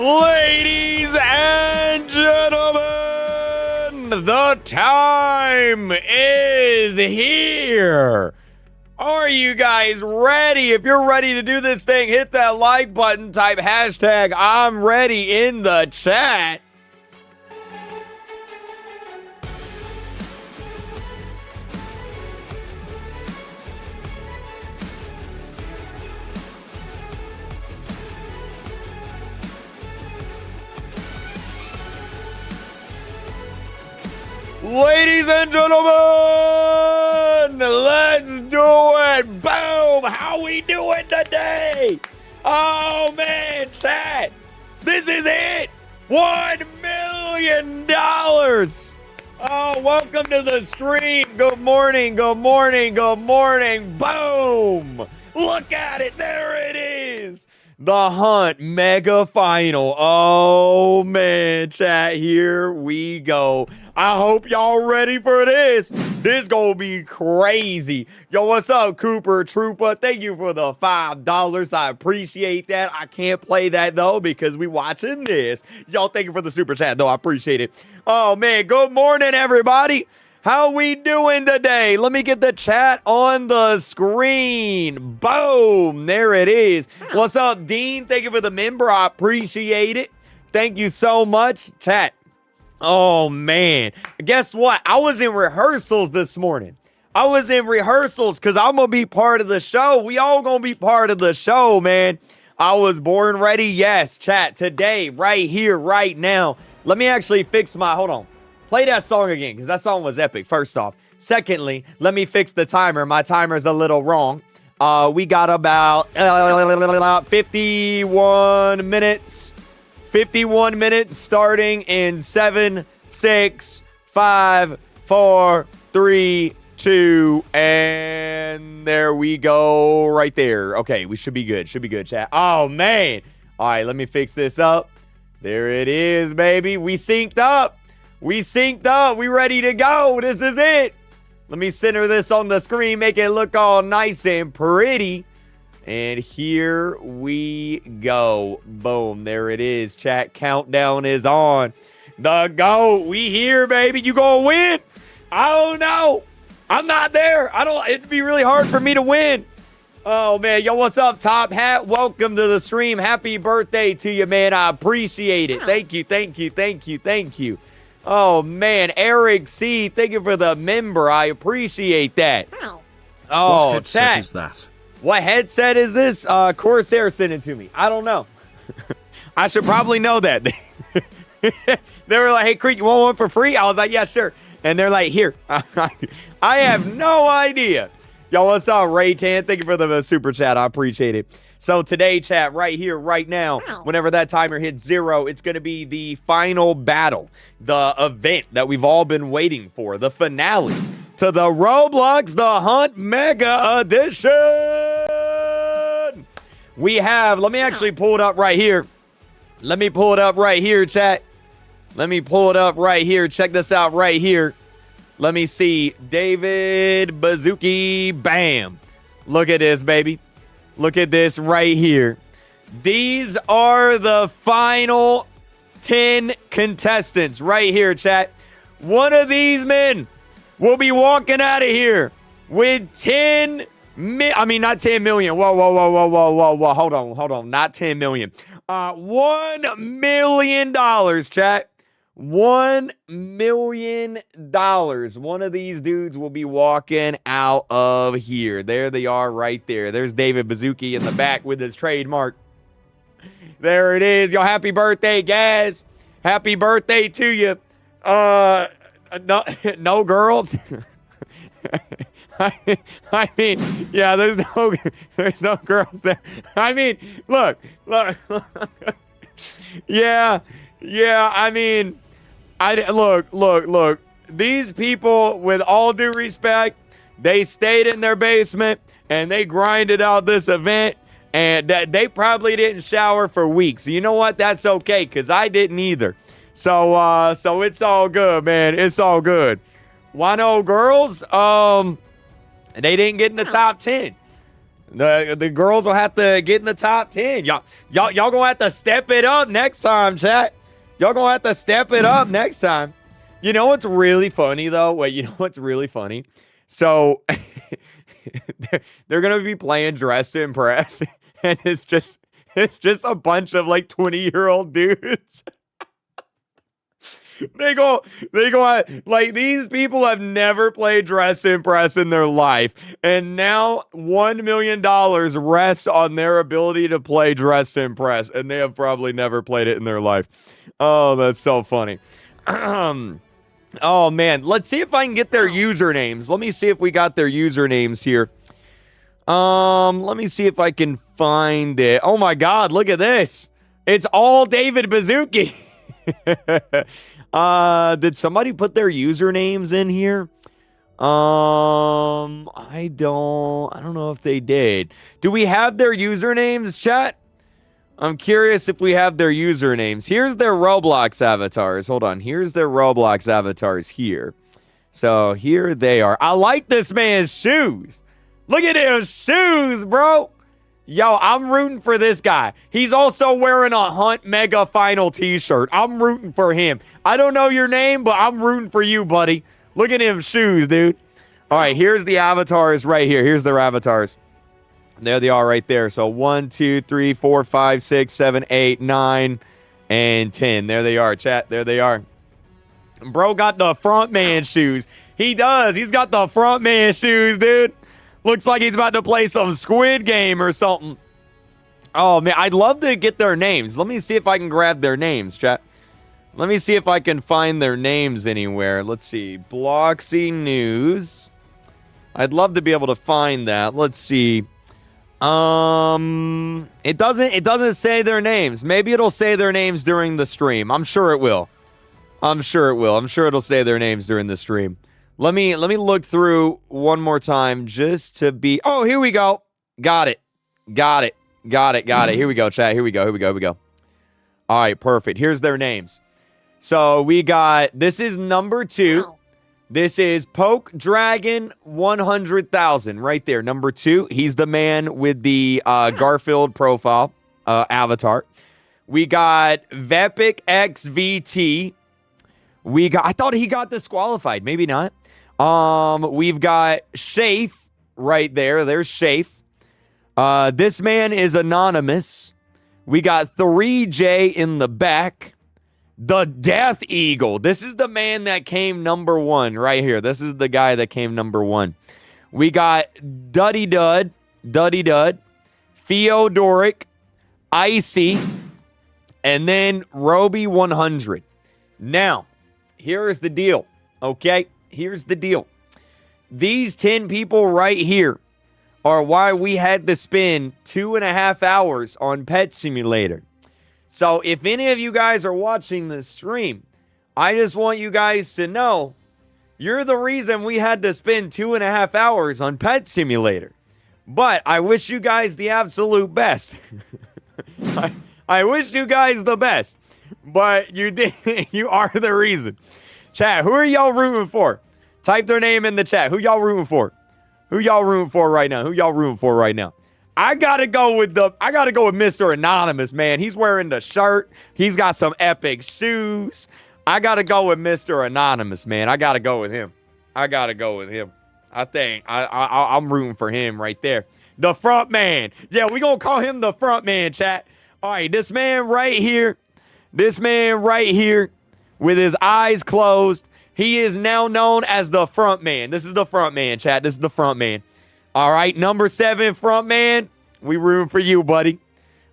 Ladies and gentlemen, the time is here. Are you guys ready? If you're ready to do this thing, hit that like button, type hashtag I'm ready in the chat. Ladies and gentlemen, let's do it. Boom. How we doing today? Oh, man, chat. This is it. $1 million. Oh, welcome to the stream. Good morning, good morning, good morning. Boom. Look at it. There it is. The Hunt Mega Final. Oh, man, chat. Here we go. I hope y'all ready for this. This gonna be crazy. Yo, what's up, Cooper Trooper? Thank you for the $5. I appreciate that. I can't play that, though, because we watching this. Y'all, thank you for the super chat, though. I appreciate it. Oh, man. Good morning, everybody. How we doing today? Let me get the chat on the screen. Boom. There it is. What's up, Dean? Thank you for the member. I appreciate it. Thank you so much. Chat. Oh, man. Guess what? I was in rehearsals this morning. I was in rehearsals because I'm going to be part of the show. We all going to be part of the show, man. I was born ready. Yes, chat. Today, right here, right now. Let me actually fix my... Hold on. Play that song again because that song was epic, first off. Secondly, let me fix the timer. My timer's a little wrong. We got about 51 minutes. 51 minutes starting in 7, 6, 5, 4, 3, 2, and there we go right there. Okay, we should be good. Should be good, chat. Oh, man. All right, let me fix this up. There it is, baby. We synced up. We synced up. We ready to go. This is it. Let me center this on the screen, make it look all nice and pretty. And here we go. Boom. There it is. Chat countdown is on. The GOAT. We here, baby. You gonna win? I don't know. I'm not there. It'd be really hard for me to win. Oh, man. Yo, what's up, Top Hat? Welcome to the stream. Happy birthday to you, man. I appreciate it. Thank you, thank you, thank you, thank you. Oh, man. Eric C., thank you for the member. I appreciate that. Oh, what headset chat. is that? What headset is this? Corsair sent it to me. I don't know. I should probably know that. They were like, hey, Kreek, you want one for free? I was like, yeah, sure. And they're like, here. I have no idea. Yo, what's up, Ray Tan? Thank you for the super chat. I appreciate it. So today, chat, right here, right now, whenever that timer hits 0, it's going to be the final battle, the event that we've all been waiting for, the finale to the Roblox The Hunt Mega Edition. We have, let me actually pull it up right here. Let me pull it up right here, chat. Let me pull it up right here. Check this out right here. Let me see. David Bazooki. Bam. Look at this, baby. Look at this right here. These are the final 10 contestants right here, chat. One of these men will be walking out of here with not 10 million. Whoa. Hold on. Not 10 million. $1 million, chat. $1 million. One of these dudes will be walking out of here. There they are right there. There's David Bazooki in the back with his trademark. There it is. Yo, happy birthday, guys. Happy birthday to you. No girls. I mean, yeah, there's no girls there. I mean, look. Yeah, I mean, look. These people, with all due respect, they stayed in their basement and they grinded out this event, and that they probably didn't shower for weeks. You know what? That's okay, because I didn't either. So it's all good, man. It's all good. Why no girls? They didn't get in the top 10. The girls will have to get in the top 10. Y'all gonna have to step it up next time, chat. Y'all gonna have to step it up next time. You know what's really funny, though? Wait, you know what's really funny? So, they're going to be playing Dress to Impress, and it's just a bunch of, like, 20-year-old dudes. They go, like, these people have never played Dress to Impress in their life, and now $1 million rests on their ability to play Dress to Impress, and they have probably never played it in their life. Oh, that's so funny. Oh, man. Let's see if I can get their usernames. Let me see if we got their usernames here. Let me see if I can find it. Oh, my God. Look at this. It's all David Bazooki. Did somebody put their usernames in here? I don't know if they did. Do we have their usernames, chat? I'm curious if we have their usernames. Here's their Roblox avatars. Hold on. Here's their Roblox avatars here. So here they are. I like this man's shoes. Look at his shoes, bro. Yo, I'm rooting for this guy. He's also wearing a Hunt Mega Final t-shirt. I'm rooting for him. I don't know your name, but I'm rooting for you, buddy. Look at him shoes, dude. All right, here's the avatars right here. Here's their avatars. There they are right there. So 1, 2, 3, 4, 5, 6, 7, 8, 9, and 10. There they are, chat. There they are. Bro got the front man shoes. He does. He's got the front man shoes, dude. Looks like he's about to play some Squid Game or something. Oh, man. I'd love to get their names. Let me see if I can grab their names, chat. Let me see if I can find their names anywhere. Let's see. Bloxy News. I'd love to be able to find that. Let's see. It doesn't say their names. Maybe it'll say their names during the stream. I'm sure it will. I'm sure it'll say their names during the stream. Let me look through one more time just to be. Oh, here we go. Got it. Here we go, chat. Here we go. All right, perfect. Here's their names. So we got, this is number 2. This is Poke Dragon 100,000 right there. Number 2. He's the man with the Garfield profile avatar. We got Vepic XVT. I thought he got disqualified. Maybe not. We've got Shafe right there. There's Shafe. This man is anonymous. We got 3J in the back. The Death Eagle. This is the man that came number 1 right here. This is the guy that came number 1. We got Duddy Dud, Theodoric, Icy, and then Roby 100. Now, here's the deal, okay? Here's the deal. These 10 people right here are why we had to spend 2.5 hours on Pet Simulator. So if any of you guys are watching this stream, I just want you guys to know you're the reason we had to spend 2.5 hours on Pet Simulator. But I wish you guys the absolute best. I wish you guys the best. But you did. You are the reason. Chat, who are y'all rooting for? Type their name in the chat. Who y'all rooting for? Who y'all rooting for right now? I gotta go with Mr. Anonymous, man. He's wearing the shirt. He's got some epic shoes. I gotta go with Mr. Anonymous, man. I gotta go with him. I think I'm rooting for him right there. The front man. Yeah, we gonna call him the front man, chat. All right, this man right here with his eyes closed, he is now known as the front man. This is the front man, chat. This is the front man. All right, number 7 front man. We rooting for you, buddy.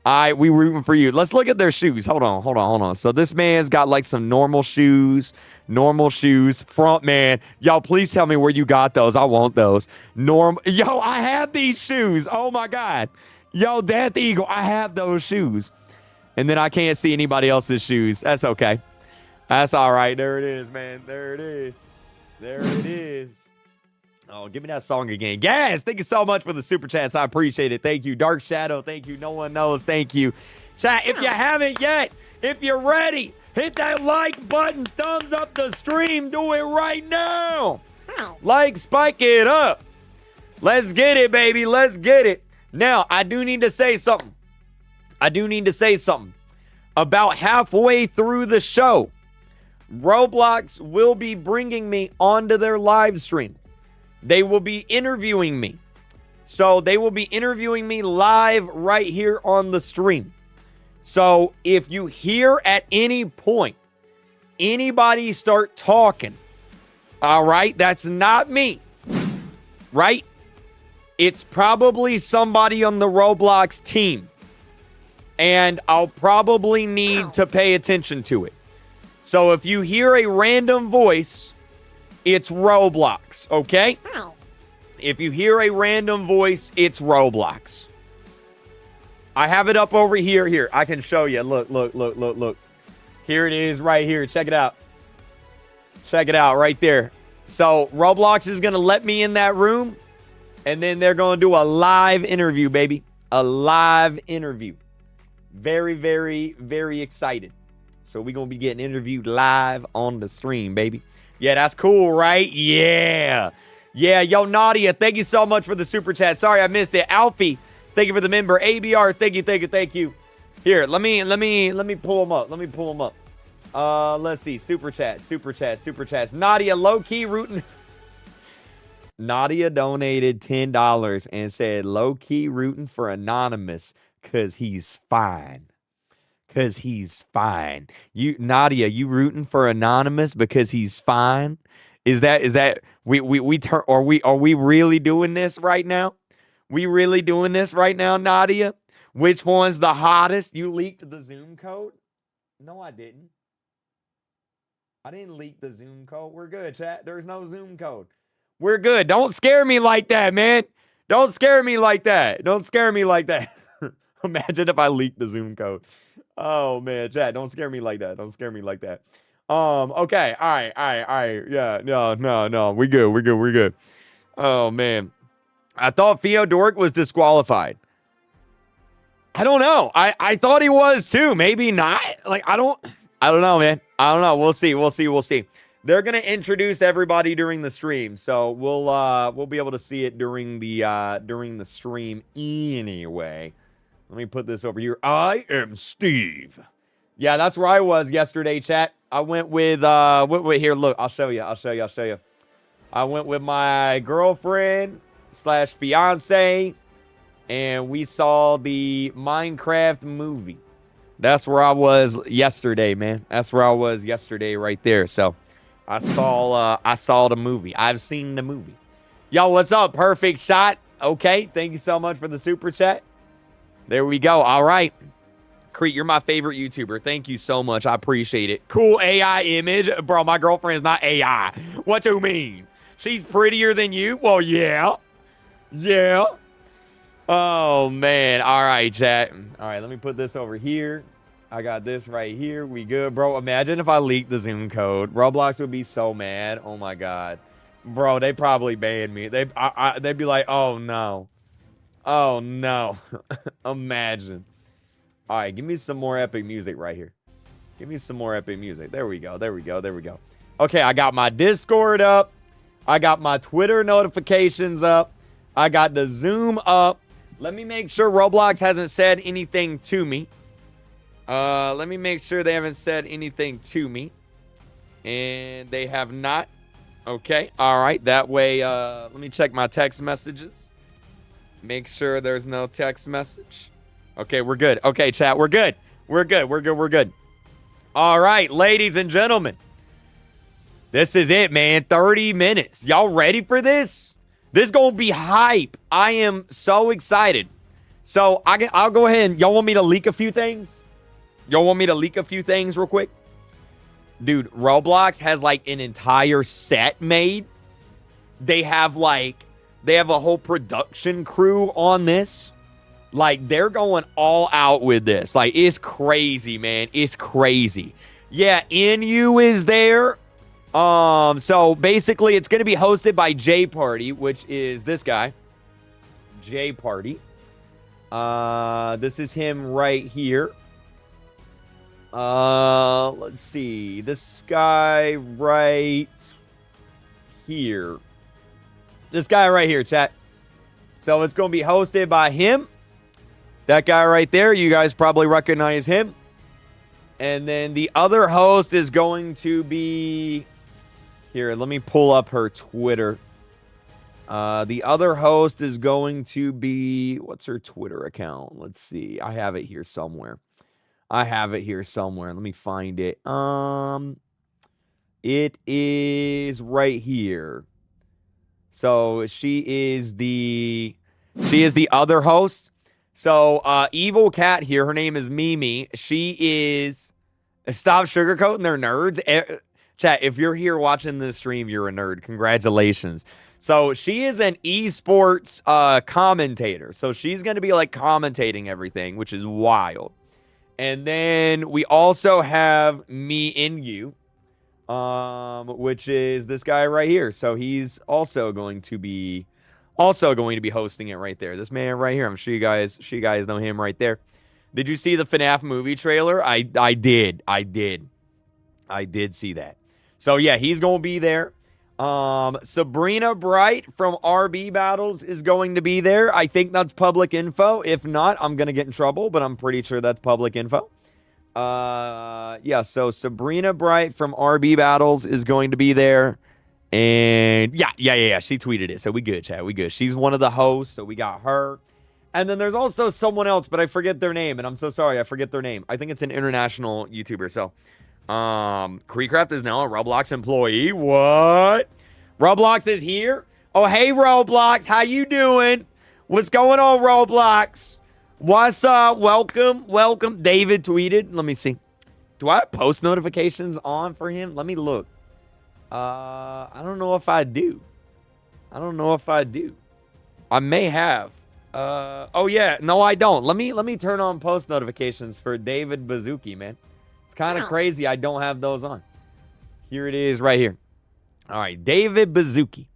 All right, we rooting for you. Let's look at their shoes. Hold on. So this man's got like some normal shoes. Front man. Yo, please tell me where you got those. I want those. Yo, I have these shoes. Oh my God. Yo, Death Eagle, I have those shoes. And then I can't see anybody else's shoes. That's okay. That's all right. There it is, man. There it is. Oh, give me that song again. Yes, thank you so much for the super chats. I appreciate it. Thank you. Dark Shadow, thank you. No One Knows, thank you. Chat, if you haven't yet, if you're ready, hit that like button. Thumbs up the stream. Do it right now. Like, spike it up. Let's get it, baby. Let's get it. Now, I do need to say something. About halfway through the show, Roblox will be bringing me onto their live stream. They will be interviewing me. So they will be interviewing me live right here on the stream. So if you hear at any point anybody start talking, all right, that's not me, right? It's probably somebody on the Roblox team. And I'll probably need to pay attention to it. So if you hear a random voice, it's Roblox, okay? If you hear a random voice, it's Roblox. I have it up over here. Here, I can show you. Look. Here it is right here. Check it out. Check it out right there. So Roblox is going to let me in that room. And then they're going to do a live interview, baby. A live interview. Very, very, very excited. So we're going to be getting interviewed live on the stream, baby. Yeah, that's cool, right? Yeah. Yeah, yo, Nadia, thank you so much for the super chat. Sorry I missed it. Alfie, thank you for the member. ABR, thank you. Here, let me pull them up. Let's see. Super chats. Nadia, low-key rooting. Nadia donated $10 and said low-key rooting for Anonymous because he's fine. You, Nadia, you rooting for Anonymous because he's fine? Is that are we really doing this right now? We really doing this right now, Nadia? Which one's the hottest? You leaked the Zoom code? No, I didn't. I didn't leak the Zoom code. We're good, chat. There's no Zoom code. We're good. Don't scare me like that, man. Don't scare me like that. Imagine if I leaked the Zoom code. Oh, man, chat. Don't scare me like that. Okay. All right. Yeah, no. We good. Oh, man. I thought Theodoric was disqualified. I don't know. I thought he was too. Maybe not. Like, I don't know, man. I don't know. We'll see. They're gonna introduce everybody during the stream, so we'll be able to see it during the stream anyway. Let me put this over here. I am Steve. Yeah, that's where I was yesterday, chat. I went with here. Look, I'll show you. I went with my girlfriend / fiance, and we saw the Minecraft movie. That's where I was yesterday, man. That's where I was yesterday, right there. So. I saw the movie. I've seen the movie. Yo, what's up? Perfect shot. Okay, thank you so much for the super chat. There we go. All right. Kreek, you're my favorite YouTuber. Thank you so much. I appreciate it. Cool AI image. Bro, my girlfriend's not AI. What you mean? She's prettier than you? Well, yeah. Yeah. Oh, man. All right, chat. All right, let me put this over here. I got this right here. We good, bro. Imagine if I leaked the Zoom code. Roblox would be so mad. Oh, my God. Bro, they probably banned me. They'd be like, oh, no. Oh, no. Imagine. All right, give me some more epic music right here. Give me some more epic music. There we go. Okay, I got my Discord up. I got my Twitter notifications up. I got the Zoom up. Let me make sure Roblox hasn't said anything to me. Let me make sure they haven't said anything to me. And they have not. Okay. All right. That way, let me check my text messages. Make sure there's no text message. Okay, we're good. Okay, chat, we're good. We're good. All right, ladies and gentlemen. This is it, man. 30 minutes. Y'all ready for this? This gonna be hype. I am so excited. So I'll go ahead and y'all want me to leak a few things? Real quick? Dude, Roblox has like an entire set made. They have a whole production crew on this. Like, they're going all out with this. Like, it's crazy, man. It's crazy. Yeah, NU is there. So basically it's going to be hosted by J Party, which is this guy. J Party. This is him right here. Let's see. This guy right here. Chat. So it's going to be hosted by him. That guy right there, you guys probably recognize him. And then the other host is going to be... Here, let me pull up her Twitter. The other host is going to be... What's her Twitter account? Let's see. I have it here somewhere. Let me find it. It is right here. So she is the other host. So Evil Cat here, her name is Mimi. She is... Stop sugarcoating, they're nerds. Chat, if you're here watching this stream, you're a nerd. Congratulations. So she is an esports commentator. So she's going to be like commentating everything, which is wild. And then we also have Me and You, which is this guy right here. So he's also going to be hosting it right there. This man right here. I'm sure you guys know him right there. Did you see the FNAF movie trailer? I did see that. So yeah, he's going to be there. Sabrina Bright from RB Battles is going to be there. I think that's public info. If not, I'm going to get in trouble, but I'm pretty sure that's public info. Yeah, so Sabrina Bright from RB Battles is going to be there. And yeah. She tweeted it. So we good, chat. We good. She's one of the hosts, so we got her. And then there's also someone else, but I forget their name, and I'm so sorry. I forget their name. I think it's an international YouTuber. So, KreekCraft is now a Roblox employee. What? Roblox is here? Oh, hey, Roblox. How you doing? What's going on, Roblox? What's up? Welcome. David tweeted. Let me see. Do I have post notifications on for him? Let me look. I don't know if I do. I may have. Oh yeah, no, I don't. Let me turn on post notifications for David Bazuki, man. It's kind of crazy I don't have those on. Here it is right here. All right, David Bazuki.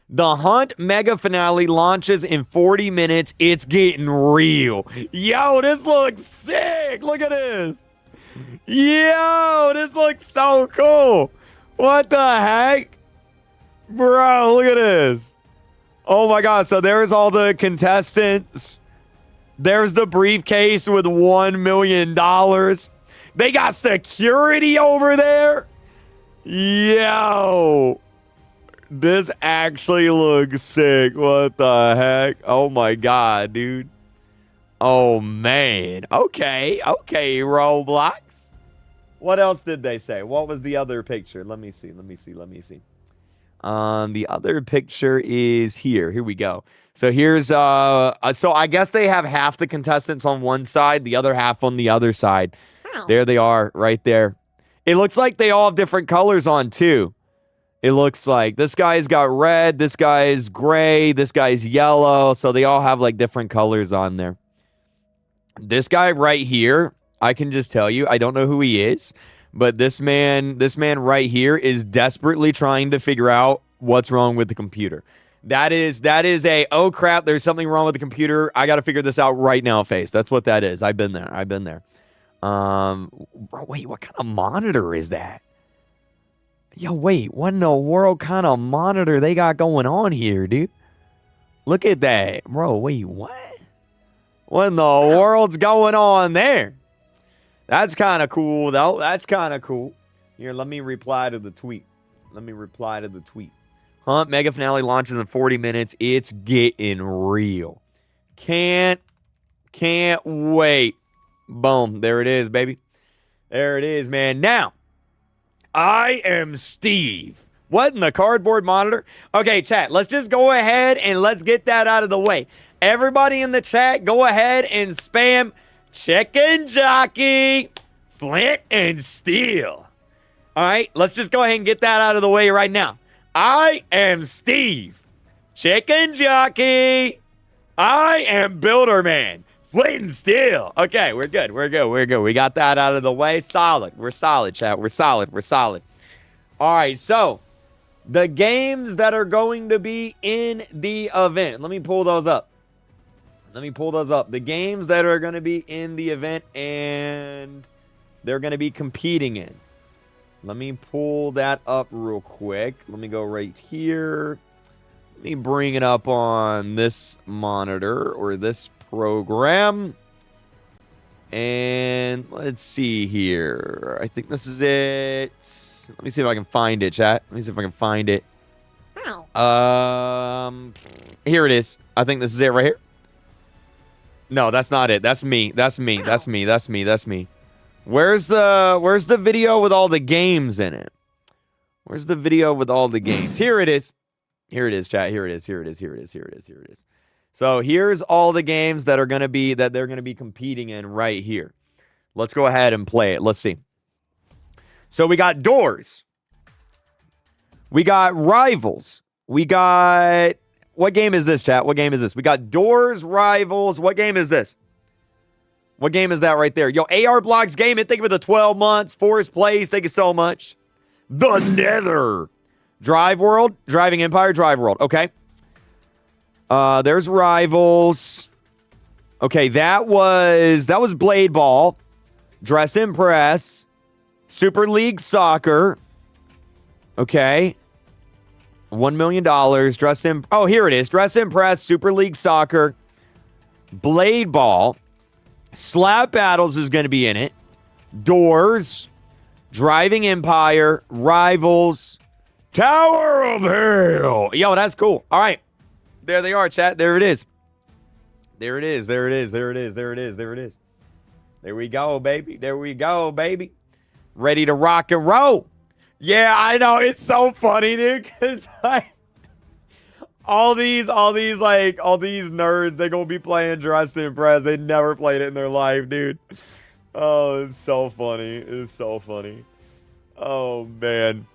The Hunt mega finale launches in 40 minutes. It's getting real. Yo, this looks sick. Look at this. Yo, this looks so cool. What the heck? Bro, look at this. Oh my God, so there's all the contestants. There's the briefcase with $1 million. They got security over there. Yo. This actually looks sick. What the heck? Oh my God, dude. Oh man. Okay, Roblox. What else did they say? What was the other picture? Let me see. The other picture is here. Here we go. So here's so I guess they have half the contestants on one side, the other half on the other side. Oh. There they are, right there. It looks like they all have different colors on too. It looks like this guy's got red, this guy's gray, this guy's yellow, so they all have like different colors on there. This guy right here, I can just tell you, I don't know who he is. But this man right here is desperately trying to figure out what's wrong with the computer. That is a, oh crap, there's something wrong with the computer. I got to figure this out right now face. That's what that is. I've been there. Wait, what kind of monitor is that? Yo, wait, what in the world kind of monitor they got going on here, dude? Look at that. Bro, wait, what? What in the world's going on there? That's kind of cool, though. That's kind of cool. Here, let me reply to the tweet. Hunt mega finale launches in 40 minutes. It's getting real. Can't wait. Boom. There it is, baby. There it is, man. Now, I am Steve. What in the cardboard monitor? Okay, chat, let's just go ahead and let's get that out of the way. Everybody in the chat, go ahead and spam Chicken Jockey, Flint and Steel. All right, let's just go ahead and get that out of the way right now. I am Steve, Chicken Jockey. I am Builderman, Flint and Steel. Okay, we're good. We got that out of the way. Solid. We're solid, chat. We're solid. All right, so the games that are going to be in the event. Let me pull those up. The games that are going to be in the event and they're going to be competing in. Let me pull that up real quick. Let me go right here. me bring it up on this monitor or this program. And let's see here. I think this is it. Let me see if I can find it, chat. Let me see if I can find it. Here it is. I think this is it right here. No, that's not it. That's me. That's me. That's me. That's me. That's me. Where's the video with all the games in it? Where's the video with all the games? Here it is. Here it is, chat. Here it is. Here it is. Here it is. Here it is. Here it is. So here's all the games that they're gonna be competing in right here. Let's go ahead and play it. Let's see. So we got Doors. We got Rivals. We got, what game is this, chat? What game is this? We got Doors, Rivals. What game is this? What game is that right there? Yo, AR Blocks Game. Thank you for the 12 months. Forest Place. Thank you so much. The Nether. Drive World. Driving Empire. Drive World. Okay. There's Rivals. Okay, that was Blade Ball. Dress Impress. Super League Soccer. Okay. $1 million. Oh, here it is. Dress Impress. Super League Soccer. Blade Ball. Slap Battles is going to be in it. Doors. Driving Empire. Rivals. Tower of Hell. Yo, that's cool. All right. There they are, chat. There it is. There it is. There it is. There it is. There it is. There it is. There we go, baby. There we go, baby. Ready to rock and roll. Yeah, I know. It's so funny, dude. Because all these nerds, they gonna be playing Dress to Impress. They never played it in their life, dude. Oh, it's so funny. It's so funny. Oh, man.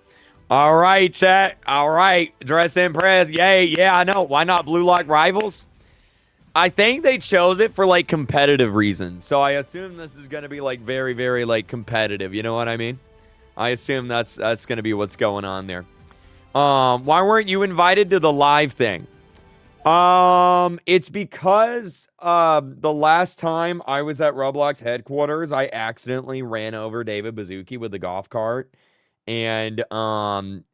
All right, chat. All right. Dress Impress. Yay. Yeah, I know. Why not Blue Lock Rivals? I think they chose it for, like, competitive reasons. So I assume this is going to be, like, very, very, like, competitive. You know what I mean? I assume that's going to be what's going on there. Why weren't you invited to the live thing? It's because the last time I was at Roblox headquarters, I accidentally ran over David Bazuki with the golf cart. And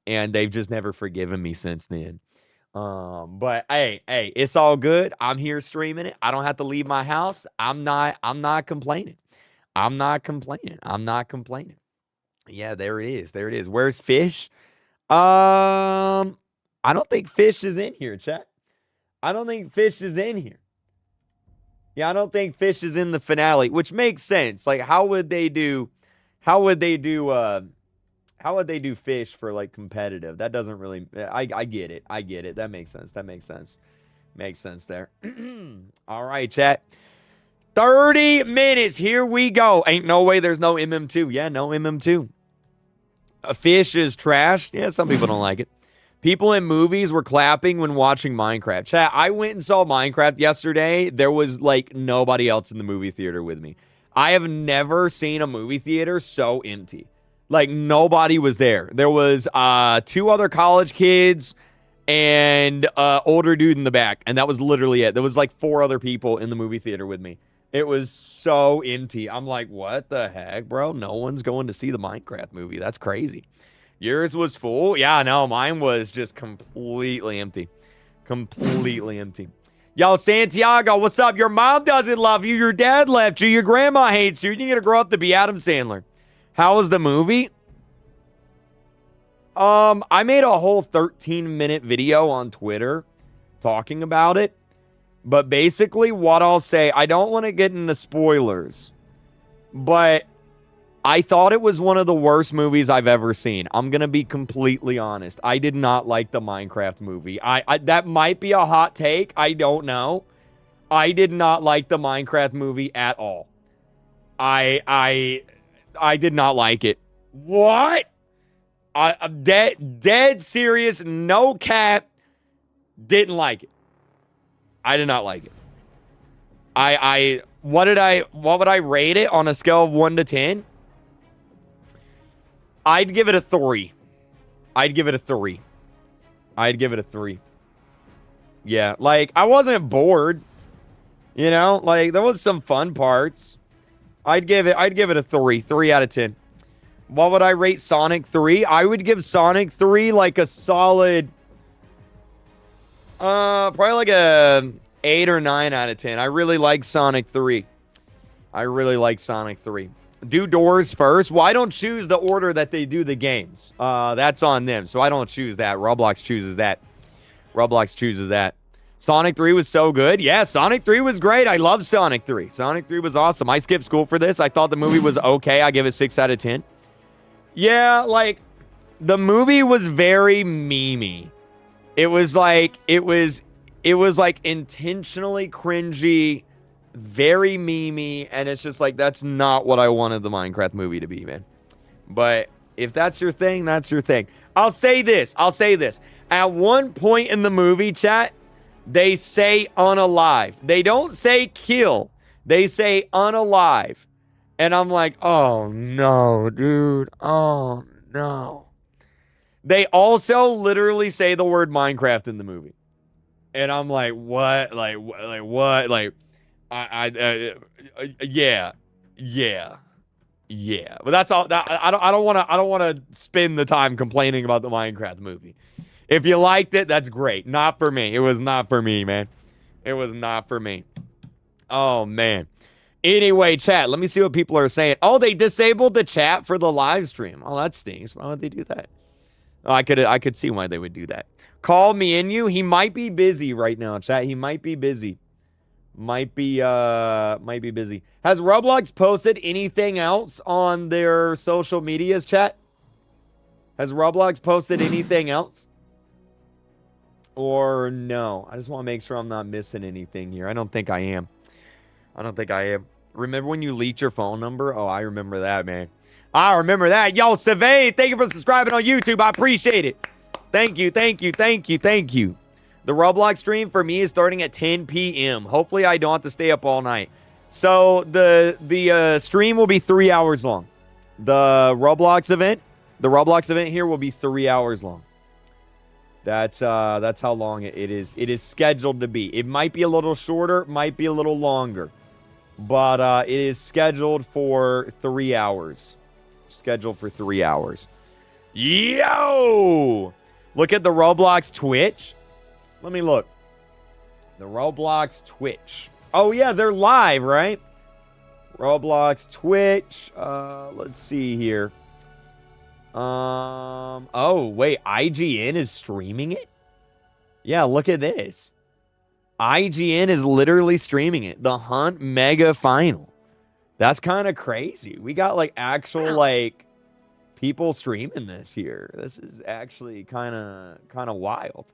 they've just never forgiven me since then. But hey, it's all good. I'm here streaming it. I don't have to leave my house. I'm not complaining. I'm not complaining. I'm not complaining. Yeah, there it is. There it is. Where's Fish? I don't think Fish is in here, chat. I don't think Fish is in here. Yeah, I don't think Fish is in the finale, which makes sense. Like, how would they do Fish for, like, competitive? That doesn't really, I get it. I get it. That makes sense. That makes sense. Makes sense there. All right, chat. 30 minutes. Here we go. Ain't no way there's no MM2. Yeah, no MM2. A Fish is trash. Yeah, some people don't like it. People in movies were clapping when watching Minecraft. Chat, I went and saw Minecraft yesterday. There was, like, nobody else in the movie theater with me. I have never seen a movie theater so empty. Like, nobody was there. There was 2 other college kids and older dude in the back. And that was literally it. There was, like, 4 other people in the movie theater with me. It was so empty. I'm like, what the heck, bro? No one's going to see the Minecraft movie. That's crazy. Yours was full? Yeah, no, mine was just completely empty. Completely empty. Yo, Santiago, what's up? Your mom doesn't love you. Your dad left you. Your grandma hates you. You're going to grow up to be Adam Sandler. How was the movie? I made a whole 13-minute video on Twitter talking about it. But basically what I'll say, I don't want to get into spoilers, but I thought it was one of the worst movies I've ever seen. I'm going to be completely honest. I did not like the Minecraft movie. That might be a hot take. I don't know. I did not like the Minecraft movie at all. I did not like it. What? I'm dead serious, no cap. Didn't like it. I did not like it. What would I rate it on a scale of 1 to 10? I'd give it a 3. I'd give it a 3. I'd give it a 3. Yeah, like, I wasn't bored. You know, like, there was some fun parts. I'd give it a 3. 3 out of 10. What would I rate Sonic 3? I would give Sonic 3 like a solid Probably like a 8 or 9 out of 10. I really like Sonic 3. Do doors first. Well, I don't choose the order that they do the games. That's on them. So I don't choose that. Roblox chooses that. Sonic 3 was so good. Yeah, Sonic 3 was great. I love Sonic 3. Sonic 3 was awesome. I skipped school for this. I thought the movie was okay. I give it 6 out of 10. Yeah, like, the movie was very memey. It was like intentionally cringy, very memey, and it's just like, that's not what I wanted the Minecraft movie to be, man. But if that's your thing, that's your thing. I'll say this. At one point in the movie, chat, they say unalive. They don't say kill. They say unalive. And I'm like, oh no, dude. Oh no. They also literally say the word Minecraft in the movie. And I'm like, what? Like what? Like, yeah. But that's all. I don't want to spend the time complaining about the Minecraft movie. If you liked it, that's great. Not for me. It was not for me, man. It was not for me. Oh, man. Anyway, chat, let me see what people are saying. Oh, they disabled the chat for the live stream. Oh, that stinks. Why would they do that? Oh, I could see why they would do that. Call me in you. He might be busy right now, chat. He might be busy. Might be busy. Has Roblox posted anything else on their social medias, chat? Has Roblox posted anything else? Or no? I just want to make sure I'm not missing anything here. I don't think I am. Remember when you leaked your phone number? Oh, I remember that, man. I remember that. Yo, Sylvain, thank you for subscribing on YouTube. I appreciate it. Thank you. The Roblox stream for me is starting at 10 p.m. Hopefully, I don't have to stay up all night. So, the stream will be 3 hours long. The Roblox event here will be 3 hours long. That's how long it is. It is scheduled to be. It might be a little shorter, might be a little longer. But it is scheduled for 3 hours. Yo! Look at the Roblox Twitch. Let me look. The Roblox Twitch. Oh, yeah, they're live, right? Roblox Twitch. Let's see here. Oh, wait, IGN is streaming it? Yeah, look at this. IGN is literally streaming it. The Hunt Mega Final. That's kind of crazy. We got, like, actual, like, people streaming this here. This is actually kind of wild.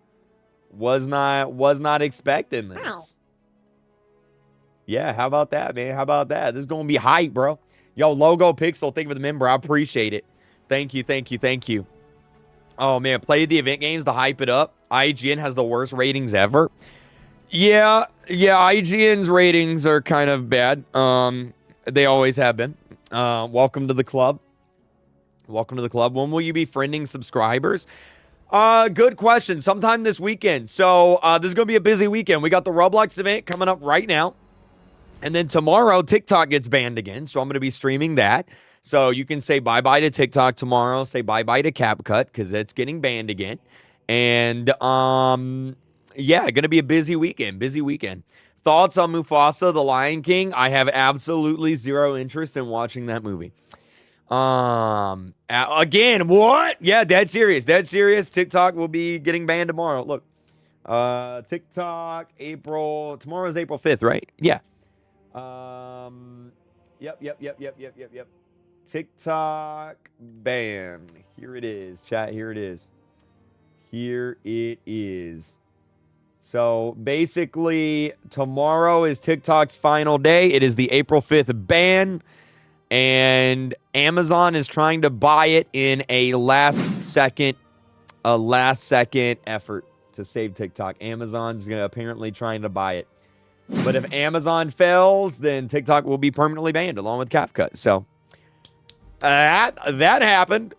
Was not expecting this. Yeah, how about that, man? How about that? This is going to be hype, bro. Yo, Logo Pixel, thank you for the member. I appreciate it. Thank you. Oh, man, play the event games to hype it up. IGN has the worst ratings ever. Yeah, IGN's ratings are kind of bad. They always have been. Welcome to the club. When will you be friending subscribers? Good question. Sometime this weekend. So, this is going to be a busy weekend. We got the Roblox event coming up right now. And then tomorrow, TikTok gets banned again. So, I'm going to be streaming that. So, you can say bye-bye to TikTok tomorrow. Say bye-bye to CapCut because it's getting banned again. And, yeah, going to be a busy weekend. Thoughts on Mufasa, The Lion King? I have absolutely zero interest in watching that movie. Again, what? Yeah, dead serious. TikTok will be getting banned tomorrow. Look, TikTok, tomorrow's April 5th, right? Yeah. Yep. TikTok ban. Here it is, chat. Here it is. So basically, tomorrow is TikTok's final day. It is the April 5th ban. And Amazon is trying to buy it in a last second effort to save TikTok. Amazon's apparently trying to buy it. But if Amazon fails, then TikTok will be permanently banned along with CapCut. So that happened.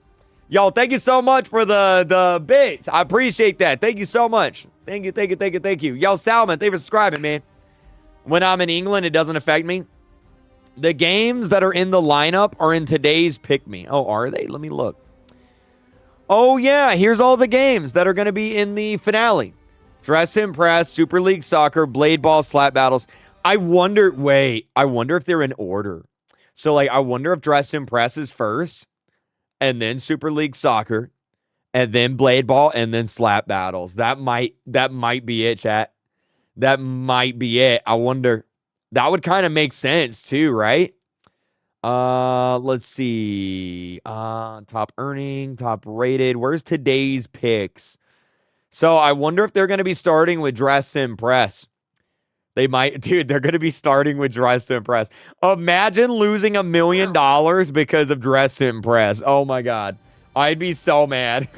Y'all, thank you so much for the bits. I appreciate that. Thank you so much. Thank you. Yo, Salmon, thank you for subscribing, man. When I'm in England, it doesn't affect me. The games that are in the lineup are in today's Pick Me. Oh, are they? Let me look. Oh, yeah. Here's all the games that are going to be in the finale. Dress to Impress, Super League Soccer, Blade Ball, Slap Battles. I wonder if they're in order. So, like, I wonder if Dress to Impress is first, and then Super League Soccer, and then Blade Ball, and then Slap Battles. That might be it, chat. That might be it. I wonder. That would kind of make sense too, right? Let's see. Top earning, top rated. Where's today's picks? So I wonder if they're going to be starting with Dress to Impress. They might, dude, they're going to be starting with Dress to Impress. Imagine losing $1 million because of Dress to Impress. Oh my God. I'd be so mad.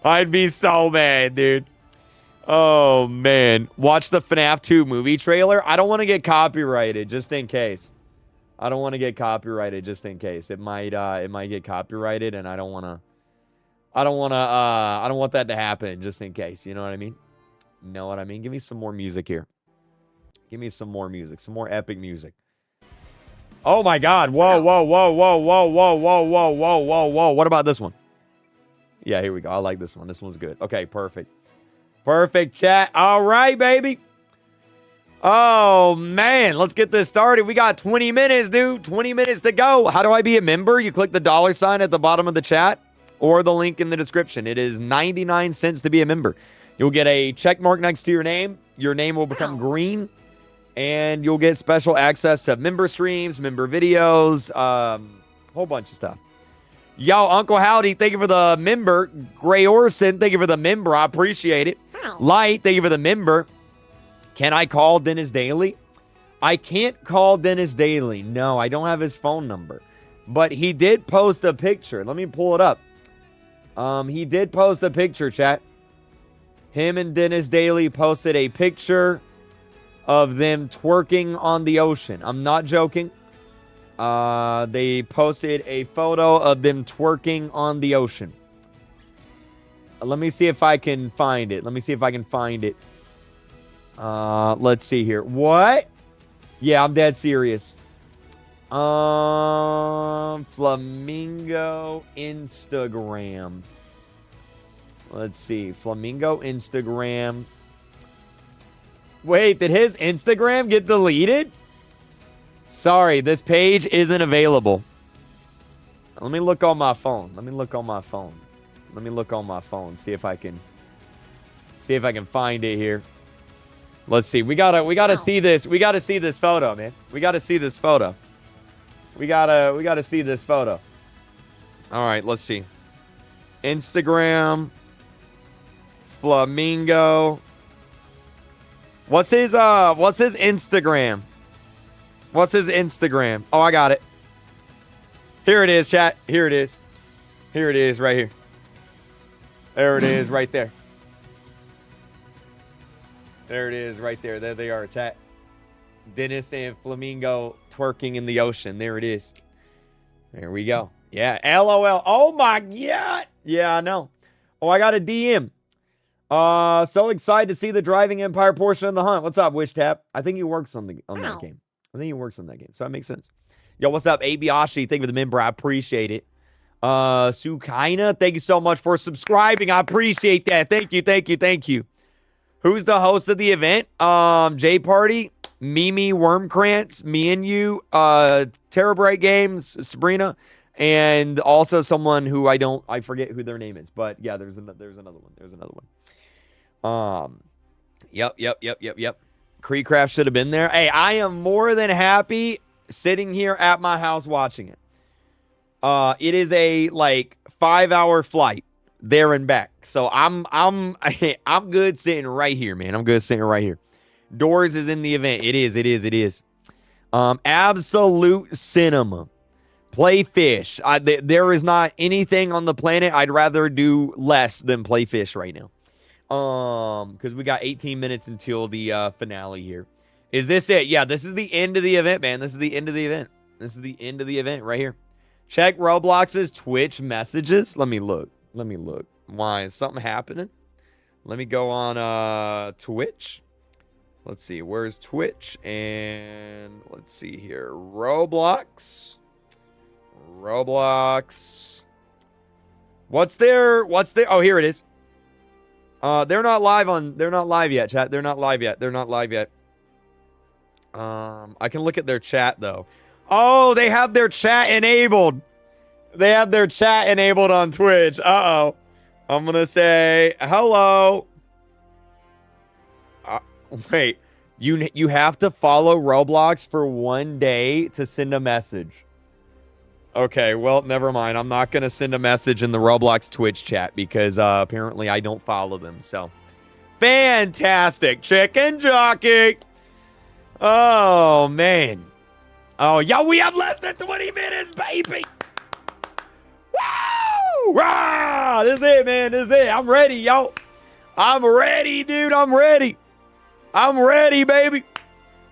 I'd be so mad, dude. Oh, man. Watch the FNAF 2 movie trailer. I don't want to get copyrighted, just in case. I don't want to get copyrighted, just in case. It might get copyrighted, and I don't want that to happen, just in case. You know what I mean? Know what I mean? Give me some more music here. Give me some more music. Some more epic music. Oh, my God. Whoa, whoa, whoa, whoa, whoa, whoa, whoa, whoa, whoa, whoa, whoa. What about this one? Yeah, here we go. I like this one. This one's good. Okay, perfect. Perfect, chat. All right, baby. Oh, man. Let's get this started. We got 20 minutes, dude. 20 minutes to go. How do I be a member? You click the $ at the bottom of the chat or the link in the description. It is 99 cents to be a member. You'll get a check mark next to your name. Your name will become green. And you'll get special access to member streams, member videos, whole bunch of stuff. Yo, Uncle Howdy, thank you for the member. Gray Orson, thank you for the member. I appreciate it. Light, thank you for the member. Can I call Dennis Daly? I can't call Dennis Daly. No, I don't have his phone number. But he did post a picture. Let me pull it up. He did post a picture, chat. Him and Dennis Daly posted a picture of them twerking on the ocean. I'm not joking. They posted a photo of them twerking on the ocean. Let me see if I can find it. Let's see here. What? Yeah, I'm dead serious. Flamingo Instagram. Let's see. Flamingo Instagram. Wait, did his Instagram get deleted? Sorry, this page isn't available. Let me look on my phone. See if I can find it here. Let's see. We gotta see this. We gotta see this photo, man. We gotta see this photo. All right, let's see. Instagram. Flamingo. What's his Instagram? Oh, I got it. Here it is, chat. Here it is right here. There it is right there. There they are, chat. Dennis and Flamingo twerking in the ocean. There it is. There we go. Yeah, LOL. Oh my God. Yeah, I know. Oh, I got a DM. So excited to see the Driving Empire portion of the hunt. What's up, Wish Tap? I think he works on that game. So that makes sense. Yo, what's up, Abiashi? Thank you for the member. I appreciate it. Sukaina, thank you so much for subscribing. I appreciate that. Thank you. Who's the host of the event? J Party, Mimi Wormkrantz, me and you, Terrorbright Games, Sabrina, and also someone who I forget who their name is. But yeah, there's another one. Yep. KreekCraft should have been there. Hey, I am more than happy sitting here at my house watching it. It is a 5-hour flight there and back. So I'm good sitting right here, man. I'm good sitting right here. Doors is in the event. It is. Absolute Cinema. Play fish. There is not anything on the planet I'd rather do less than play fish right now. Because we got 18 minutes until the finale here. Is this it? Yeah, this is the end of the event, man. This is the end of the event right here. Check Roblox's Twitch messages. Let me look. Why? Is something happening? Let me go on Twitch. Let's see. Where's Twitch? And let's see here. Roblox. What's there? Oh, here it is. They're not live yet, chat. They're not live yet. I can look at their chat though. Oh, they have their chat enabled. They have their chat enabled on Twitch. Uh-oh. I'm gonna say hello. Wait, you have to follow Roblox for 1 day to send a message. Okay, well, never mind. I'm not gonna send a message in the Roblox Twitch chat because apparently I don't follow them. So, fantastic, chicken jockey. Oh man. Oh, yo, we have less than 20 minutes, baby. Woo! Rah! This is it, man. This is it. I'm ready, yo. I'm ready, dude. I'm ready. I'm ready, baby.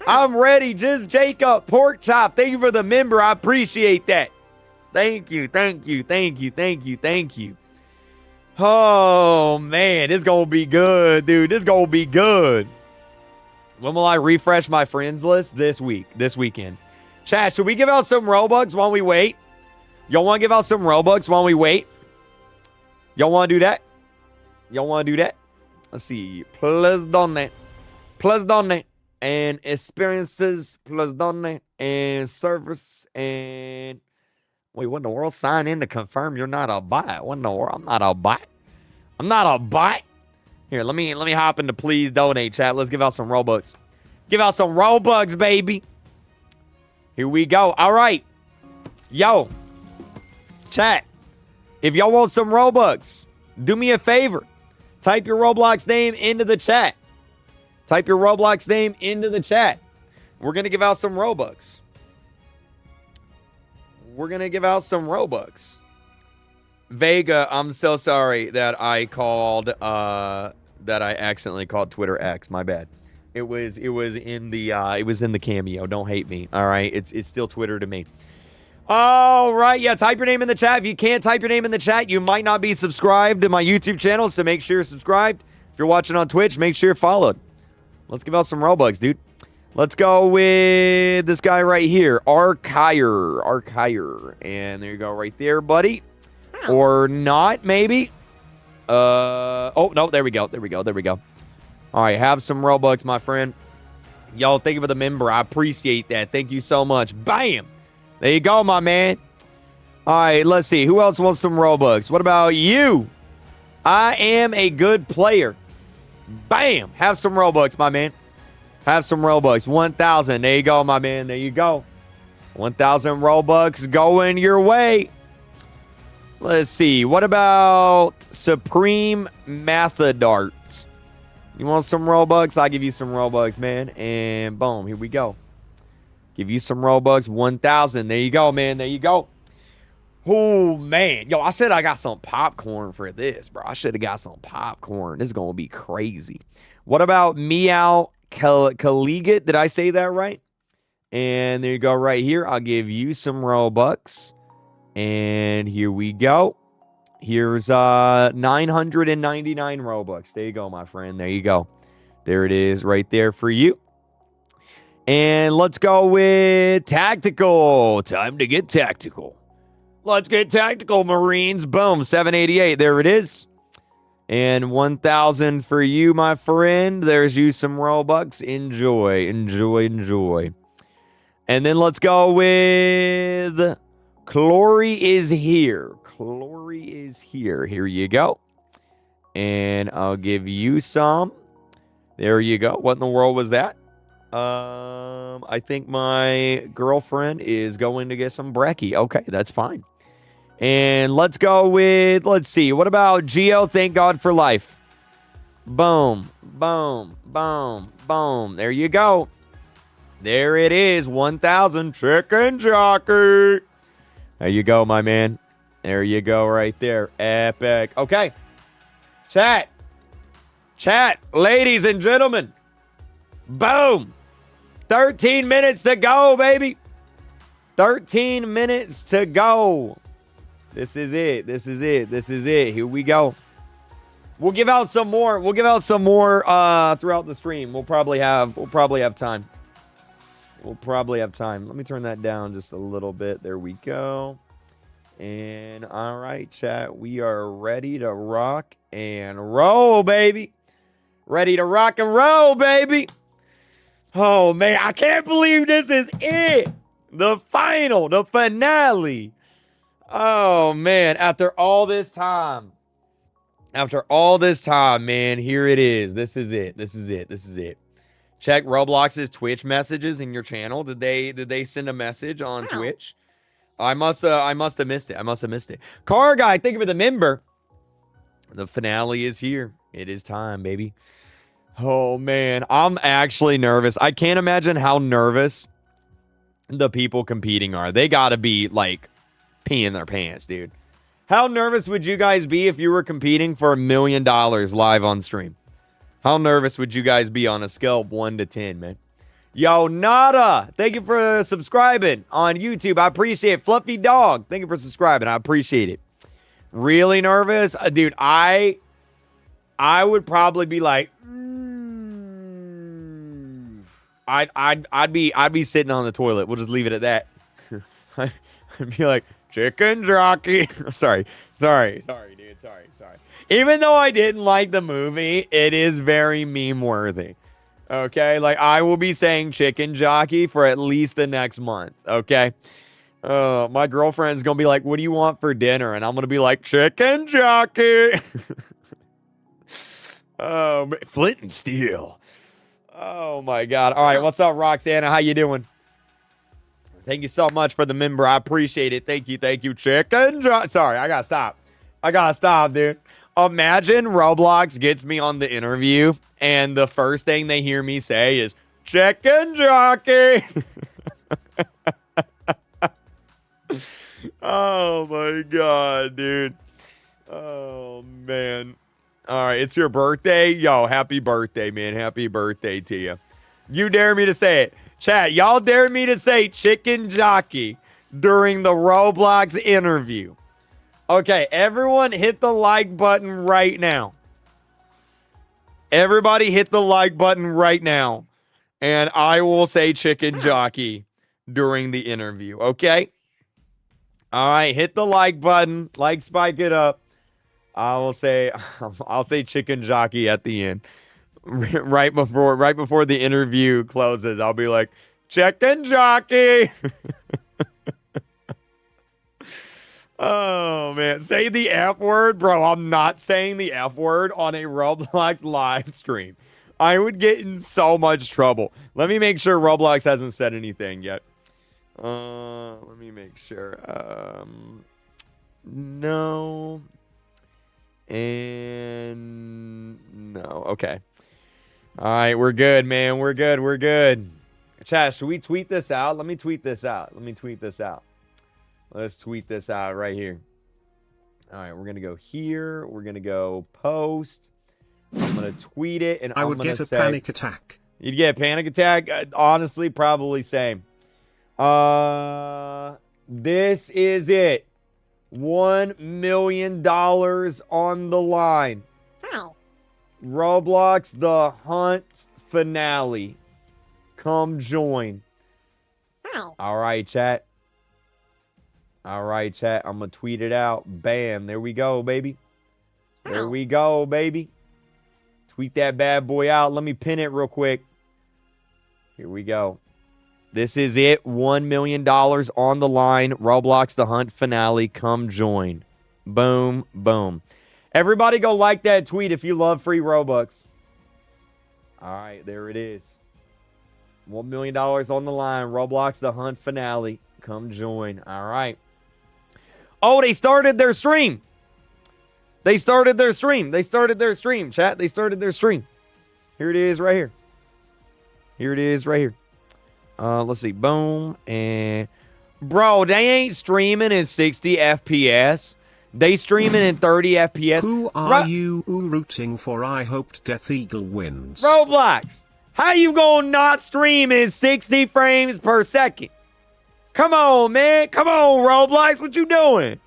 I'm ready. Just Jacob, pork chop. Thank you for the member. I appreciate that. Thank you. Thank you. Thank you. Thank you. Thank you. Oh, man. This going to be good, dude. This going to be good. When will I refresh my friends list? This weekend. Chat, should we give out some Robux while we wait? Y'all want to give out some Robux while we wait? Y'all want to do that? Y'all want to do that? Let's see. Plus donate. Plus donate. And experiences. Plus donate. And service. And... Wait, what in the world? Sign in to confirm you're not a bot. What in the world? I'm not a bot. I'm not a bot. Here, let me hop into please donate, chat. Let's give out some Robux. Give out some Robux, baby. Here we go. All right. Yo. Chat. If y'all want some Robux, do me a favor. Type your Roblox name into the chat. Type your Roblox name into the chat. We're going to give out some Robux. We're going to give out some Robux. Vega, I'm so sorry that I accidentally called Twitter X. My bad. It was in the cameo. Don't hate me. All right. It's still Twitter to me. All right. Yeah. Type your name in the chat. If you can't type your name in the chat, you might not be subscribed to my YouTube channel. So make sure you're subscribed. If you're watching on Twitch, make sure you're followed. Let's give out some Robux, dude. Let's go with this guy right here. Archire. And there you go right there, buddy. Or not, maybe. Oh, no. There we go. All right, have some Robux, my friend. Y'all, thank you for the member. I appreciate that. Thank you so much. Bam. There you go, my man. All right, let's see. Who else wants some Robux? What about you? I am a good player. Bam. Have some Robux, my man. Have some Robux. 1,000. There you go, my man. There you go. 1,000 Robux going your way. Let's see. What about Supreme Mathadarts? You want some Robux? I'll give you some Robux, man. And boom, here we go. Give you some Robux. 1,000. There you go, man. There you go. Oh, man. Yo, I said I got some popcorn for this, bro. I should have got some popcorn. This is going to be crazy. What about Meow Collegiate? Did I say that right? And there you go right here. I'll give you some Robux. And here we go. Here's 999 Robux. There you go, my friend. There you go. There it is right there for you. And let's go with tactical. Time to get tactical. Let's get tactical, Marines. Boom, 788. There it is. And 1,000 for you, my friend. There's you some Robux. Enjoy. And then let's go with Glory is here. Here you go. And I'll give you some. There you go. What in the world was that? I think my girlfriend is going to get some brekkie. Okay, that's fine. And let's go with, let's see. What about Geo? Thank God for life. Boom. There you go. There it is. 1,000 chicken jockey. There you go, my man. There you go right there. Epic. Okay. Chat, ladies and gentlemen. Boom. 13 minutes to go, baby. 13 minutes to go. This is it. Here we go. We'll give out some more. Throughout the stream. We'll probably have time. Let me turn that down just a little bit. There we go. And all right, chat, we are ready to rock and roll, baby. Ready to rock and roll, baby. Oh, man, I can't believe this is it. The final, the finale. Oh, man, after all this time. After all this time, man, here it is. This is it. This is it. This is it. Check Roblox's Twitch messages in your channel. Did they send a message on Twitch? I must have missed it. I must have missed it. Car guy, thank you for the member. The finale is here. It is time, baby. Oh man, I'm actually nervous. I can't imagine how nervous the people competing are. They gotta be like peeing their pants, dude. How nervous would you guys be if you were competing for $1 million live on stream? How nervous would you guys be on a scale of 1 to 10, man? Yo, Nada, thank you for subscribing on YouTube. I appreciate it. Fluffy Dog, thank you for subscribing. I appreciate it. Really nervous? Dude, I would probably be like, I'd be sitting on the toilet. We'll just leave it at that. I'd be like, chicken jockey. Sorry, dude. Sorry. Even though I didn't like the movie, it is very meme worthy. Okay, like I will be saying chicken jockey for at least the next month. Okay, my girlfriend's gonna be like, "What do you want for dinner?" And I'm gonna be like, "Chicken jockey." Oh, Flint and Steel. Oh my God! All right, what's up, Roxana? How you doing? Thank you so much for the member. I appreciate it. Thank you, chicken jockey. Sorry, I gotta stop, dude. Imagine Roblox gets me on the interview and the first thing they hear me say is chicken jockey. Oh my God, dude. Oh man. All right, it's your birthday. Yo, happy birthday, man. Happy birthday to you. You dare me to say it. Chat, y'all dare me to say chicken jockey during the Roblox interview. Okay, everyone hit the like button right now. Everybody hit the like button right now. And I will say chicken jockey during the interview, okay? All right, hit the like button. Like spike it up. I'll say chicken jockey at the end. Right before the interview closes, I'll be like, chicken jockey. Oh, man. Say the F word. Bro, I'm not saying the F word on a Roblox live stream. I would get in so much trouble. Let me make sure Roblox hasn't said anything yet. Let me make sure. No. And no. Okay. All right. We're good, man. We're good. Chat, should we tweet this out? Let me tweet this out. Let's tweet this out right here. All right, we're going to go here. We're going to go post. I'm going to tweet it. And I would get a panic attack. You'd get a panic attack? Honestly, probably same. This is it. $1 million on the line. Hi. Roblox The Hunt finale. Come join. Hi. All right, chat. I'm going to tweet it out. Bam. There we go, baby. Tweet that bad boy out. Let me pin it real quick. Here we go. This is it. $1 million on the line. Roblox The Hunt finale. Come join. Boom, boom. Everybody go like that tweet if you love free Robux. All right, there it is. $1 million on the line. Roblox The Hunt finale. Come join. All right. Oh, they started their stream. Chat, they started their stream. Here it is right here. Let's see. Boom. And bro, they ain't streaming in 60 FPS. They streaming in 30 FPS. Who are you rooting for? I hoped Death Eagle wins. Roblox. How you gonna not stream in 60 frames per second? Come on, man. Come on, Roblox. What you doing?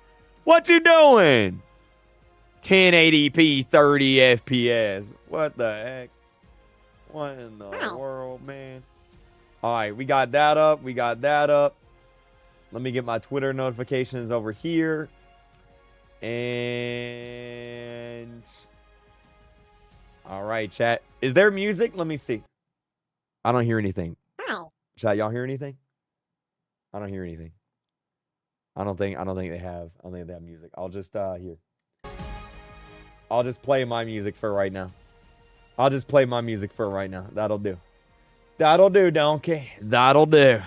1080p, 30 FPS. What the heck? What in the world, man? All right, we got that up. Let me get my Twitter notifications over here. And all right, chat. Is there music? Let me see. I don't hear anything. Chat, y'all hear anything? I don't hear anything. I don't think they have. I don't think they have music. I'll just here. I'll just play my music for right now. That'll do. That'll do, donkey. That'll do.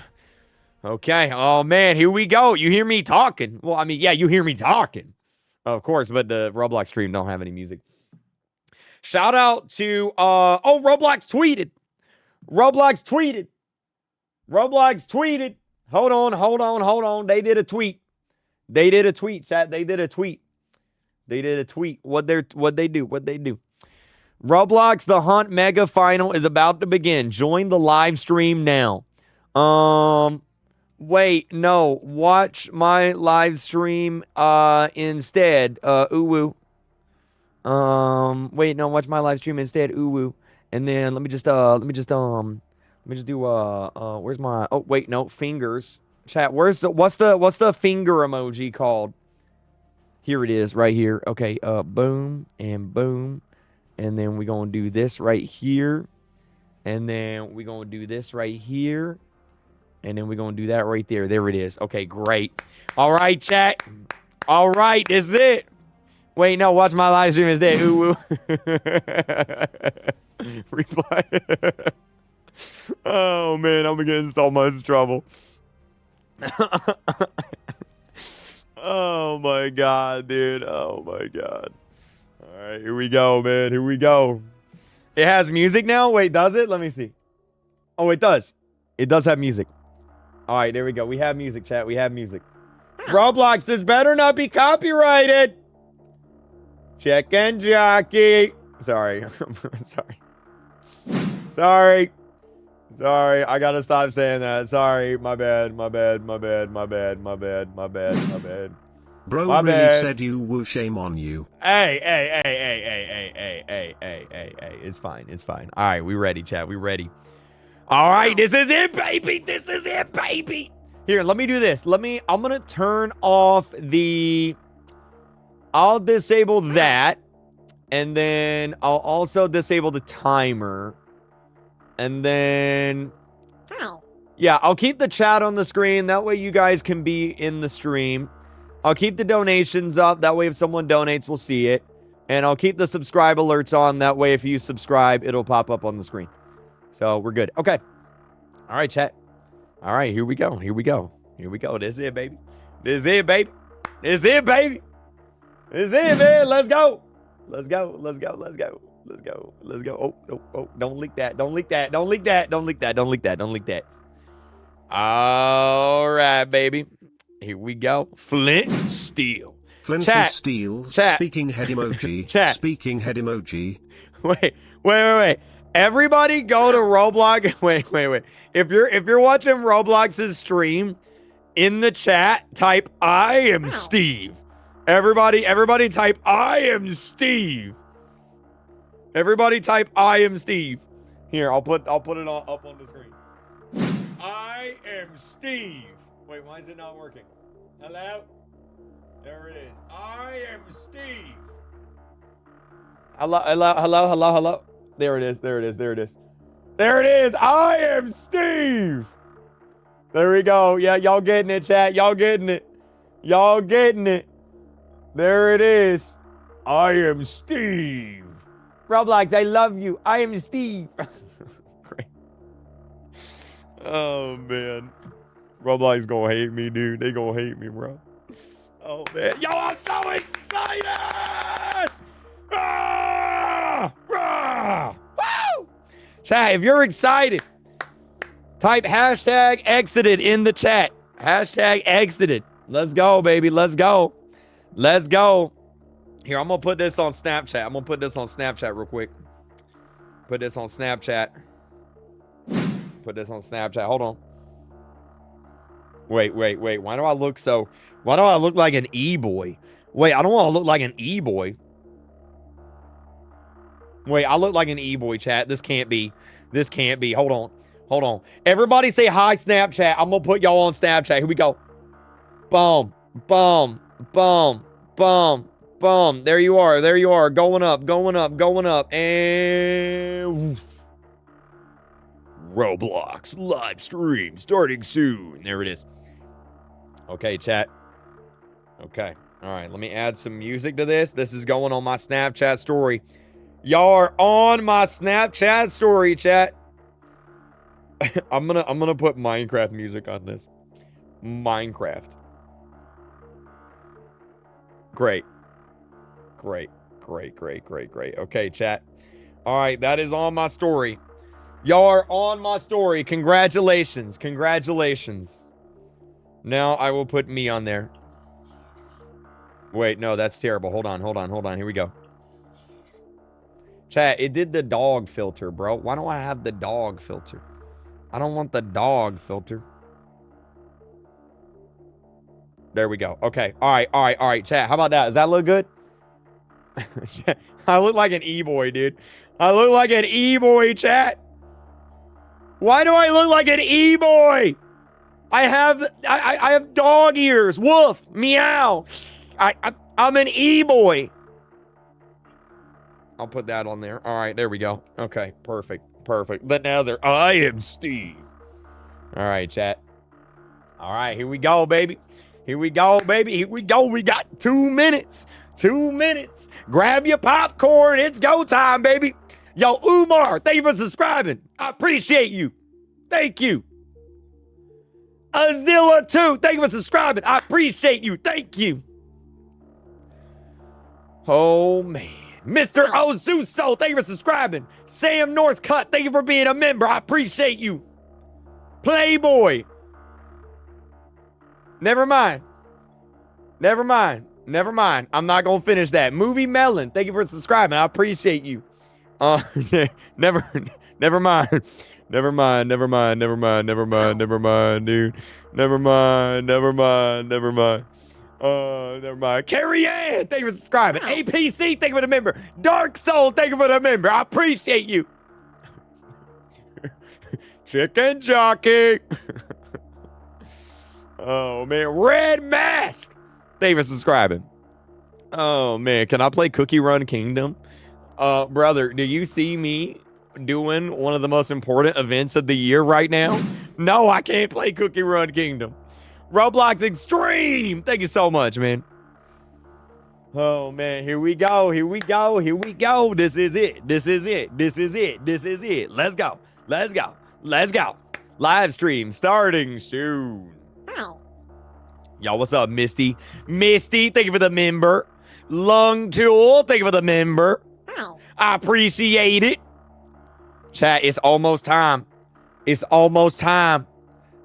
Okay. Oh man, here we go. You hear me talking? Well, I mean, yeah, you hear me talking. Of course, but the Roblox stream don't have any music. Shout out to oh, Roblox tweeted. Hold on. They did a tweet, chat. They did a tweet. What'd they do? Roblox The Hunt Mega Final is about to begin. Join the live stream now. Wait, no. Watch my live stream instead. Wait, no, watch my live stream instead. And then let me just do where's my, oh wait, no, fingers. Chat, what's the finger emoji called? Here it is, right here. Okay, boom and boom. And then we're gonna do this right here. And then we're gonna do this right here. And then we're gonna do that right there. There it is. Okay, great. All right, chat. All right, this is it. Wait, no, watch my live stream instead. Replay. Oh man, I'm getting in so much trouble. Oh my god, dude. Oh my god. All right, here we go, man. Here we go. It has music now? Wait, does it? Let me see. Oh, it does. It does have music. All right, there we go. We have music, chat. We have music. Roblox, this better not be copyrighted. Check and jockey. Sorry. Sorry. I gotta stop saying that. Sorry. My bad. Bro My really bad. said you woo, shame on you. Hey. It's fine. All right, we ready, chat. We ready. All right, this is it, baby. Here, let me do this. I'm gonna turn off I'll disable that. And then I'll also disable the timer. And then, yeah, I'll keep the chat on the screen. That way you guys can be in the stream. I'll keep the donations up. That way if someone donates, we'll see it. And I'll keep the subscribe alerts on. That way if you subscribe, it'll pop up on the screen. So we're good. Okay. All right, chat. All right, here we go. This is it, baby. This is it, man. Let's go. Oh, don't leak that. All right, baby. Here we go. Flint and steel. Flint Chat. and steel. Chat. Speaking head emoji. Chat. Speaking head emoji. Wait. Everybody go to Roblox. Wait. If you're watching Roblox's stream, in the chat, type I am Steve. Everybody type I am Steve. Everybody type I am Steve. Here, I'll put it up on the screen. I am Steve. Wait, why is it not working? Hello? There it is. I am Steve. Hello. There it is. I am Steve. There we go. Yeah, y'all getting it, chat. Y'all getting it. There it is. I am Steve. Roblox, I love you. I am Steve. Great. Oh, man. Roblox gonna hate me, dude. They gonna hate me, bro. Oh, man. Yo, I'm so excited! Woo! Chat, if you're excited, type hashtag exited in the chat. Hashtag exited. Let's go, baby. Let's go. Here, I'm gonna put this on Snapchat. Real quick. Put this on Snapchat. Hold on. Wait. Why do I look like an e-boy? Wait, I don't want to look like an e-boy. Wait, I look like an e-boy, chat. This can't be. Hold on. Everybody say hi, Snapchat. I'm gonna put y'all on Snapchat. Here we go. Boom. Boom. Boom. Boom. Boom. There you are. There you are. Going up. Going up. Going up. And Roblox live stream starting soon. There it is. Okay, chat. Okay. All right. Let me add some music to this. This is going on my Snapchat story. Y'all are on my Snapchat story, chat. I'm gonna put Minecraft music on this. Minecraft. Great. Great. Great. Great. Great. Great. Okay, chat. All right, that is on my story. Y'all are on my story. Congratulations. Congratulations. Now I will put me on there. Wait, no, that's terrible. Hold on, hold on, hold on. Here we go. Chat, it did the dog filter, bro. Why don't I have the dog filter? I don't want the dog filter. There we go. Okay. All right, all right, all right. Chat, how about that? Does that look good? I look like an e-boy, dude. I look like an e-boy, chat. Why do I look like an e-boy? I have dog ears. Woof. Meow. I'm an e-boy. I'll put that on there. All right, there we go. Okay, perfect. Perfect. But now I am Steve. All right, chat. All right, here we go, baby. Here we go, baby. Here we go. We got 2 minutes. 2 minutes. Grab your popcorn. It's go time, baby. Yo, Umar, thank you for subscribing. I appreciate you. Thank you. Azilla2, thank you for subscribing. I appreciate you. Thank you. Oh, man. Mr. Ozuso, thank you for subscribing. Sam Northcutt, thank you for being a member. I appreciate you. Playboy. Never mind. Never mind. Never mind. I'm not going to finish that. Movie Melon, thank you for subscribing. I appreciate you. Never mind. Never mind. Never mind. Never mind. Never mind. Never mind, dude. Never mind. Never mind. Never mind. Never mind. Carrie Ann, thank you for subscribing. APC, thank you for the member. Dark Soul, thank you for the member. I appreciate you. Chicken Jockey. Oh, man. Red Mask, thank you for subscribing. Oh, man. Can I play Cookie Run Kingdom? Brother, do you see me doing one of the most important events of the year right now? No, I can't play Cookie Run Kingdom. Roblox Extreme, thank you so much, man. Oh, man, here we go, here we go, here we go. This is it, this is it, this is it, this is it. Let's go, let's go, let's go. Live stream starting soon. Ow. Y'all, what's up, Misty? Misty, thank you for the member. Lung Tool, thank you for the member. Ow. I appreciate it. Chat, it's almost time. It's almost time.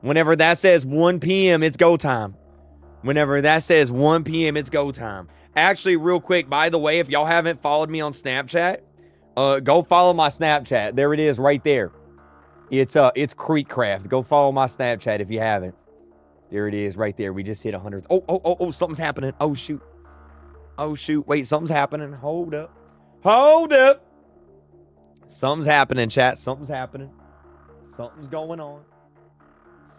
Whenever that says 1 p.m., it's go time. Whenever that says 1 p.m., it's go time. Actually, real quick, by the way, if y'all haven't followed me on Snapchat, go follow my Snapchat. There it is right there. It's KreekCraft. Go follow my Snapchat if you haven't. There it is right there. We just hit 100. Oh, something's happening. Oh, shoot. Oh, shoot. Wait, something's happening. Hold up. Hold up. Something's happening, chat. Something's happening. Something's going on.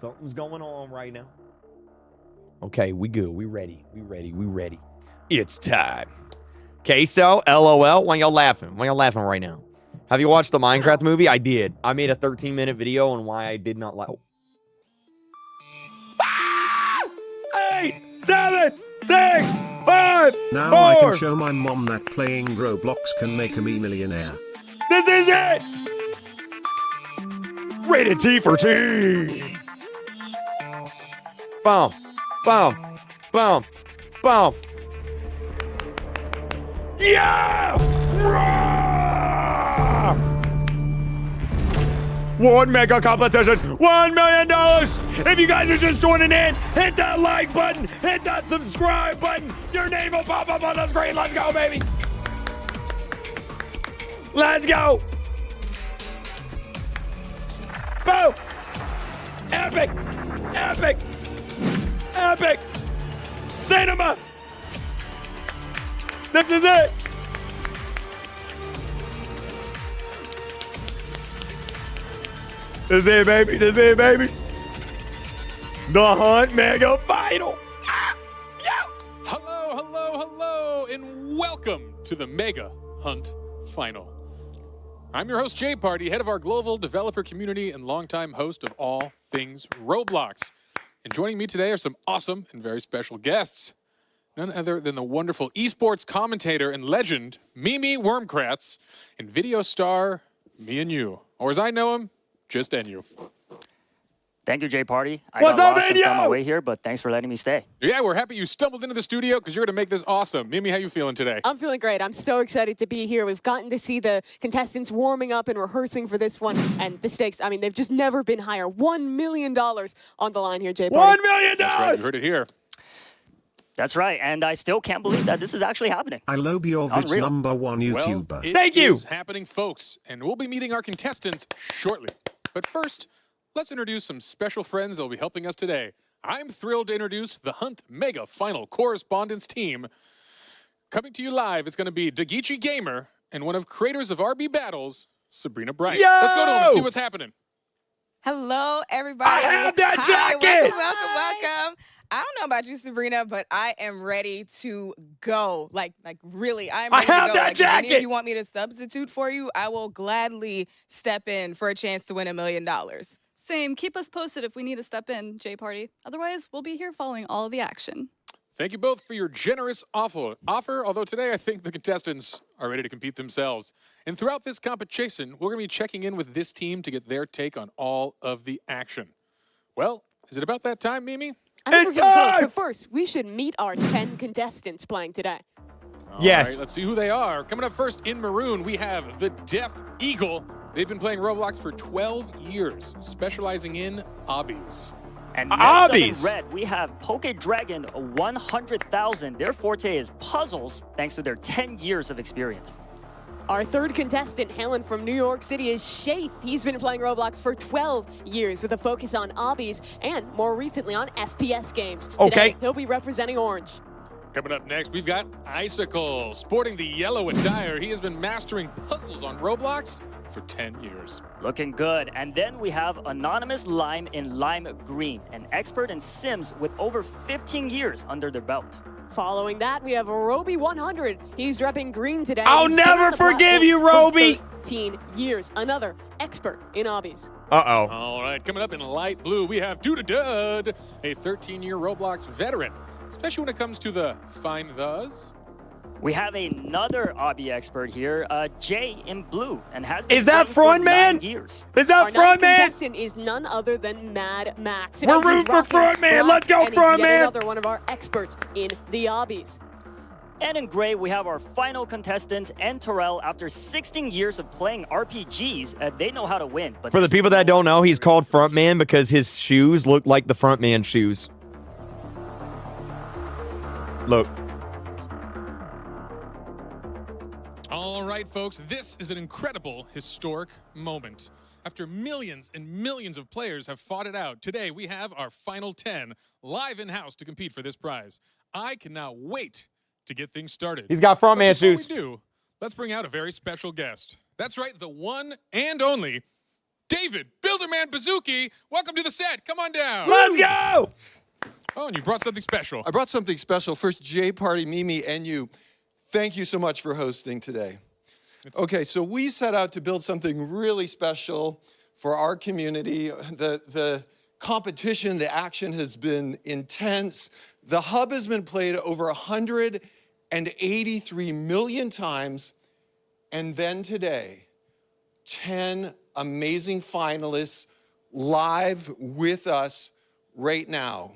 Something's going on right now. Okay, we good. We ready. We ready. We ready. It's time. Queso, LOL. Why y'all laughing? Why y'all laughing right now? Have you watched the Minecraft movie? I did. I made a 13-minute video on why I did not like. 8, 7, 6, 5, Now 4. I can show my mom that playing Roblox can make me millionaire. This is it. Rated T for T. Boom, boom, boom, boom. Yeah! Roar! 1 mega competition, $1 million. If you guys are just joining in, hit that like button, hit that subscribe button. Your name will pop up on the screen. Let's go, baby. Let's go. Boom. Epic. Epic. Epic. Cinema. This is it. This is it, baby. This is it, baby. The Hunt Mega Final. Ah! welcome to the Mega Hunt Final. I'm your host, Jay Party, head of our global developer community and longtime host of all things Roblox. And joining me today are some awesome and very special guests. None other than the wonderful esports commentator and legend, Mimi Wormkratz, and video star, me and you. Or as I know him, just NU. Thank you, Jay Party. I What's got up, lost and man, found my yo? way here, but thanks for letting me stay. Yeah, we're happy you stumbled into the studio because you're going to make this awesome. Mimi, how you feeling today? I'm feeling great. I'm so excited to be here. We've gotten to see the contestants warming up and rehearsing for this one. And the stakes, I mean, they've just never been higher. $1 million on the line here, Jay Party. $1 million! That's right, you heard it here. That's right, and I still can't believe that this is actually happening. I love your Unreal. #1 YouTuber. Well, it Thank you. is happening, folks, and we'll be meeting our contestants shortly. But first, let's introduce some special friends that will be helping us today. I'm thrilled to introduce the Hunt Mega Final Correspondence team. Coming to you live, it's going to be Dagichi Gamer and one of creators of RB Battles, Sabrina Bright. Yo! Let's go to them and see what's happening. Hello, everybody. I have that Hi, jacket! welcome. I don't know about you, Sabrina, but I am ready to go. Like really, I'm I ready have to go. that Like, if any jacket! of you want me to substitute for you, I will gladly step in for a chance to win $1 million. Same. Keep us posted if we need to step in, J Party. Otherwise, we'll be here following all of the action. Thank you both for your generous offer, although today I think the contestants are ready to compete themselves. And throughout this competition, we're going to be checking in with this team to get their take on all of the action. Well, is it about that time, Mimi? I think It's we're getting close, time! but first, we should meet our 10 contestants playing today. Yes. All right, let's see who they are. Coming up first in maroon, we have the Deaf Eagle. They've been playing Roblox for 12 years, specializing in obbies. And next up in Obbies. red, we have Poke Dragon 100,000. Their forte is puzzles, thanks to their 10 years of experience. Our third contestant, hailing from New York City, is Shafe. He's been playing Roblox for 12 years with a focus on obbies and more recently on FPS games. Okay. Today, he'll be representing Orange. Coming up next, we've got Icicle. Sporting the yellow attire, he has been mastering puzzles on Roblox for 10 years. Looking good. And then we have Anonymous Lime in Lime Green, an expert in Sims with over 15 years under their belt. Following that, we have Roby 100. He's repping green today. I'll He's been never on the forgive platform you, for Roby. 13 years. Another expert in obbies. Uh-oh. All right, coming up in light blue, we have Dud, a 13-year Roblox veteran, especially when it comes to the find thes. We have another obby expert here, Jay in blue, and has been Is that playing for Frontman? 9 years. Is Our that ninth front man? contestant is none other than Mad Max. We're Today, he's rooting for rocking Front Man. black, Let's go, and he's Front yet Man. another one of our experts in the obbies. And in gray, we have our final contestant, and Terrell. After 16 years of playing RPGs, they know how to win. But For the people that don't know, he's called front man because his shoes look like the front man's shoes. Look. All right, folks, this is an incredible, historic moment. After millions and millions of players have fought it out, today we have our final 10 live in-house to compete for this prize. I cannot wait to get things started. He's got front But man before shoes. we do, let's bring out a very special guest. That's right, the one and only David Builderman Bazooki. Welcome to the set. Come on down. Let's go! Oh, and you brought something special. I brought something special. First, Jay Party, Mimi, and you. Thank you so much for hosting today. Okay, so we set out to build something really special for our community. The competition, the action has been intense. The hub has been played over 183 million times. And then today, 10 amazing finalists live with us right now.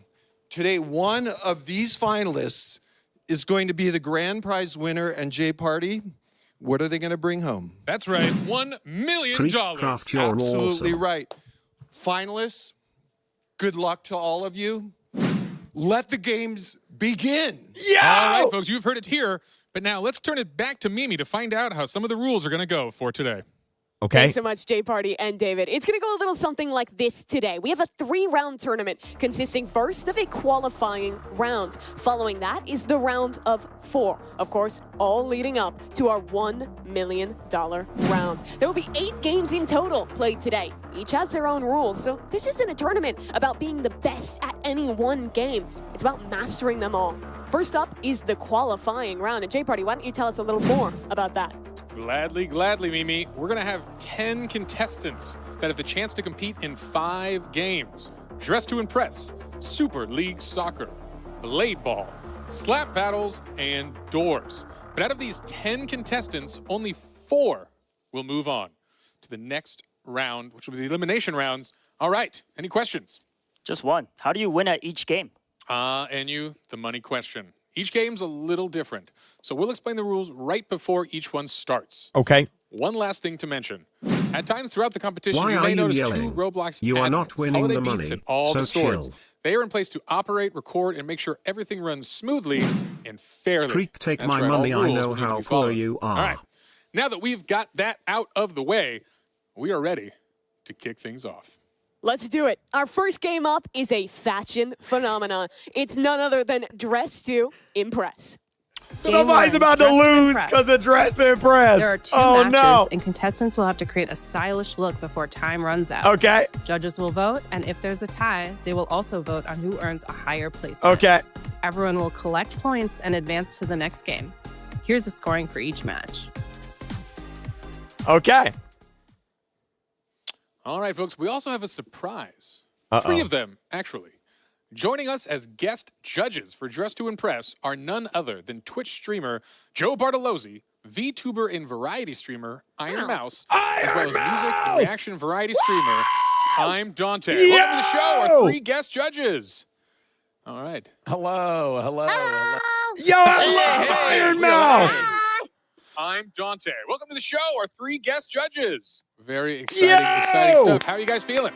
Today, one of these finalists is going to be the grand prize winner. And Jay Party, what are they going to bring home? That's right, $1 million. KreekCraft, you're Absolutely awesome. right. Finalists, good luck to all of you. Let the games begin. Yo! All right, folks, you've heard it here. But now let's turn it back to Mimi to find out how some of the rules are going to go for today. Okay. Thanks so much, Jay Party and David. It's going to go a little something like this today. We have a 3-round tournament consisting first of a qualifying round. Following that is the round of 4. Of course, all leading up to our $1 million round. There will be 8 games in total played today. Each has their own rules, so this isn't a tournament about being the best at any one game. It's about mastering them all. First up is the qualifying round. And Jay Party, why don't you tell us a little more about that? Gladly, Mimi. We're going to have 10 contestants that have the chance to compete in 5 games. Dress to Impress, Super League Soccer, Blade Ball, Slap Battles, and Doors. But out of these 10 contestants, only 4 will move on to the next round, which will be the elimination rounds. All right, any questions? Just one. How do you win at each game? And the money question. Each game's a little different, so we'll explain the rules right before each one starts. Okay. One last thing to mention. At times throughout the competition, Why you are may you notice yelling? 2 Roblox You are not admins, winning Holiday the Beats, money, and all so the swords. chill. They are in place to operate, record, and make sure everything runs smoothly and fairly. Creek, take That's my right, all money, I rules know will need to how be poor followed. you are. All right. Now that we've got that out of the way, we are ready to kick things off. Let's do it. Our first game up is a fashion phenomenon. It's none other than Dress to Impress. Somebody's about to lose because of Dress to Impress. There are 2 Oh, matches, no. and contestants will have to create a stylish look before time runs out. Okay. Judges will vote, and if there's a tie, they will also vote on who earns a higher place. Okay. Everyone will collect points and advance to the next game. Here's the scoring for each match. Okay. All right, folks, we also have a surprise. 3 of them, actually. Joining us as guest judges for Dress to Impress are none other than Twitch streamer Joe Bartolozzi, VTuber and variety streamer Iron Mouse, as well as music and reaction variety streamer I'm Dante. Welcome to the show, our 3 guest judges. All right. Hello. Yo, I love Iron Mouse. I'm Dante. Welcome to the show, our 3 guest judges. Very exciting stuff. How are you guys feeling?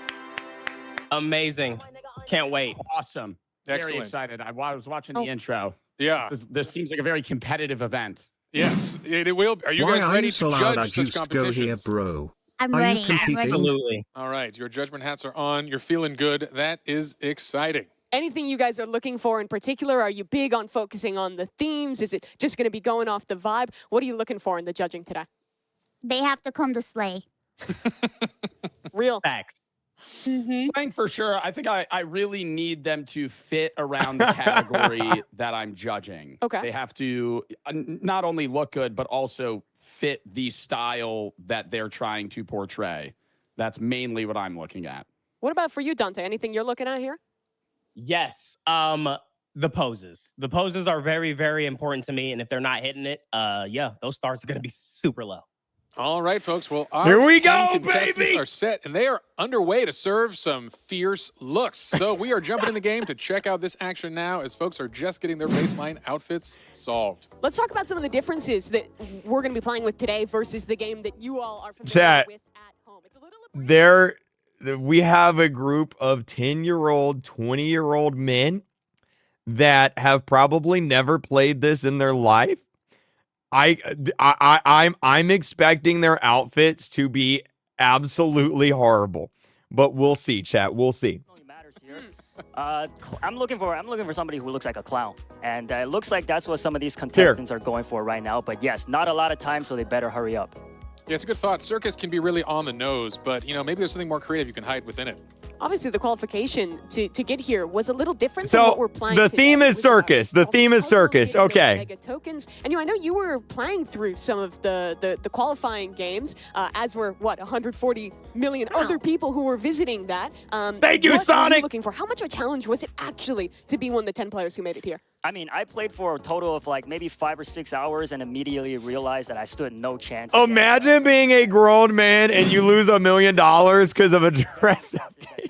Amazing. Can't wait. Awesome. Excellent. Very excited. I was watching the intro. Yeah. This seems like a very competitive event. Yes, it will. Are you Why guys are ready you so to loud? I judge such just go competitions? here, bro. I'm Are ready. you competing? Absolutely. All right, your judgment hats are on. You're feeling good. That is exciting. Anything you guys are looking for in particular? Are you big on focusing on the themes? Is it just going to be going off the vibe? What are you looking for in the judging today? They have to come to Slay. Real. Facts. Mm-hmm. Slaying for sure. I think I really need them to fit around the category that I'm judging. Okay. They have to not only look good, but also fit the style that they're trying to portray. That's mainly what I'm looking at. What about for you, Dante? Anything you're looking at here? Yes. The poses. The poses are very, very important to me. And if they're not hitting it, yeah, those stars are going to be super low. All right, folks. Well, our Here we go, contestants baby! are set, and they are underway to serve some fierce looks. So we are jumping in the game to check out this action now as folks are just getting their baseline outfits solved. Let's talk about some of the differences that we're going to be playing with today versus the game that you all are familiar Chat. with at home. It's a little We have a group of 10-year-old, 20-year-old men that have probably never played this in their life. I'm expecting their outfits to be absolutely horrible, but we'll see, chat. We'll see. Only matters here. I'm looking for somebody who looks like a clown, and it looks like that's what some of these contestants are going for right now. But yes, not a lot of time, so they better hurry up. Yeah, it's a good thought. Circus can be really on the nose, but maybe there's something more creative you can hide within it. Obviously, the qualification to get here was a little different So, than what we're playing the today, theme is which circus. The theme is circus. Okay. Mega tokens. And I know you were playing through some of the qualifying games, as were, 140 million other people who were visiting that. Thank you, what Sonic! Were you looking for? How much of a challenge was it actually to be one of the 10 players who made it here? I mean, I played for a total of like maybe 5 or 6 hours and immediately realized that I stood no chance. Imagine being a grown man and you lose $1 million because of a dress up game.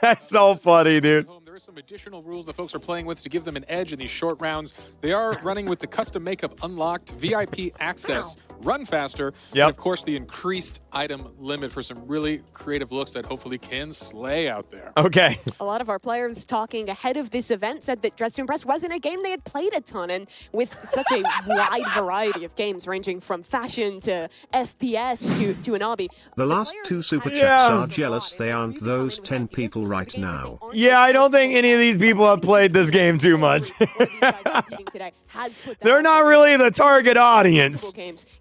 That's so funny, dude. There are some additional rules the folks are playing with to give them an edge in these short rounds. They are running with the custom makeup unlocked, VIP access, run faster, and of course the increased item limit for some really creative looks that hopefully can slay out there. Okay. A lot of our players talking ahead of this event said that Dress to Impress wasn't a game they had played a ton, and with such a wide variety of games ranging from fashion to FPS to an obby. The last two super chats are jealous they aren't those 10 people right now. Yeah, I don't think any of these people have played this game too much. They're not really the target audience.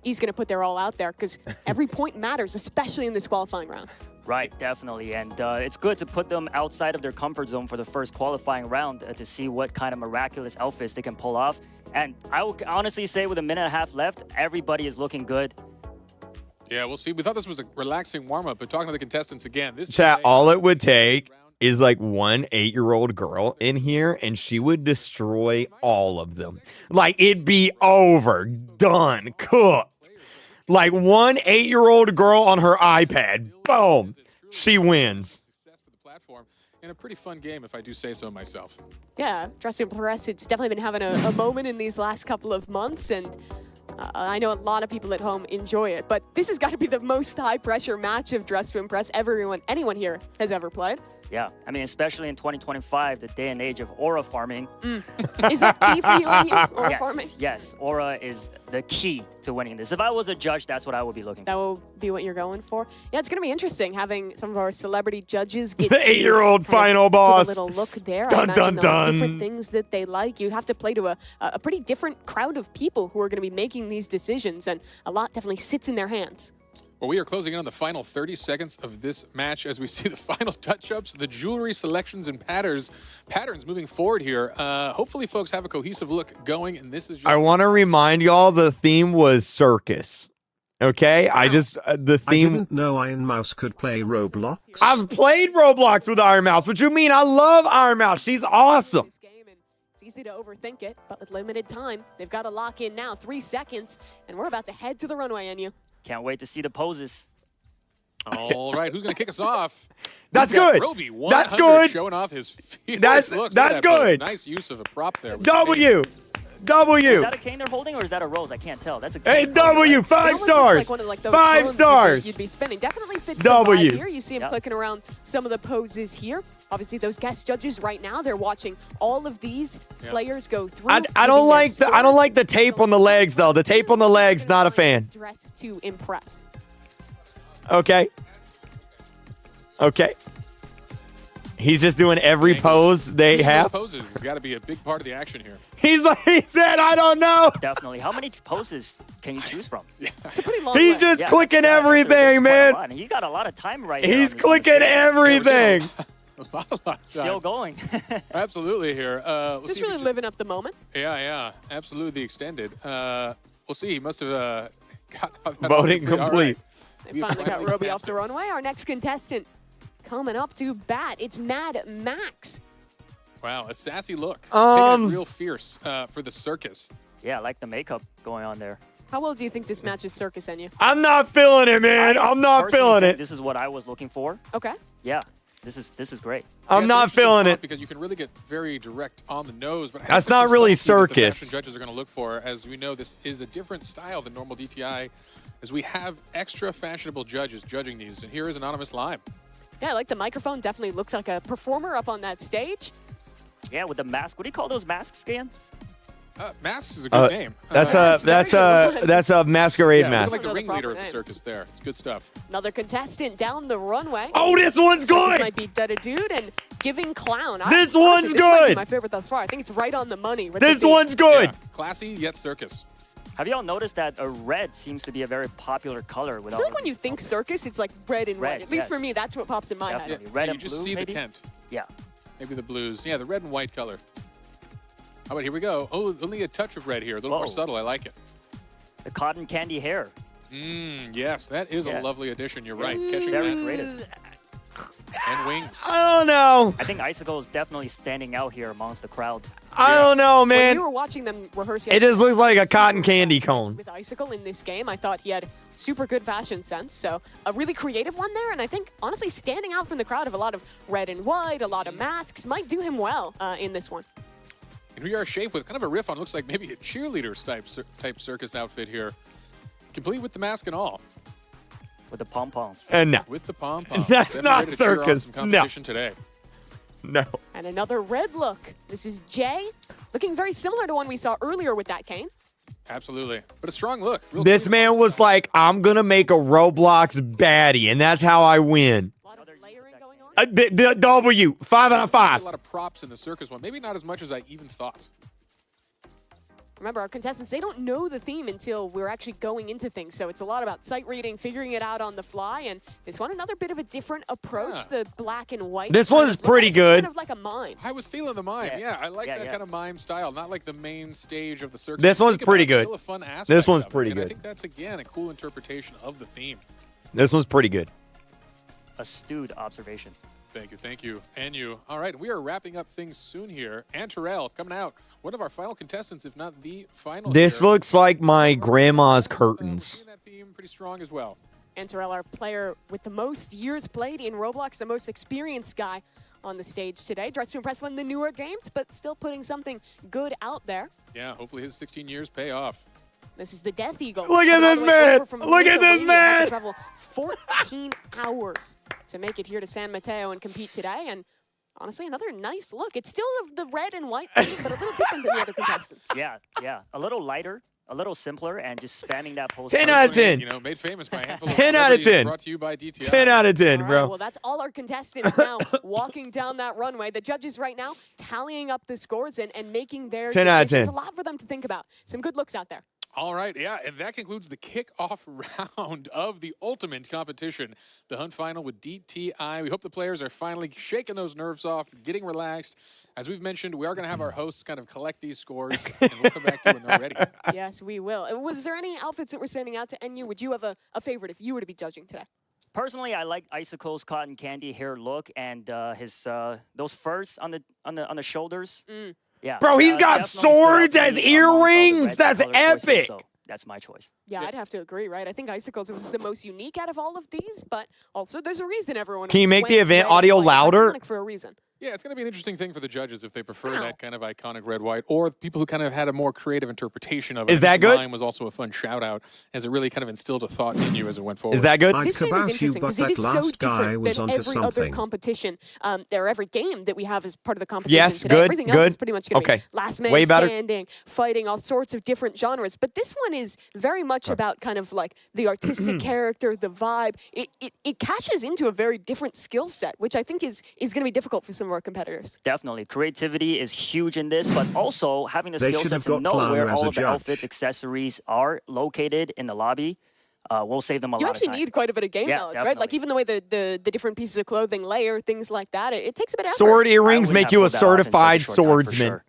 He's going to put their all out there because every point matters, especially in this qualifying round. Right, definitely. And it's good to put them outside of their comfort zone for the first qualifying round to see what kind of miraculous outfits they can pull off. And I will honestly say with a minute and a half left, everybody is looking good. Yeah, we'll see. We thought this was a relaxing warm-up, but talking to the contestants again. This Chat, all it would take is like one 8-year-old girl in here, and she would destroy all of them. Like, it'd be over, done, cooked. Like, one 8-year-old girl on her iPad, boom, she wins. And a pretty fun game, if I do say so myself. Yeah, Dress to Impress, it's definitely been having a moment in these last couple of months, and I know a lot of people at home enjoy it, but this has got to be the most high-pressure match of Dress to Impress anyone here has ever played. Yeah, I mean, especially in 2025, the day and age of aura farming. Is that key for you, aura farming? Yes, aura is the key to winning this. If I was a judge, that's what I would be looking for. That will be what you're going for? Yeah, it's going to be interesting having some of our celebrity judges get the 8-year-old final boss. Give a little look there. Dun, dun, dun. Different things that they like. You have to play to a pretty different crowd of people who are going to be making these decisions, and a lot definitely sits in their hands. Well, we are closing in on the final 30 seconds of this match as we see the final touch-ups, the jewelry selections and patterns moving forward here. Hopefully, folks have a cohesive look going, and this is just... I want to remind y'all the theme was circus. Okay? I just, the theme... I didn't know Iron Mouse could play Roblox. I've played Roblox with Iron Mouse. What you mean? I love Iron Mouse. She's awesome. It's easy to overthink it, but with limited time, they've got to lock in now. 3 seconds, and we're about to head to the runway, NU. Can't wait to see the poses. All right, who's going to kick us off? That's good. Roby, That's good. Showing off his feet. That's good. Nice use of a prop there. W. Is that a cane they're holding or is that a rose? I can't tell. That's a cane. Hey, W, 5 stars. Like 5 stars. You'd be spinning. Definitely fits W. the vibe here. You see him clicking around some of the poses here. Obviously, those guest judges right now, they're watching all of these players go through. I don't like the tape on the legs though. The tape on the legs, not a fan. Dress to Impress. Okay. Okay. He's just doing every pose they have. Poses has got to be a big part of the action here. He said, I don't know. Definitely. How many poses can you choose from? It's a pretty long He's list. just clicking everything, man. You got a lot of time right now. He's clicking everything. Still going. Absolutely here. Just really living up the moment. Yeah. Absolutely the extended. We'll see. He must have got voting complete. Right. They finally got Roby off the runway. Our next contestant coming up to bat. It's Mad Max. Wow, a sassy look. Taking it real fierce for the circus. Yeah, I like the makeup going on there. How well do you think this matches circus, NU? I'm not feeling it, man. I'm not feeling it. This is what I was looking for. Okay. Yeah. This is great. I'm not feeling it because you can really get very direct on the nose. But that's not really circus. The judges are going to look for, as we know, this is a different style than normal DTI, as we have extra fashionable judges judging these. And here is Anonymous Lime. Yeah, I like the microphone. Definitely looks like a performer up on that stage. Yeah, with the mask. What do you call those masks again? Masks is a good name. That's a masquerade mask. Like the ringleader of the circus there. It's good stuff. Another contestant down the runway. Oh, this one's good. This might be Dutta Dude and Giving Clown. This one's this might be good. my favorite thus far. I think it's right on the money. This one's good. Yeah. Classy yet circus. Have y'all noticed that red seems to be a very popular color? I feel like when you think circus, it's like red and white. At least for me, that's what pops in my head. Yeah, red and you just blue, see maybe? the tent. Yeah. Maybe the blues. Yeah, the red and white color. How about here we go? Oh, only a touch of red here. A little more subtle. I like it. The cotton candy hair. Yes, that is a lovely addition. You're right. Catching very that. creative. And wings. I don't know. I think Icicle is definitely standing out here amongst the crowd. I don't know, man. When we were watching them rehearse it just looks like a cotton candy cone. With Icicle in this game, I thought he had super good fashion sense. So a really creative one there, and I think honestly standing out from the crowd of a lot of red and white, a lot of masks might do him well in this one. And we are shaped with kind of a riff on looks like maybe a cheerleader type circus outfit here, complete with the mask and all. With the pom-poms. No. With the pom-poms. That's Definitely not ready to cheer on circus. some competition today. No. And another red look. This is Jay, looking very similar to one we saw earlier with that cane. Absolutely. But a strong look. Real This clean man punch. was like, I'm going to make a Roblox baddie, and that's how I win. A lot of layering going on. The W, 5 out of A 5. lot of props in the circus one. Maybe not as much as I even thought. Remember, our contestants, they don't know the theme until we're actually going into things. So it's a lot about sight reading, figuring it out on the fly. And this one, another bit of a different approach, the black and white. This kind one's of look. pretty It's good. kind of like a mime. I was feeling the mime. Yeah. Yeah, I like Yeah, that yeah. kind of mime style. Not like the main stage of the circus. This one's Think pretty about it, good. Still a fun aspect This one's of it. pretty And I good. think that's, again, a cool interpretation of the theme. This one's pretty good. Astute observation. Thank you, thank you, and you. All right, we are wrapping up things soon here. And Terrell coming out, one of our final contestants, if not the final. This here. looks like my grandma's We're curtains. seeing that theme pretty strong as well. And Terrell, our player with the most years played in Roblox, the most experienced guy on the stage today. Dressed to impress one of the newer games, but still putting something good out there. Yeah, hopefully his 16 years pay off. This is the Death Eagle. Look at Coming all this the way man. over from Look at this Lithuania. Had to man. travel 14 hours to make it here to San Mateo and compete today. And honestly, another nice look. It's still the red and white theme, but a little different than the other contestants. Yeah, yeah. A little lighter, a little simpler, and just spamming that post. 10 out of 10. You know, made famous by a handful of 10 out of celebrities, 10. Brought to you by DTI. 10 out of 10, All right, bro. well, that's all our contestants now walking down that runway. The judges right now tallying up the scores and making their 10 out of decisions. 10. A lot for them to think about. Some good looks out there. All right, yeah, and that concludes the kickoff round of the ultimate competition, the Hunt Final with DTI. We hope the players are finally shaking those nerves off, getting relaxed. As we've mentioned, we are going to have our hosts kind of collect these scores, and we'll come back to you when they're ready. Yes, we will. Was there any outfits that were standing out to NU? Would you have a favorite if you were to be judging today? Personally, I like Icicle's cotton candy hair look and his those furs on the shoulders. Yeah, Bro, he's got definitely stood out swords to as me amongst all the earrings. red That's color choices, epic. so that's my choice. Yeah, I'd have to agree, right? I think Icicles was the most unique out of all of these, but also there's a reason everyone. Can you make the went event red and audio white. It's louder? iconic for a reason. Yeah, it's going to be an interesting thing for the judges if they prefer that kind of iconic red-white, or people who kind of had a more creative interpretation of it. Is that good? Mine was also a fun shout-out, as it really kind of instilled a thought in you as it went forward. Is that good? This game is interesting because it is so different than every other something. competition or every game that we have as part of the competition Yes, today. good, Everything good. else is pretty much going to Okay. be last man Way better. standing, fighting, all sorts of different genres. But this one is very much about kind of like the artistic character, the vibe. It catches into a very different skill set, which I think is going to be difficult for some of our competitors. Definitely. Creativity is huge in this, but also having the They skill should set have to got know Plana where as all a of the judge. outfits, accessories are located in the lobby. Will save them a You lot of actually time. need quite a bit of game Yeah, knowledge, right? Like definitely. even the way the different pieces of clothing layer, things like that, it takes a bit of effort. Sword earrings wouldn't make have you a pulled that off in such a certified short time, for swordsman. sure.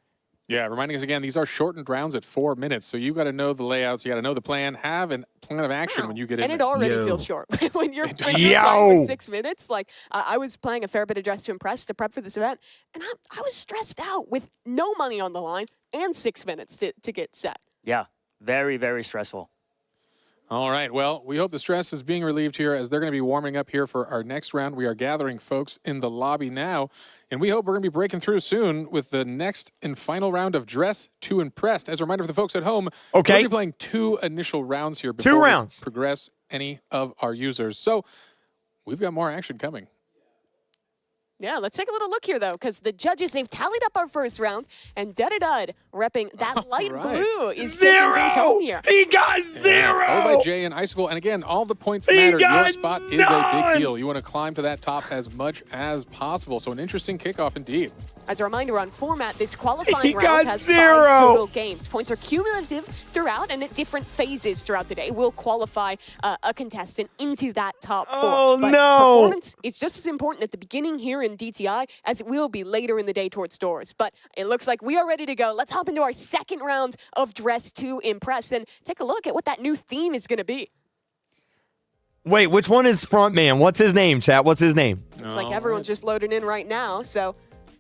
Yeah, reminding us again, these are shortened rounds at 4 minutes, so you got to know the layouts, you got to know the plan, have a plan of action when you get in And it there. already Yo. feels short when you're playing Yo. with 6 minutes. Like I was playing a fair bit of Dress to Impress to prep for this event, and I was stressed out with no money on the line and 6 minutes to get set. Yeah, very, very stressful. All right, well, we hope the stress is being relieved here as they're going to be warming up here for our next round. We are gathering folks in the lobby now, and we hope we're going to be breaking through soon with the next and final round of Dress to Impress. As a reminder for the folks at home, we're Okay. going to be playing 2 initial rounds here before 2 we rounds. progress any of our users. So we've got more action coming. Yeah, let's take a little look here, though, because the judges, they've tallied up our first round, and Dud repping that light right. blue is taking things 0! home here. He got 0! Followed by Jay and Icicle. And again, all the points He matter. Your got spot is a none! big deal. You want to climb to that top as much as possible. So an interesting kickoff indeed. As a reminder on format, this qualifying He round got has 0! 5 total games. Points are cumulative throughout, and at different phases throughout the day will qualify a contestant into that top 4. Oh, but no. performance is just as important at the beginning here in DTI as it will be later in the day towards doors. But it looks like we are ready to go. Let's hop into our second round of Dress to Impress and take a look at what that new theme is going to be. Wait, which one is front man? What's his name, chat? What's his name? Looks like everyone's just loading in right now, so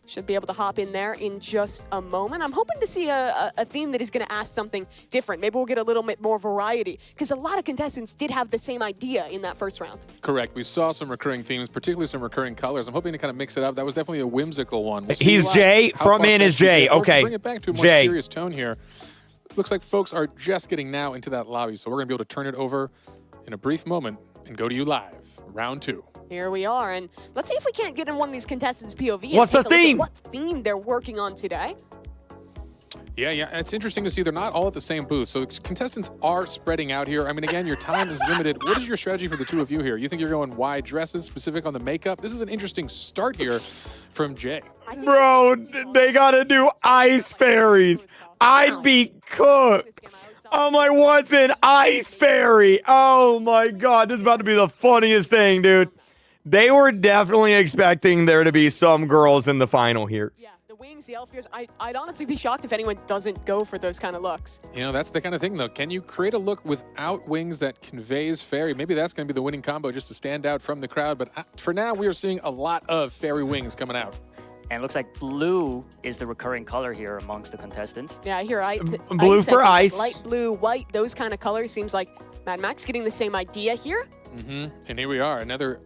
Should be able to hop in there in just a moment. I'm hoping to see a theme that is going to ask something different. Maybe we'll get a little bit more variety, because a lot of contestants did have the same idea in that first round. Correct. We saw some recurring themes, particularly some recurring colors. I'm hoping to kind of mix it up. That was definitely a whimsical one. We'll He's Jay. Front man is Jay. Okay. Bring it back to a more Jay. serious tone here. Looks like folks are just getting now into that lobby, so we're going to be able to turn it over in a brief moment and go to you live. Round 2. Here we are, and let's see if we can't get in one of these contestants' POV. What's the and take a look at theme? what theme they're working on today. Yeah, it's interesting to see they're not all at the same booth. So contestants are spreading out here. I mean, again, your time is limited. What is your strategy for the two of you here? You think you're going wide dresses, specific on the makeup? This is an interesting start here from Jay. Bro, they gotta do ice fairies. I'd be cooked. I'm like, what's an ice fairy? Oh my God, this is about to be the funniest thing, dude. They were definitely expecting there to be some girls in the final here. Yeah, the wings, the elf ears. I'd honestly be shocked if anyone doesn't go for those kind of looks. You know, that's the kind of thing, though. Can you create a look without wings that conveys fairy? Maybe that's going to be the winning combo just to stand out from the crowd. But for now, we are seeing a lot of fairy wings coming out. And it looks like blue is the recurring color here amongst the contestants. Yeah, here blue for ice. Light blue, white, those kind of colors. Seems like Mad Max getting the same idea here. And here we are, another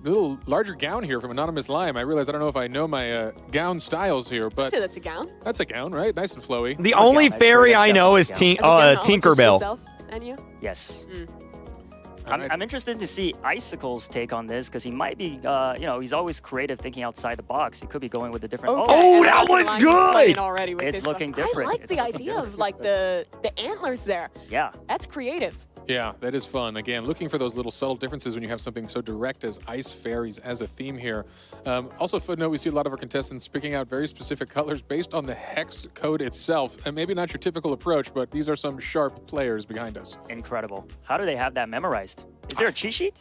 little larger gown here from Anonymous Lime. I realize I don't know if I know my gown styles here, but I'd say that's a gown. that's a gown, right? Nice and flowy. The only fairy I know is As a gown, Tinkerbell. yourself and you? Yes. Alright. I'm interested to see Icicle's take on this, because he might be, he's always creative, thinking outside the box. He could be going with a different. Oh, that was good! Already with It's this looking stuff. different. I like It's the looking idea different. of like the antlers there. Yeah. That's creative. Yeah, that is fun. Again, looking for those little subtle differences when you have something so direct as ice fairies as a theme here. Also, footnote, we see a lot of our contestants picking out very specific colors based on the hex code itself. And maybe not your typical approach, but these are some sharp players behind us. Incredible. How do they have that memorized? Is there a cheat sheet?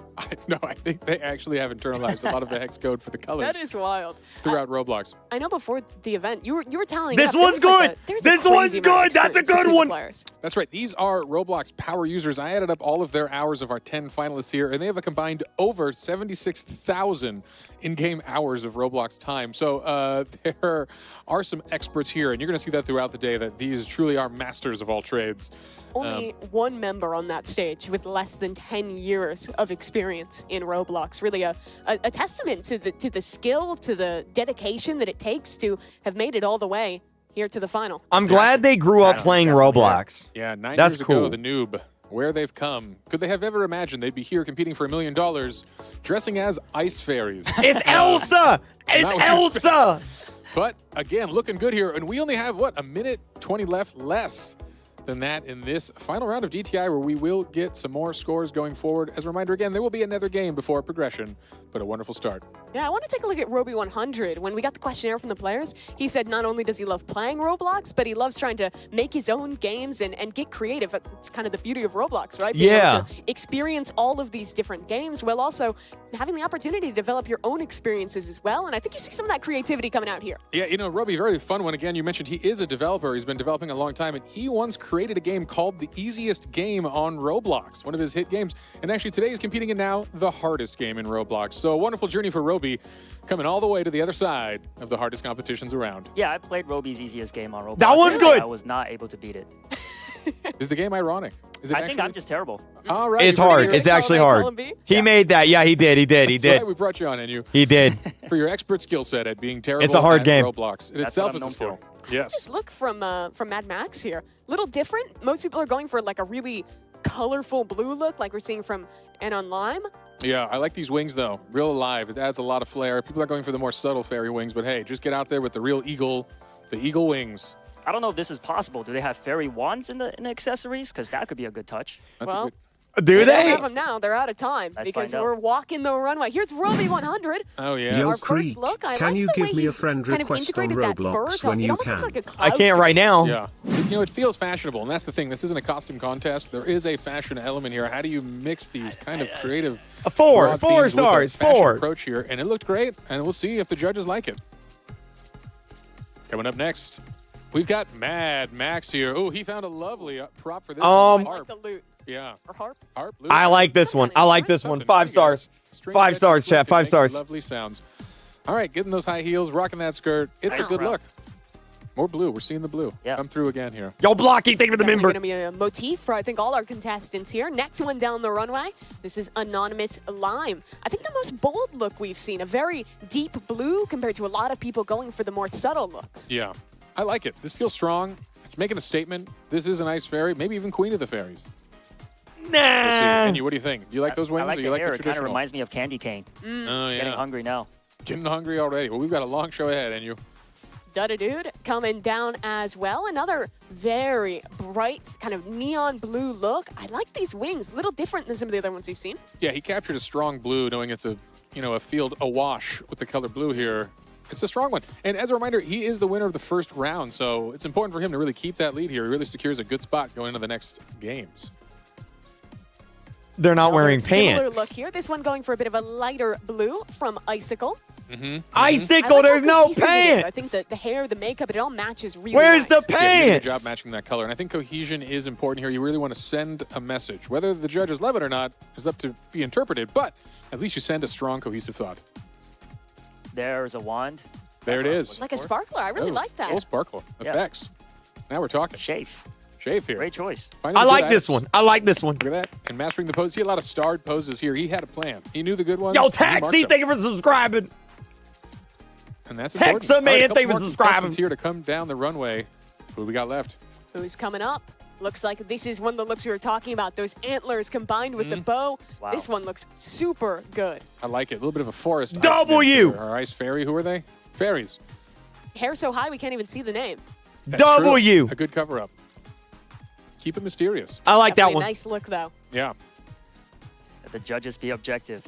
No, I think they actually have internalized a lot of the hex code for the colors That is wild. throughout Roblox. I know before the event, you were telling This me one's good. This one's good. That's a good one. That's right. These are Roblox power users. I added up all of their hours of our 10 finalists here, and they have a combined over 76,000 in-game hours of Roblox time. So there are some experts here, and you're going to see that throughout the day, that these truly are masters of all trades. Only one member on that stage with less than 10 years of experience in Roblox. Really a testament to the skill, to the dedication that it takes to have made it all the way here to the final. I'm glad they grew up playing Roblox. Yeah, 9 That's years cool. ago, the noob. Where they've come. Could they have ever imagined they'd be here competing for $1 million, dressing as ice fairies? It's Elsa! It's Not what you Elsa! But again, looking good here. And we only have, what, a minute 20 left, less than that in this final round of DTI, where we will get some more scores going forward. As a reminder, again, there will be another game before progression, but a wonderful start. Yeah, I want to take a look at Roby 100. When we got the questionnaire from the players, he said not only does he love playing Roblox, but he loves trying to make his own games and get creative. It's kind of the beauty of Roblox, right? Being able to experience all of these different games while also having the opportunity to develop your own experiences as well. And I think you see some of that creativity coming out here. Yeah, you know, Roby, very fun one. Again, you mentioned he is a developer. He's been developing a long time, and he once created a game called The Easiest Game on Roblox, one of his hit games. And actually today he's competing in now the hardest game in Roblox. So a wonderful journey for Roby, coming all the way to the other side of the hardest competitions around. Yeah, I played Roby's easiest game on Roblox. That one's good. I was not able to beat it. Is the game ironic? Is it I think I'm just terrible. All right. It's hard. It's actually hard. He made that. Yeah, he did. He did. He That's did. why we brought you on, and you. He did. For your expert skill set at being terrible. It's a hard at game. Roblox. It That's itself what is I'm a known skill. for. Yes. Just look from Mad Max here. Little different. Most people are going for like a really colorful blue look like we're seeing from Anon Lime. Yeah, I like these wings, though. Real alive. It adds a lot of flair. People are going for the more subtle fairy wings, but hey, just get out there with the real eagle, the eagle wings. I don't know if this is possible. Do they have fairy wands in the accessories? Because that could be a good touch. That's Well, a good. Do They don't they? have them now. They're out of time Let's because find out. we're walking the runway. Here's Roby 100. Oh, yeah. Yo, Our first Creek, look. I can like you the give way me a he's friend kind of request on integrated that fur Roblox tone. when It you almost looks can? like a cloud I can't to right me. now. Yeah. You know, it feels fashionable, and that's the thing. This isn't a costume contest. There is a fashion element here. How do you mix these kind of creative Four broad themes with a stars. fashion 4. approach here? And it looked great, and we'll see if the judges like it. Coming up next, we've got Mad Max here. Oh, he found a lovely prop for this one. I like Harp. the loot. Yeah. Or harp. Harp. Lute. I like this one. I like this one. Something. 5 stars. String 5 stars, flip chat. and 5 make stars. Lovely sounds. All right, getting those high heels, rocking that skirt. It's Nice a good round. look. More blue. We're seeing the blue. Yeah. Come through again here. Yo, Blocky, thank you for the member. Going to be a motif for, I think, all our contestants here. Next one down the runway. This is Anonymous Lime. I think the most bold look we've seen. A very deep blue compared to a lot of people going for the more subtle looks. Yeah, I like it. This feels strong. It's making a statement. This is an ice fairy, maybe even queen of the fairies. We'll see. Nah. And you, what do you think? Do you like those wings? I like or the you like hair. the It kind of traditional? reminds me of candy cane. Oh, yeah. Getting hungry now. Getting hungry already. Well, we've got a long show ahead, and you. Dude coming down as well. Another very bright, kind of neon blue look. I like these wings. A little different than some of the other ones we've seen. Yeah, he captured a strong blue, knowing it's a field awash with the color blue here. It's a strong one. And as a reminder, he is the winner of the first round, so it's important for him to really keep that lead here. He really secures a good spot going into the next games. They're not Another wearing similar pants. look here. This one going for a bit of a lighter blue from Icicle. Icicle, I like there's how no cohesive it is. I pants. think that the hair, the makeup, it all matches really Where's nice. the Yeah, he did a good pants? job matching that color. And I think cohesion is important here. You really want to send a message. Whether the judges love it or not is up to be interpreted, but at least you send a strong, cohesive thought. There's a wand. There it is. Like a sparkler. I really like that. Full sparkle Yeah. effects. Now we're talking. Shave. Shave here. Great choice. Finding I the good like this items. one. I like this one. Look at that. And mastering the pose. See a lot of starred poses here. He had a plan. He knew the good ones. Yo, and he marked Taxi, them. thank you for subscribing. And that's Hexa, important. All right, man, a couple thank you for more subscribing. contestants here to come down the runway. Who we got left? Who's coming up? Looks like this is one of the looks we were talking about. Those antlers combined with the bow. Wow. This one looks super good. I like it. A little bit of a forest. W. Ice or ice fairy. Who are they? Fairies. Hair so high we can't even see the name. That's true. W. A good cover up. Keep it mysterious. I like that Definitely one. a nice look though. Yeah. Let the judges be objective.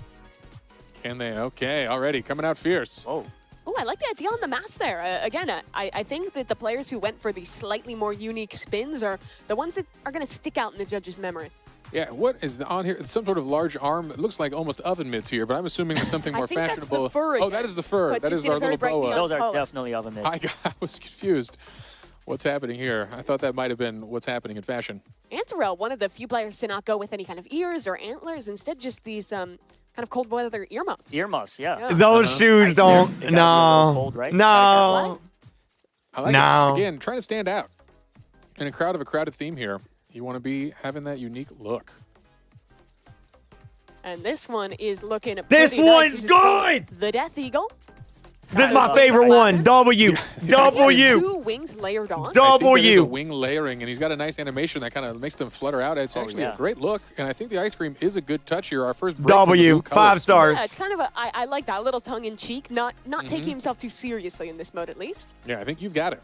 Can they? Okay. Already coming out fierce. Oh. Oh, I like the idea on the mask there. Again, I think that the players who went for these slightly more unique spins are the ones that are going to stick out in the judges' memory. Yeah. What is on here? It's some sort of large arm. It looks like almost oven mitts here, but I'm assuming there's something I more think that's the fashionable. fur Oh, again, that is the fur. but That just is in a our very little bright boa. neon Those are color. definitely oven mitts. I was confused. What's happening here? I thought that might have been what's happening in fashion. Antarel, one of the few players to not go with any kind of ears or antlers, instead just these kind of cold weather earmuffs. Earmuffs, yeah. Those shoes don't. They gotta be a little No. cold, right? No. I like No. it. Again, trying to stand out. In a crowded theme here, you want to be having that unique look. And this one is looking This pretty nice. one's This is called good! The Death Eagle. This is my Those favorite wings one. flapping. W. W. Two wings layered on. I think that is a W. wing layering, and he's got a nice animation that kind of makes them flutter out. It's actually yeah. a great look, and I think the ice cream is a good touch here. Our first break with the W. blue 5 colors. stars. Yeah, it's kind of a, I like that, a little tongue-in-cheek, not taking himself too seriously in this mode at least. Yeah, I think you've got it.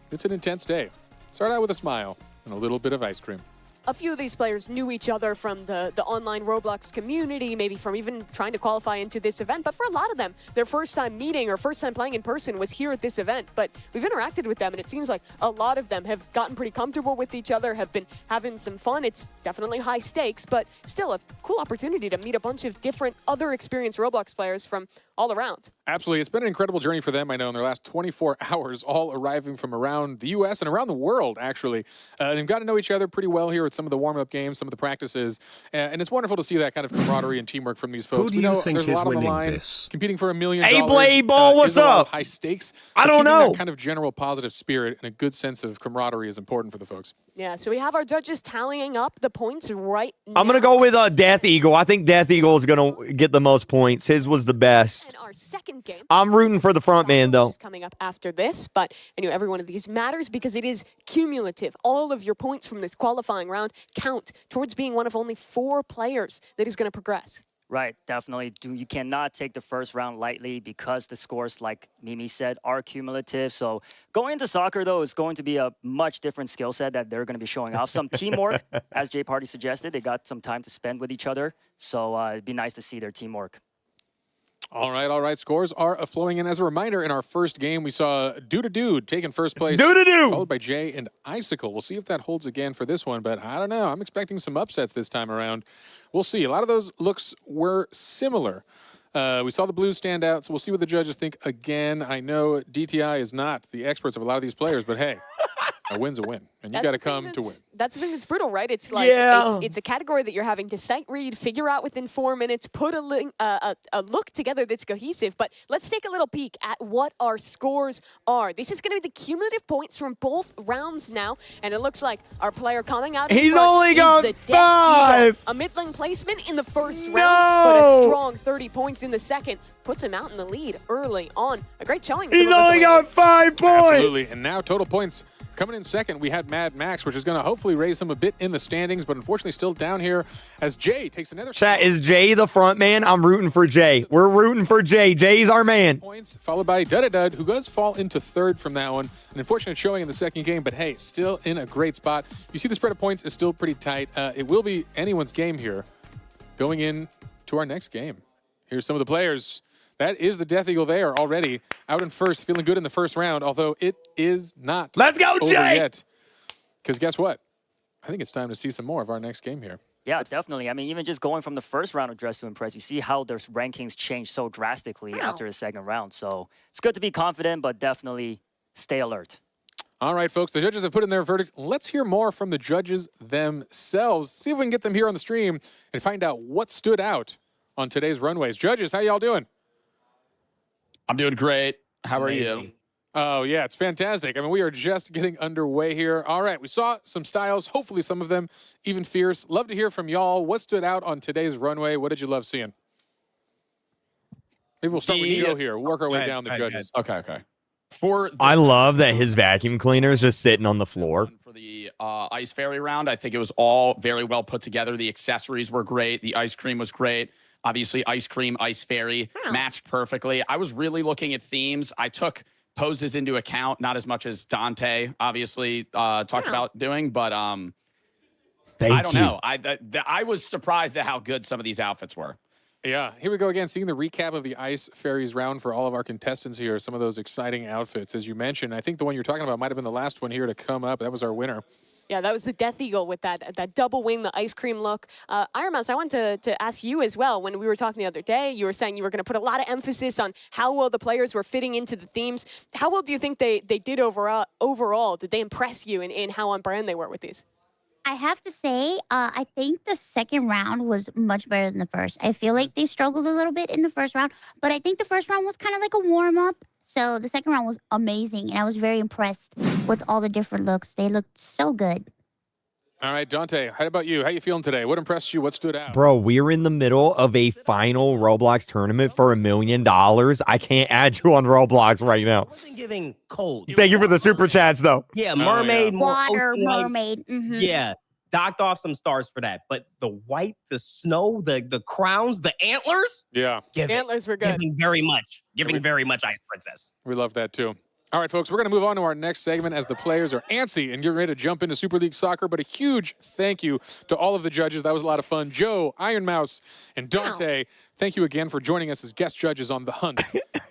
It's an intense day. Start out with a smile and a little bit of ice cream. A few of these players knew each other from the online Roblox community, maybe from even trying to qualify into this event. But for a lot of them, their first time meeting or first time playing in person was here at this event. But we've interacted with them, and it seems like a lot of them have gotten pretty comfortable with each other, have been having some fun. It's definitely high stakes, but still a cool opportunity to meet a bunch of different other experienced Roblox players from all around. Absolutely. It's been an incredible journey for them, I know, in their last 24 hours, all arriving from around the U.S. and around the world, actually. They've gotten to know each other pretty well here with some of the warm-up games, some of the practices, and it's wonderful to see that kind of camaraderie and teamwork from these folks. Who do We you know think there's a is lot on the winning line, this? competing for $1 million. Hey, Blade Ball, what's is a lot of up? high stakes. I but don't keeping know. That kind of general positive spirit and a good sense of camaraderie is important for the folks. Yeah, so we have our judges tallying up the points right now. I'm going to go with Death Eagle. I think Death Eagle is going to get the most points. His was the best. And our second game. I'm rooting for the front man, though. Which is coming up after this, but I know every one of these matters because it is cumulative. All of your points from this qualifying round count towards being one of only 4 players that is going to progress. Right, definitely. You cannot take the first round lightly because the scores, like Mimi said, are cumulative. So going into soccer, though, is going to be a much different skill set that they're going to be showing off. Some teamwork, as Jay Party suggested. They got some time to spend with each other. So it'd be nice to see their teamwork. All right. Scores are flowing in. As a reminder, in our first game, we saw Dude taking first place. Dude. Followed by Jay and Icicle. We'll see if that holds again for this one, but I don't know. I'm expecting some upsets this time around. We'll see. A lot of those looks were similar. We saw the blues stand out, so we'll see what the judges think again. I know DTI is not the experts of a lot of these players, but hey, A win's a win, and you That's got to the thing come to win. That's the thing that's brutal, right? It's like it's a category that you're having to sight read, figure out within 4 minutes, put a look together that's cohesive. But let's take a little peek at what our scores are. This is going to be the cumulative points from both rounds now, and it looks like our player coming out. He's only got 5. A middling placement in the first round, but a strong 30 points in the second puts him out in the lead early on. A great showing. He's only got 5 points. Absolutely, and now total points. Coming in second, we had Mad Max, which is going to hopefully raise him a bit in the standings, but unfortunately still down here as Jay takes another. Chat, is Jay the front man? I'm rooting for Jay. We're rooting for Jay. Jay's our man. Points, followed by Dud, who does fall into third from that one. An unfortunate showing in the second game, but hey, still in a great spot. You see the spread of points is still pretty tight. It will be anyone's game here going in to our next game. Here's some of the players. That is the Death Eagle there already. Out in first, feeling good in the first round, although it is not Let's go, over Jay! yet. Because guess what? I think it's time to see some more of our next game here. Yeah, definitely. I mean, even just going from the first round of Dress to Impress, you see how their rankings change so drastically after the second round. So it's good to be confident, but definitely stay alert. All right, folks, the judges have put in their verdicts. Let's hear more from the judges themselves. See if we can get them here on the stream and find out what stood out on today's runways. Judges, how y'all doing? I'm doing great. How are you? Oh, yeah, it's fantastic. I mean, we are just getting underway here. All right, we saw some styles, hopefully some of them even fierce. Love to hear from y'all. What stood out on today's runway? What did you love seeing? Maybe we'll start with Joe here. Work our way down the judges. Okay. I love that his vacuum cleaner is just sitting on the floor. For the Ice Fairy round, I think it was all very well put together. The accessories were great. The ice cream was great. Obviously, ice cream, Ice Fairy matched perfectly. I was really looking at themes. I took poses into account, not as much as Dante obviously talked about doing, but I don't know. I was surprised at how good some of these outfits were. Yeah, here we go again, seeing the recap of the Ice Fairies round for all of our contestants here. Some of those exciting outfits, as you mentioned. I think the one you're talking about might have been the last one here to come up. That was our winner. Yeah, that was the Death Eagle with that double wing, the ice cream look. Iron Mouse, I wanted to ask you as well. When we were talking the other day, you were saying you were going to put a lot of emphasis on how well the players were fitting into the themes. How well do you think they did overall? Did they impress you in how on brand they were with these? I have to say, I think the second round was much better than the first. I feel like they struggled a little bit in the first round, but I think the first round was kind of like a warm-up. So the second round was amazing, and I was very impressed with all the different looks. They looked so good. All right, Dante, how about you? How you feeling today? What impressed you? What stood out? Bro, we're in the middle of a final Roblox tournament for $1 million. I can't add you on Roblox right now. I wasn't giving cold. Thank you for the super chats, though. Yeah, mermaid, more Water, ocean-like. mermaid. Yeah, docked off some stars for that. But the white, the snow, the crowns, the antlers. Yeah. Antlers were good. Giving very much. Giving very much Ice Princess. We love that, too. All right, folks, we're going to move on to our next segment as the players are antsy and getting ready to jump into Super League Soccer. But a huge thank you to all of the judges. That was a lot of fun. Joe, Iron Mouse, and Dante, thank you again for joining us as guest judges on the Hunt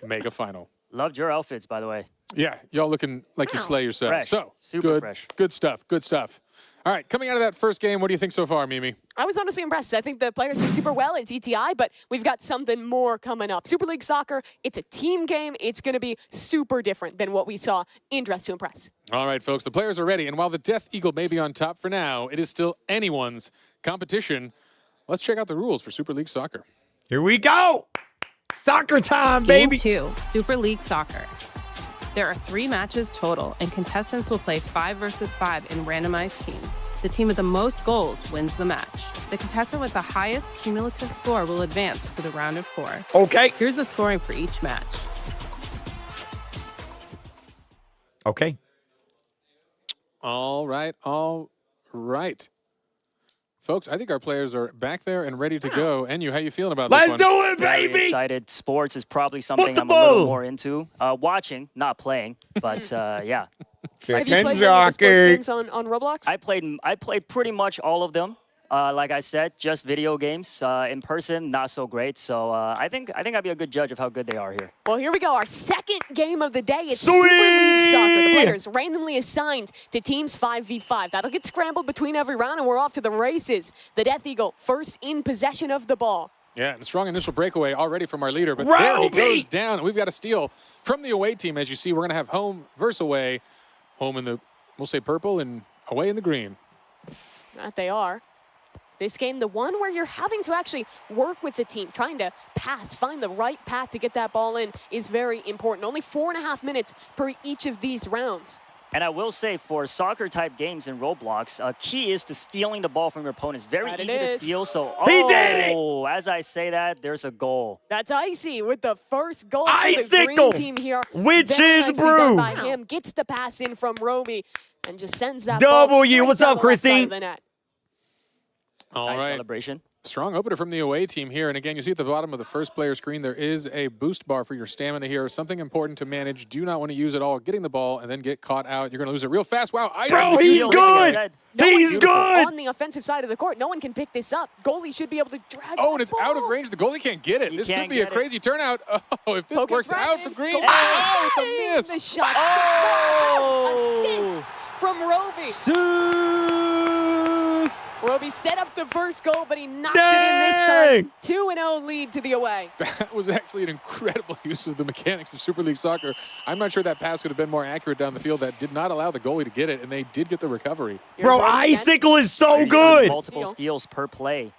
Mega Final. Loved your outfits, by the way. Yeah, y'all looking like you slay yourself. Fresh. So, Super good, fresh. Good stuff, good stuff. All right, coming out of that first game, what do you think so far, Mimi? I was honestly impressed. I think the players did super well at ETI, but we've got something more coming up. Super League Soccer, it's a team game. It's going to be super different than what we saw in Dress to Impress. All right, folks, the players are ready. And while the Death Eagle may be on top for now, it is still anyone's competition. Let's check out the rules for Super League Soccer. Here we go. Soccer time, Game baby. 2, Super League Soccer. There are 3 matches total, and contestants will play 5 versus 5 in randomized teams. The team with the most goals wins the match. The contestant with the highest cumulative score will advance to the round of 4. Okay. Here's the scoring for each match. Okay. All right, all right. Folks, I think our players are back there and ready to go. Enyu, how you feeling about Let's this one? do it, Very baby. excited. Sports is probably something I'm a Football. little more into. Watching, not playing, but yeah. Have you played any of the sports games on Roblox? I played pretty much all of them. Like I said, just video games. In person, not so great. So I think I'd be a good judge of how good they are here. Well, here we go. Our second game of the day is Sweet! Super League Soccer. The players randomly assigned to teams 5v5. That'll get scrambled between every round, and we're off to the races. The Death Eagle first in possession of the ball. Yeah, and a strong initial breakaway already from our leader. But there he goes down. We've got a steal from the away team. As you see, we're going to have home versus away. Home in the We'll say purple and away in the green. That they are. This game, the one where you're having to actually work with the team, trying to pass, find the right path to get that ball in is very important. Only 4.5 minutes per each of these rounds. And I will say, for soccer-type games in Roblox, key is to stealing the ball from your opponents. Very easy to steal, so... He did it! As I say that, there's a goal. That's Icy with the first goal for the Icicle! green team here. Witch's Very nicely done brew! by him. Gets the pass in from Roby and just sends that W, ball straight what's down up, the left side of Christine? the net. All Nice right. celebration. Strong opener from the away team here. And again, you see at the bottom of the first player screen, there is a boost bar for your stamina here. Something important to manage. Do not want to use it all. Getting the ball and then get caught out. You're going to lose it real fast. Wow. Bro, he's good. He's good. On the offensive side of the court, no one can pick this up. Goalie should be able to drag Oh, that and it's ball. out of range. The goalie can't get it. This could be a crazy turnout. Oh, if this Poke it works right out in. for green. Goal. Oh, it's a Bang! miss. The shot. Assist from Roby. Roby set up the first goal, but he knocks it in this time. 2-0 lead to the away. That was actually an incredible use of the mechanics of Super League Soccer. I'm not sure that pass could have been more accurate down the field. That did not allow the goalie to get it, and they did get the recovery. Bro, Icicle is so good. Multiple steals per play.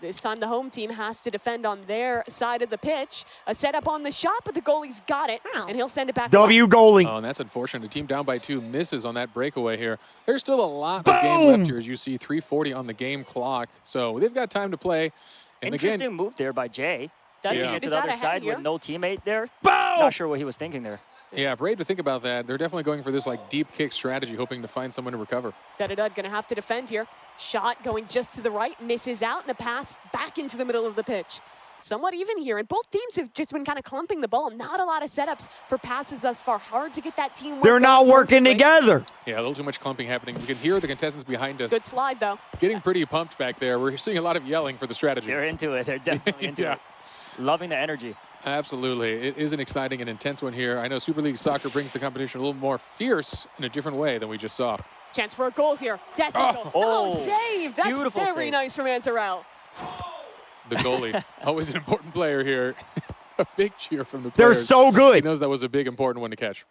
This time the home team has to defend on their side of the pitch. A setup on the shot, but the goalie's got it, and he'll send it back. W goalie. Oh, and that's unfortunate. The team down by 2 misses on that breakaway here. There's still a lot of game left here, as you see, 3:40 on the game clock. So they've got time to play. And Interesting move there by Jay. Ducking it to Is the that other ahead side here? with no teammate there. Boom! Not sure what he was thinking there. Yeah, brave to think about that. They're definitely going for this like deep kick strategy, hoping to find someone to recover. Dud gonna have to defend here. Shot going just to the right, misses out, and a pass back into the middle of the pitch. Somewhat even here, and both teams have just been kind of clumping the ball. Not a lot of setups for passes thus far. Hard to get that team. They're not working together. Yeah, a little too much clumping happening. We can hear the contestants behind us. Good slide, though. Getting pretty pumped back there. We're seeing a lot of yelling for the strategy. They're into it. They're definitely into it. Loving the energy. Absolutely. It is an exciting and intense one here. I know Super League Soccer brings the competition a little more fierce in a different way than we just saw. Chance for a goal here. Death Eagle. Oh, save. That's beautiful very save. nice from Antarell. The goalie, always an important player here. A big cheer from the They're players. so good. He knows that was a big, important one to catch.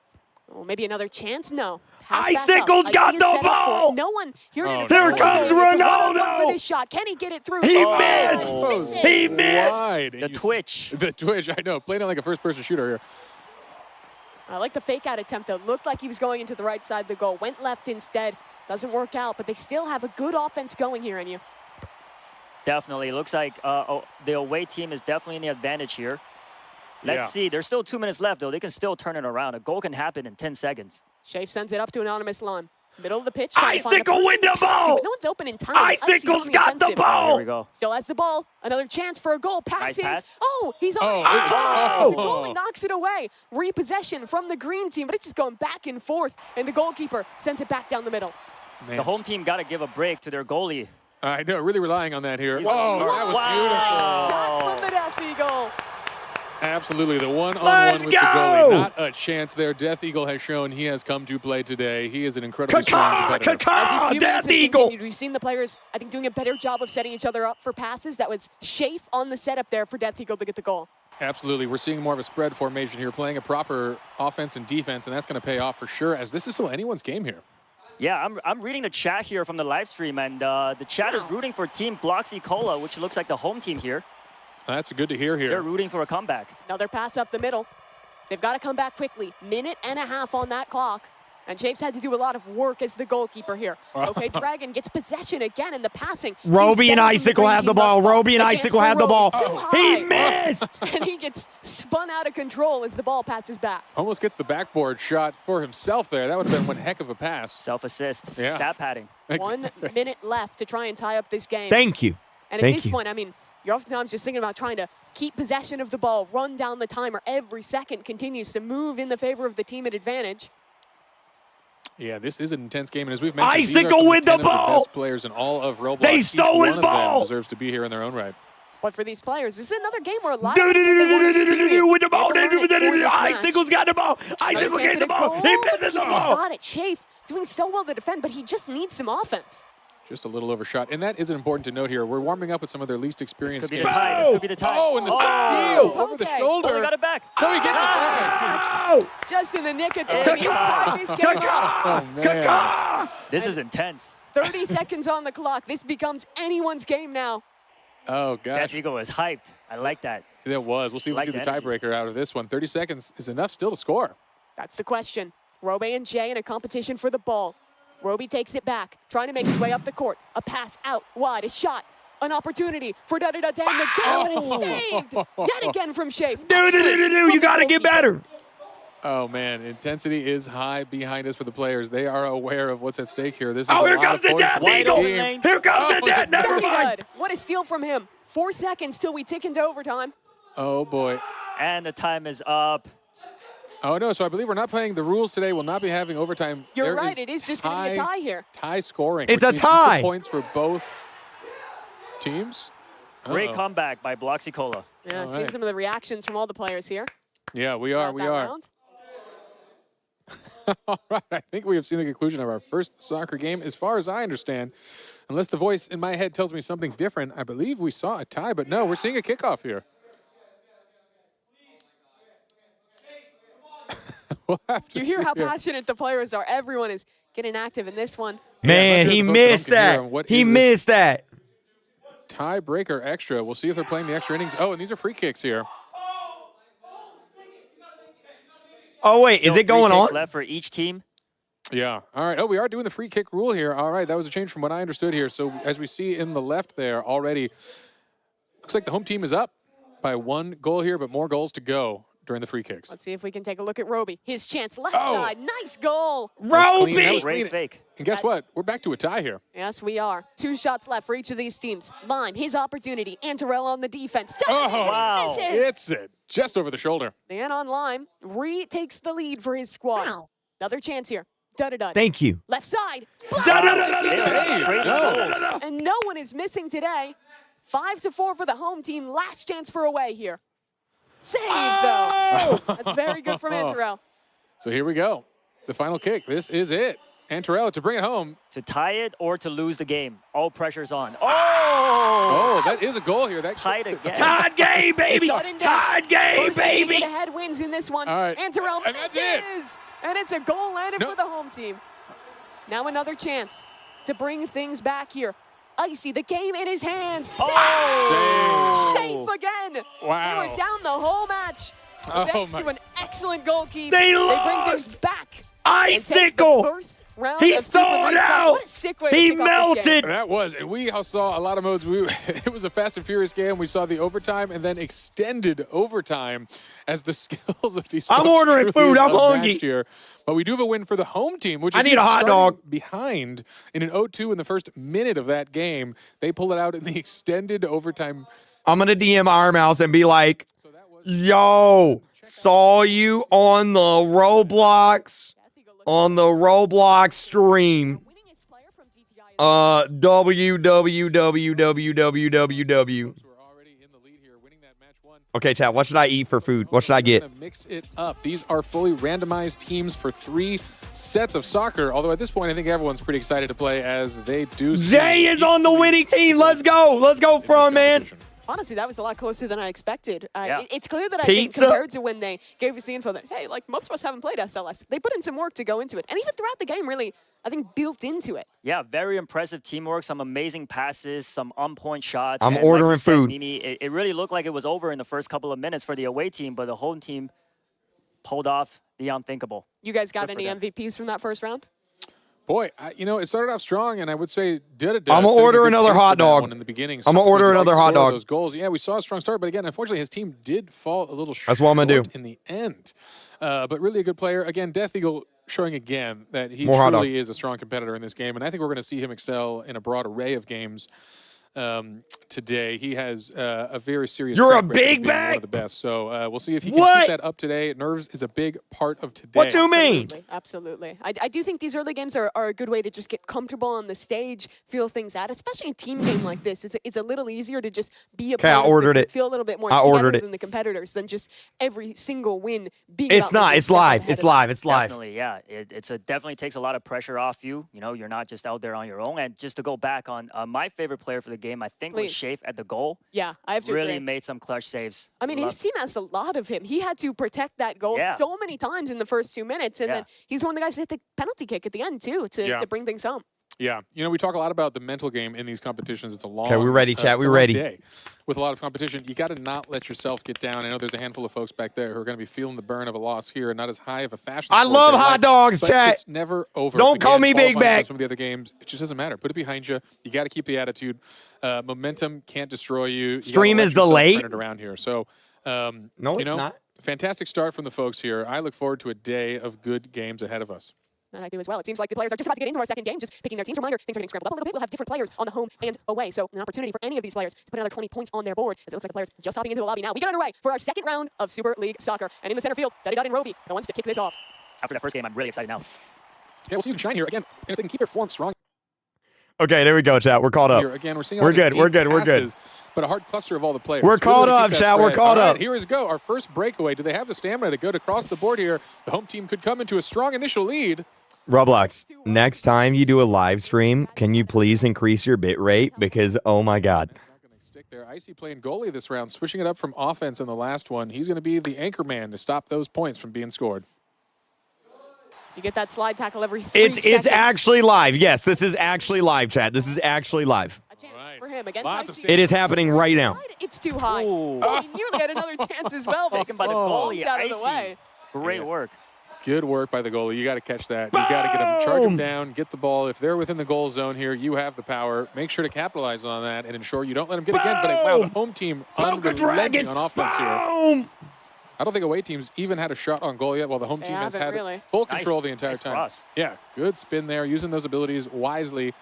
Oh, maybe another chance? No. Pass back up. Icicle's got Icy the is set up for it. ball. No one here to Oh, defend. There no. comes It's a one-on-one Ronaldo. for this shot. Can he get it through? He Oh, missed. misses. He missed. Wide. The twitch. The twitch, I know. Playing it like a first-person shooter here. I like the fake-out attempt, though. Looked like he was going into the right side of the goal. Went left instead. Doesn't work out, but they still have a good offense going here in you. Definitely. Looks like the away team is definitely in the advantage here. Let's see. There's still 2 minutes left, though. They can still turn it around. A goal can happen in 10 seconds. Shafe sends it up to Anonymous Lon. Middle of the pitch. trying to find a Icicle person with the to pass to, ball. but no one's open in time. Icicle's got the Here ball. we go. Still has the ball. Another chance for a goal. Passes. pass. Oh, he's on. Oh, The goalie knocks it away. Repossession from the green team, but it's just going back and forth. And the goalkeeper sends it back down the middle. Man. The home team got to give a break to their goalie. I know, really relying on that here. Whoa, that was Shot from the Death Eagle. beautiful. Absolutely, the one-on-one Let's with the go! goalie. Not a chance there. Death Eagle has shown he has come to play today. He is an incredibly strong competitor. As these few minutes Death have Eagle. continued, we've seen the players, I think, doing a better job of setting each other up for passes. That was Shafe on the setup there for Death Eagle to get the goal. Absolutely. We're seeing more of a spread formation here, playing a proper offense and defense, and that's going to pay off for sure, as this is still anyone's game here. Yeah, I'm reading the chat here from the live stream, and the chat is rooting for Team Bloxy Cola, which looks like the home team here. That's good to hear They're here. rooting for a comeback. Another pass up the middle. They've got to come back quickly. Minute and a half on that clock. And Shafe's had to do a lot of work as the goalkeeper here. Okay, Dragon gets possession again, and the passing. Roby seems and better from the Icicle green have the team thus ball. far. Roby and A chance Icicle for have the Roby. ball. Too He high. missed. And he gets spun out of control as the ball passes back. Almost gets the backboard shot for himself there. That would have been one heck of a pass. Self-assist. Yeah. Stat padding. 1 minute left to try and tie up this game. Thank you. And at Thank this you. point, I mean, you're oftentimes just thinking about trying to keep possession of the ball, run down the timer. Every second continues to move in the favor of the team at advantage. Yeah, this is an intense game, and as we've mentioned, these are Icicle some with the 10 of ball. best players in all of Roblox. They Each stole one his of them ball. deserves to be here in their own right. But for these players, this is another game where a lot Do of them say they want experience. with the ball. They have to learn it for this match. Icicle's got the ball. Icicle gets the ball. He misses the ball. Got it. Shafe doing so well to defend, but he just needs some offense. Just a little overshot. And that isn't important to note here. We're warming up with some of their least experienced This could be the skaters. tie. This could be the tie. Oh, and the steal over the okay. shoulder. Oh, they got it back. No, he gets it back. Just in the nick of Oh, time. He's tied this game up. Oh, man. This is intense. 30 seconds on the clock. This becomes anyone's game now. Oh, gosh. Death Eagle is hyped. I like that. That was. We'll see if we Like see the the energy. tiebreaker out of this one. 30 seconds is enough still to score. That's the question. Robe and Jay in a competition for the ball. Roby takes it back, trying to make his way up the court. A pass out wide, a shot, an opportunity for da-da-da down the game. Saved yet again from Shafe. You got to get better. Oh, man. Intensity is high behind us for the players. They are aware of what's at stake here. This is Oh, a here lot comes of the points. Death Wide Eagle. game. Here comes the Death. Never Very mind. good. What a steal from him. 4 seconds till we tick into overtime. Oh, boy. And the time is up. Oh, no. So I believe we're not playing the rules today. We'll not be having overtime. You're There right. It is just going to be a tie here. Tie scoring. It's which a means equal tie. points for both teams. Great Uh-oh. comeback by Bloxy Cola. Yeah, All seeing right. some of the reactions from all the players here. Yeah, we are. about We that are. round. All right. I think we have seen the conclusion of our first soccer game. As far as I understand, unless the voice in my head tells me something different, I believe we saw a tie. But no, we're seeing a kickoff here. We'll have to You hear see how here. passionate the players are. Everyone is getting active in this one. Man, I'm not sure he the folks at home missed can hear that. him. What He is this? missed that. Tiebreaker extra. We'll see if they're playing the extra innings. Oh, and these are free kicks here. Oh, wait. Is Still it going 3 kicks on? left for each team. Yeah. All right. Oh, we are doing the free kick rule here. All right. That was a change from what I understood here. So as we see in the left there already, looks like the home team is up by 1 goal here, but more goals to go during the free kicks. Let's see if we can take a look at Roby. His chance, left Oh. side. Nice goal. That was clean. That Roby! was Great clean. fake. And guess what? We're back to a tie here. Yes, we are. 2 shots left for each of these teams. Lime, his opportunity. Antarell on the defense. Oh, Wow. Misses. it's it. Just over the shoulder. And on Lime, retakes the lead for his squad. Another chance here. Da-da-da. Thank you. Left side. Hey, no. And no one is missing today. 5-4 for the home team. Last chance for away here. Save, though. That's very good from Antarell. So here we go. The final kick. This is it. Antarella to bring it home. To tie it or to lose the game. All pressure's on. Oh, that is a goal here. That Tied gets it. again. Tied game, baby. Shutting down. Tied game, First team to baby. get ahead wins in this one. All right. Antarell And that's it. misses. And it's a goal landed No. for the home team. Now another chance to bring things back here. Icy, the game in his hands. Oh! Safe again. Wow. They were down the whole match. Oh, Thanks my- to an excellent goalkeeper. They bring lost. this back. and take the Icicle. first round He of Super thawed League Soccer. out. What a sick way to He kick off this game. melted. That was, and we all saw a lot of modes. It was a fast and furious game. We saw the overtime and then extended overtime as the skills of these. I'm folks ordering truly food. I'm unmatched hungry. here. But we do have a win for the home team, which I is need a even hot starting dog. behind in an 0-2 in the first minute of that game. They pull it out in the extended overtime. I'm going to DM Iron Mouse and be like, yo, saw you on the Roblox. On the Roblox stream. www. Okay, chat. What should I eat for food? What should I get? Gonna mix it up. These are fully randomized teams for 3 sets of soccer. Although at this point, I think everyone's pretty excited to play as they do. Jay is on the winning team. Let's go. Let's go, front man. Honestly, that was a lot closer than I expected. Yeah. It's clear that I think Pizza. compared to when they gave us the info that, hey, like most of us haven't played SLS, they put in some work to go into it. And even throughout the game, really, I think built into it. Yeah, very impressive teamwork, some amazing passes, some on-point shots. I'm and like you ordering said, food. Mimi, it really looked like it was over in the first couple of minutes for the away team, but the home team pulled off the unthinkable. You guys got Good for any them. MVPs from that first round? Boy, it started off strong, and I would say I'ma order another hot dog. in the beginning. I'ma order another hot dog. Those goals. Yeah, we saw a strong start, but again, unfortunately, his team did fall a little short. That's what I'm gonna do. In the end. But really a good player. Again, Death Eagle showing again that he More hot dog. truly is a strong competitor in this game, and I think we're going to see him excel in a broad array of games today. He has a very serious. You're a track record of big being back? one of the best. So we'll see if he can keep that up today. Nerves is a big part of today. What do you mean? Absolutely. I do think these early games are a good way to just get comfortable on the stage, feel things out, especially a team game like this. It's a little easier to just be a I ordered it. Feel a little bit more I together ordered it. than the competitors than just every single win being It's about not. making It's a step live. ahead It's of them. live. It's live. Definitely, yeah. It definitely takes a lot of pressure off you. You know, you're not just out there on your own. And just to go back on my favorite player for the game, I think was Please. Shafe at the goal. Yeah, I have to Really agree. made some clutch saves. I mean, his team has a lot of him. He had to protect that goal so many times in the first 2 minutes, and then he's one of the guys that hit the penalty kick at the end, too, to bring things home. Yeah, you know, we talk a lot about the mental game in these competitions. It's a long. Okay, we're ready, chat. it's We're a long ready. Day. With a lot of competition, you got to not let yourself get down. I know there's a handful of folks back there who are going to be feeling the burn of a loss here, and not as high of a fashion. I score as love they hot like, dogs, but chat. It's never over. Don't call Again, me Big qualifying Mac. from Some of the other games, it just doesn't matter. Put it behind you. You got to keep the attitude. Momentum can't destroy you. You Stream gotta is let yourself delayed? turn it around here. So, No, you it's know, not. fantastic start from the folks here. I look forward to a day of good games ahead of us. And I do as well. It seems like the players are just about to get into our second game, just picking their teams. Reminder, things are getting scrambled up a little bit. We'll have different players on the home and away. So an opportunity for any of these players to put another 20 points on their board, as it looks like the players just hopping into the lobby now. We get underway for our second round of Super League Soccer. And in the center field, Daddy Dot and Roby, the ones to kick this off. After that first game, I'm really excited now. Yeah, we'll see who can shine here. Again, if they can keep their form strong. Okay, there we go, chat. We're caught up. Here, again, we're seeing We're good. We're good. We're good. But a hard cluster of all the players. We're So caught really up, keep that chat. We're spread. caught All right, up. here we go. Our first breakaway. Do they have the stamina to go across the board here? The home team could come into a strong initial lead. Roblox, next time you do a live stream, can you please increase your bit rate? Because, oh my God. Not going to stick there. Icy playing goalie this round, switching it up from offense in the last one. He's going to be the anchor man to stop those points from being scored. You get that slide tackle every 3 seconds. It's actually live. Yes, this is actually live, chat. This is actually live. A chance for him against Lots of Icy. It is happening right now. It's too high. Ooh. Oh, he nearly had another chance as well. but Taken by the bumped goalie, out of the Icy. way. Great work. Good work by the goalie. You got to catch that. You got to get them, charge them down, get the ball. If they're within the goal zone here, you have the power. Make sure to capitalize on that and ensure you don't let them get again. But wow, the home team unrelenting on offense here. I don't think away teams even had a shot on goal yet, while the home team has had full control the entire time. Cross. Yeah, good spin there, using those abilities wisely.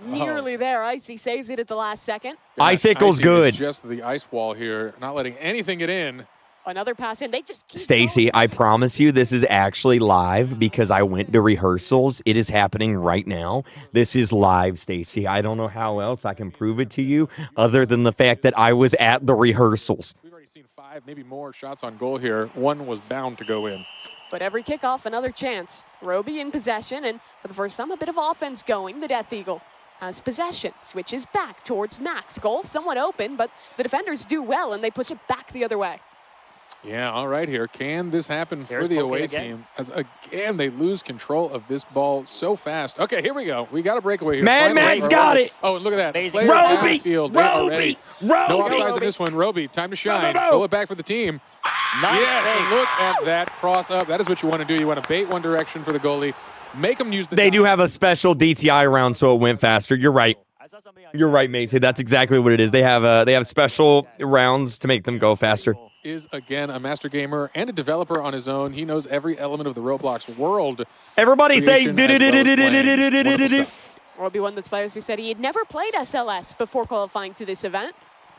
Nearly there. Icy saves it at the last second. Icicle's Icy good. is just the ice wall here, not letting anything get in. Another pass in. They just keep Stacy, going. I promise you this is actually live because I went to rehearsals. It is happening right now. This is live, Stacy. I don't know how else I can prove it to you other than the fact that I was at the rehearsals. We've already seen 5, maybe more shots on goal here. One was bound to go in. But every kickoff, another chance. Roby in possession, and for the first time, a bit of offense going. The Death Eagle has possession, switches back towards Max. Goal somewhat open, but the defenders do well, and they push it back the other way. Yeah, all right here. Can this happen There's for the Poke away again. team? As again, they lose control of this ball so fast. Okay, here we go. We got a breakaway here. Mad Finally, Max for got us. it. Oh, and look at that. Amazing. Players Roby! down the field. They are Roby! ready. Roby! No offsides Roby. in this one. Roby, time to shine. no. Pull it back for the team. Nice Yes, save. and look at that cross up. That is what you want to do. You want to bait one direction for the goalie. Make them use the They do have a special DTI round, so it went faster. You're right. I saw somebody on You're right, Macy. That's exactly what it is. They have special rounds to make them go faster. Is again a master gamer and a developer on his own. He knows every element of the Roblox world. Everybody say Creation as well as playing. Wonderful stuff. Roby, one of the players who said he had never played SLS before qualifying to this event.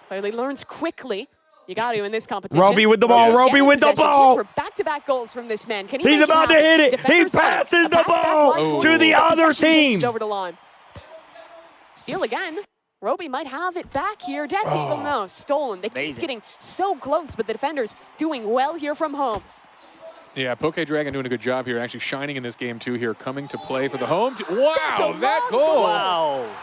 Clearly learns quickly. You got to in this competition. Roby with the ball. Yes. Roby Again, with the possession. ball. Chance for back-to-back goals from this man. Can he He's make about to happen? hit it. He Defenders win. passes A the pass back ball line to forward. the other Possession team. changed over the line. Steal again. Roby might have it back here. Death Eagle, no, stolen. They keep Amazing. getting so close, but the defenders doing well here from home. Yeah, Poke Dragon doing a good job here, actually shining in this game too here, coming to play for the home team. Wow, That's a that long goal. Wow.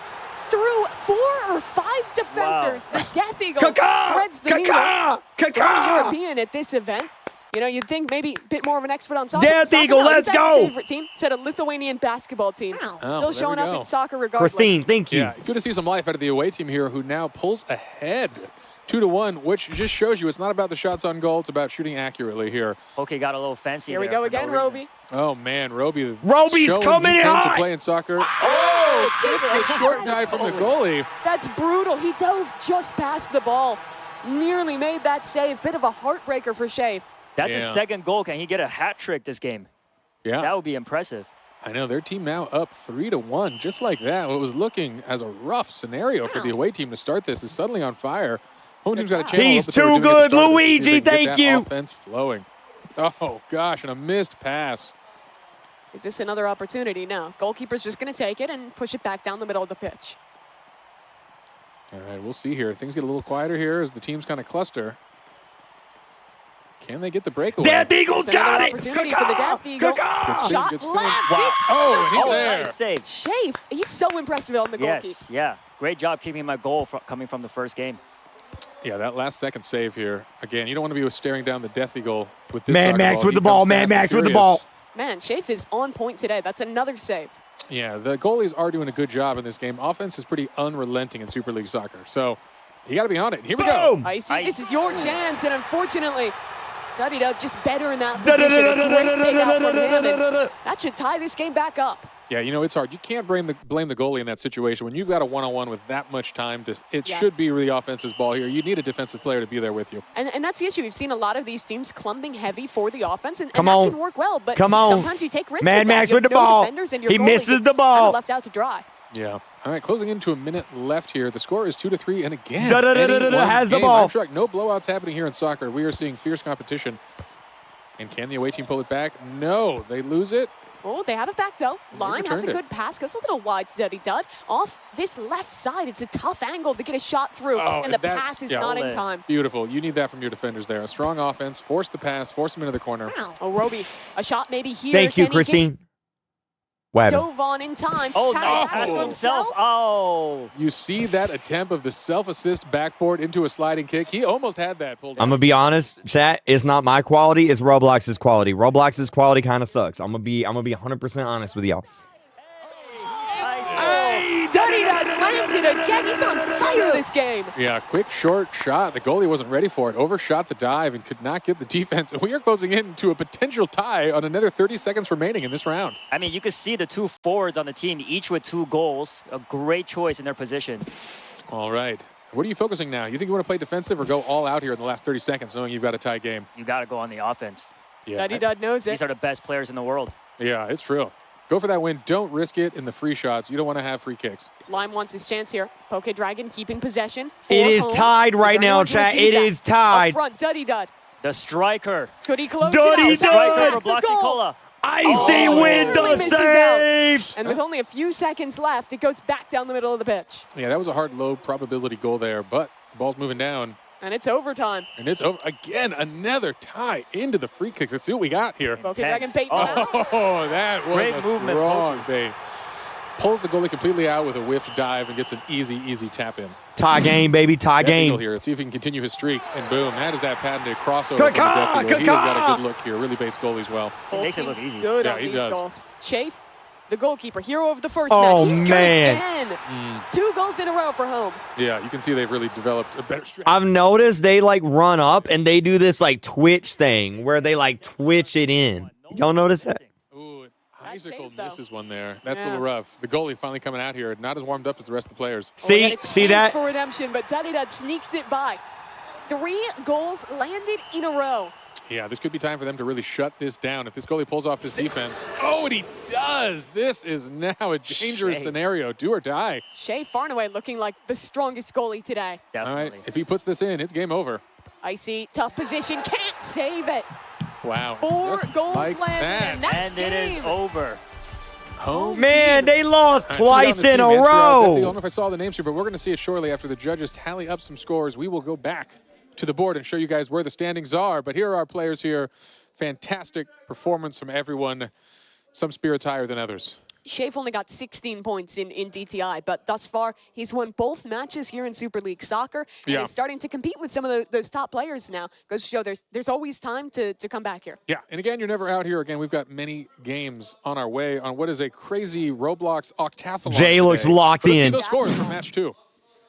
Through 4 or 5 defenders, the Death Eagle Kaka! threads the needle. Kaka! Very Kaka! European at this event. You know, you'd think maybe a bit more of an expert on soccer. Death Soccer, Eagle, no, let's he's got go! his favorite team. Said a Lithuanian basketball team. there Still we showing go. up in soccer regardless. Christine, thank you. Yeah, good to see some life out of the away team here, who now pulls ahead 2-1, which just shows you it's not about the shots on goal, it's about shooting accurately here. Okay, got a little fancy. Here we there go for no again, reason. Roby. Oh man, Roby's Roby's coming he in came hot. to play in soccer. Oh, it's a short guy from the goalie. That's brutal. He dove just past the ball. Nearly made that save. Bit of a heartbreaker for Shafe. That's his Yeah. second goal. Can he get a hat trick this game? Yeah. That would be impressive. I know, their team now up 3-1, just like that. What was looking as a rough scenario for the away team to start this is suddenly on fire. Home team's got a channel. He's too good, Luigi. Thank you. Offense flowing. Oh, gosh, and a missed pass. Is this another opportunity? No. Goalkeeper's just going to take it and push it back down the middle of the pitch. All right, we'll see here. Things get a little quieter here as the teams kind of cluster. Can they get the breakaway? Death Eagle's got it! Opportunity for the Death Eagle. Shot left. Wow. Oh, he's there. Nice save. Shafe, he's so impressive on the goalkeeper. Yes, yeah. Great job keeping my goal coming from the first game. Yeah, that last second save here. Again, you don't want to be staring down the Death Eagle with this Mad Max with the ball. Mad Max with the ball. Man, Shafe is on point today. That's another save. Yeah, the goalies are doing a good job in this game. Offense is pretty unrelenting in Super League soccer. So you got to be on it. Here we go. Icy, this is your chance, and unfortunately, Duddy Dud just better in that position. That should tie this game back up. Yeah, you know, it's hard. You can't blame the goalie in that situation. When you've got a one-on-one with that much time, should be the offense's ball here. You need a defensive player to be there with you. And that's the issue. We've seen a lot of these teams clumping heavy for the offense, and that on. can work well. But Come on. sometimes you take risks. Mad Max with the ball. He misses the ball. Left out to dry. Yeah. All right, closing into a minute left here. The score is 2-3, and again, has the ball. I'm sure no blowouts happening here in soccer. We are seeing fierce competition. And can the away team pull it back? No, they lose it. Oh, they have it back, though. Line has a good pass. Goes a little wide to Duddy Dud. Off this left side, it's a tough angle to get a shot through, and the pass is not in time. Beautiful. You need that from your defenders there. A strong offense. Force the pass. Force them into the corner. Oh, Roby, a shot maybe here. Thank you, Christine. Dove on in time. Oh, pass to himself. Oh. You see that attempt of the self-assist backboard into a sliding kick? He almost had that pulled down. I'm going to be honest, chat, it's not my quality, it's Roblox's quality. Roblox's quality kind of sucks. I'm going to be 100% honest with y'all. Hey, Duddy Dud lands it again. He's on fire this game. Yeah, quick, short shot. The goalie wasn't ready for it. Overshot the dive and could not get the defense. We are closing in to a potential tie on another 30 seconds remaining in this round. I mean, you can see the two forwards on the team, each with 2 goals. A great choice in their position. All right. What are you focusing now? You think you want to play defensive or go all out here in the last 30 seconds knowing you've got a tie game? You got to go on the offense. Yeah. Duddy Dud knows it. These are the best players in the world. Yeah, it's true. Go for that win. Don't risk it in the free shots. You don't want to have free kicks. Lime wants his chance here. Poke Dragon keeping possession. It is tied right now, chat. It is tied. Up front, Duddy Dud. The striker. Could he close Duddy it out? Dud! Striker for Bloxy Cola. Icy with the save! And with only a few seconds left, it goes back down the middle of the pitch. Yeah, that was a hard, low probability goal there, but the ball's moving down. And it's overtime. And it's over. Again, another tie into the free kicks. Let's see what we got here. Poke Dragon bait out. Oh, that was Great a movement, strong bait. Pulls the goalie completely out with a whiffed dive and gets an easy tap in. Tie game, baby, tie game. Here. Let's see if he can continue his streak. And boom, that is that patented crossover. He has got a good look here. Really baits goalies well. He makes it look easy. Good yeah, on he these does. goals. Chafe, the goalkeeper, hero of the first match. He's man. Again. 2 goals in a row for home. Yeah, you can see they've really developed a better strategy. I've noticed they like run up and they do this like twitch thing where they like twitch it in. Y'all notice that? Ooh, Icicle misses one there. That's a little rough. The goalie finally coming out here, not as warmed up as the rest of the players. See that? For redemption, but Duddy Dud sneaks it by. 3 goals landed in a row. Yeah, this could be time for them to really shut this down. If this goalie pulls off this defense. Oh, and he does. This is now a dangerous scenario. Do or die. Shea far and away looking like the strongest goalie today. Definitely. All right, if he puts this in, it's game over. Icy, tough position, can't save it. Wow. 4 Just goals like landed, and that's And it is over. Home Man, team. they lost twice in a I row. don't know if I saw the names here, but we're going to see it shortly after the judges tally up some scores. We will go back to the board and show you guys where the standings are. But here are our players here. Fantastic performance from everyone. Some spirits higher than others. Shave only got 16 points in DTI, but thus far, he's won both matches here in Super League Soccer, and is starting to compete with some of those top players now. Goes to show there's always time to come back here. Yeah, and again, you're never out here. Again, we've got many games on our way on what is a crazy Roblox octathlon. Jay looks locked Let's see in. those scores for match 2.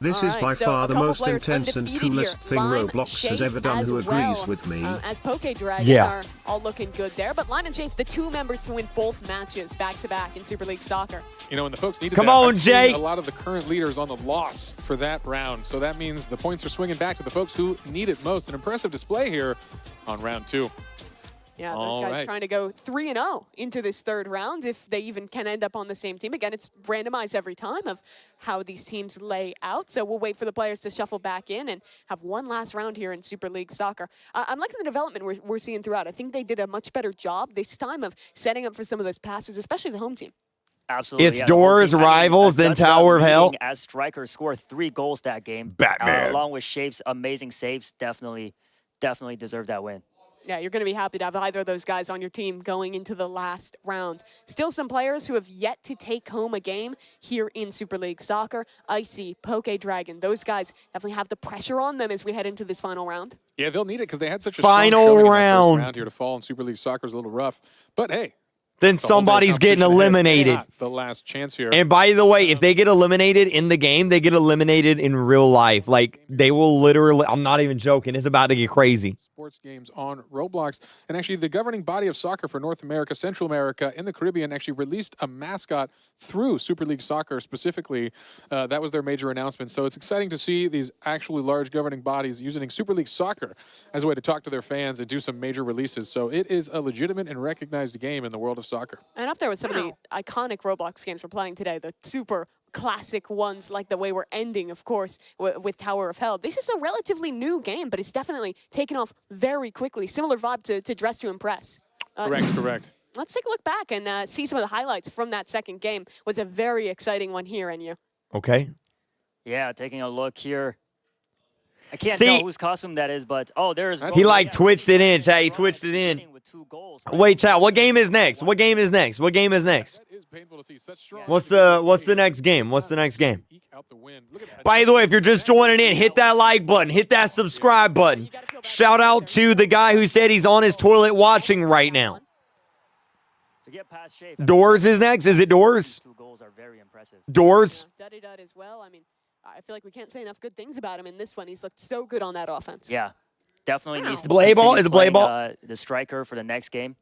This is by far the most intense and coolest thing Roblox has ever done. Who agrees with me? As Poke Dragon are all looking good there, but Lime and Shafe, the 2 members to win both matches back-to-back in Super League Soccer. You know, when the folks needed Come that, on, I've Jay. seen a lot of the current leaders on the loss for that round, so that means the points are swinging back to the folks who need it most. An impressive display here on round 2. Yeah, those guys trying to go 3-0 into this third round if they even can end up on the same team. Again, it's randomized every time of how these teams lay out. So we'll wait for the players to shuffle back in and have one last round here in Super League Soccer. I'm liking the development we're seeing throughout. I think they did a much better job this time of setting up for some of those passes, especially the home team. Absolutely. It's Doors, Rivals, then Tower of Hell. As strikers scored 3 goals that game. Batman. Along with Shave's amazing saves, definitely deserved that win. Yeah, you're going to be happy to have either of those guys on your team going into the last round. Still some players who have yet to take home a game here in Super League Soccer. Icy, Poke Dragon, those guys definitely have the pressure on them as we head into this final round. Yeah, they'll need it because they had such a Final strong showing in that round. first round here to fall in Super League Soccer is a little rough. But hey. Then somebody's getting eliminated. The last chance here. And by the way, if they get eliminated in the game, they get eliminated in real life. Like, they will literally, I'm not even joking, it's about to get crazy. Sports games on Roblox. And actually, the governing body of soccer for North America, Central America, and the Caribbean actually released a mascot through Super League Soccer specifically. That was their major announcement. So it's exciting to see these actually large governing bodies using Super League Soccer as a way to talk to their fans and do some major releases. So it is a legitimate and recognized game in the world of soccer. And up there with some of the iconic Roblox games we're playing today, the super classic ones like the way we're ending, of course, with Tower of Hell. This is a relatively new game, but it's definitely taken off very quickly. Similar vibe to Dress to Impress. Correct. Let's take a look back and see some of the highlights from that second game. It was a very exciting one here, Enyu. Okay. Yeah, taking a look here. I can't tell whose costume that is, but there's. He twitched it in, chat. He twitched it in. Wait, chat. What game is next? What game is next? What's the next game? What's the next game? By the way, if you're just joining in, hit that like button, hit that subscribe button. Shout out to the guy who said he's on his toilet watching right now. Doors is next. Is it Doors? Doors. Duddy Dud as well. I mean, I feel like we can't say enough good things about him in this one. He's looked so good on that offense. Yeah, definitely needs to play ball. Is it play ball? The striker for the next game.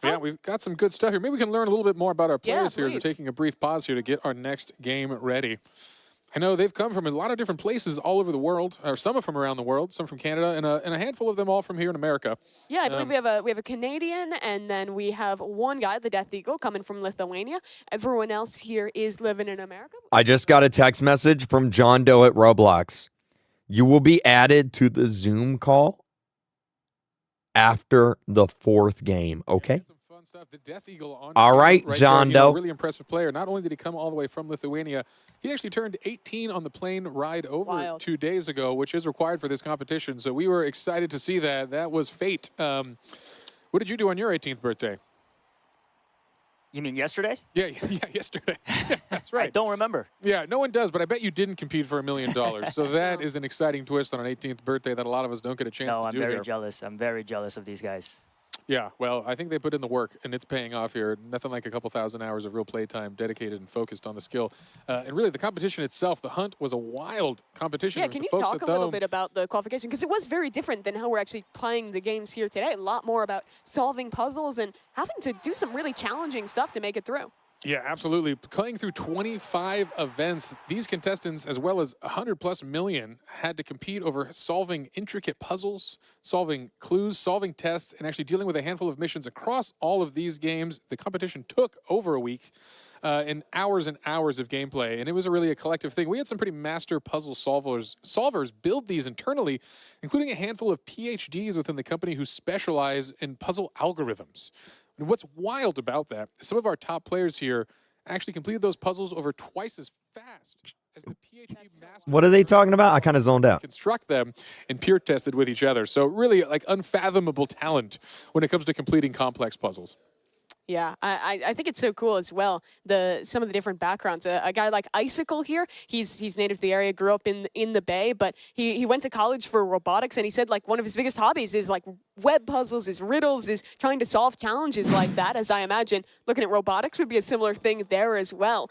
Yeah, we've got some good stuff here. Maybe we can learn a little bit more about our players here as we're please. taking a brief pause here to get our next game ready. I know they've come from a lot of different places all over the world, or some from around the world, some from Canada, and a handful of them all from here in America. Yeah, I believe we have a Canadian, and then we have one guy, the Death Eagle, coming from Lithuania. Everyone else here is living in America. I just got a text message from John Doe at Roblox. You will be added to the Zoom call after the 4th game, okay? Stuff. The Death Eagle on all right, John Doe. Really impressive player. Not only did he come all the way from Lithuania, he actually turned 18 on the plane ride over 2 days ago, which is required for this competition. So we were excited to see that. That was fate. What did you do on your 18th birthday? You mean yesterday? Yeah, yesterday. That's right. I don't remember. Yeah, no one does, but I bet you didn't compete for $1 million. So that is an exciting twist on an 18th birthday that a lot of us don't get a chance to do. No, I'm very jealous. I'm very jealous of these guys. Yeah, well, I think they put in the work, and it's paying off here. Nothing like a couple thousand hours of real play time, dedicated and focused on the skill. And really, the competition itself, the hunt, was a wild competition. Yeah, can you talk a little bit about the qualification? Because it was very different than how we're actually playing the games here today. A lot more about solving puzzles and having to do some really challenging stuff to make it through. Yeah, absolutely. Playing through 25 events, these contestants, as well as 100+ million, had to compete over solving intricate puzzles, solving clues, solving tests, and actually dealing with a handful of missions across all of these games. The competition took over a week and hours of gameplay, and it was really a collective thing. We had some pretty master puzzle solvers build these internally, including a handful of PhDs within the company who specialize in puzzle algorithms. And what's wild about that, some of our top players here actually completed those puzzles over twice as fast as the PhD master. What are they talking about? I kind of zoned out. Construct them and peer tested with each other. So really like unfathomable talent when it comes to completing complex puzzles. Yeah, I think it's so cool as well. Some of the different backgrounds. A guy like Icicle here, he's native to the area, grew up in the Bay, but he went to college for robotics, and he said like one of his biggest hobbies is like web puzzles, is riddles, is trying to solve challenges like that. As I imagine, looking at robotics would be a similar thing there as well.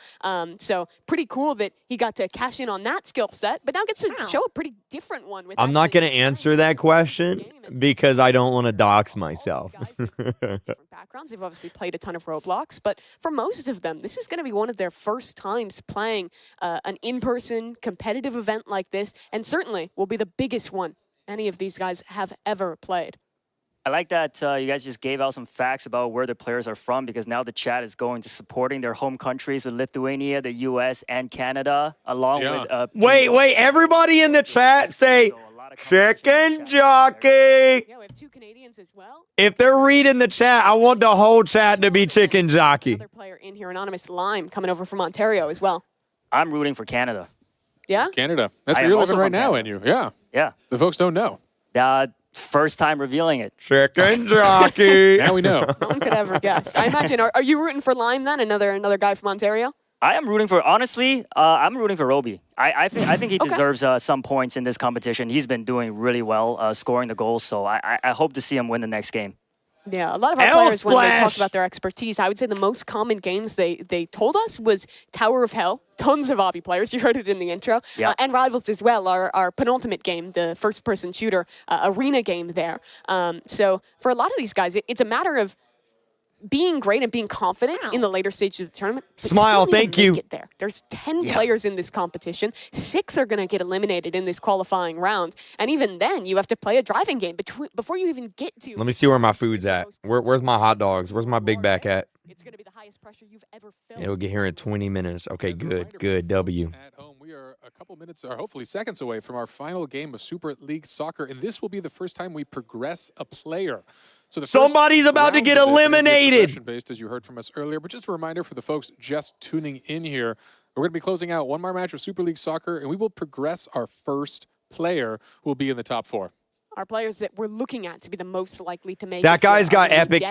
So pretty cool that he got to cash in on that skill set, but now gets to show a pretty different one. With I'm not going to answer that question because I don't want to dox myself. Different backgrounds. They've obviously played a ton of Roblox, but for most of them, this is going to be one of their first times playing an in-person competitive event like this, and certainly will be the biggest one any of these guys have ever played. I like that you guys just gave out some facts about where the players are from because now the chat is going to supporting their home countries with Lithuania, the U.S., and Canada, along with... Wait, everybody in the chat say, chicken jockey. Yeah, we have 2 Canadians as well. If they're reading the chat, I want the whole chat to be chicken jockey. Another player in here, Anonymous Lime, coming over from Ontario as well. I'm rooting for Canada. Yeah? Canada. That's where you're living right now, and you. Yeah. Yeah. The folks don't know. First time revealing it. Chicken jockey. Now we know. No one could ever guess. I imagine. Are you rooting for Lime then? Another guy from Ontario? I am rooting for, honestly, I'm rooting for Roby. I think he deserves some points in this competition. He's been doing really well, scoring the goals, so I hope to see him win the next game. Yeah, a lot of our players, when they talk about their expertise, I would say the most common games they told us was Tower of Hell. Tons of Obby players, you heard it in the intro. Yeah. And Rivals as well, our penultimate game, the first-person shooter arena game there. So for a lot of these guys, it's a matter of being great and being confident in the later stages of the tournament. Smile, thank you. Get there. There's 10 players in this competition. 6 are going to get eliminated in this qualifying round. And even then, you have to play a driving game before you even get to... Let me see where my food's at. Where's my hot dogs? Where's my Big Back at? It's going to be the highest pressure you've ever felt. It'll get here in 20 minutes. Okay, good. W. At home, we are a couple minutes, or hopefully seconds away from our final game of Super League Soccer, and this will be the first time we progress a player. So Somebody's about to get eliminated. Based, as you heard from us earlier, but just a reminder for the folks just tuning in here, we're going to be closing out one more match of Super League Soccer, and we will progress our first player who will be in the top 4. Our players that we're looking at to be the most likely to make that guy's got epic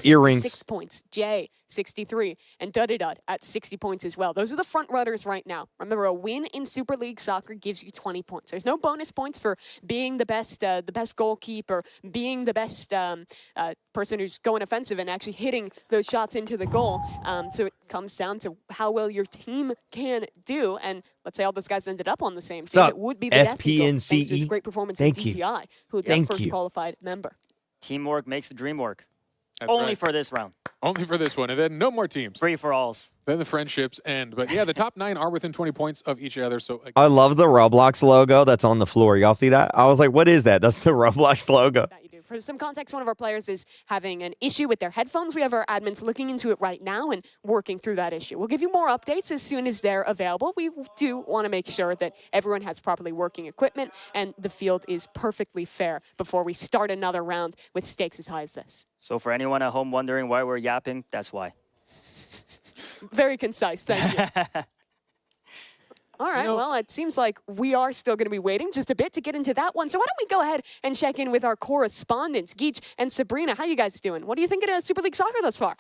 earrings. 66 points. Jay, 63. And Dudidud at 60 points as well. Those are the front runners right now. Remember, a win in Super League Soccer gives you 20 points. There's no bonus points for being the best goalkeeper, being the best person who's going offensive and actually hitting those shots into the goal. So it comes down to how well your team can do. And let's say all those guys ended up on the same team. It would be the Death Eagle, thanks to his great performance in DTI, who would be our first qualified member. Teamwork makes the dream work. That's Only right. for this round. Only for this one, and then no more teams. Free for alls. Then the friendships end. But yeah, the top 9 are within 20 points of each other. So I love the Roblox logo that's on the floor. Y'all see that? I was like, what is that? That's the Roblox logo. For some context, one of our players is having an issue with their headphones. We have our admins looking into it right now and working through that issue. We'll give you more updates as soon as they're available. We do want to make sure that everyone has properly working equipment and the field is perfectly fair before we start another round with stakes as high as this. So for anyone at home wondering why we're yapping, that's why. Very concise, thank you. All right, well, it seems like we are still going to be waiting just a bit to get into that one. So why don't we go ahead and check in with our correspondents, Geach and Sabrina. How you guys doing? What do you think of Super League Soccer thus far?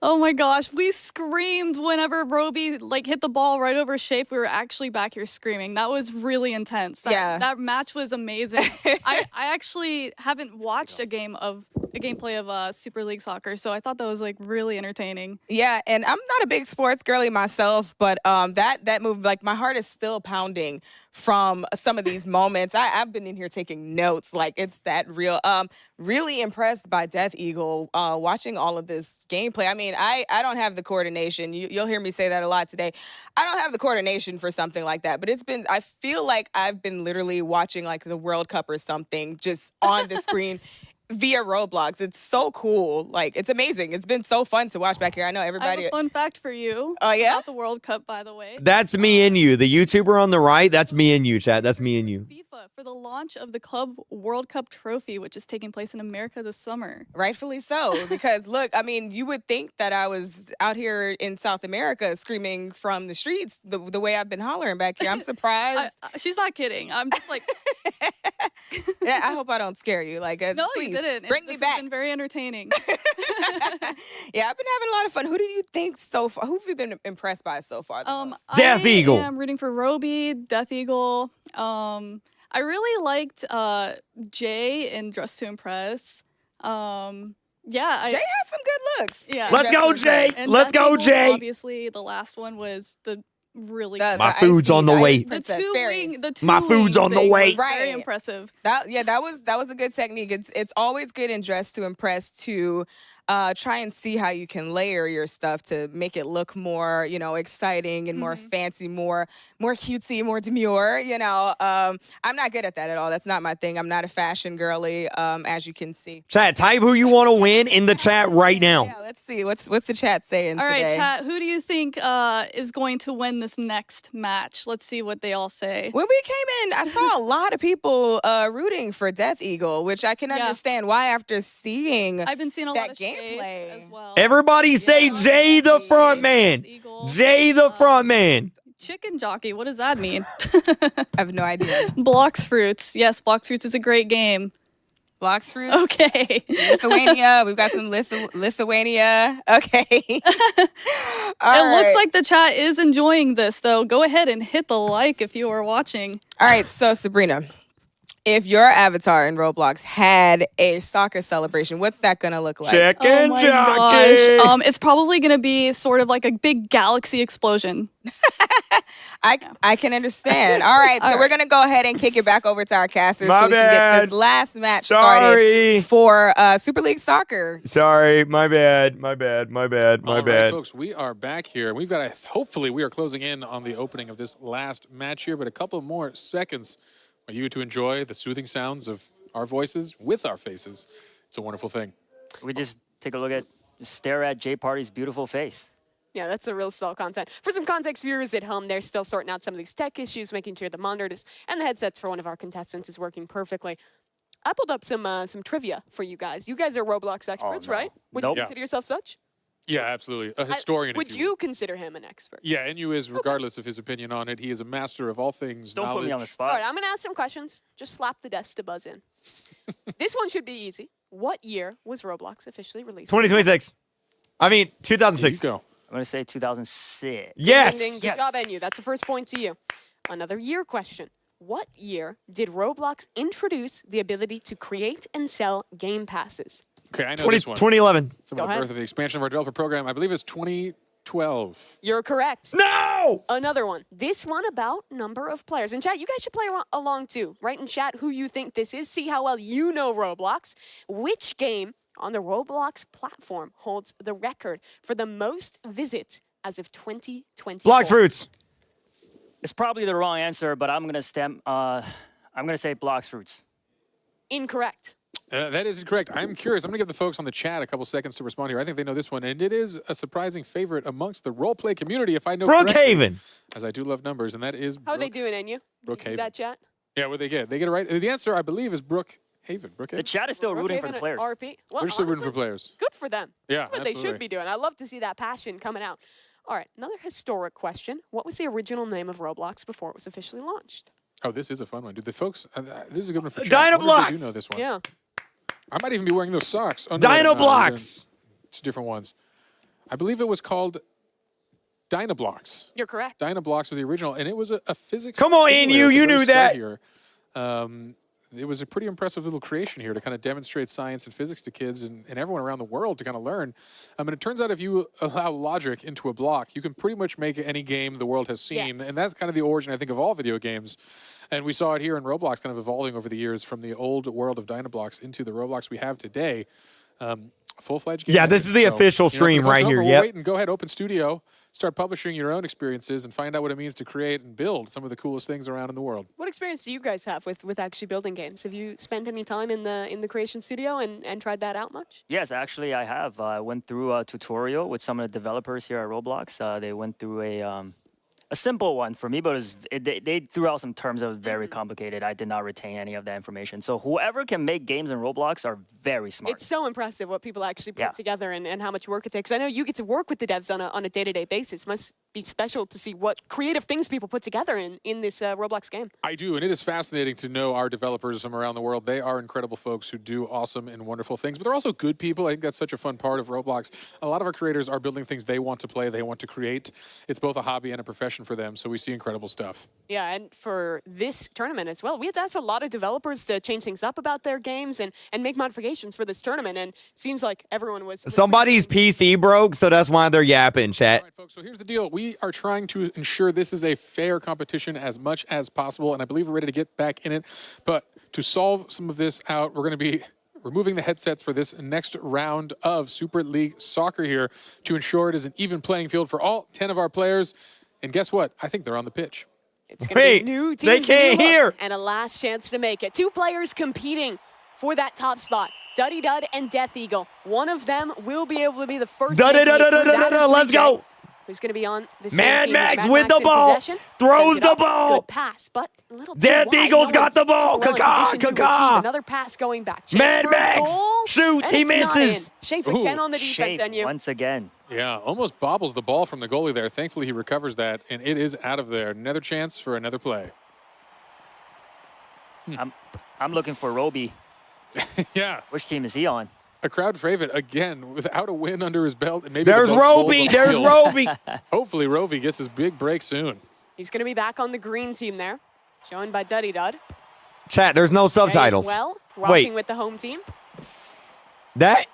Oh my gosh, we screamed whenever Roby hit the ball right over Shape. We were actually back here screaming. That was really intense. That match was amazing. I actually haven't watched a gameplay of Super League Soccer, so I thought that was really entertaining. Yeah, and I'm not a big sports girly myself, but that move, my heart is still pounding from some of these moments. I've been in here taking notes, it's that real. Really impressed by Death Eagle, watching all of this gameplay. I mean, I don't have the coordination. You'll hear me say that a lot today. I don't have the coordination for something like that, but I feel like I've been literally watching the World Cup or something just on the screen. Via Roblox. It's so cool. It's amazing. It's been so fun to watch back here. I know everybody. I have a fun fact for you. Oh, yeah? About the World Cup, by the way. That's me and you. The YouTuber on the right, that's me and you, chat. That's me and you. FIFA for the launch of the Club World Cup trophy, which is taking place in America this summer. Rightfully so, because look, I mean, you would think that I was out here in South America screaming from the streets the way I've been hollering back here. I'm surprised. She's not kidding. I'm just Yeah, I hope I don't scare you. No, please, you didn't. Bring me back. It's been very entertaining. Yeah, I've been having a lot of fun. Who do you think so far? Who have you been impressed by so far? Death Eagle. I'm rooting for Roby, Death Eagle. I really liked Jay in Dress to Impress. Yeah, Jay has some good looks. Yeah, Let's go, Jay. And Let's Death go, Eagle, Jay. Obviously, the last one was the really The- good. My the food's icy- on the ice way. The princess, two very- wing, the two My food's wing on the thing way. was very Right. impressive. That was a good technique. It's always good in Dress to Impress to try and see how you can layer your stuff to make it look more, exciting and more fancy, more cutesy, more demure. I'm not good at that at all. That's not my thing. I'm not a fashion girly, as you can see. Chat, type who you want to win in the chat right now. Yeah, let's see. What's the chat saying All right, today? chat. Who do you think is going to win this next match? Let's see what they all say. When we came in, I saw a lot of people rooting for Death Eagle, which I can understand why after seeing I've been seeing a that lot of shade gameplay as well. Everybody say Jay the front man. Jay the front man. Chicken jockey. What does that mean? I have no idea. Blocks Fruits. Yes, Blocks Fruits is a great game. Blocks Fruits. Okay. Lithuania. We've got some Lithuania. Okay. It looks like the chat is enjoying this, though. Go ahead and hit the like if you are watching. All right, so Sabrina, if your avatar in Roblox had a soccer celebration, what's that gonna look like? Chicken Oh my jockey. gosh. It's probably gonna be sort of like a big galaxy explosion. I can understand. All right, so we're gonna go ahead and kick it back over to our casters My so we can get bad. this last match Sorry. started for Super League Soccer. Sorry, my bad. My All right, bad. folks, we are back here. We've got hopefully we are closing in on the opening of this last match here, but a couple more seconds for you to enjoy the soothing sounds of our voices with our faces. It's a wonderful thing. We just stare at Jay Party's beautiful face. Yeah, that's the real stall content. For some context, viewers at home, they're still sorting out some of these tech issues, making sure the monitors and the headsets for one of our contestants is working perfectly. I pulled up some trivia for you guys. You guys are Roblox experts, no. right? Would Nope. you consider yourself such? Yeah, absolutely. A historian. Would if you consider him an expert? Yeah, and you is, regardless of his opinion on it, he is a master of all things Don't knowledge. put me on the All spot. right, I'm going to ask some questions. Just slap the desk to buzz in. This one should be easy. What year was Roblox officially released? 2026. I mean, 2006. There you go. I'm going to say 2006. Yes. Ding, ding. Good job, NU. That's the first point to you. Another year question. What year did Roblox introduce the ability to create and sell game passes? Okay, I know this one. 2011. Some of the birth of the expansion of our developer program. I believe it's 2012. You're correct. No! Another one. This one about number of players. In chat, you guys should play along too. Write in chat who you think this is. See how well you know Roblox. Which game on the Roblox platform holds the record for the most visits as of 2020? Block Fruits. It's probably the wrong answer, but I'm going to say Blocks Fruits. Incorrect. That is correct. I'm curious. I'm going to give the folks on the chat a couple seconds to respond here. I think they know this one, and it is a surprising favorite amongst the roleplay community, if I know correctly. Brookhaven. As I do love numbers, and that is How are they doing, Enya? Brookhaven. That chat? Yeah, what they get? They get it right. The answer, I believe, is Brookhaven. The chat is still rooting for the players. RP. Well, We're still rooting honestly, for players. Good for them. Yeah, That's what they absolutely. should be doing. I love to see that passion coming out. All right, another historic question. What was the original name of Roblox before it was officially launched? Oh, this is a fun one. Dude, the folks, this is a good one for chat. I wonder if Dinoblocks. they do know this one. Yeah. I might even be wearing those socks. Oh, no, they're not. Dinoblocks. It's different ones. I believe it was called Dinoblocks. You're correct. Dinoblocks was the original, and it was a physics. Come on, simulator NU, you for knew those still that. Here. It was a pretty impressive little creation here to kind of demonstrate science and physics to kids and everyone around the world to kind of learn. And it turns out if you allow logic into a block, you can pretty much make any game the world has seen. Yes. And that's kind of the origin, I think, of all video games. And we saw it here in Roblox kind of evolving over the years from the old world of Dinoblocks into the Roblox we have today. Full-fledged game. Yeah, this is the official stream for the folks right at here, home, yep. Wait and go ahead, open studio, start publishing your own experiences and find out what it means to create and build some of the coolest things around in the world. What experience do you guys have with actually building games? Have you spent any time in the creation studio and tried that out much? Yes, actually, I have. I went through a tutorial with some of the developers here at Roblox. They went through a simple one for me, but they threw out some terms that was very complicated. I did not retain any of that information. So whoever can make games in Roblox are very smart. It's so impressive what people actually put together and how much work it takes. I know you get to work with the devs on a day-to-day basis. Must be special to see what creative things people put together in this Roblox game. I do, and it is fascinating to know our developers from around the world. They are incredible folks who do awesome and wonderful things, but they're also good people. I think that's such a fun part of Roblox. A lot of our creators are building things they want to play, they want to create. It's both a hobby and a profession progression for them. So we see incredible stuff. Yeah, and for this tournament as well, we had to ask a lot of developers to change things up about their games and make modifications for this tournament, and it seems like everyone was... Somebody's PC broke, so that's why they're yapping, chat. All right, folks, so here's the deal. We are trying to ensure this is a fair competition as much as possible, and I believe we're ready to get back in it. But to solve some of this out, we're going to be removing the headsets for this next round of Super League Soccer here to ensure it is an even playing field for all 10 of our players. And guess what? I think they're on the pitch. It's going to be new team. They can't hear. And a last chance to make it. 2 players competing for that top spot. Duddy Dud and Death Eagle. One of them will be able to be the first. Let's go. Who's going to be on the same Mad team Max with the ball. Throws the ball. Good pass, but a little too Death wide. Eagle's got the ball. So well Kaka. Another pass going back. Chance Mad for a Max goal, shoots. and He it's not misses. in. Shafe again on the defense Shafe end. once again. Yeah, almost bobbles the ball from the goalie there. Thankfully, he recovers that, and it is out of there. Another chance for another play. I'm looking for Roby. Yeah. Which team is he on? A crowd favorite again without a win under his belt. And maybe There's Roby. There's Roby. Hopefully, Roby gets his big break soon. He's going to be back on the green team there, joined by Duddy Dud. Chat, there's no subtitles. Well, rocking with the home team. That?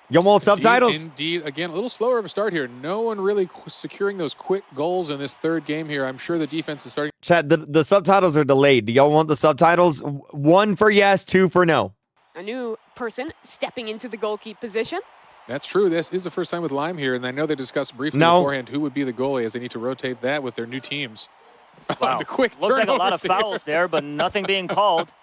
You want subtitles? Indeed. Again, a little slower of a start here. No one really securing those quick goals in this third game here. I'm sure the defense is starting. Chat, the subtitles are delayed. Do y'all want the subtitles? 1 for yes, 2 for no. A new person stepping into the goalkeeper position. That's true. This is the first time with Lime here, and I know they discussed briefly beforehand who would be the goalie as they need to rotate that with their new teams. Wow. The quick Looks like a lot of turnovers fouls there, but nothing being called.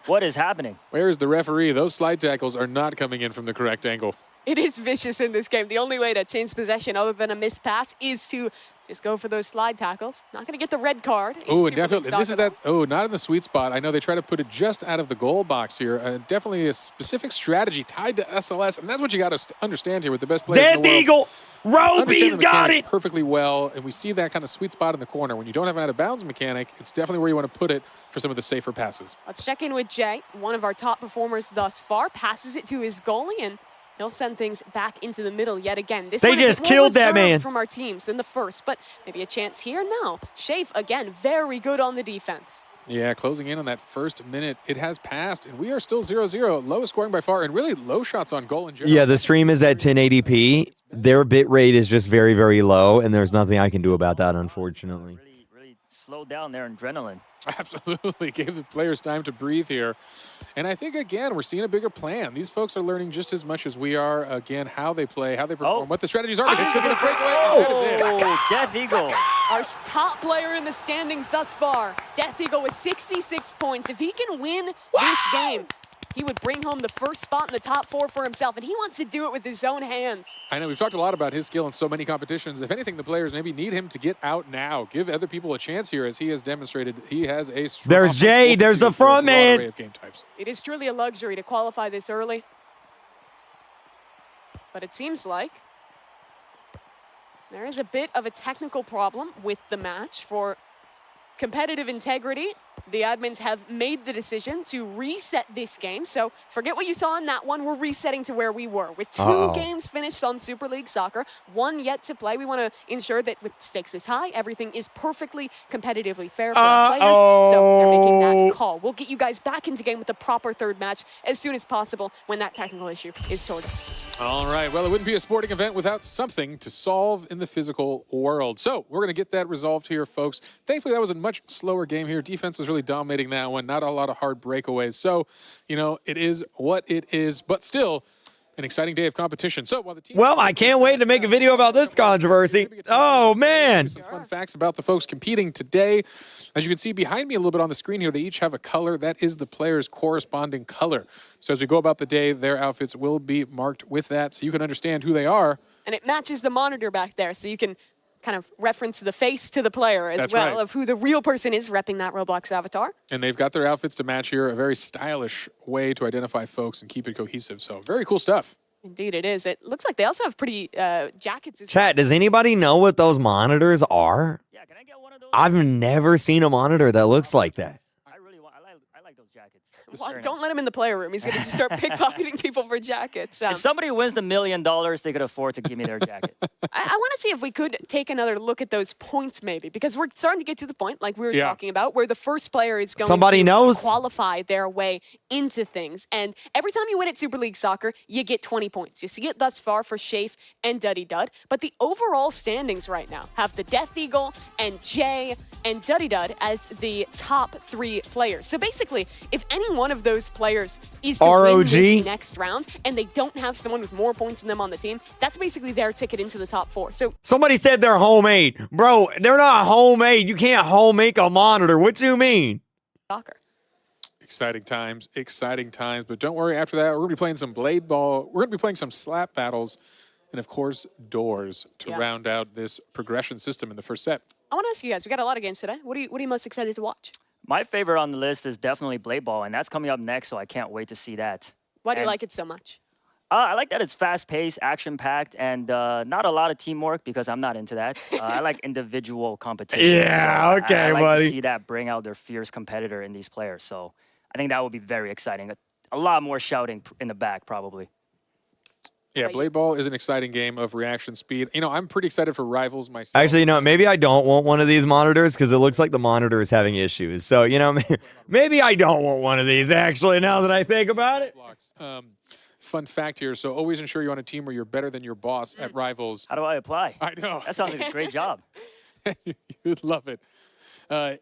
What is happening? Where's the referee? Those slide tackles are not coming in from the correct angle. It is vicious in this game. The only way to change possession other than a missed pass is to just go for those slide tackles. Not going to get the red card. Oh, definitely. Not in the sweet spot. I know they try to put it just out of the goal box here. Definitely a specific strategy tied to SLS, and that's what you got to understand here with the best players in the world. Death Eagle. Roby's got it. Perfectly well, and we see that kind of sweet spot in the corner. When you don't have an out-of-bounds mechanic, it's definitely where you want to put it for some of the safer passes. Let's check in with Jay, one of our top performers thus far. Passes it to his goalie, and he'll send things back into the middle yet again. They just killed that man from our teams in the first, but maybe a chance here. No, Shafe again, very good on the defense. Yeah, closing in on that first minute. It has passed, and we are still 0-0. Lowest scoring by far, and really low shots on goal in general. Yeah, the stream is at 1080p. Their bit rate is just very, very low, and there's nothing I can do about that, unfortunately. Really slowed down their adrenaline. Absolutely. Gave the players time to breathe here. And I think, again, we're seeing a bigger plan. These folks are learning just as much as we are, again, how they play, how they perform, what the strategies are. This could be a breakaway. That is it. Oh, Death Eagle. Our top player in the standings thus far. Death Eagle with 66 points. If he can win this game, he would bring home the first spot in the top 4 for himself, and he wants to do it with his own hands. I know we've talked a lot about his skill in so many competitions. If anything, the players maybe need him to get out now. Give other people a chance here, as he has demonstrated. He has a strong... There's Jay. There's the front man. Of game types. It is truly a luxury to qualify this early. But it seems like there is a bit of a technical problem with the match. For competitive integrity, the admins have made the decision to reset this game. So forget what you saw in that one. We're resetting to where we were. With 2 games finished on Super League Soccer, 1 yet to play, we want to ensure that with stakes is high, everything is perfectly competitively fair for our players. So they're making that call. We'll get you guys back into game with the proper third match as soon as possible when that technical issue is sorted. All right. Well, it wouldn't be a sporting event without something to solve in the physical world. So we're going to get that resolved here, folks. Thankfully, that was a much slower game here. Defense was really dominating that one. Not a lot of hard breakaways. So, you know, it is what it is, but still an exciting day of competition. So while the team... Well, I can't wait to make a video about this controversy. Oh, man. Some fun facts about the folks competing today. As you can see behind me a little bit on the screen here, they each have a color. That is the player's corresponding color. So as we go about the day, their outfits will be marked with that so you can understand who they are. And it matches the monitor back there, so you can kind of reference the face to the player as well of who the real person is repping that Roblox avatar. And they've got their outfits to match here, a very stylish way to identify folks and keep it cohesive. So very cool stuff. Indeed it is. It looks like they also have pretty jackets as Chat, does anybody know what those monitors are? Yeah, can I get one of those? I've never seen a monitor that looks like that. I like those jackets. Well, don't let him in the player room. He's going to start pickpocketing people for jackets. If somebody wins the $1 million, they could afford to give me their jacket. I want to see if we could take another look at those points maybe, because we're starting to get to the point, like we were talking about, where the first player is going to qualify their way into things. And every time you win at Super League Soccer, you get 20 points. You see it thus far for Shafe and Duddy Dud. But the overall standings right now have the Death Eagle and Jay and Duddy Dud as the top 3 players. So basically, if any one of those players is to win this next round and they don't have someone with more points than them on the team, that's basically their ticket into the top 4. So somebody said they're homemade. Bro, they're not homemade. You can't home make a monitor. What do you mean? Soccer. Exciting times. But don't worry, after that, we're going to be playing some blade ball. We're going to be playing some slap battles. And, of course, doors to round out this progression system in the first set. I want to ask you guys, we got a lot of games today. What are you most excited to watch? My favorite on the list is definitely Blade Ball, and that's coming up next, so I can't wait to see that. Why do you like it so much? I like that it's fast-paced, action-packed, and not a lot of teamwork because I'm not into that. I like individual competition. Yeah, so okay, I like buddy. to see that bring out their fierce competitor in these players. So I think that would be very exciting. A lot more shouting in the back, probably. Yeah, Blade Ball is an exciting game of reaction speed. You know, I'm pretty excited for Rivals myself. Actually, you know, maybe I don't want one of these monitors because it looks like the monitor is having issues. So, you know, maybe I don't want one of these, actually, now that I think about it. Fun fact here. So always ensure you're on a team where you're better than your boss at Rivals. How do I apply? I know. That sounds like a great job. You'd love it.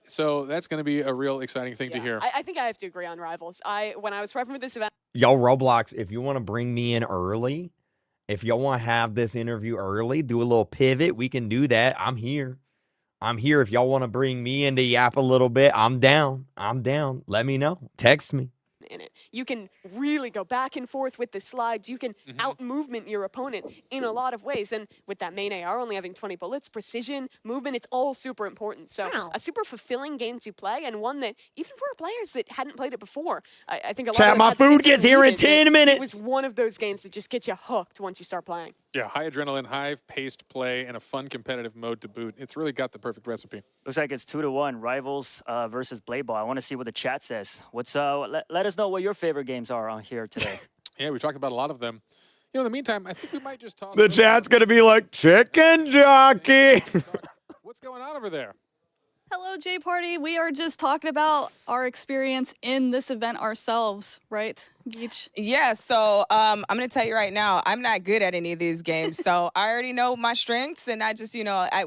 So that's going to be a real exciting thing to hear. I think I have to agree on Rivals. When I was prepping for this event. Yo, Roblox, if you want to bring me in early, if y'all want to have this interview early, do a little pivot, we can do that. I'm here. If y'all want to bring me in to yap a little bit, I'm down. Let me know. Text me. In it. You can really go back and forth with the slides. You can out-movement your opponent in a lot of ways. And with that main AR only having 20 bullets, precision, movement, it's all super important. So a super fulfilling game to play, and one that even for players that hadn't played it before, I think a lot of them my had the food same gets here in feeling. 10 minutes. It was one of those games that just gets you hooked once you start playing. Yeah, high adrenaline, high-paced play, and a fun competitive mode to boot. It's really got the perfect recipe. Looks like it's 2-1, Rivals versus Blade Ball. I want to see what the chat says. Let us know what your favorite games are on here today. Yeah, we talked about a lot of them. You know, in the meantime, I think we might just toss... The chat's going to be like, chicken jockey. What's going on over there? Hello, J Party. We are just talking about our experience in this event ourselves, right, Geach? Yeah, so I'm going to tell you right now, I'm not good at any of these games. So I already know my strengths, and I just,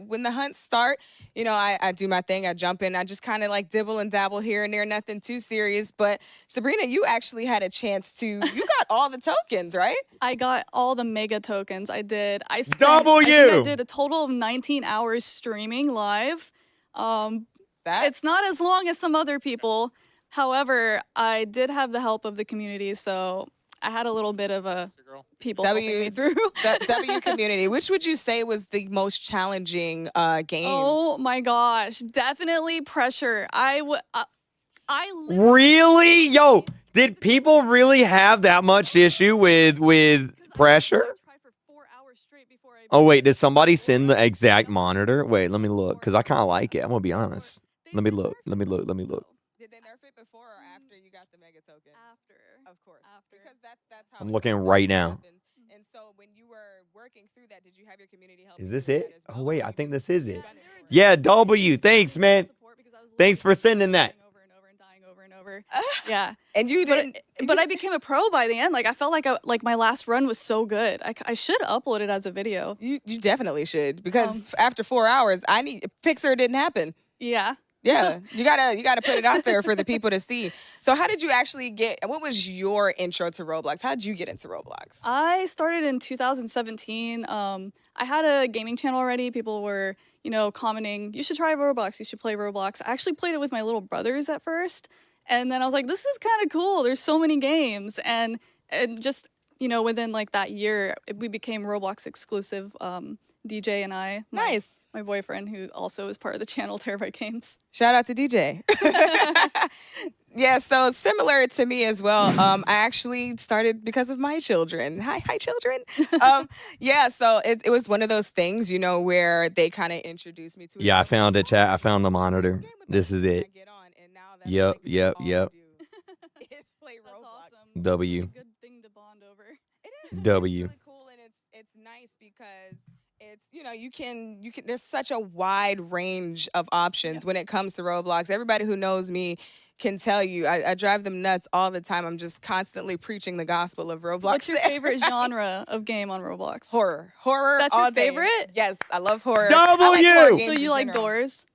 when the hunts start, I do my thing. I jump in. I just kind of like dibble and dabble here and there, nothing too serious. But Sabrina, you actually had a chance to, you got all the tokens, right? I got all the mega tokens. I did. I think I did a total of 19 hours streaming live. It's not as long as some other people. However, I did have the help of the community, so I had a little bit of a people helping me through. W community. Which would you say was the most challenging game? Oh my gosh, definitely pressure. Really? Yo, did people really have that much issue with pressure? Oh, wait, did somebody send the exact monitor? Wait, let me look, because I kind of like it. I'm going to be honest. Let me look. Did they nerf it before or after you got the mega token? After. Of course. Because that's how I'm looking right now. And so when you were working through that, did you have your community help? Is this it? Oh, wait, I think this is it. Yeah, W. Thanks, man. Thanks for sending that. Yeah, and you didn't. But I became a pro by the end. Like I felt like my last run was so good. I should upload it as a video. You definitely should, because after 4 hours, Pixar didn't happen. Yeah. Yeah, you gotta put it out there for the people to see. So how did you actually what was your intro to Roblox? How did you get into Roblox? I started in 2017. I had a gaming channel already. People were, commenting, you should try Roblox, you should play Roblox. I actually played it with my little brothers at first. And then I was like, this is kind of cool. There's so many games. And just, within like that year, we became Roblox exclusive, DJ and I. Nice. My boyfriend, who also is part of the channel, Terabyte Games. Shout out to DJ. Yeah, so similar to me as well. I actually started because of my children. Hi, children. Yeah, so it was one of those things, where they kind of introduced me to it. Yeah, I found it, chat. I found the monitor. This is it. Yep. It's W. Good thing to bond over. It is. W. It's really cool, and it's nice because it's you can there's such a wide range of options when it comes to Roblox. Everybody who knows me can tell you I drive them nuts all the time. I'm just constantly preaching the gospel of Roblox. What's your favorite genre of game on Roblox? Horror. That's all your day. favorite? Yes, I love horror. W! I like horror So games you in like general. doors?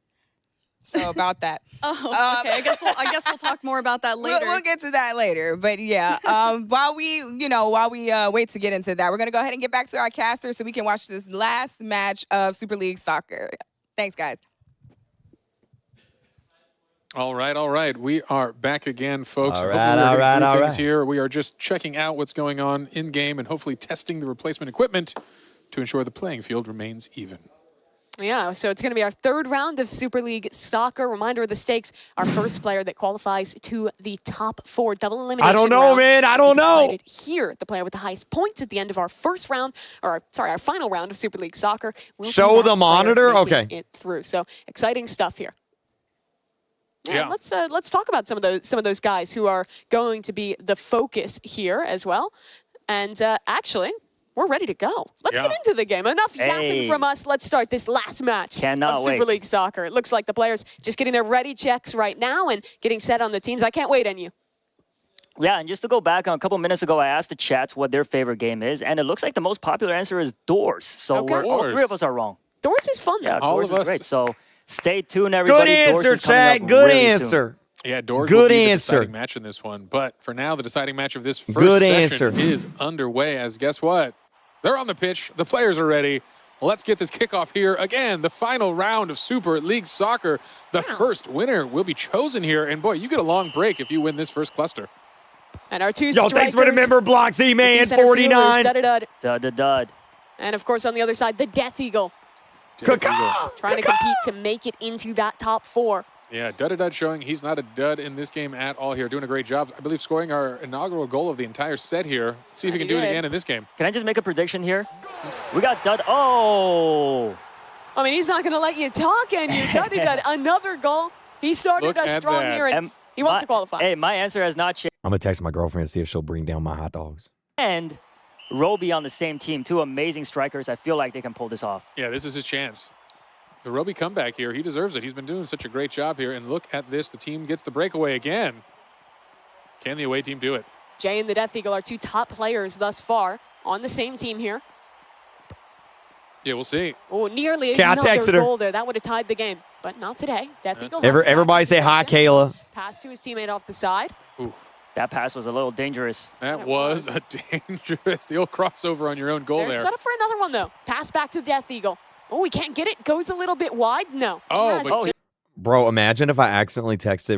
So about that. Oh, okay. I guess we'll talk more about that later. We'll get to that later. But yeah, while we wait to get into that, we're gonna go ahead and get back to our caster so we can watch this last match of Super League Soccer. Thanks, guys. All right. We are back again, folks. All Hopefully right, we're all getting right, through all things right. here. We are just checking out what's going on in-game and hopefully testing the replacement equipment to ensure the playing field remains even. Yeah, so it's going to be our third round of Super League Soccer. Reminder of the stakes. Our first player that qualifies to the top 4 double elimination I don't know, round. man. I don't know. Decided here, the player with the highest points at the end of our first round, our final round of Super League Soccer. Will Show be that the player monitor? making Okay. it through. So exciting stuff here. Yeah. Let's talk about some of those guys who are going to be the focus here as well. And actually, we're ready to go. Let's get into the game. Enough yapping from us. Let's start this last match of Super League Soccer. It looks like the players just getting their ready checks right now and getting set on the teams. I can't wait on you. Yeah, and just to go back, a couple minutes ago, I asked the chats what their favorite game is, and it looks like the most popular answer is Doors. So all 3 of us are wrong. Doors is fun. Yeah, All Doors of is us. great. So stay tuned, everybody. Good Doors answer, is coming Chad. up Good really answer. Yeah, Doors Good will be answer. the deciding match in this one. But for now, the deciding match of this first Good session answer. is underway as guess what? They're on the pitch. The players are ready. Let's get this kickoff here. Again, the final round of Super League Soccer. The first winner will be chosen here. And boy, you get a long break if you win this first cluster. And our 2 Yo, strikers. thanks for the member blocks, the 2 E-Man, center fielders, 49. Dud. And of course, on the other side, the Death Eagle. Trying to compete to make it into that top 4. Yeah, Dud showing he's not a dud in this game at all here. Doing a great job. I believe scoring our inaugural goal of the entire set here. Let's see if he can do it again in this game. Can I just make a prediction here? We got Dud. Oh! I mean, he's not going to let you talk, and you Dud another goal. He started Look us at strong that. here, and he wants to qualify. Hey, my answer has not changed. I'm going to text my girlfriend and see if she'll bring down my hot dogs. And Roby on the same team. 2 amazing strikers. I feel like they can pull this off. Yeah, this is his chance. The Roby comeback here, he deserves it. He's been doing such a great job here. And look at this, the team gets the breakaway again. Can the away team do it? Jay and the Death Eagle are 2 top players thus far on the same team here. Yeah, we'll see. Oh, nearly Okay, I another texted her. goal there. That would have tied the game, but not today. Death Eagle. Everybody say hi, Kayla. Pass to his teammate off the side. Ooh, That pass was a little dangerous. that was a dangerous, the old crossover on your own goal They're there. set up for another one, though. Pass back to Death Eagle. Oh, we can't get it. Goes a little bit wide. No. Oh, Has but it. Bro, imagine if I accidentally texted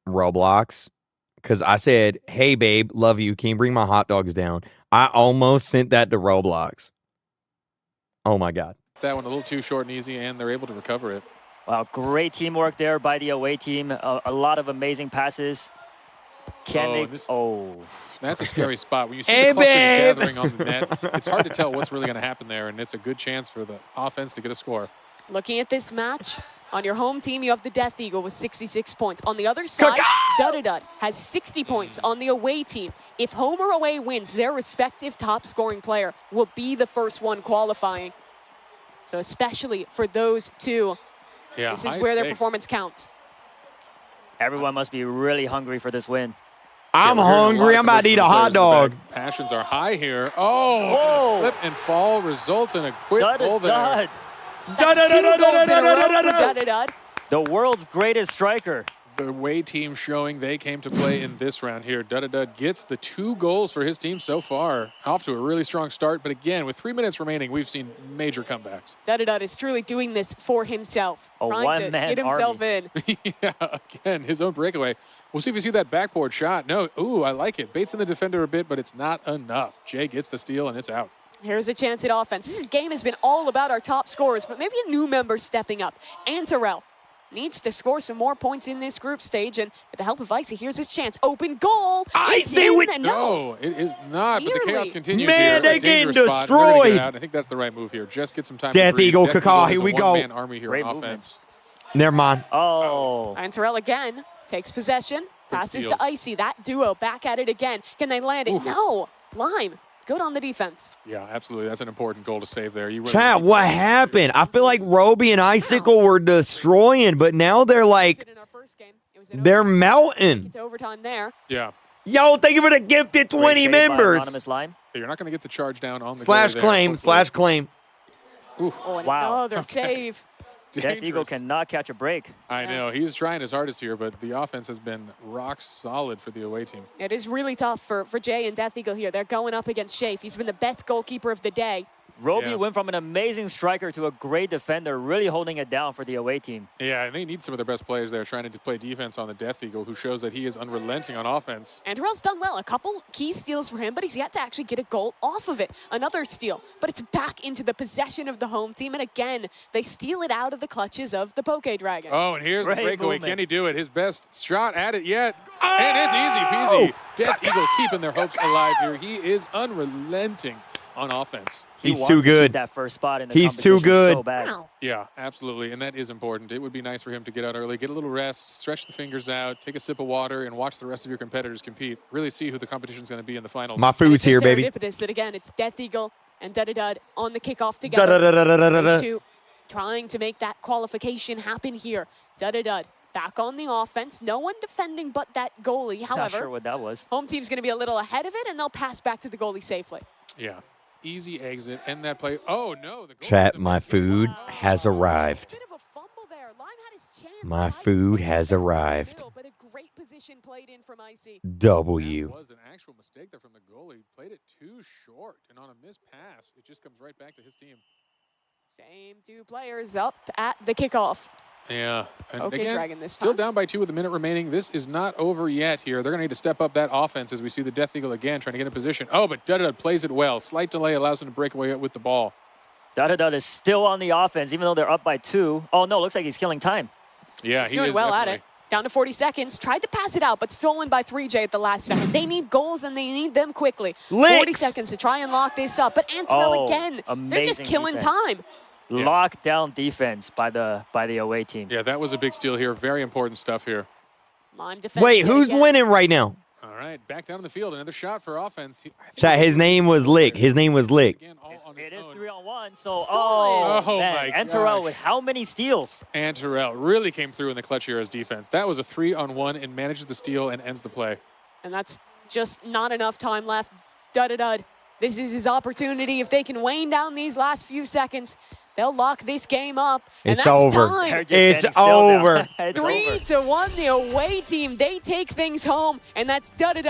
Roblox because I said, hey, babe, love you. Can you bring my hot dogs down? I almost sent that to Roblox. Oh, my God. that one a little too short and easy, and they're able to recover it. Wow, great teamwork there by the away team. A lot of amazing passes. That's a scary spot. When you see Hey, the clusters babe. gathering on the net, it's hard to tell what's really going to happen there, and it's a good chance for the offense to get a score. Looking at this match, on your home team, you have the Death Eagle with 66 points. On the other side, Dud has 60 points on the away team. If home or away wins, their respective top scoring player will be the first one qualifying. So especially for those 2, this is where their performance counts. Everyone must be really hungry for this win. I'm hungry. I'm about to eat a hot dog. Passions are high here. Oh, slip and fall results in a quick goal there. The world's greatest striker. The away team showing they came to play in this round here. Dud gets the 2 goals for his team so far. Off to a really strong start, but again, with 3 minutes remaining, we've seen major comebacks. Dud is truly doing this for himself, trying to get himself in. Yeah, again, his own breakaway. We'll see if you see that backboard shot. No, ooh, I like it. Baits in the defender a bit, but it's not enough. Jay gets the steal, and it's out. Here's a chance at offense. This game has been all about our top scorers, but maybe a new member stepping up. Antarell needs to score some more points in this group stage, and with the help of Icy, here's his chance. Open goal. Icy with no, it is not. But the chaos continues Man, here. they're getting Dangerous spot. destroyed. They're gonna get out. I think that's the right move here. Just get some time. Death to breathe. Eagle, Death Kaka, has here a we go. one-man army here Great on movement. offense. Never mind. Oh. Antarell again takes possession. Passes steals. to Icy. That duo back at it again. Can they land it? Oof. No. Lime, good on the defense. Yeah, absolutely. That's an important goal to save there. You really Chat, need what to- happened? I feel like Roby and Icicle were destroying, but now they're like, In our first game, it was an they're overtime. melting. It's overtime there. Yeah. Yo, thank you for the gifted 20 Great save by members. Anonymous Lime. You're not going to get the charge down on the Slash goalie there, claim, hopefully. slash claim. Oof. Oh, and Wow. another Okay. save. Death Eagle Dangerous. cannot catch a break. I know. He's trying his hardest here, but the offense has been rock solid for the away team. It is really tough for Jay and Death Eagle here. They're going up against Shafe. He's been the best goalkeeper of the day. Roby Yeah. went from an amazing striker to a great defender, really holding it down for the away team. Yeah, and they need some of their best players there trying to play defense on the Death Eagle, who shows that he is unrelenting on offense. And Terrell's done well. A couple key steals for him, but he's yet to actually get a goal off of it. Another steal, but it's back into the possession of the home team. And again, they steal it out of the clutches of the Poke Dragon. Oh, and here's the Great breakaway. movement. Can he do it? His best shot at it yet. And it's easy peasy. Death Eagle keeping their hopes alive here. He is unrelenting on offense. He He's wants too to keep good. that first spot in the He's too competition good. so bad. Yeah, absolutely. And that is important. It would be nice for him to get out early, get a little rest, stretch the fingers out, take a sip of water, and watch the rest of your competitors compete. Really see who the competition is going to be in the finals. My And food's it's here, just baby. serendipitous that again, it's Death Eagle and Dud on the kickoff together. Da-da-da-da-da-da-da. Those two trying to make that qualification happen here. Dud back on the offense. No one defending but that goalie. Not However, sure what that was. home team's going to be a little ahead of it, and they'll pass back to the goalie safely. Yeah. Easy exit. End that play. Oh, no. The goal Chat, was my food has arrived. Bit of a fumble there. Lime had his chance. My Tried to food save has it in the arrived. middle, but a great position played in from Icy. That W. was an actual mistake there from the goalie. Played it too short, and on a missed pass, it just comes right back to his team. Same two players up at the kickoff. Yeah. And Okay, again, Dragon this still time. down by 2 with a minute remaining. This is not over yet here. They're going to need to step up that offense as we see the Death Eagle again trying to get in position. Oh, but Dud plays it well. Slight delay allows him to break away with the ball. Dud is still on the offense, even though they're up by 2. Oh, no, looks like he's killing time. Yeah, He's he doing is well at definitely. it. Down to 40 seconds. Tried to pass it out, but stolen by 3J at the last second. They need goals, and they need them quickly. 40 Licks. seconds to try and lock this up. But Antonell Oh, again, they're just amazing killing defense. time. Yeah. Lockdown defense by the away team. Yeah, that was a big steal here. Very important stuff here. Lime defense Wait, yet who's again. winning right now? All right, back down in the field. Another shot for offense. I think Chat, his name was Lick. His name was Lick. Again, all on It his is own. 3-on-1, so Stolen. Oh, man. my And Terrell gosh. with how many steals? And Terrell really came through in the clutch here as defense. That was a 3-on-1 and manages the steal and ends the play. And that's just not enough time left. Dud. This is his opportunity. If they can wane down these last few seconds, they'll lock this game up. And It's that's over. time. They're just It's standing still now. over. It's 3-1, the away team. They take things home, and that's Dud.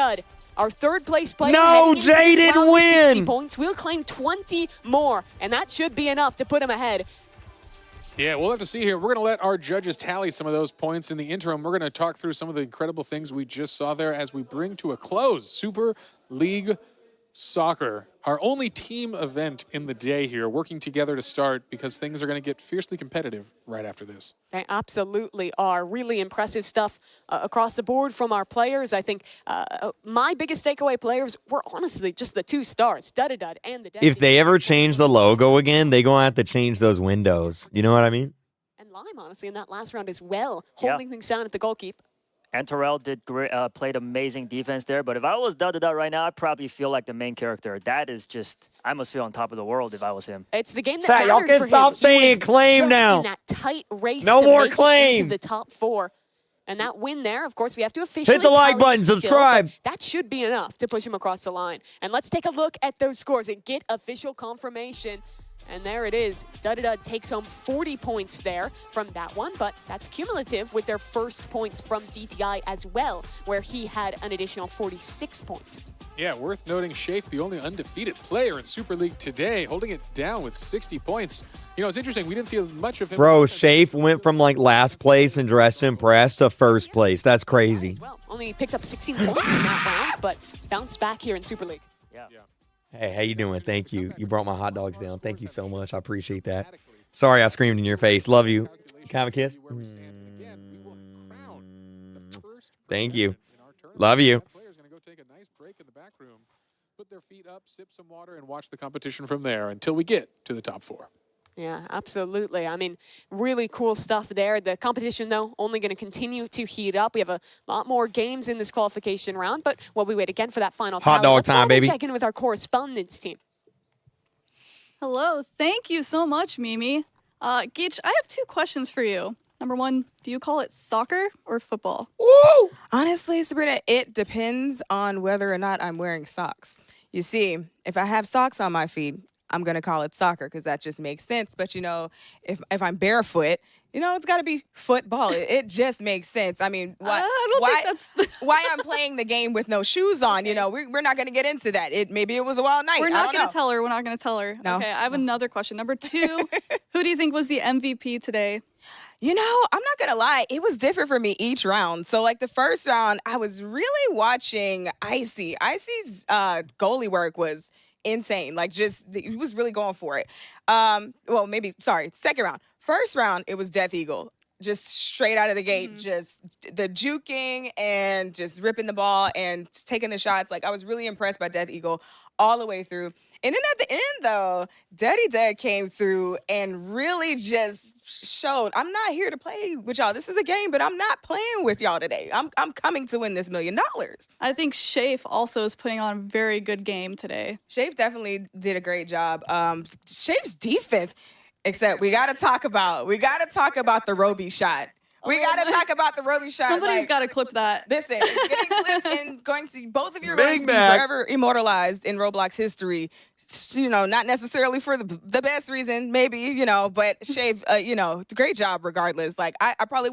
Our third place player. No, heading into Jay this didn't round with 60 win. points. We'll claim 20 more, and that should be enough to put him ahead. Yeah, we'll have to see here. We're going to let our judges tally some of those points. In the interim, we're going to talk through some of the incredible things we just saw there as we bring to a close Super League Soccer, our only team event in the day here, working together to start because things are going to get fiercely competitive right after this. They absolutely are. Really impressive stuff across the board from our players. I think my biggest takeaway players were honestly just the 2 stars, Dud and the Death If they Eagle. ever change the logo again, they're going to have to change those windows. You know what I mean? And Lime, honestly, in that last round as well, Yeah. holding things down at the goalkeep. And Terrell did great, played amazing defense there. But if I was Dud right now, I'd probably feel like the main character. That is just, I must feel on top of the world if I was him. It's the game that Chat, y'all mattered can for stop him. He saying was claim just now. in that tight race No to more make it claim. into the top 4. And that win there, of course, we have to officially Hit the like tally button, it still, subscribe. but that should be enough to push him across the line. And let's take a look at those scores and get official confirmation. And there it is. Dud takes home 40 points there from that one, but that's cumulative with their first points from DTI as well, where he had an additional 46 points. Yeah, worth noting, Shafe, the only undefeated player in Super League today, holding it down with 60 points. You know, it's interesting. We didn't see as much of him. Bro, Shafe went from like last place and dressed impressed to first place. That's crazy. As well. Only picked up 16 points in that round, but bounced back here in Super League. Yeah. Hey, how you doing? Thank you. You brought my hot dogs down. Thank you so much. I appreciate that. Sorry I screamed in your face. Love you. Can I have a kiss? Thank you. Love you. Players going to go take a nice break in the back room, put their feet up, sip some water, and watch the competition from there until we get to the top 4. Yeah, absolutely. I mean, really cool stuff there. The competition, though, only going to continue to heat up. We have a lot more games in this qualification round, but while we wait again for that final Hot tally, dog let's go time, ahead and baby. check in with our correspondence team. Hello, thank you so much, Mimi. Geach, I have 2 questions for you. Number 1, do you call it soccer or football? Woo! Honestly, Sabrina, it depends on whether or not I'm wearing socks. You see, if I have socks on my feet, I'm going to call it soccer because that just makes sense. But, if I'm barefoot, it's got to be football. It just makes sense. I mean, why I'm playing the game with no shoes on, we're not going to get into that. Maybe it was a wild night. We're not going to tell her. We're not going to tell her. No. Okay, I have another question. Number 2, who do you think was the MVP today? I'm not going to lie. It was different for me each round. So, the first round, I was really watching Icy. Icy's goalie work was insane. He was really going for it. Second round. First round, it was Death Eagle. Just straight out of the gate, just the juking and just ripping the ball and taking the shots. I was really impressed by Death Eagle all the way through. And then at the end, though, Daddy Dead came through and really just showed, I'm not here to play with y'all. This is a game, but I'm not playing with y'all today. I'm coming to win this $1 million. I think Shafe also is putting on a very good game today. Shafe definitely did a great job. Shafe's defense, except we got to talk about the Roby shot. We got to talk about the Roby shot. Somebody's got to clip that. Listen, it's getting clipped and going to both of your runs be forever immortalized in Roblox history. Not necessarily for the best reason, maybe, but Shave, great job regardless. I probably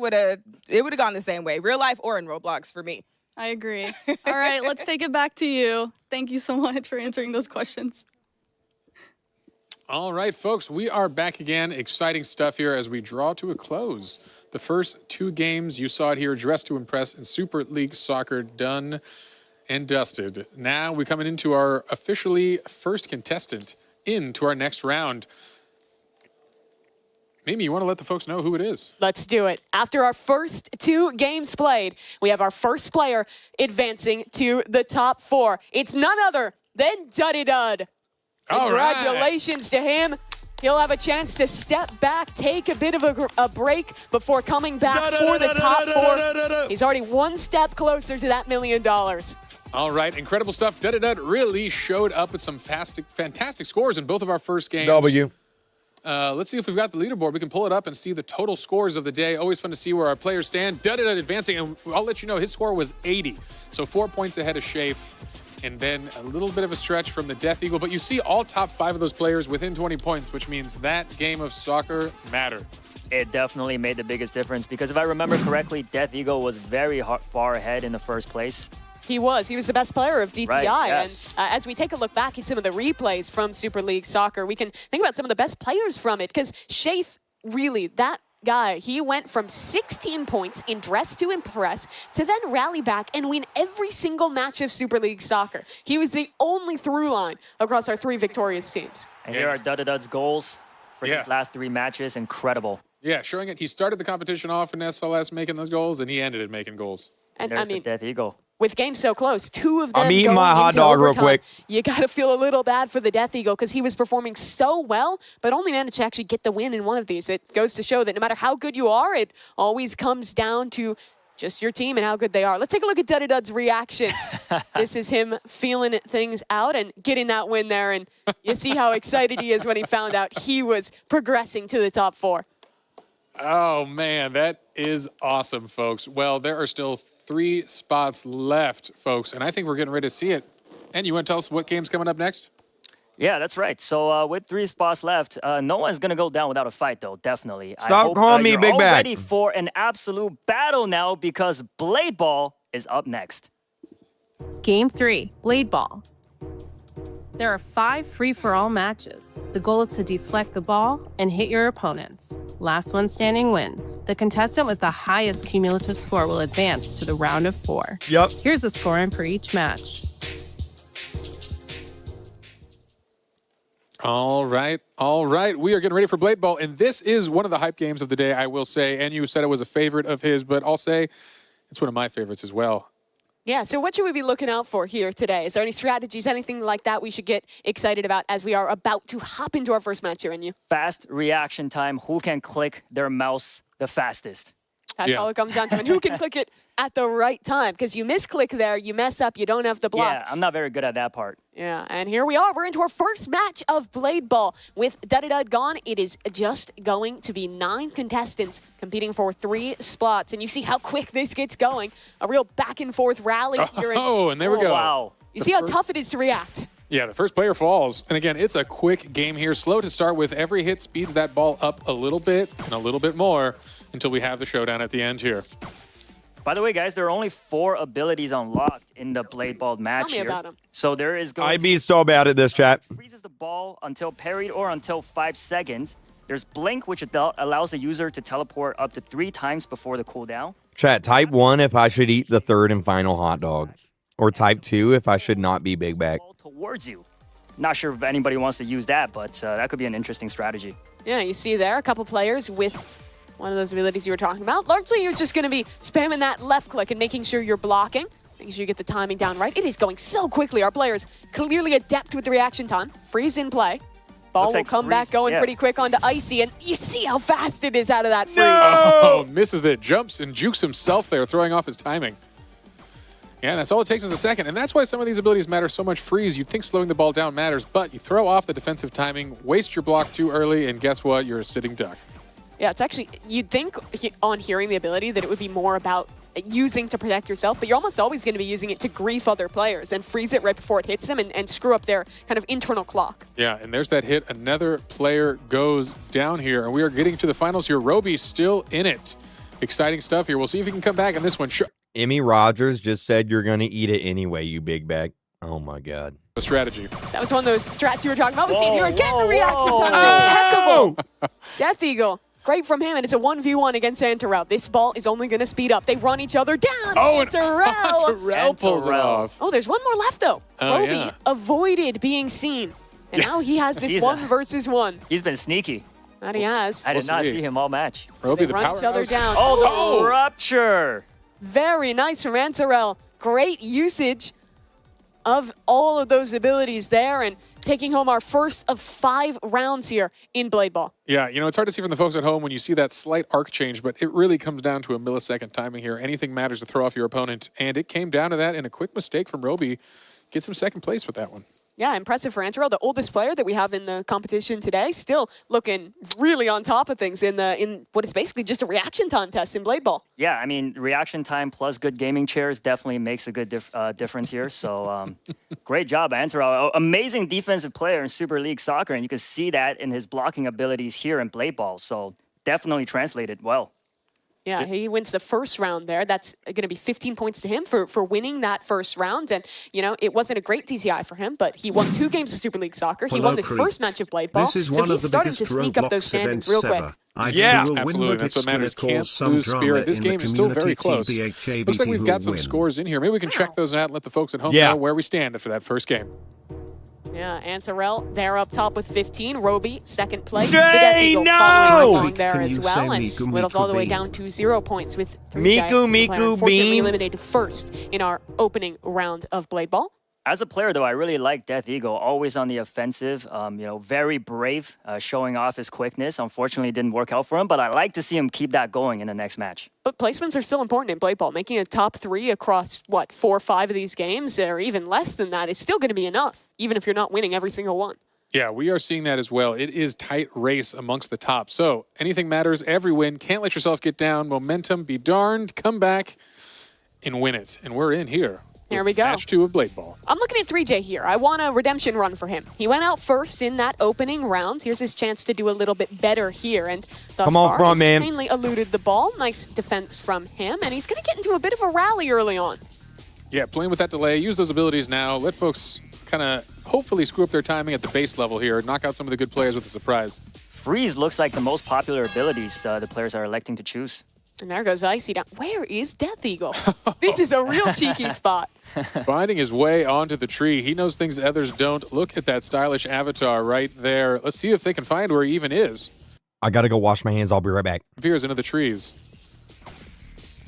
it would have gone the same way, real life or in Roblox for me. I agree. All right, let's take it back to you. Thank you so much for answering those questions. All right, folks, we are back again. Exciting stuff here as we draw to a close. The first 2 games, you saw it here, Dress to Impress and Super League Soccer, done and dusted. Now we're coming into our officially first contestant into our next round. Mimi, you want to let the folks know who it is? Let's do it. After our first 2 games played, we have our first player advancing to the top 4. It's none other than Duddy Dud. Congratulations to him. He'll have a chance to step back, take a bit of a break before coming back for the top 4. He's already one step closer to that $1 million. All right, incredible stuff. Dud really showed up with some fantastic scores in both of our first games. Let's see if we've got the leaderboard. We can pull it up and see the total scores of the day. Always fun to see where our players stand. Dud advancing, and I'll let you know his score was 80. So 4 points ahead of Shafe. And then a little bit of a stretch from the Death Eagle. But you see all top 5 of those players within 20 points, which means that game of soccer mattered. It definitely made the biggest difference because if I remember correctly, Death Eagle was very far ahead in the first place. He was the best player of DTI. Right, yes. And as we take a look back at some of the replays from Super League Soccer, we can think about some of the best players from it because Shafe, really, that guy, he went from 16 points in Dress to Impress to then rally back and win every single match of Super League Soccer. He was the only through line across our 3 victorious teams. And here are Dud's goals for these last 3 matches. Incredible. Yeah, showing it. He started the competition off in SLS making those goals, and he ended it making goals. And there's the Death Eagle. With games so close, 2 of them I'm eating going my hot into dog real overtime, quick. You got to feel a little bad for the Death Eagle because he was performing so well, but only managed to actually get the win in one of these. It goes to show that no matter how good you are, it always comes down to just your team and how good they are. Let's take a look at Dud's reaction. This is him feeling things out and getting that win there, and you see how excited he is when he found out he was progressing to the top 4. Oh, man, that is awesome, folks. Well, there are still 3 spots left, folks, and I think we're getting ready to see it. And you want to tell us what game's coming up next? Yeah, that's right. So with 3 spots left, no one's going to go down without a fight, though, definitely. Stop calling me Big Bag. Ready for an absolute battle now because Blade Ball is up next. Game 3, Blade Ball. There are 5 free-for-all matches. The goal is to deflect the ball and hit your opponents. Last one standing wins. The contestant with the highest cumulative score will advance to the round of 4. Yep. Here's the scoring for each match. All right. We are getting ready for Blade Ball, and this is one of the hype games of the day, I will say. And you said it was a favorite of his, but I'll say it's one of my favorites as well. Yeah, so what should we be looking out for here today? Is there any strategies, anything like that we should get excited about as we are about to hop into our first match here in you? Fast reaction time. Who can click their mouse the fastest? That's all it comes down to. And who can click it at the right time? Because you misclick there, you mess up, you don't have the block. Yeah, I'm not very good at that part. Yeah, and here we are. We're into our first match of Blade Ball. With Dud gone, it is just going to be 9 contestants competing for 3 spots. And you see how quick this gets going. A real back-and-forth rally here. And there we go. Wow. You see how tough it is to react. Yeah, the first player falls. And again, it's a quick game here. Slow to start with. Every hit speeds that ball up a little bit and a little bit more until we have the showdown at the end here. By the way, guys, there are only 4 abilities unlocked in the Blade Ball match Tell me here. about them. So there is going I'd be so bad at this, chat. freezes the ball until parried or until 5 seconds. There's Blink, which allows the user to teleport up to 3 times before the cooldown. Chat, type 1 if I should eat the 3rd and final hot dog. Or type 2 if I should not be big back. Towards you. Not sure if anybody wants to use that, but that could be an interesting strategy. Yeah, you see there a couple players with one of those abilities you were talking about. Largely, you're just going to be spamming that left click and making sure you're blocking, making sure you get the timing down right. It is going so quickly. Our players clearly adept with the reaction time. Freeze in play. Ball will come back going pretty quick onto Icy, and you see how fast it is out of that freeze. Oh, misses it. Jumps and jukes himself there, throwing off his timing. Yeah, that's all it takes is a second. And that's why some of these abilities matter so much. Freeze, you'd think slowing the ball down matters, but you throw off the defensive timing, waste your block too early, and guess what? You're a sitting duck. Yeah, it's actually, you'd think on hearing the ability that it would be more about using to protect yourself, but you're almost always going to be using it to grief other players and freeze it right before it hits them and screw up their kind of internal clock. Yeah, and there's that hit. Another player goes down here, and we are getting to the finals here. Roby's still in it. Exciting stuff here. We'll see if he can come back in this one. Sure. Emmy Rogers just said you're going to eat it anyway, you big bag. Oh, my God. A strategy. That was one of those strats you were talking about. We'll see here again the reaction time. Impeccable. Death Eagle. Great from him, and it's a 1v1 against Antarel. This ball is only going to speed up. They run each other down. Oh, and Antarel pulls it off. Oh, there's one more left, though. Oh, Roby yeah. avoided being seen, and now he has this 1 versus 1. He's been sneaky. That he has. I did not see him all match. Roby, They run each other down. Oh, the rupture. Very nice from Antarel. Great usage of all of those abilities there, and taking home our first of 5 rounds here in Blade Ball. Yeah, you know, it's hard to see from the folks at home when you see that slight arc change, but it really comes down to a millisecond timing here. Anything matters to throw off your opponent, and it came down to that, and a quick mistake from Roby gets him second place with that one. Yeah, impressive for Antarel, the oldest player that we have in the competition today, still looking really on top of things in what is basically just a reaction time test in Blade Ball. Yeah, I mean, reaction time plus good gaming chairs definitely makes a good difference here. So great job, Antarel. Amazing defensive player in Super League Soccer, and you can see that in his blocking abilities here in Blade Ball. So definitely translated well. Yeah, he wins the first round there. That's going to be 15 points to him for winning that first round. And, you know, it wasn't a great TTI for him, but he won 2 games of Super League Soccer. He won his first match of Blade Ball. This is so one he's of the starting to biggest sneak up those Roblox standings events real quick. ever. Yeah, will win, absolutely. but That's it's what matters. gonna Can't cause some lose drama spirit. This in the game is still very community. close. TBHJBT Looks like we've got some will win. scores in here. Maybe we can check those out and let the folks at home Yeah. know where we stand after that first game. Yeah, Antarel there up top with 15. Roby, second place. Jay, the Death Eagle no! following along there Can as you well. say And Miku, whittles Miku all the way Bean? down to 0 points with 3 Miku, Giant player, Miku unfortunately Bean. eliminated first in our opening round of Blade Ball. As a player, though, I really like Death Eagle, always on the offensive, you know, very brave, showing off his quickness. Unfortunately, it didn't work out for him, but I like to see him keep that going in the next match. But placements are still important in Blade Ball. Making a top 3 across, 4 or 5 of these games, or even less than that, is still going to be enough, even if you're not winning every single one. Yeah, we are seeing that as well. It is tight race amongst the top. So anything matters, every win. Can't let yourself get down. Momentum, be darned. Come back and win it. And we're in here. Here we go. Match 2 of Blade Ball. I'm looking at 3J here. I want a redemption run for him. He went out first in that opening round. Here's his chance to do a little bit better here. And thus Come on, far, front he's man. mainly eluded the ball. Nice defense from him. And he's going to get into a bit of a rally early on. Yeah, playing with that delay. Use those abilities now. Let folks kind of hopefully screw up their timing at the base level here. Knock out some of the good players with a surprise. Freeze looks like the most popular abilities the players are electing to choose. And there goes Icy down. Where is Death Eagle? This is a real cheeky spot. Finding his way onto the tree. He knows things others don't. Look at that stylish avatar right there. Let's see if they can find where he even is. I got to go wash my hands. I'll be right back. Appears into the trees.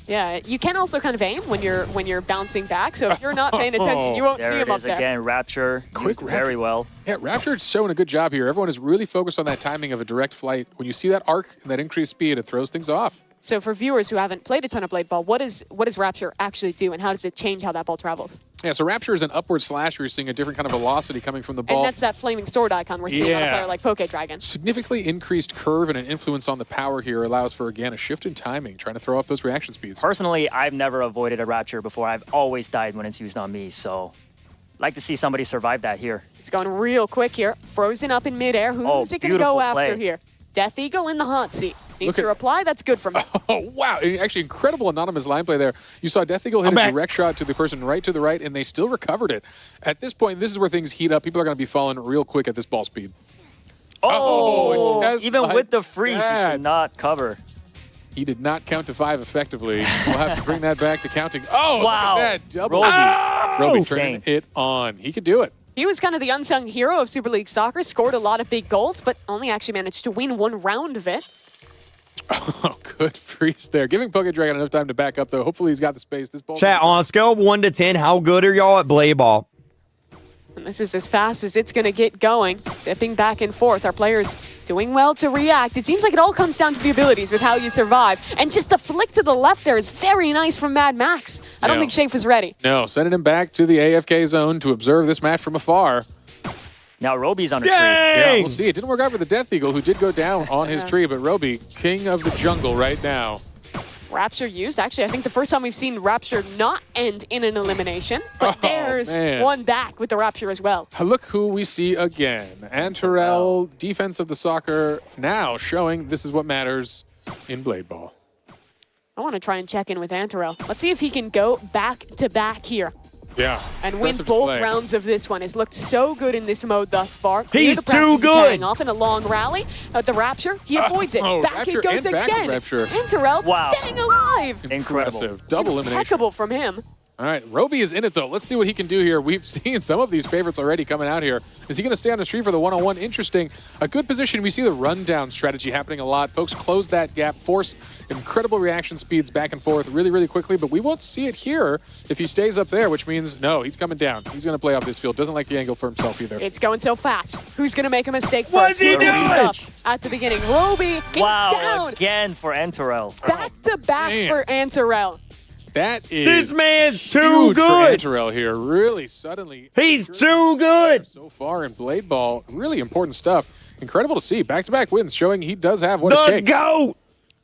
Yeah, you can also kind of aim when you're bouncing back. So if you're not paying attention, you won't see him up there. Again, Rapture. Quick used very well. Yeah, Rapture's showing a good job here. Everyone is really focused on that timing of a direct flight. When you see that arc and that increased speed, it throws things off. So for viewers who haven't played a ton of Blade Ball, what does Rapture actually do, and how does it change how that ball travels? Yeah, so Rapture is an upward slash where you're seeing a different kind of velocity coming from the ball. And that's that flaming sword icon we're seeing on a player like Poke Dragon. Significantly increased curve and an influence on the power here allows for, again, a shift in timing, trying to throw off those reaction speeds. Personally, I've never avoided a Rapture before. I've always died when it's used on me, so I'd like to see somebody survive that here. It's going real quick here. Frozen up in midair. Who's it going to go after here? Death Eagle in the hot seat. Needs to reply. That's good from him. Oh, wow. Actually, incredible anonymous line play there. You saw Death Eagle hit a direct shot to the person right to the right, and they still recovered it. At this point, this is where things heat up. People are going to be falling real quick at this ball speed. Even with the freeze, he did not cover. He did not count to 5 effectively. We'll have to bring that back to counting. Oh, wow. Look at that double. Roby turning it on. He could do it. He was kind of the unsung hero of Super League Soccer, scored a lot of big goals, but only actually managed to win 1 round of it. Oh, good freeze there. Giving Poke Dragon enough time to back up, though. Hopefully he's got the space. This ball. Chat, on a scale of 1 to 10, how good are y'all at Blade Ball? And this is as fast as it's going to get going. Zipping back and forth. Our players doing well to react. It seems like it all comes down to the abilities with how you survive. And just the flick to the left there is very nice from Mad Max. I don't think Shafe was ready. No, sending him back to the AFK zone to observe this match from afar. Now Roby's on a tree. Yeah, we'll see. It didn't work out for the Death Eagle, who did go down on his tree, but Roby, king of the jungle right now. Rapture used. Actually, I think the first time we've seen Rapture not end in an elimination. But there's one back with the Rapture as well. Look who we see again. Antarel, defense of the soccer, now showing this is what matters in Blade Ball. I want to try and check in with Antarel. Let's see if he can go back-to-back here. Yeah. And win both rounds of this one. Has looked so good in this mode thus far. He's too good. Off in a long rally. The Rapture, he avoids it. Back Rapture it goes and back again. Rapture. Antarel staying alive. Incredible. Double elimination. Impeccable from him. All right, Roby is in it, though. Let's see what he can do here. We've seen some of these favorites already coming out here. Is he going to stay on the street for the one-on-one? Interesting. A good position. We see the rundown strategy happening a lot. Folks close that gap, force incredible reaction speeds back and forth really, really quickly, but we won't see it here if he stays up there, which means, no, he's coming down. He's going to play off this field. Doesn't like the angle for himself either. It's going so fast. Who's going to make a mistake first? What's he doing? Up at the beginning. Roby is down. Again for Antarel. Back-to-back for Antarel. That is this man's too good. For Antarel here, really suddenly. He's too good. So far in Blade Ball, really important stuff. Incredible to see. Back-to-back wins, showing he does have what it takes. The GOAT.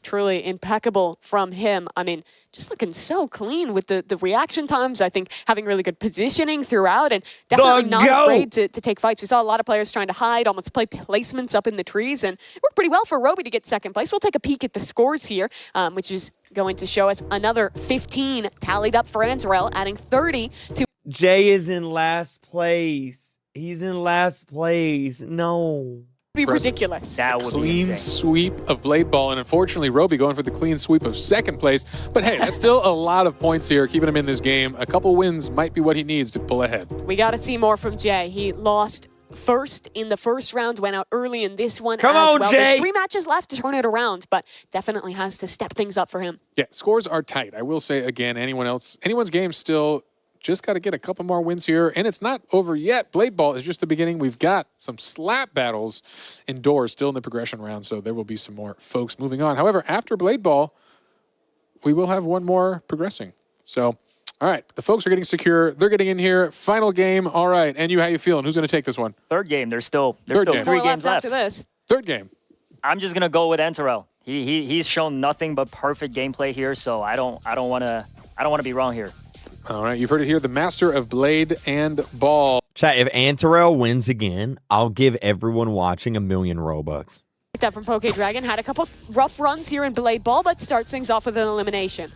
Truly impeccable from him. I mean, just looking so clean with the reaction times. I think having really good positioning throughout and definitely not afraid to take fights. We saw a lot of players trying to hide, almost play placements up in the trees, and it worked pretty well for Roby to get second place. We'll take a peek at the scores here, which is going to show us another 15 tallied up for Antarel, adding 30 to... Jay is in last place. He's in last place. No. Be ridiculous. That would clean be sweep of Blade Ball, and unfortunately Roby going for the clean sweep of second place. But hey, that's still a lot of points here, keeping him in this game. A couple wins might be what he needs to pull ahead. We got to see more from Jay. He lost first in the first round, went out early in this one Come as on, well. Jay. There's 3 matches left to turn it around, but definitely has to step things up for him. Yeah, scores are tight. I will say again, anyone's game still just got to get a couple more wins here, and it's not over yet. Blade Ball is just the beginning. We've got some slap battles indoors still in the progression round, so there will be some more folks moving on. However, after Blade Ball, we will have one more progressing. So, all right, the folks are getting secure. They're getting in here. Final game. All right, and how you feeling? Who's going to take this one? Third game. There's still game. 3 games left after this. Third game. I'm just gonna go with Antarel. He's shown nothing but perfect gameplay here, so I don't want to be wrong here. All right, you've heard it here. The master of Blade and Ball. Chat, if Antarel wins again, I'll give everyone watching 1,000,000 Robux. That from Poke Dragon. Had a couple rough runs here in Blade Ball, but starts things off with an elimination.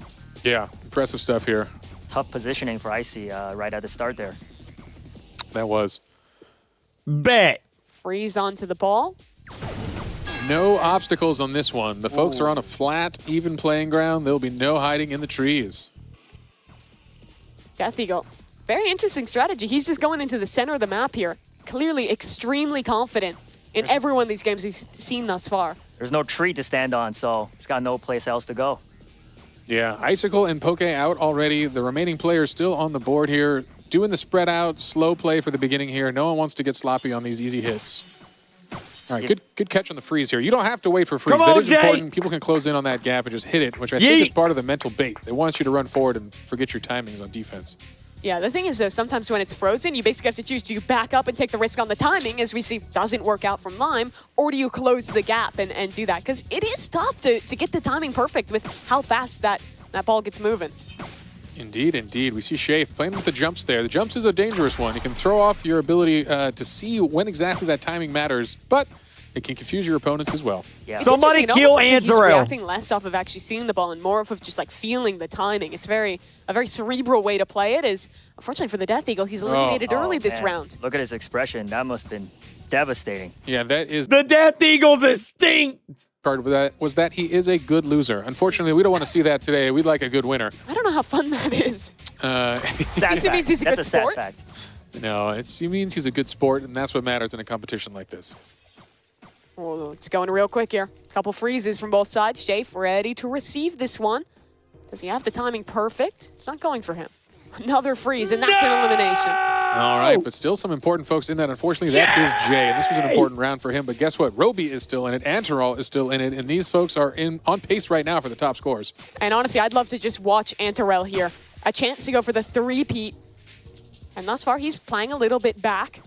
Yeah, impressive stuff here. Tough positioning for Icy right at the start there. That was. Bet. Freeze onto the ball. No obstacles on this one. The folks are on a flat, even playing ground. There'll be no hiding in the trees. Death Eagle. Very interesting strategy. He's just going into the center of the map here. Clearly extremely confident in every one of these games we've seen thus far. There's no tree to stand on, so he's got no place else to go. Yeah, Icicle and Poke out already. The remaining players still on the board here, doing the spread out, slow play for the beginning here. No one wants to get sloppy on these easy hits. All right, good catch on the freeze here. You don't have to wait for freeze. That is important. People can close in on that gap and just hit it, which I think is part of the mental bait. They want you to run forward and forget your timings on defense. Yeah, the thing is, though, sometimes when it's frozen, you basically have to choose, do you back up and take the risk on the timing, as we see doesn't work out from Lime, or do you close the gap and do that? Because it is tough to get the timing perfect with how fast that ball gets moving. Indeed, indeed. We see Shafe playing with the jumps there. The jumps is a dangerous one. You can throw off your ability to see when exactly that timing matters, but it can confuse your opponents as well. Yeah. Somebody kill Antarel. He's reacting less off of actually seeing the ball and more off of just like feeling the timing. It's a very cerebral way to play it. Is unfortunately for the Death Eagle, he's eliminated early this round. Look at his expression. That must have been devastating. Yeah, that is the Death Eagle's instinct. Part of that was that he is a good loser. Unfortunately, we don't want to see that today. We'd like a good winner. I don't know how fun that is. Sad fact. Means he's a That's good a sport. sad fact. No, he means he's a good sport, and that's what matters in a competition like this. Oh, it's going real quick here. Couple freezes from both sides. Shafe ready to receive this one. Does he have the timing perfect? It's not going for him. Another freeze, and that's an elimination. All right, but still some important folks in that. Unfortunately, that is Jay, and this was an important round for him. But guess what? Roby is still in it. Antarel is still in it, and these folks are on pace right now for the top scores. And honestly, I'd love to just watch Antarel here. A chance to go for the three-peat. And thus far, he's playing a little bit back.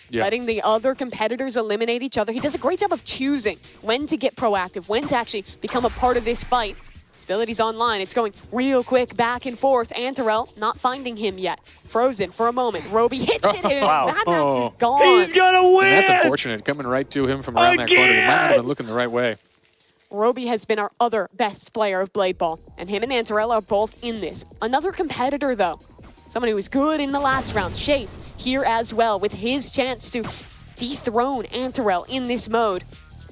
Yeah. Letting the other competitors eliminate each other. He does a great job of choosing when to get proactive, when to actually become a part of this fight. His ability's online. It's going real quick back and forth. Antarel not finding him yet. Frozen for a moment. Roby hits it in. Wow. Mad Max is gone. He's going to win. And that's unfortunate. Coming right to him from around that corner. He might not have been looking the right way. Roby has been our other best player of Blade Ball, and him and Antarel are both in this. Another competitor, though. Someone who was good in the last round. Shafe here as well with his chance to dethrone Antarel in this mode.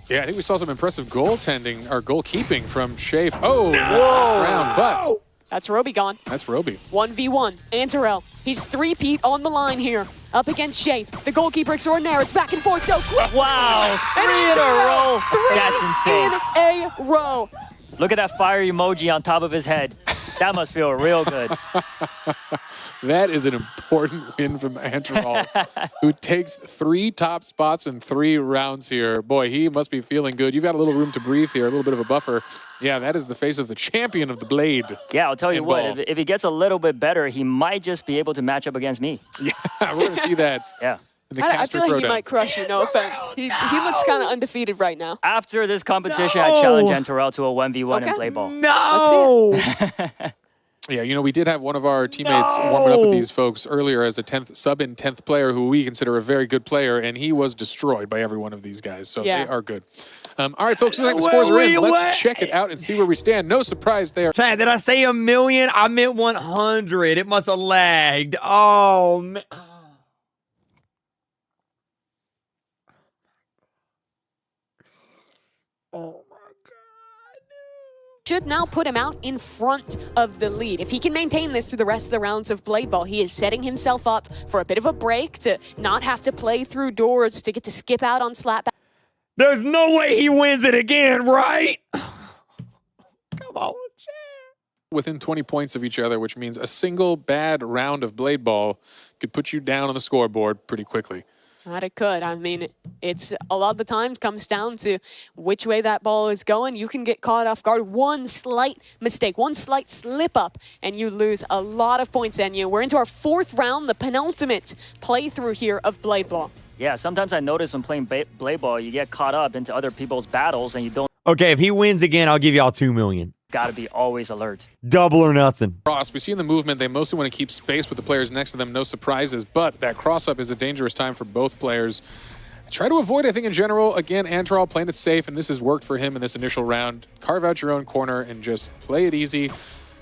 Yeah, I think we saw some impressive goaltending or goalkeeping from Shafe. Oh, last round, but that's Roby gone. That's Roby. 1v1. Antarel. He's three-peat on the line here. Up against Shafe, the goalkeeper extraordinaire. It's back and forth so quick. Wow, three in a row. That's insane. In a row. Look at that fire emoji on top of his head. That must feel real good. That is an important win from Antarel, who takes 3 top spots in 3 rounds here. Boy, he must be feeling good. You've got a little room to breathe here, a little bit of a buffer. Yeah, that is the face of the champion of the Blade. Yeah, I'll tell you what, if he gets a little bit better, he might just be able to match up against me. Yeah, we're going to see that. Yeah. I feel like he might crush you, no offense. He looks kind of undefeated right now. After this competition, I challenge Antarel to a 1v1 in Blade Ball. No! Yeah, you know, we did have one of our teammates warming up with these folks earlier as a 10th sub and 10th player who we consider a very good player, and he was destroyed by every one of these guys, so they are good. All right, folks, looks like the scores are in. Let's check it out and see where we stand. No surprise there. Chad, did I say 1 million? I meant 100. It must have lagged. Oh, man. Oh. Should now put him out in front of the lead. If he can maintain this through the rest of the rounds of Blade Ball, he is setting himself up for a bit of a break to not have to play through doors, to get to skip out on slapback. There's no way he wins it again, right? Come on, Chad. Within 20 points of each other, which means a single bad round of Blade Ball could put you down on the scoreboard pretty quickly. That it could. I mean, it's a lot of the times comes down to which way that ball is going. You can get caught off guard. One slight mistake, one slight slip up, and you lose a lot of points. And we're into our 4th round, the penultimate playthrough here of Blade Ball. Yeah, sometimes I notice when playing Blade Ball, you get caught up into other people's battles and you don't. Okay, if he wins again, I'll give y'all 2 million. Got to be always alert. Double or nothing. Cross, we see in the movement, they mostly want to keep space with the players next to them, no surprises, but that cross-up is a dangerous time for both players. Try to avoid, I think, in general. Again, Antarel playing it safe, and this has worked for him in this initial round. Carve out your own corner and just play it easy.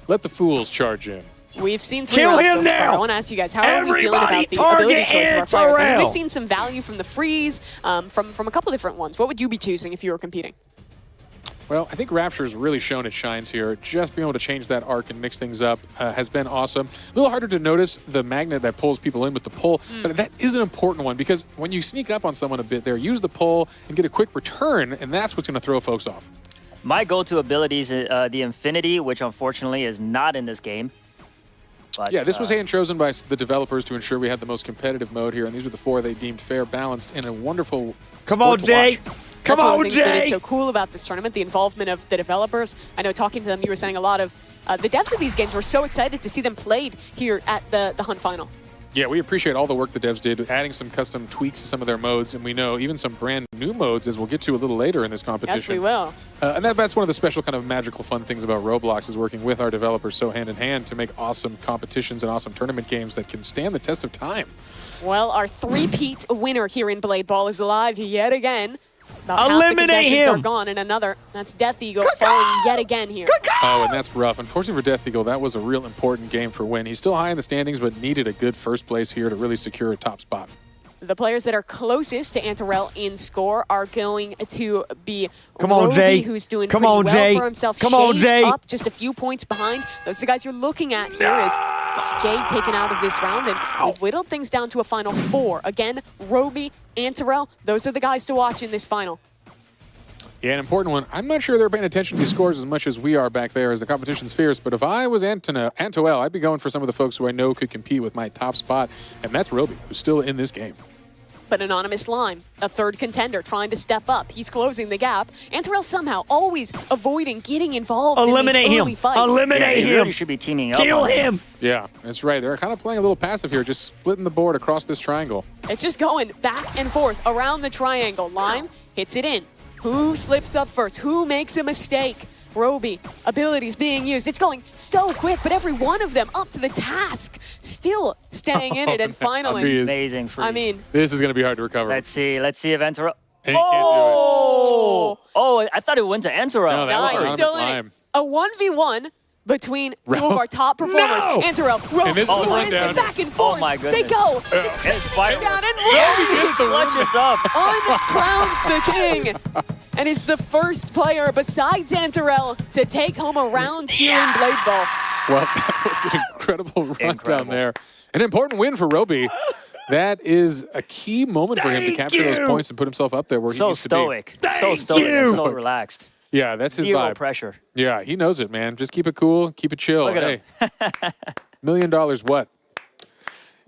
Let the fools charge in. We've seen 3 rounds thus far. I want to ask you guys, how are we feeling about the ability choice of our players? I mean, we've seen some value from the freeze, from a couple different ones. What would you be choosing if you were competing? Well, I think Rapture's really shown its shines here. Just being able to change that arc and mix things up has been awesome. A little harder to notice the magnet that pulls people in with the pull, but that is an important one because when you sneak up on someone a bit there, use the pull and get a quick return, and that's what's going to throw folks off. My go-to ability is the Infinity, which unfortunately is not in this game. But, yeah, this was hand-chosen by the developers to ensure we had the most competitive mode here, and these were the 4 they deemed fair, balanced, and a wonderful Come on, Jay! Come That's one on, of the things that is Jay! so cool about this tournament, the involvement of the developers. I know talking to them, you were saying a lot of the devs of these games were so excited to see them played here at the Hunt Final. Yeah, we appreciate all the work the devs did, adding some custom tweaks to some of their modes, and we know even some brand new modes, as we'll get to a little later in this competition. Yes, we will. And that's one of the special kind of magical fun things about Roblox is working with our developers so hand in hand to make awesome competitions and awesome tournament games that can stand the test of time. Well, our three-peat winner here in Blade Ball is alive yet again. About Eliminate half the contestants him! are gone, and another. That's Death Eagle falling yet again here. Oh, and that's rough. Unfortunately for Death Eagle, that was a real important game for win. He's still high in the standings, but needed a good first place here to really secure a top spot. The players that are closest to Antarel in score are going to be Come on, Roby, Jay. who's doing Come pretty on, well Jay. for himself. Come on, Shade Jay. up just a few points behind. Those are the guys you're looking at here is it's Jay taken out of this round, and we've whittled things down to a final 4. Again, Roby, Antarel, those are the guys to watch in this final. Yeah, an important one. I'm not sure they're paying attention to these scores as much as we are back there as the competition's fierce, but if I was Antoel, I'd be going for some of the folks who I know could compete with my top spot, and that's Roby, who's still in this game. But Anonymous Lime, a third contender, trying to step up. He's closing the gap. Antarel somehow always avoiding getting involved Eliminate in these him. early fights. Eliminate yeah, him. really should be teaming up. Kill on him. Yeah, that's right. They're kind of playing a little passive here, just splitting the board across this triangle. It's just going back and forth around the triangle. Lime hits it in. Who slips up first? Who makes a mistake? Roby, abilities being used. It's going so quick, but every one of them up to the task, still staying in it. And finally, amazing. Free. I mean, this is going to be hard to recover. Let's see if Antarel. And he can't do it. Oh, I thought it went to Antarel. No, that was he's Anonymous still in it. Lime. A 1v1 between two of our top performers. No! Antarel, And this is the Roby, rundown. back and forth. Oh my goodness. They go. It's fireworks. Down and He clutches up. uncrowns the king. And is the first player besides Antarel to take home a round here in Blade Ball. Well, that was an incredible run down Incredible. there. An important win for Roby. That is a key moment for him to capture those points and put himself up there where he So needs to be. stoic. So stoic and so relaxed. Yeah, that's his Zero vibe. pressure. Yeah, he knows it, man. Just keep it cool, keep it chill. Look at Hey, $1 million what?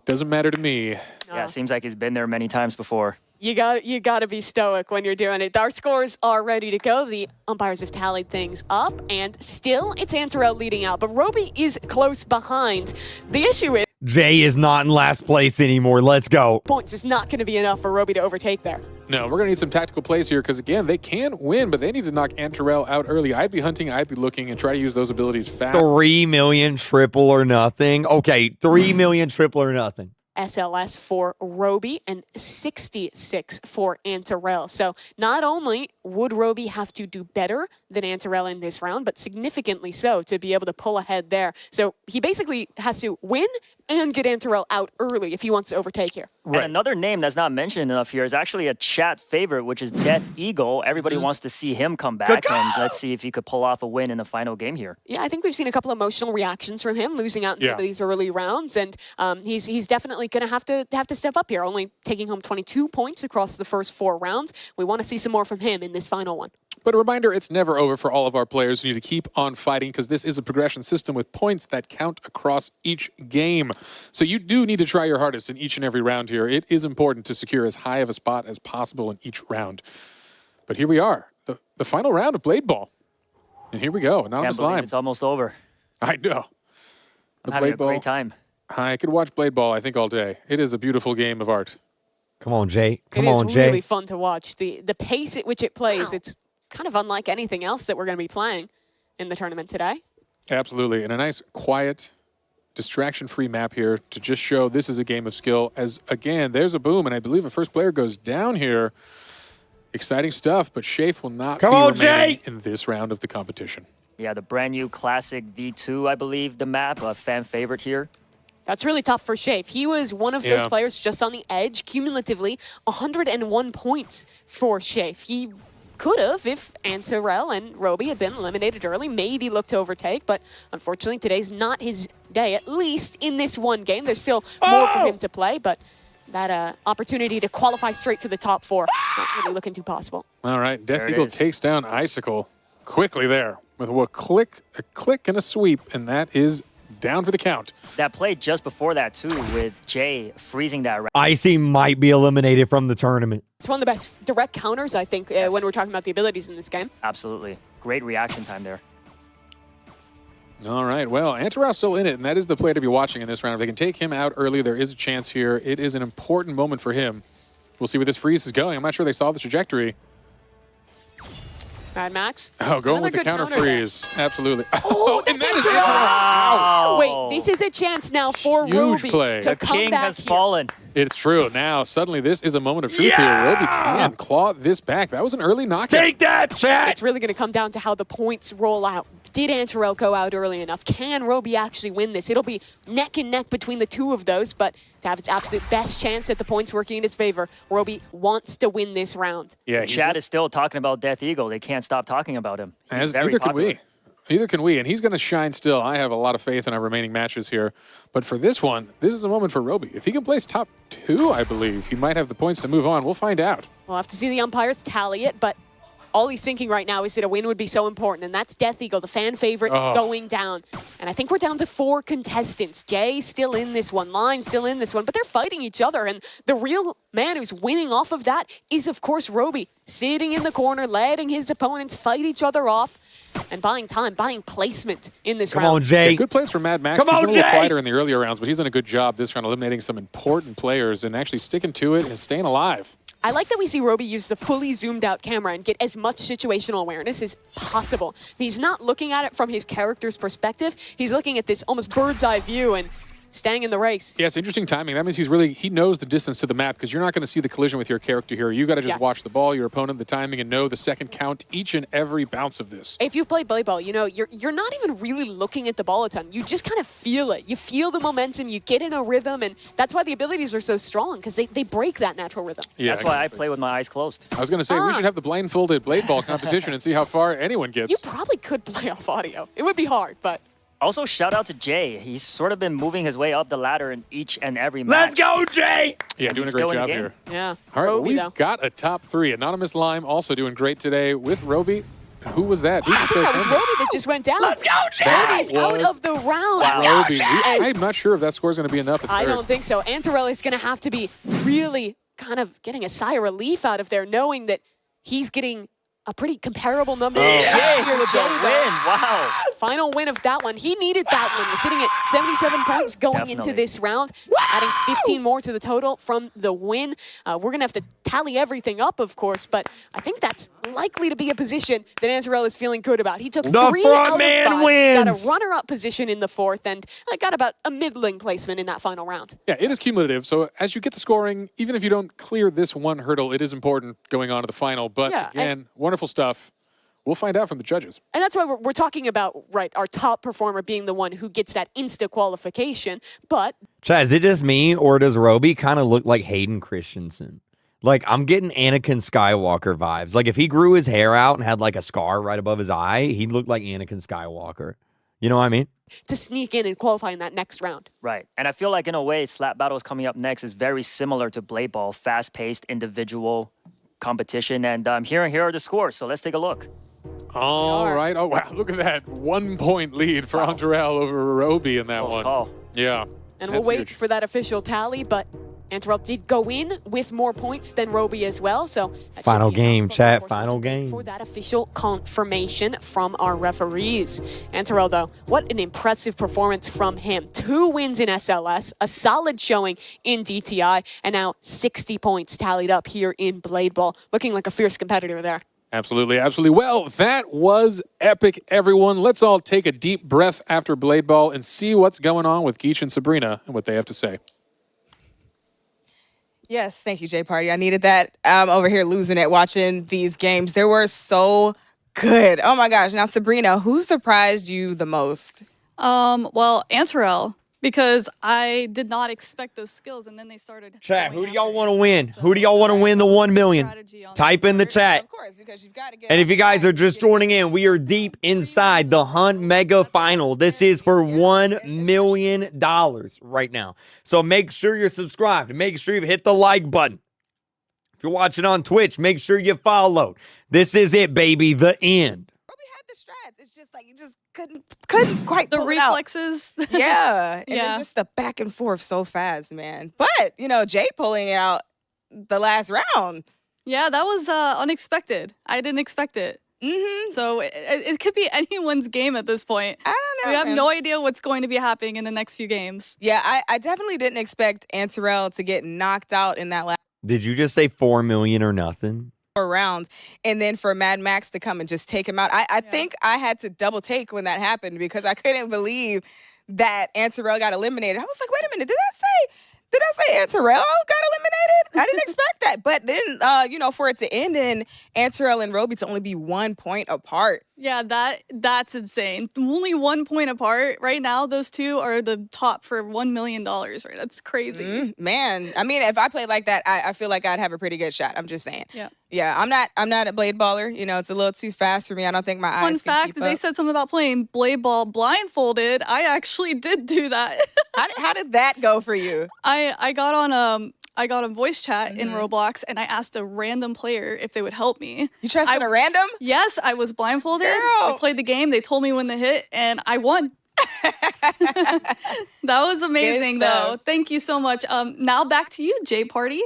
Doesn't matter to me. Yeah, seems like he's been there many times before. You got to be stoic when you're doing it. Our scores are ready to go. The umpires have tallied things up, and still it's Antarel leading out, but Roby is close behind. The issue is Jay is not in last place anymore. Let's go. points is not going to be enough for Roby to overtake there. No, we're going to need some tactical plays here because, again, they can win, but they need to knock Antarel out early. I'd be hunting, I'd be looking, and try to use those abilities fast. 3 million triple or nothing. Okay, 3 million triple or nothing. SLS for Roby and 66 for Antarel. So not only would Roby have to do better than Antarel in this round, but significantly so to be able to pull ahead there. So he basically has to win and get Antarel out early if he wants to overtake here. And another name that's not mentioned enough here is actually a chat favorite, which is Death Eagle. Everybody wants to see him come back, and let's see if he could pull off a win in the final game here. Yeah, I think we've seen a couple emotional reactions from him losing out in some of these early rounds, and he's definitely going to have to step up here, only taking home 22 points across the first 4 rounds. We want to see some more from him in this final one. But a reminder, it's never over for all of our players who need to keep on fighting because this is a progression system with points that count across each game. So you do need to try your hardest in each and every round here. It is important to secure as high of a spot as possible in each round. But here we are, the final round of Blade Ball. And here we go, Anonymous Can't believe Lime. it's almost over. I know. I'm having a great time. I could watch Blade Ball, I think, all day. It is a beautiful game of art. Come on, Jay. Come It on, is Jay. really fun to watch. The pace at which it plays, it's kind of unlike anything else that we're going to be playing in the tournament today. Absolutely. And a nice, quiet, distraction-free map here to just show this is a game of skill. As, again, there's a boom, and I believe the first player goes down here. Exciting stuff, but Shafe will not be remaining in this round of the competition. Yeah, the brand new classic V2, I believe, the map, a fan favorite here. That's really tough for Shafe. He was one of those players just on the edge, cumulatively 101 points for Shafe. He could have, if Antarel and Roby had been eliminated early, maybe looked to overtake, but unfortunately today's not his day, at least in this one game. There's still more for him to play, but that opportunity to qualify straight to the top 4, not really looking too possible. All right, Death Eagle takes down Icicle. quickly there with a click, and a sweep, and that is down for the count. That play just before that, too, with Jay freezing that round. Icy might be eliminated from the tournament. It's one of the best direct counters, I think, when we're talking about the abilities in this game. Absolutely. Great reaction time there. All right, well, Antarel's still in it, and that is the player to be watching in this round. If they can take him out early, there is a chance here. It is an important moment for him. We'll see where this freeze is going. I'm not sure they saw the trajectory. Mad Max. Oh, going with the counter freeze. Absolutely. Oh, and that is Wow. Wait, this is a chance now for Huge Roby play. to The come king back has here. fallen. It's true. Now, suddenly, this is a moment of truth here. Roby can claw this back. That was an early knockout. Take that, chat! It's really going to come down to how the points roll out. Did Antarel go out early enough? Can Roby actually win this? It'll be neck and neck between the two of those, but to have its absolute best chance at the points working in his favor, Roby wants to win this round. Yeah, Chad is still talking about Death Eagle. They can't stop talking about him. He's very neither popular. can we. Neither can we, and he's going to shine still. I have a lot of faith in our remaining matches here. But for this one, this is a moment for Roby. If he can place top 2, I believe, he might have the points to move on. We'll find out. We'll have to see the umpires tally it, but all he's thinking right now is that a win would be so important, and that's Death Eagle, the fan favorite, going down. And I think we're down to 4 contestants. Jay still in this one, Lime still in this one, but they're fighting each other, and the real man who's winning off of that is, of course, Roby, sitting in the corner, letting his opponents fight each other off, and buying time, buying placement in this round. Come on, Jay. Yeah, good plays for Mad Max. Come He's on, been a little Jay. quieter in the earlier rounds, but he's done a good job this round, eliminating some important players and actually sticking to it and staying alive. I like that we see Roby use the fully zoomed out camera and get as much situational awareness as possible. He's not looking at it from his character's perspective. He's looking at this almost bird's eye view and staying in the race. Yeah, it's interesting timing. That means he knows the distance to the map because you're not going to see the collision with your character here. You got to just watch the ball, your opponent, the timing, and know the second count each and every bounce of this. If you've played Blade Ball, you know you're not even really looking at the ball a ton. You just kind of feel it. You feel the momentum. You get in a rhythm, and that's why the abilities are so strong because they break that natural rhythm. Yeah, that's why I play with my eyes closed. I was going to say, we should have the blindfolded Blade Ball competition and see how far anyone gets. You probably could play off audio. It would be hard, but... Also, shout out to Jay. He's sort of been moving his way up the ladder in each and every match. Let's go, Jay! Yeah, And doing a he's great still in the job game. here. Yeah. All right, Roby, we've though. got a top 3. Anonymous Lime also doing great today with Roby. Who was that? I think that was Roby that just went down. Let's go, Jay! Roby's out of the round. Roby. I'm not sure if that score is going to be enough at I third. don't think so. Antarel is going to have to be really kind of getting a sigh of relief out of there, knowing that he's getting a pretty comparable number of shots here to the win. Wow. Final win of that one. He needed that one. We're sitting at 77 points going into Definitely. this round, adding 15 more to the total from the win. We're going to have to tally everything up, of course, but I think that's likely to be a position that Antarel is feeling good about. He took The 3 front out of man 5, wins. got a runner-up position in the 4th, and got about a middling placement in that final round. Yeah, it is cumulative. So as you get the scoring, even if you don't clear this one hurdle, it is important going on to the final. But Yeah, again, wonderful stuff. We'll find out from the judges. And that's why we're talking about, right, our top performer being the one who gets that insta qualification. But Chad, is it just me, or does Roby kind of look like Hayden Christensen? Like, I'm getting Anakin Skywalker vibes. Like, if he grew his hair out and had, like, a scar right above his eye, he'd look like Anakin Skywalker. You know what I mean? to sneak in and qualify in that next round. Right. And I feel like, in a way, Slap Battles coming up next is very similar to Blade Ball, fast-paced individual competition. And here are the scores, so let's take a look. All right. Oh, wow. Look at that. 1 point lead for Antarel over Roby in that Close one. call. Yeah. And we'll wait for that official tally, but Antarel did go in with more points than Roby as well, so that Final should be enough game, for chat. force Final to game. for that official confirmation from our referees. Antarel, though, what an impressive performance from him. 2 wins in SLS, a solid showing in DTI, and now 60 points tallied up here in Blade Ball. Looking like a fierce competitor there. Absolutely, absolutely. Well, that was epic, everyone. Let's all take a deep breath after Blade Ball and see what's going on with Geach and Sabrina and what they have to say. Yes, thank you, Jay Party. I needed that. I'm over here losing it watching these games. They were so good. Oh my gosh. Now, Sabrina, who surprised you the most? Well, Antarel, because I did not expect those skills, and then they started. Chat, going who do y'all after want to it. win? So, Who do y'all want to win the 1 million? strategy on Type in the chat. Of course, because you've got to get. And if you guys are just joining in, we are deep inside the Hunt Mega Final. This is for $1 million right now. So make sure you're subscribed. Make sure you hit the like button. If you're watching on Twitch, make sure you follow. This is it, baby. The end. Roby had stats. It's just like you just couldn't quite The pull it out. reflexes. Yeah. And Yeah. then just the back and forth so fast, man. But, Jay pulling it out the last round. Yeah, that was unexpected. I didn't expect it. Mm-hmm. So it could be anyone's game at this point. I don't know. We have man. no idea what's going to be happening in the next few games. Yeah, I definitely didn't expect Antarell to get knocked out in that last Did you just say 4 million or nothing? 4 rounds, and then for Mad Max to come and just take him out. I think I had to double take when that happened because I couldn't believe that Antarell got eliminated. I was like, wait a minute, did I say Antarell got eliminated? I didn't expect that. But then, for it to end in Antarell and Roby to only be 1 point apart. Yeah, that's insane. Only 1 point apart. Right now, those two are the top for $1 million, right? That's crazy. Man, I mean, if I played like that, I feel like I'd have a pretty good shot. I'm just saying. Yeah. Yeah, I'm not a blade baller. It's a little too fast for me. I don't think my eyes Fun can fact, keep they up. said something about playing blade ball blindfolded. I actually did do that. How did that go for you? I got on voice chat in Roblox and I asked a random player if they would help me. You trusted a random? Yes, I was blindfolded. Girl. I played the game. They told me when to hit and I won. That was amazing though. Thank you so much. Now back to you, J Party.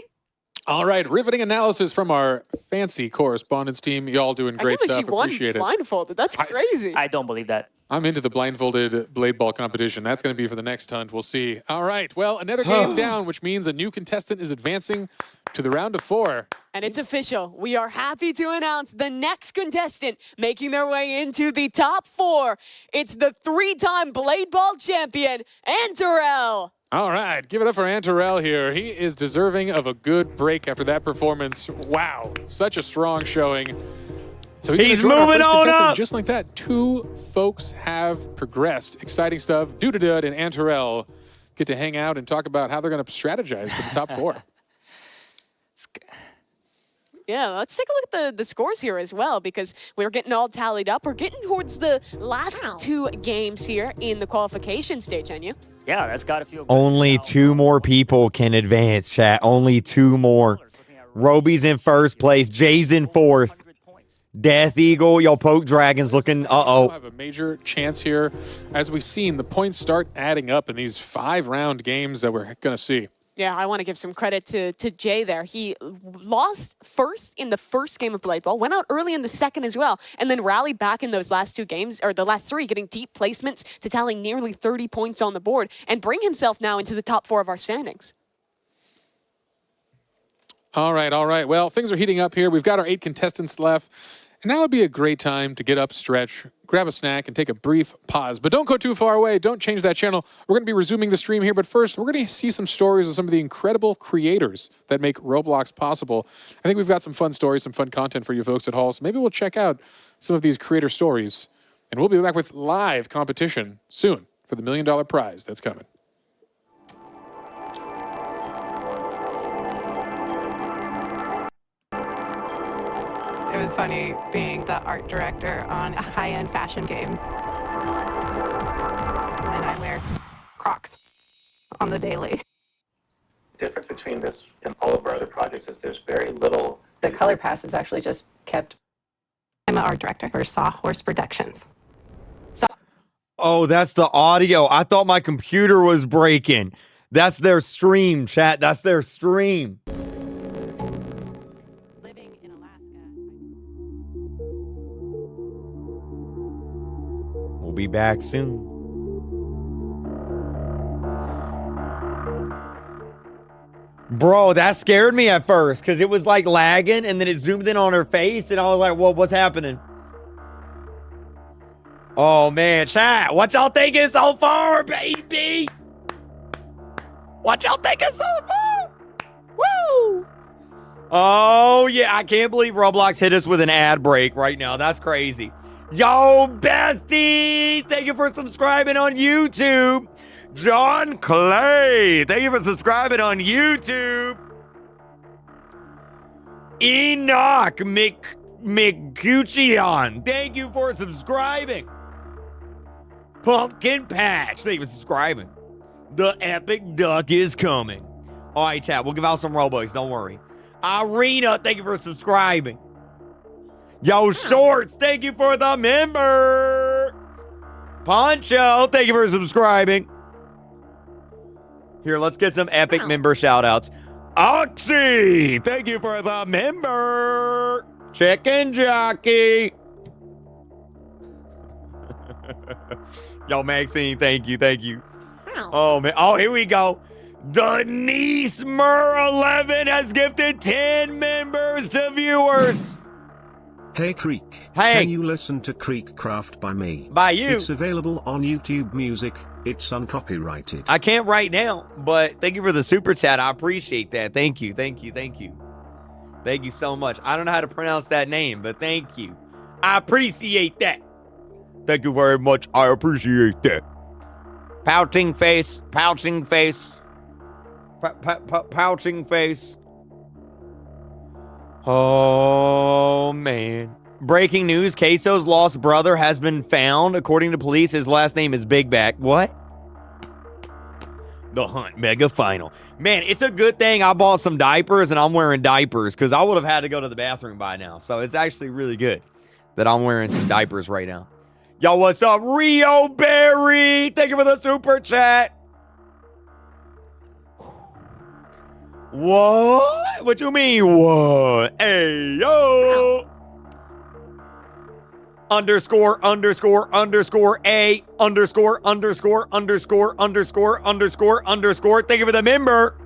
All right, riveting analysis from our fancy correspondence team. Y'all doing great stuff. She won Appreciate it. blindfolded. That's crazy. I don't believe that. I'm into the blindfolded blade ball competition. That's going to be for the next hunt. We'll see. All right. Well, another game down, which means a new contestant is advancing to the round of 4. And it's official. We are happy to announce the next contestant making their way into the top 4. It's the 3-time blade ball champion, Antarell. All right. Give it up for Antarell here. He is deserving of a good break after that performance. Wow. Such a strong showing. So He's gonna join our moving first on contestant up. Just like that, 2 folks have progressed. Exciting stuff. Dudadud and Antarell get to hang out and talk about how they're going to strategize for the top 4. Yeah, let's take a look at the scores here as well because we're getting all tallied up. We're getting towards the last 2 games here in the qualification stage, aren't you? Yeah, that's got to feel good. Only 2 more people can advance, chat. Only 2 more. Roby's in first place. Jay's in 4th. Death Eagle, yo, Poke Dragon's looking, We'll have a major chance here. As we've seen, the points start adding up in these 5-round games that we're going to see. Yeah, I want to give some credit to Jay there. He lost first in the first game of Blade Ball, went out early in the second as well, and then rallied back in those last 2 games, or the last 3, getting deep placements to tallying nearly 30 points on the board and bring himself now into the top 4 of our standings. All right, all right. Well, things are heating up here. We've got our 8 contestants left. And now would be a great time to get up, stretch, grab a snack, and take a brief pause. But don't go too far away. Don't change that channel. We're going to be resuming the stream here. But first, we're going to see some stories of some of the incredible creators that make Roblox possible. I think we've got some fun stories, some fun content for you folks at home. So maybe we'll check out some of these creator stories. And we'll be back with live competition soon for the $1 million prize that's coming. It was funny being the art director on a high-end fashion game. And I wear Crocs on the daily. The difference between this and all of our other projects is there's very little. The color pass is actually just kept. I'm an art director for Sawhorse Productions. Oh, that's the audio. I thought my computer was breaking. That's their stream, chat. That's their stream. We'll be back soon. Bro, that scared me at first because it was like lagging and then it zoomed in on her face and I was like, well, what's happening? Oh, man, chat. What y'all thinking so far, baby? What y'all thinking so far? Woo! Oh, yeah. I can't believe Roblox hit us with an ad break right now. That's crazy. Yo, Bethy, thank you for subscribing on YouTube. John Clay, thank you for subscribing on YouTube. Enoch McGuccion, thank you for subscribing. Pumpkin Patch, thank you for subscribing. The epic duck is coming. All right, chat, we'll give out some Robux, don't worry. Irina, thank you for subscribing. Yo, Shorts, thank you for the member. Poncho, thank you for subscribing. Here, let's get some epic member shout-outs. Oxy, thank you for the member. Chicken Jockey. Yo, Maxine, thank you. Oh, man. Oh, here we go. Denise Mur11 has gifted 10 members to viewers. Hey Creek. Hey. Can you listen to KreekCraft by me? By you. It's available on YouTube Music. It's uncopyrighted. I can't right now, but thank you for the super chat. I appreciate that. Thank you. Thank you so much. I don't know how to pronounce that name, but thank you. I appreciate that. Thank you very much. I appreciate that. Pouting face. Pouting face. Oh, man. Breaking news, Queso's lost brother has been found. According to police, his last name is Big Back. What? The Hunt Mega Final. Man, it's a good thing I bought some diapers and I'm wearing diapers because I would have had to go to the bathroom by now. So it's actually really good that I'm wearing some diapers right now. Yo, what's up? Rio Berry. Thank you for the super chat. What? What you mean, what? Hey, yo. Underscore A underscore underscore. Thank you for the member.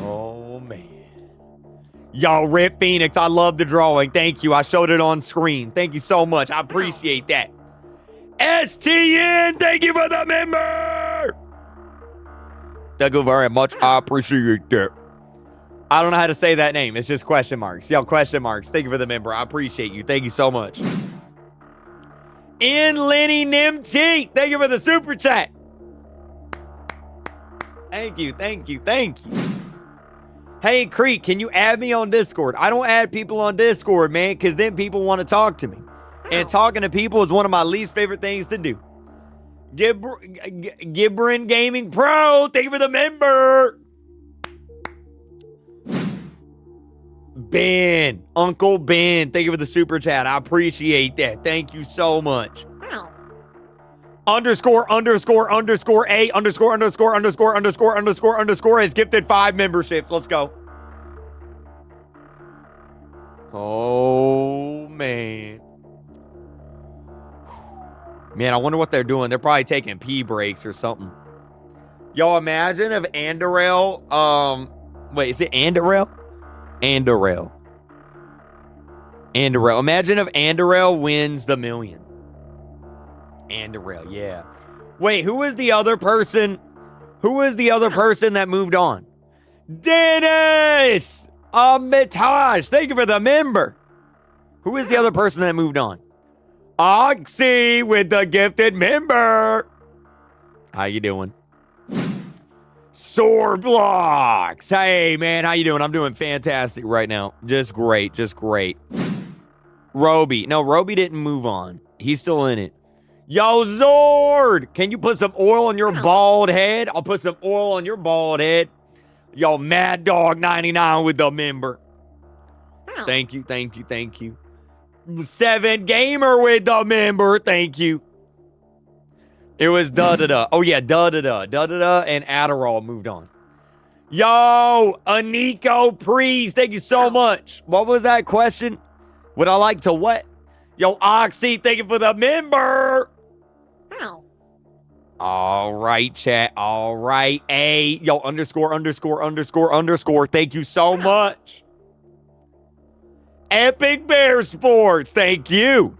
Oh, man. Yo, Rip Phoenix, I love the drawing. Thank you. I showed it on screen. Thank you so much. I appreciate that. STN, thank you for the member. Thank you very much. I appreciate that. I don't know how to say that name. It's just question marks. Yo, question marks. Thank you for the member. I appreciate you. Thank you so much. In Lenny Nimt, thank you for the super chat. Thank you. Hey, Creek, can you add me on Discord? I don't add people on Discord, man, because then people want to talk to me. And talking to people is one of my least favorite things to do. Gibran Gaming Pro, thank you for the member. Ben, Uncle Ben, thank you for the super chat. I appreciate that. Thank you so much. Underscore A underscore has gifted 5 memberships. Let's go. Oh, man. Man, I wonder what they're doing. They're probably taking pee breaks or something. Yo, imagine if Andorel, wait, is it Andorel? Andorel. Imagine if Andorel wins the million. Andorel, yeah. Wait, who was the other person? Who was the other person that moved on? Dennis! Mitaj, thank you for the member. Who is the other person that moved on? Oxy with the gifted member. How you doing? Sword Blocks. Hey, man, how you doing? I'm doing fantastic right now. Just great. Roby. No, Roby didn't move on. He's still in it. Yo, Zord, can you put some oil on your bald head? I'll put some oil on your bald head. Yo, Mad Dog 99 with the member. Thank you. 7 Gamer with the member. Thank you. It was da-da-da. Oh, yeah, da-da-da. Da-da-da and Adderall moved on. Yo, Aniko Priest, thank you so much. What was that question? Would I like to what? Yo, Oxy, thank you for the member. All right, chat. All right. Hey, yo, underscore. Thank you so much. Epic Bear Sports, thank you.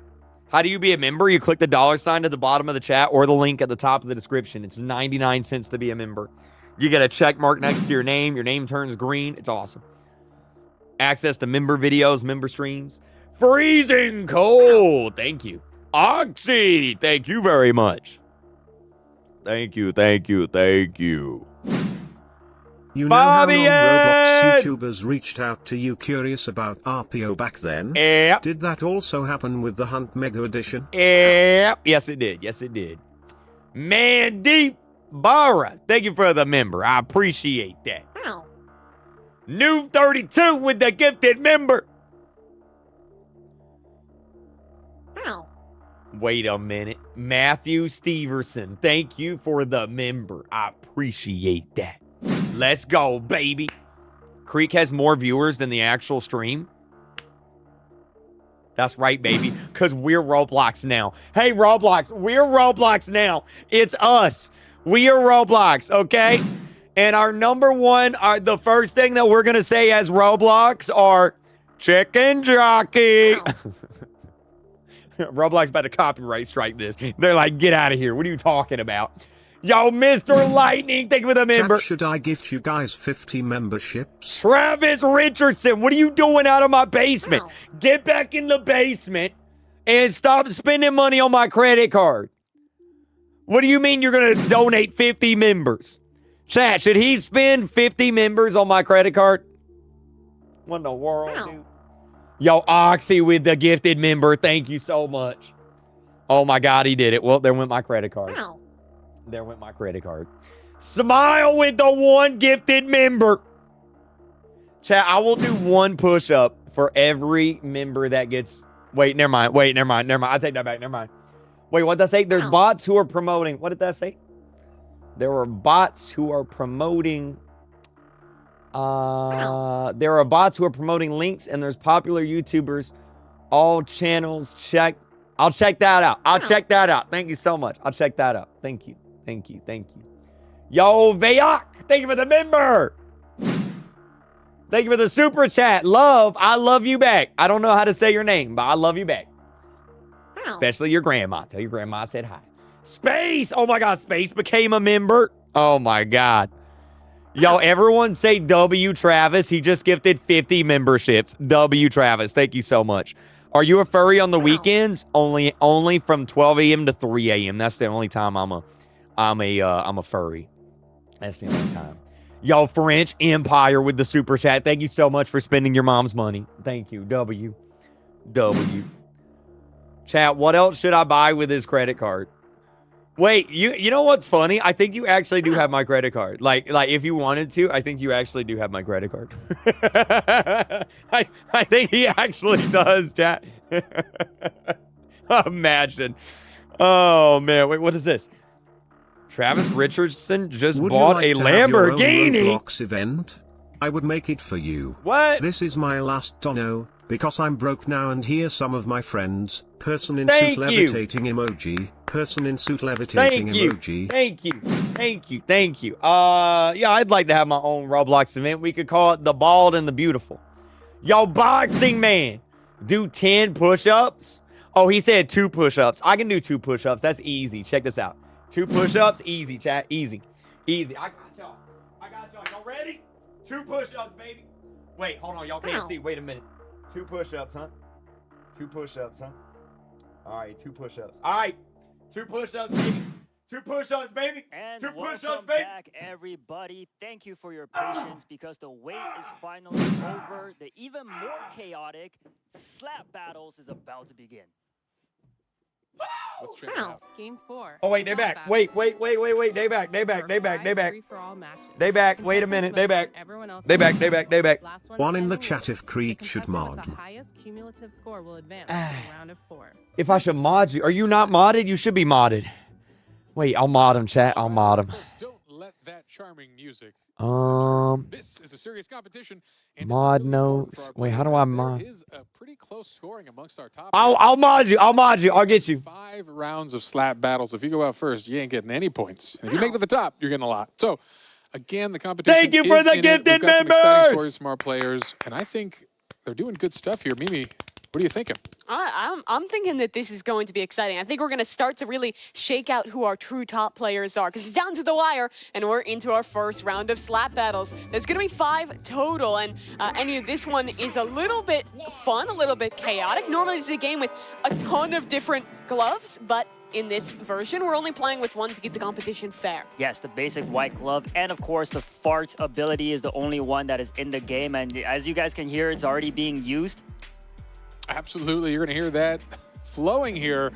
How do you be a member? You click the $ at the bottom of the chat or the link at the top of the description. It's 99 cents to be a member. You get a check mark next to your name. Your name turns green. It's awesome. Access to member videos, member streams. Freezing cold. Thank you. Oxy, thank you very much. Thank you. You know how long Roblox YouTubers reached out to you curious about RPO back then? Yep. Did that also happen with the Hunt Mega Edition? Yep. Yes, it did. Mandeep Barra, thank you for the member. I appreciate that. New 32 with the gifted member. Wait a minute. Matthew Steverson, thank you for the member. I appreciate that. Let's go, baby. Kreek has more viewers than the actual stream. That's right, baby, because we're Roblox now. Hey, Roblox, we're Roblox now. It's us. We are Roblox, okay? And our number one, the first thing that we're going to say as Roblox are chicken jockey. Roblox about to copyright strike this. They're like, get out of here. What are you talking about? Yo, Mr. Lightning, thank you for the member. Chat, should I gift you guys 50 memberships? Travis Richardson, what are you doing out of my basement? Get back in the basement and stop spending money on my credit card. What do you mean you're going to donate 50 members? Chat, should he spend 50 members on my credit card? What in the world, dude? Yo, Oxy with the gifted member, thank you so much. Oh my God, he did it. Well, there went my credit card. There went my credit card. Smile with the one gifted member. Chat, I will do one push-up for every member that gets... Wait, never mind. I take that back. Never mind. Wait, what did that say? There's bots who are promoting... What did that say? There are bots who are promoting... there are bots who are promoting links, and there's popular YouTubers. All channels check... I'll check that out. Check that out. Thank you so much. I'll check that out. Thank you. Yo, Vayok, thank you for the member. Thank you for the super chat. Love, I love you back. I don't know how to say your name, but I love you back. Especially your grandma. Tell your grandma I said hi. Space, oh my God, Space became a member. Oh my God. Yo, everyone say W Travis. He just gifted 50 memberships. W Travis, thank you so much. Are you a furry on the weekends? Only from 12 a.m. to 3 a.m. That's the only time I'm a furry. That's the only time. Yo, French Empire with the super chat. Thank you so much for spending your mom's money. Thank you. W. Chat, what else should I buy with his credit card? Wait, you know what's funny? I think you actually do have my credit card. Like if you wanted to, I think you actually do have my credit card. I think he actually does, chat. Imagine. Oh man, wait, what is this? Travis Richardson just bought a Lamborghini. Roblox event? I would make it for you. What? This is my last dono, because I'm broke now, and here's some of my friends. Person in suit levitating emoji. Person in suit levitating emoji. Thank you. Yeah, I'd like to have my own Roblox event. We could call it The Bald and the Beautiful. Yo, Boxing Man, do 10 push-ups. Oh, he said 2 push-ups. I can do 2 push-ups. That's easy. Check this out. 2 push-ups, easy, chat. Easy. I got y'all. Y'all ready? 2 push-ups, baby. Wait, hold on. Y'all can't see. Wait a minute. 2 push-ups, huh? 2 push-ups, huh? All right, 2 push-ups. All right. 2 push-ups, baby. 2 push-ups, baby. And 2 push-ups, welcome baby. back, everybody. Thank you for your patience because the wait is finally over. The even more chaotic slap battles is about to begin. Let's check it out. Game 4. Oh, wait, they back. Wait. They back. They back. Wait a minute. They back. They back. One in the chat if Kreek should mod. The highest cumulative score will advance to the round of 4. If I should mod you. Are you not modded? You should be modded. Wait, I'll mod him, chat. I'll mod him. Don't let that charming music. This is a serious competition. Mod notes. Wait, how do I mod? There is a pretty close scoring amongst our top. I'll mod you. I'll get you. 5 rounds of slap battles. If you go out first, you ain't getting any points. And if you make it to the top, you're getting a lot. So, again, the competition. Thank you for the gifted members. Some exciting stories from our players, and I think they're doing good stuff here. Mimi, what are you thinking? I'm thinking that this is going to be exciting. I think we're going to start to really shake out who our true top players are because it's down to the wire, and we're into our first round of slap battles. There's going to be 5 total, and this one is a little bit fun, a little bit chaotic. Normally, this is a game with a ton of different gloves, but in this version, we're only playing with one to keep the competition fair. Yes, the basic white glove, and of course, the fart ability is the only one that is in the game, and as you guys can hear, it's already being used. Absolutely, you're going to hear that flowing here.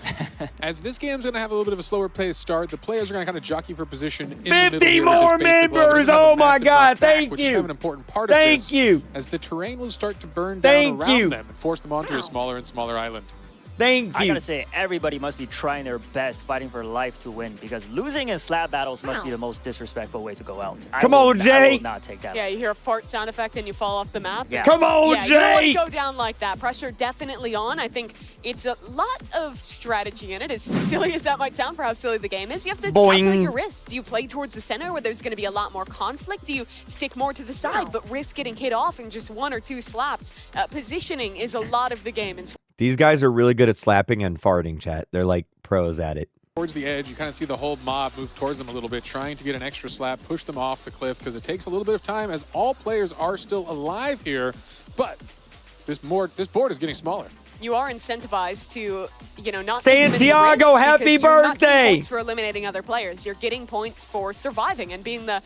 As this game's going to have a little bit of a slower pace start, the players are going to kind of jockey for position in the middle 50 more members! Oh my God, thank you! Which is kind of an important part of this. Thank you! As the terrain will start to burn down around them and force them onto a smaller and smaller island. Thank I you. gotta say, everybody must be trying their best, fighting for life to win, because losing in slap battles must be the most disrespectful way to go out. Come on, I Jay. will not take that. Yeah, you hear a fart sound effect and you fall off the map. Yeah. Come on, Yeah, you don't Jay. want to go down like that. Pressure definitely on. I think it's a lot of strategy in it, as silly as that might sound for how silly the game is. You have to calculate your risks. Do you play towards the center where there's going to be a lot more conflict? Do you stick more to the side but risk getting hit off in just 1 or 2 slaps? Positioning is a lot of the game. And These guys are really good at slapping and farting, chat. They're like pros at it. Towards the edge, you kind of see the whole mob move towards them a little bit, trying to get an extra slap, push them off the cliff, because it takes a little bit of time as all players are still alive here. But this board is getting smaller. you are incentivized to, you know, not Santiago, happy birthday! You're not getting points for eliminating other players. You're getting points for surviving and being the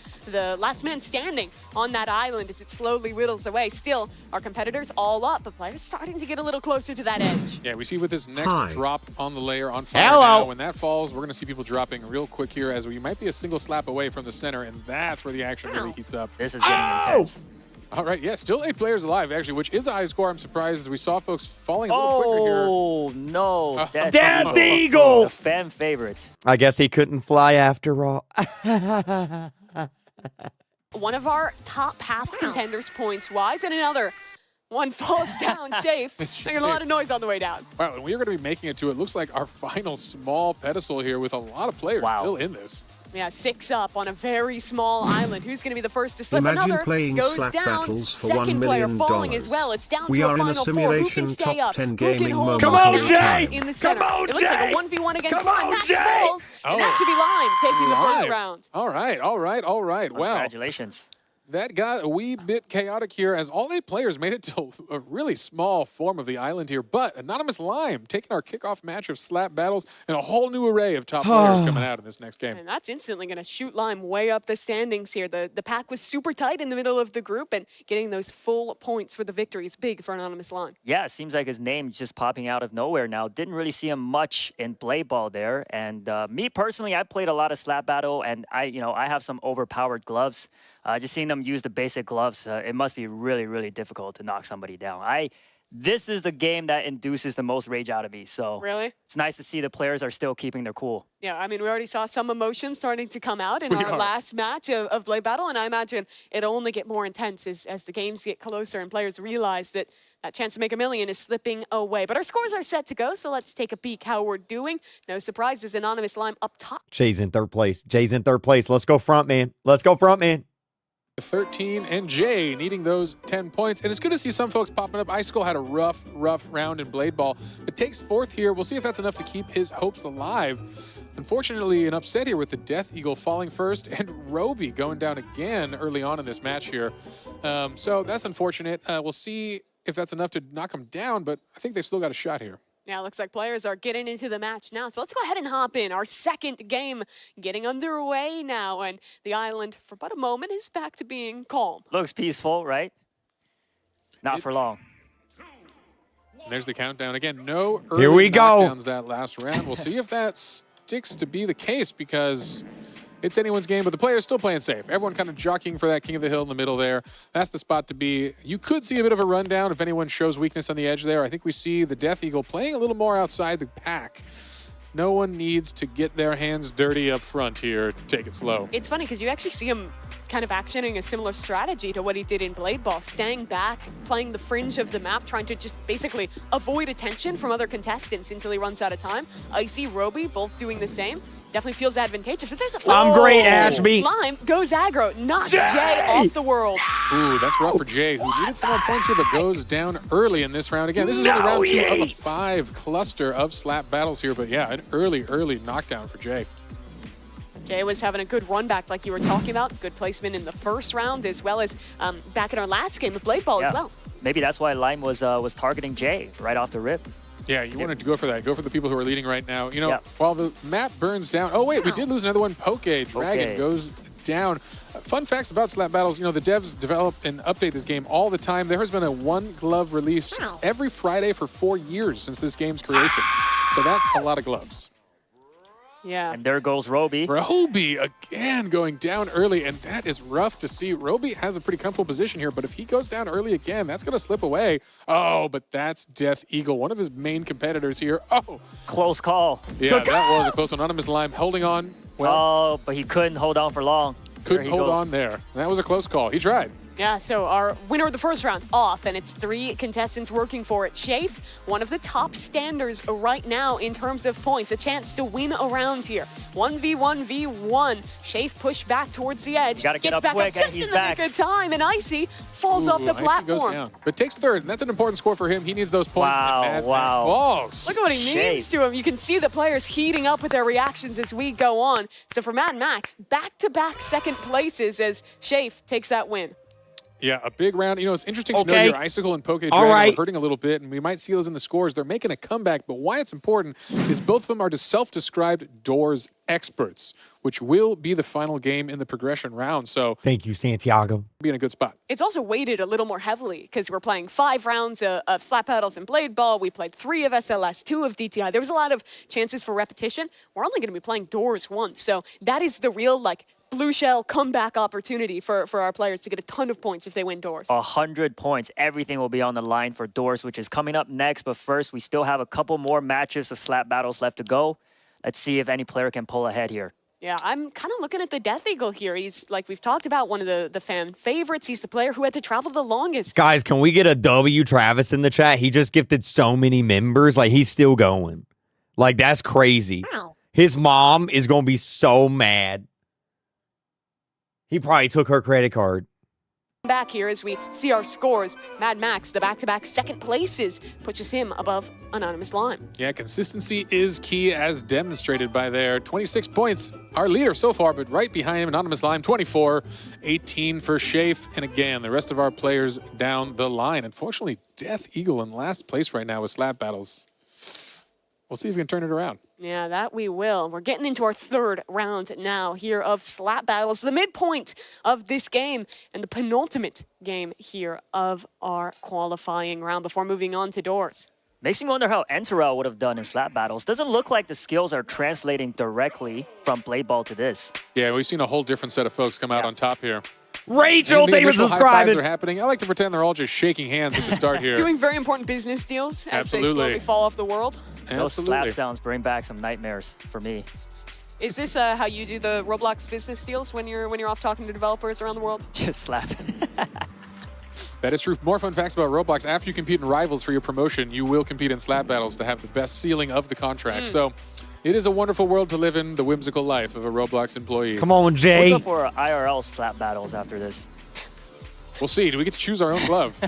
last man standing on that island as it slowly whittles away. Still, our competitors all up, but players starting to get a little closer to that edge. Yeah, we see with this next drop on the layer on fire now, when that falls, we're going to see people dropping real quick here as we might be a single slap away from the center, and that's where the action really heats up. This is getting intense. All right, yeah, still 8 players alive, actually, which is a high score. I'm surprised as we saw folks falling a little quicker here. Oh, no. Death Eagle! A fan favorite. I guess he couldn't fly after all. One of our top half contenders points-wise, and another one falls down. Shafe making a lot of noise on the way down. Wow, and we are going to be making it to, it looks like, our final small pedestal here with a lot of players still in this. Yeah, 6 up on a very small island. Who's going to be the first to slip? Imagine Another playing goes slap down. battles for Second $1 player million. falling as well. It's down We to are a in a final 4. Who simulation can stay top up? 10 Who can gaming hold moment. Come on, down Jay! in the center? Come on, It looks like Jay! a 1v1 against Come Lime. on, Max Jay! falls, and that should be Lime taking the first round. All right. Wow. Congratulations. That got a wee bit chaotic here as all 8 players made it to a really small form of the island here. But Anonymous Lime taking our kickoff match of slap battles and a whole new array of top players coming out in this next game. And that's instantly going to shoot Lime way up the standings here. The pack was super tight in the middle of the group, and getting those full points for the victory is big for Anonymous Lime. Yeah, it seems like his name's just popping out of nowhere now. Didn't really see him much in play ball there. And me personally, I played a lot of slap battle, and I have some overpowered gloves. Just seeing them use the basic gloves, it must be really, really difficult to knock somebody down. This is the game that induces the most rage out of me. So really, it's nice to see the players are still keeping their cool. Yeah, I mean, we already saw some emotions starting to come out in our last match of Blade Battle, and I imagine it'll only get more intense as the games get closer and players realize that that chance to make $1 million is slipping away. But our scores are set to go, so let's take a peek how we're doing. No surprises, Anonymous Lime up top. Jay's in third place. Let's go front, man. 13 and Jay needing those 10 points. And it's good to see some folks popping up. Icicle had a rough round in Blade Ball, but takes 4th here. We'll see if that's enough to keep his hopes alive. Unfortunately, an upset here with the Death Eagle falling first and Roby going down again early on in this match here. So that's unfortunate. We'll see if that's enough to knock him down, but I think they've still got a shot here. Yeah, looks like players are getting into the match now. So let's go ahead and hop in. Our second game getting underway now. And the island, for but a moment, is back to being calm. Looks peaceful, right? Not for long. And there's the countdown. Again, no Here we early go. knockdowns that last round. We'll see if that sticks to be the case because it's anyone's game, but the player's still playing safe. Everyone kind of jockeying for that King of the Hill in the middle there. That's the spot to be. You could see a bit of a rundown if anyone shows weakness on the edge there. I think we see the Death Eagle playing a little more outside the pack. No one needs to get their hands dirty up front here. Take it slow. It's funny because you actually see him kind of actioning a similar strategy to what he did in Blade Ball, staying back, playing the fringe of the map, trying to just basically avoid attention from other contestants until he runs out of time. Icy, Roby, both doing the same. Definitely feels advantageous. But there's a I'm great, Ashby. Lime goes aggro, knocks Jay off the world. Ooh, that's rough for Jay, who needed some more points here, but goes down early in this round. Again, this is only round 2 of a 5 cluster of slap battles here, but yeah, an early knockdown for Jay. Jay was having a good run back like you were talking about. Good placement in the first round as well as back in our last game with Blade Ball as well. Maybe that's why Lime was targeting Jay right off the rip. Yeah, you wanted to go for that. Go for the people who are leading right now. You know, while the map burns down. Oh, wait, we did lose another one. Dragon goes down. Fun facts about slap battles. You know, the devs develop and update this game all the time. There has been a 1-glove release every Friday for 4 years since this game's creation. So that's a lot of gloves. Yeah. And there goes Roby. Roby again going down early, and that is rough to see. Roby has a pretty comfortable position here, but if he goes down early again, that's going to slip away. Oh, but that's Death Eagle, one of his main competitors here. Oh. Close call. Yeah, that was a close one. Anonymous Lime holding on. Well, oh, but he couldn't hold on for long. Couldn't hold on there. That was a close call. He tried. Yeah, so our winner of the first round off, and it's 3 contestants working for it. Shafe, one of the top standers right now in terms of points, a chance to win a round here. 1v1v1. Shafe pushed back towards the edge. Gotta get gets up back quick, up and just he's in the back. nick of time, and Icy falls off the Icy platform. goes down, but takes third, and that's an important score for him. He needs those points. Wow, and Mad wow. Max falls. Look at what he means to him. You can see the players heating up with their reactions as we go on. So for Mad Max, back-to-back second places as Shafe takes that win. Yeah, a big round. You know, it's interesting to know your Icicle and Poke Dragon are hurting a little bit, and we might see those in the scores. They're making a comeback, but why it's important is both of them are self-described doors experts, which will be the final game in the progression round. So thank you, Santiago. Be in a good spot. It's also weighted a little more heavily because we're playing 5 rounds of slap paddles and blade ball. We played 3 of SLS, 2 of DTI. There was a lot of chances for repetition. We're only going to be playing doors once. So that is the real, blue shell comeback opportunity for our players to get a ton of points if they win doors. 100 points. Everything will be on the line for doors, which is coming up next. But first, we still have a couple more matches of slap battles left to go. Let's see if any player can pull ahead here. Yeah, I'm kind of looking at the Death Eagle here. He's, like we've talked about, one of the fan favorites. He's the player who had to travel the longest. Guys, can we get a W Travis in the chat? He just gifted so many members. He's still going. That's crazy. Wow. His mom is going to be so mad. He probably took her credit card. Back here as we see our scores. Mad Max, the back-to-back second places, pushes him above Anonymous Lime. Yeah, consistency is key as demonstrated by their 26 points. Our leader so far, but right behind him, Anonymous Lime, 24, 18 for Shafe. And again, the rest of our players down the line. Unfortunately, Death Eagle in last place right now with slap battles. We'll see if we can turn it around. Yeah, that we will. We're getting into our third round now here of slap battles, the midpoint of this game and the penultimate game here of our qualifying round before moving on to doors. Makes me wonder how Enterel would have done in slap battles. Doesn't look like the skills are translating directly from blade ball to this. Yeah, we've seen a whole different set of folks come out on top here. Rachel, the they were initial high subscribing. fives are happening. I like to pretend they're all just shaking hands at the start here. Doing very important business deals as they slowly fall off the world. Those slap sounds bring back some nightmares for me. Is this how you do the Roblox business deals when you're off talking to developers around the world? Just slap. That is true. More fun facts about Roblox. After you compete in Rivals for your promotion, you will compete in slap battles to have the best ceiling of the contract. So it is a wonderful world to live in, the whimsical life of a Roblox employee. Come on, Jay. What's up for IRL slap battles after this? We'll see. Do we get to choose our own glove?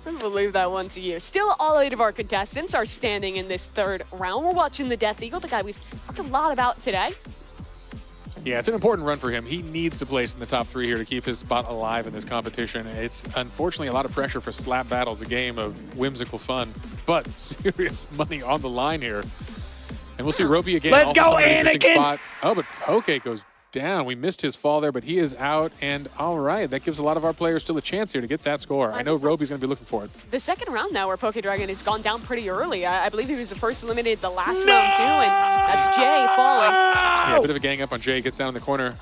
We'll leave that one to you. Still, all 8 of our contestants are standing in this third round. We're watching the Death Eagle, the guy we've talked a lot about today. Yeah, it's an important run for him. He needs to place in the top 3 here to keep his spot alive in this competition. It's unfortunately a lot of pressure for slap battles, a game of whimsical fun, but serious money on the line here. And we'll see Roby again. Let's go, Anakin! Anakin! Oh, but Poke goes down. We missed his fall there, but he is out. And all right, that gives a lot of our players still a chance here to get that score. I know Roby's going to be looking for it. The second round now where Poke Dragon has gone down pretty early. I believe he was the first eliminated the last round too, and that's Jay falling. Yeah, a bit of a gang up on Jay. Gets down in the corner.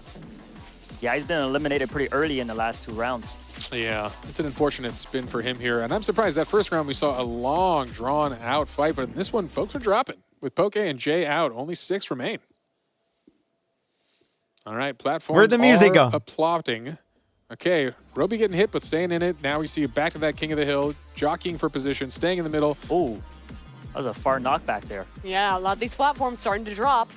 Yeah, he's been eliminated pretty early in the last 2 rounds. Yeah, it's an unfortunate spin for him here. And I'm surprised that first round we saw a long, drawn-out fight, but in this one, folks are dropping. With Poke and Jay out, only 6 remain. All right, platforms Where'd the music go? applauding. Okay, Roby getting hit, but staying in it. Now we see back to that King of the Hill, jockeying for position, staying in the middle. Oh, that was a far knockback there. Yeah, a lot of these platforms starting to drop.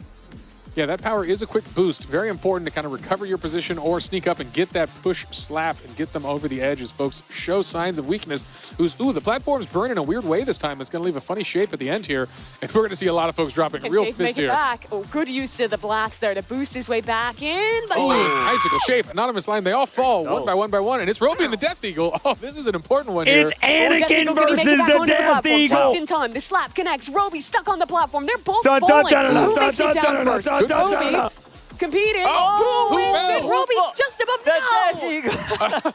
Yeah, that power is a quick boost. Very important to kind of recover your position or sneak up and get that push slap and get them over the edge as folks show signs of weakness. Ooh, the platform's burning in a weird way this time. It's going to leave a funny shape at the end here. And we're going to see a lot of folks dropping Can real Shafe fist make it here. back? Oh, good use of the blast there to boost his way back in. But Icicle, Shape, Anonymous Line, they all fall one by one, and it's Roby and the Death Eagle. Oh, this is an important one here. It's Anakin versus the Death Eagle. Just in time, the slap connects. Roby stuck on the platform. They're both falling. Who makes it down first? Roby competing. Who wins it? Roby's just above Death Eagle.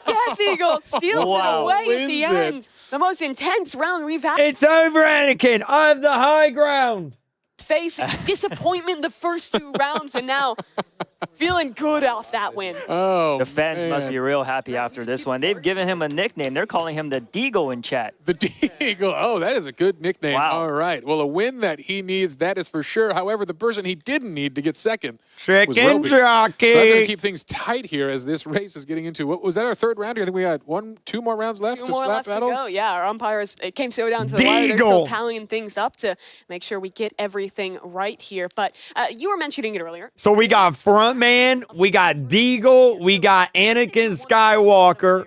Death Eagle steals it away at the end. The most intense round we've had. It's over, Anakin. I have the high ground. face. Disappointment the first 2 rounds, and now feeling good off that win. Oh, the fans must be real happy after this one. They've given him a nickname. They're calling him the Deagle in chat. The Deagle. Oh, that is a good nickname. Wow. All right. Well, a win that he needs, that is for sure. However, the person he didn't need to get second was Chicken Roby. So that's going to jockey. keep things tight here as this race is getting into, what was that, our third round here? I think we had 2 more rounds left 2 of more slap left battles. to go. Yeah, our umpires, it came so down to the wire. They're still tallying things up to make sure we get everything right here. But you were mentioning it earlier. So we got Frontman, we got Deagle, we got Anakin Skywalker.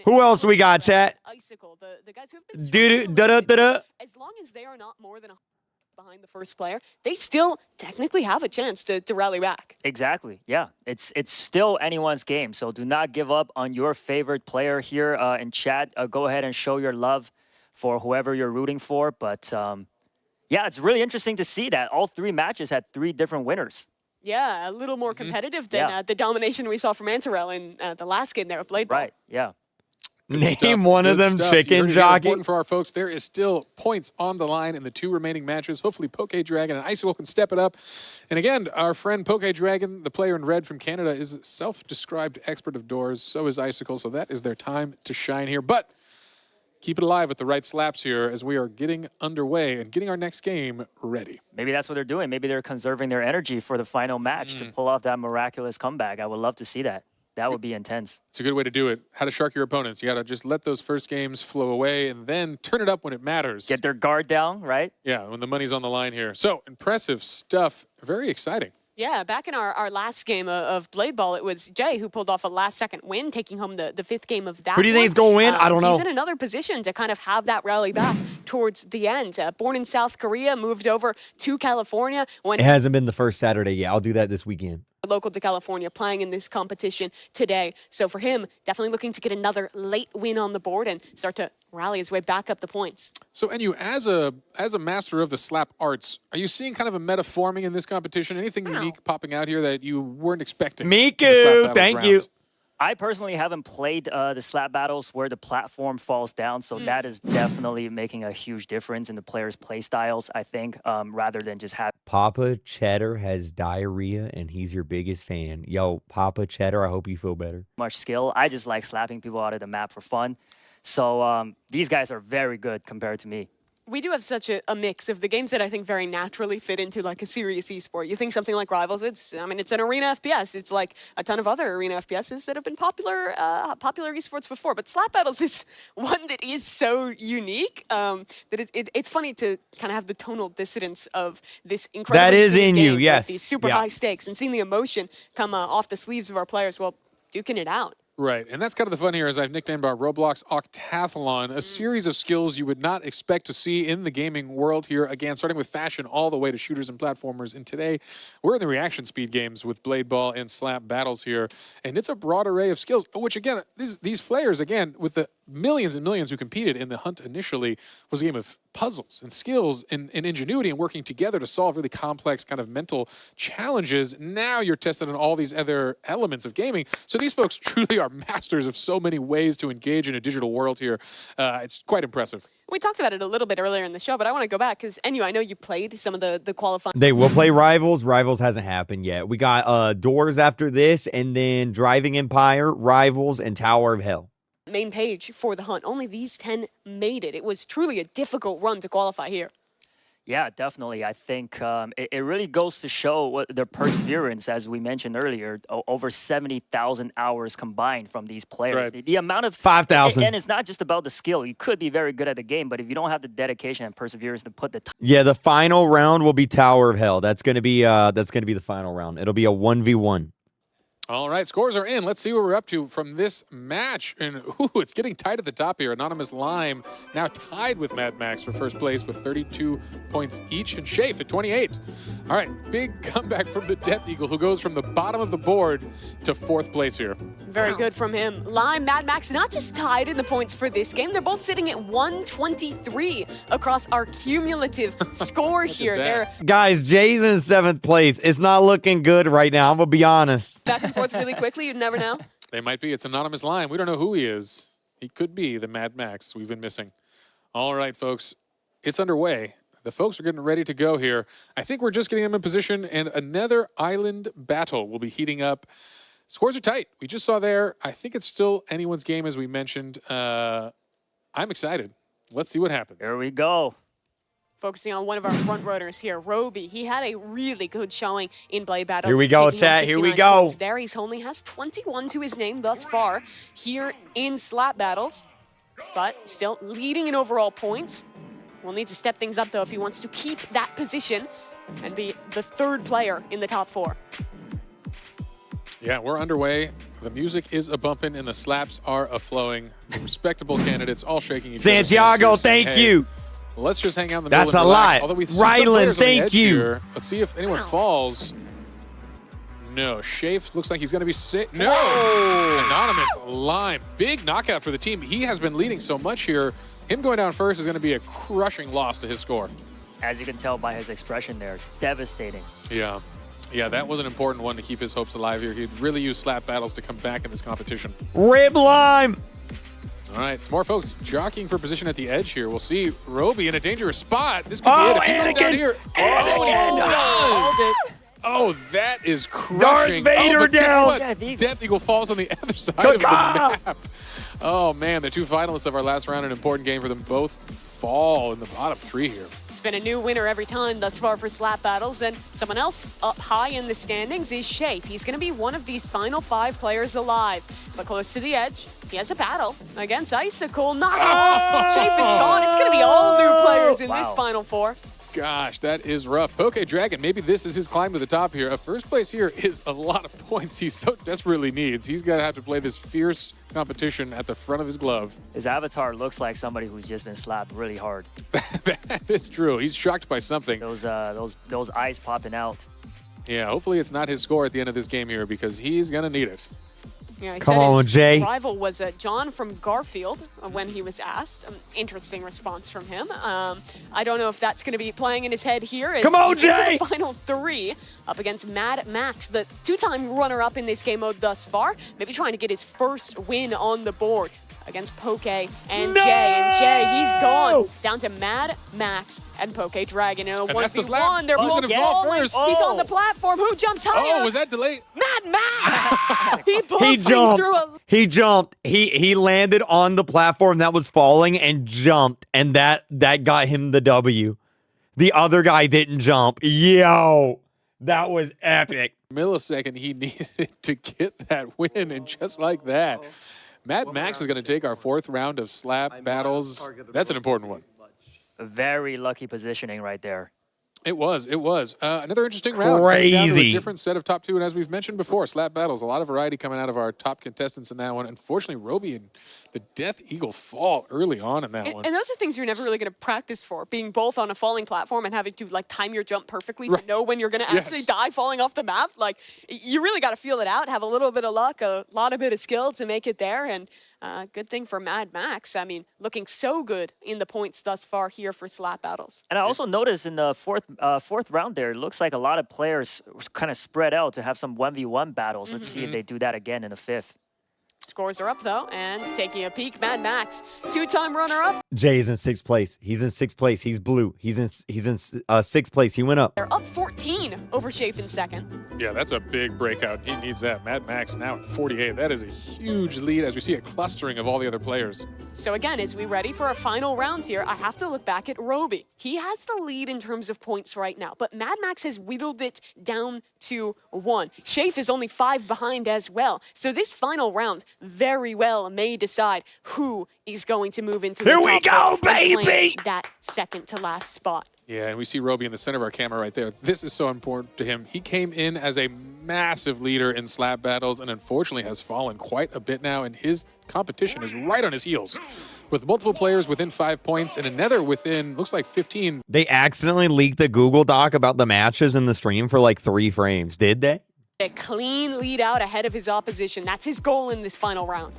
Who else we got, chat? Icicle, the guys who have been Da-da-da-da. as long as they are not more than behind the first player, they still technically have a chance to rally back. Exactly. Yeah. It's still anyone's game. So do not give up on your favorite player here in chat. Go ahead and show your love for whoever you're rooting for. But yeah, it's really interesting to see that all 3 matches had 3 different winners. Yeah, a little more competitive than the domination we saw from Antarel in the last game there with Blade Ball. Right. Yeah. Name one of them, chicken jockey. Important for our folks. There is still points on the line in the 2 remaining matches. Hopefully, Poke Dragon and Icicle can step it up. And again, our friend Poke Dragon, the player in red from Canada, is a self-described expert of doors. So is Icicle. So that is their time to shine here. But keep it alive with the right slaps here as we are getting underway and getting our next game ready. Maybe that's what they're doing. Maybe they're conserving their energy for the final match to pull off that miraculous comeback. I would love to see that. That would be intense. It's a good way to do it. How to shark your opponents. You got to just let those first games flow away and then turn it up when it matters. Get their guard down, right? Yeah, when the money's on the line here. So, impressive stuff. Very exciting. Yeah, back in our last game of Blade Ball, it was Jay who pulled off a last-second win, taking home the 5th game of that. Who do you think is going to win? I don't know. He's in another position to kind of have that rally back towards the end. Born in South Korea, moved over to California. It hasn't been the first Saturday yet. I'll do that this weekend. Local to California, playing in this competition today. So for him, definitely looking to get another late win on the board and start to rally his way back up the points. So, Enyu, as a master of the slap arts, are you seeing kind of a meta forming in this competition? Anything unique popping out here that you weren't expecting? Miku, thank you. I personally haven't played the slap battles where the platform falls down, so that is definitely making a huge difference in the players' play styles, I think, rather than just have... Papa Cheddar has diarrhea, and he's your biggest fan. Yo, Papa Cheddar, I hope you feel better. Much skill. I just like slapping people out of the map for fun. So these guys are very good compared to me. We do have such a mix of the games that I think very naturally fit into like a serious esport. You think something like Rivals, it's an arena FPS. It's like a ton of other arena FPSs that have been popular esports before. But Slap Battles is one that is so unique that it's funny to kind of have the tonal dissidence of this incredible that is in game you, with yes. these super high stakes and seeing the emotion come off the sleeves of our players, well, duking it out. Right, and that's kind of the fun here, as I've nicknamed our Roblox Octathlon, a series of skills you would not expect to see in the gaming world here. Again, starting with fashion all the way to shooters and platformers. And today, we're in the reaction speed games with Blade Ball and Slap Battles here. And it's a broad array of skills, which again, these players, again, with the millions and millions who competed in the hunt initially, was a game of puzzles and skills and ingenuity and working together to solve really complex kind of mental challenges. Now you're tested on all these other elements of gaming. So these folks truly are masters of so many ways to engage in a digital world here. It's quite impressive. We talked about it a little bit earlier in the show, but I want to go back because, Enyu, I know you played some of the qualifying. They will play Rivals. Rivals hasn't happened yet. We got Doors after this, and then Driving Empire, Rivals, and Tower of Hell. Main page for the hunt. Only these 10 made it. It was truly a difficult run to qualify here. Yeah, definitely. I think it really goes to show what their perseverance, as we mentioned earlier, over 70,000 hours combined from these players. Right. The amount of 5,000. And it's not just about the skill. You could be very good at the game, but if you don't have the dedication and perseverance to put the time. Yeah, the final round will be Tower of Hell. That's gonna be the final round. It'll be a 1v1. All right, scores are in. Let's see what we're up to from this match. And it's getting tight at the top here. Anonymous Lime now tied with Mad Max for first place with 32 points each, and Shafe at 28. All right, big comeback from the Death Eagle, who goes from the bottom of the board to 4th place here. Very good from him. Lime, Mad Max, not just tied in the points for this game, they're both sitting at 123 across our cumulative score here. They're Guys, Jay's in 7th place. It's not looking good right now. I'm gonna be honest. back and forth really quickly. You'd never know. They might be. It's Anonymous Lime. We don't know who he is. He could be the Mad Max we've been missing. All right, folks. It's underway. The folks are getting ready to go here. I think we're just getting them in position, and another island battle will be heating up. Scores are tight. We just saw there. I think it's still anyone's game, as we mentioned. I'm excited. Let's see what happens. Here we go. Focusing on one of our front runners here, Roby. He had a really good showing in Blade Battles. Here we go, chat. Here we go. There, he only has 21 to his name thus far here in Slap Battles, but still leading in overall points. We'll need to step things up, though, if he wants to keep that position and be the third player in the top 4. Yeah, we're underway. The music is a-bumping and the slaps are a-flowing. Respectable candidates all shaking each other's hands Santiago, here, saying, thank hey, you. Let's just hang out in the middle That's and a relax. lot. Although we see some Rylan, players on the thank edge you. here. Let's see if anyone falls. No, Shafe looks like he's going to be sick. No! Anonymous Lime. Big knockout for the team. He has been leading so much here. Him going down first is going to be a crushing loss to his score. As you can tell by his expression there, devastating. Yeah. Yeah, that was an important one to keep his hopes alive here. He'd really use Slap Battles to come back in this competition. Rib Lime. All right, some more folks jockeying for position at the edge here. We'll see Roby in a dangerous spot. This could be it. If he goes down here. Oh, that is crushing. Darth Vader but guess down. what? Death Eagle falls on the other side of the map. Oh, man, the 2 finalists of our last round, an important game for them both, fall in the bottom 3 here. It's been a new winner every time thus far for Slap Battles, and someone else up high in the standings is Shafe. He's going to be one of these final 5 players alive, but close to the edge. He has a battle against Icicle. Not Shafe is gone. It's going to be all new players in this final 4. Gosh, that is rough. Poke Dragon, maybe this is his climb to the top here. A first place here is a lot of points he so desperately needs. He's going to have to play this fierce competition at the front of his glove. His avatar looks like somebody who's just been slapped really hard. That is true. He's shocked by something. Those eyes popping out. Yeah, hopefully it's not his score at the end of this game here because he's going to need it. Yeah, he Come said on, his Jay. rival was John from Garfield when he was asked. Interesting response from him. I don't know if that's going to be playing in his head here. As Come on, he's into Jay! the final 3 up against Mad Max, the 2-time runner-up in this game mode thus far. Maybe trying to get his first win on the board against Poke and Jay. And Jay, he's gone down to Mad Max and Poke Dragon. And that's the 1v1, slap. they're Who's both gonna fall falling. first? He's on the platform. Who jumps higher? Oh, was that delayed? Mad Max! He pulls He things jumped. through a He jumped. He landed on the platform that was falling and jumped, and that got him the W. The other guy didn't jump. Yo, that was epic. Millisecond he needed to get that win, and just like that, Mad Max is going to take our 4th round of Slap Battles. That's an important one. A very lucky positioning right there. It was. Another interesting round. Coming down to a Crazy. different set of top 2, and as we've mentioned before, Slap Battles, a lot of variety coming out of our top contestants in that one. Unfortunately, Roby and the Death Eagle fall early on in that one. And those are things you're never really going to practice for, being both on a falling platform and having to like time your jump perfectly to know when you're going to actually die falling off the map. Like, you really got to feel it out, have a little bit of luck, a lot of bit of skill to make it there. And good thing for Mad Max. I mean, looking so good in the points thus far here for Slap Battles. And I also noticed in the fourth round there, it looks like a lot of players kind of spread out to have some 1v1 battles. Let's see if they do that again in the 5th. Scores are up, though, and taking a peek, Mad Max, 2-time runner-up. Jay's in 6th place. He's in 6th place. He's blue. He's in 6th place. He went up. They're up 14 over Shafe in 2nd. Yeah, that's a big breakout. He needs that. Mad Max now at 48. That is a huge lead as we see a clustering of all the other players. So again, as we ready for our final rounds here, I have to look back at Roby. He has the lead in terms of points right now, but Mad Max has whittled it down to 1. Shafe is only 5 behind as well. So this final round very well may decide who is going to move into the Here we top go, and claim baby! that second to last spot. Yeah, and we see Roby in the center of our camera right there. This is so important to him. He came in as a massive leader in Slap Battles and unfortunately has fallen quite a bit now, and his competition is right on his heels. With multiple players within 5 points and another within, looks like 15. They accidentally leaked a Google Doc about the matches in the stream for like 3 frames. Did they? A clean lead out ahead of his opposition. That's his goal in this final round.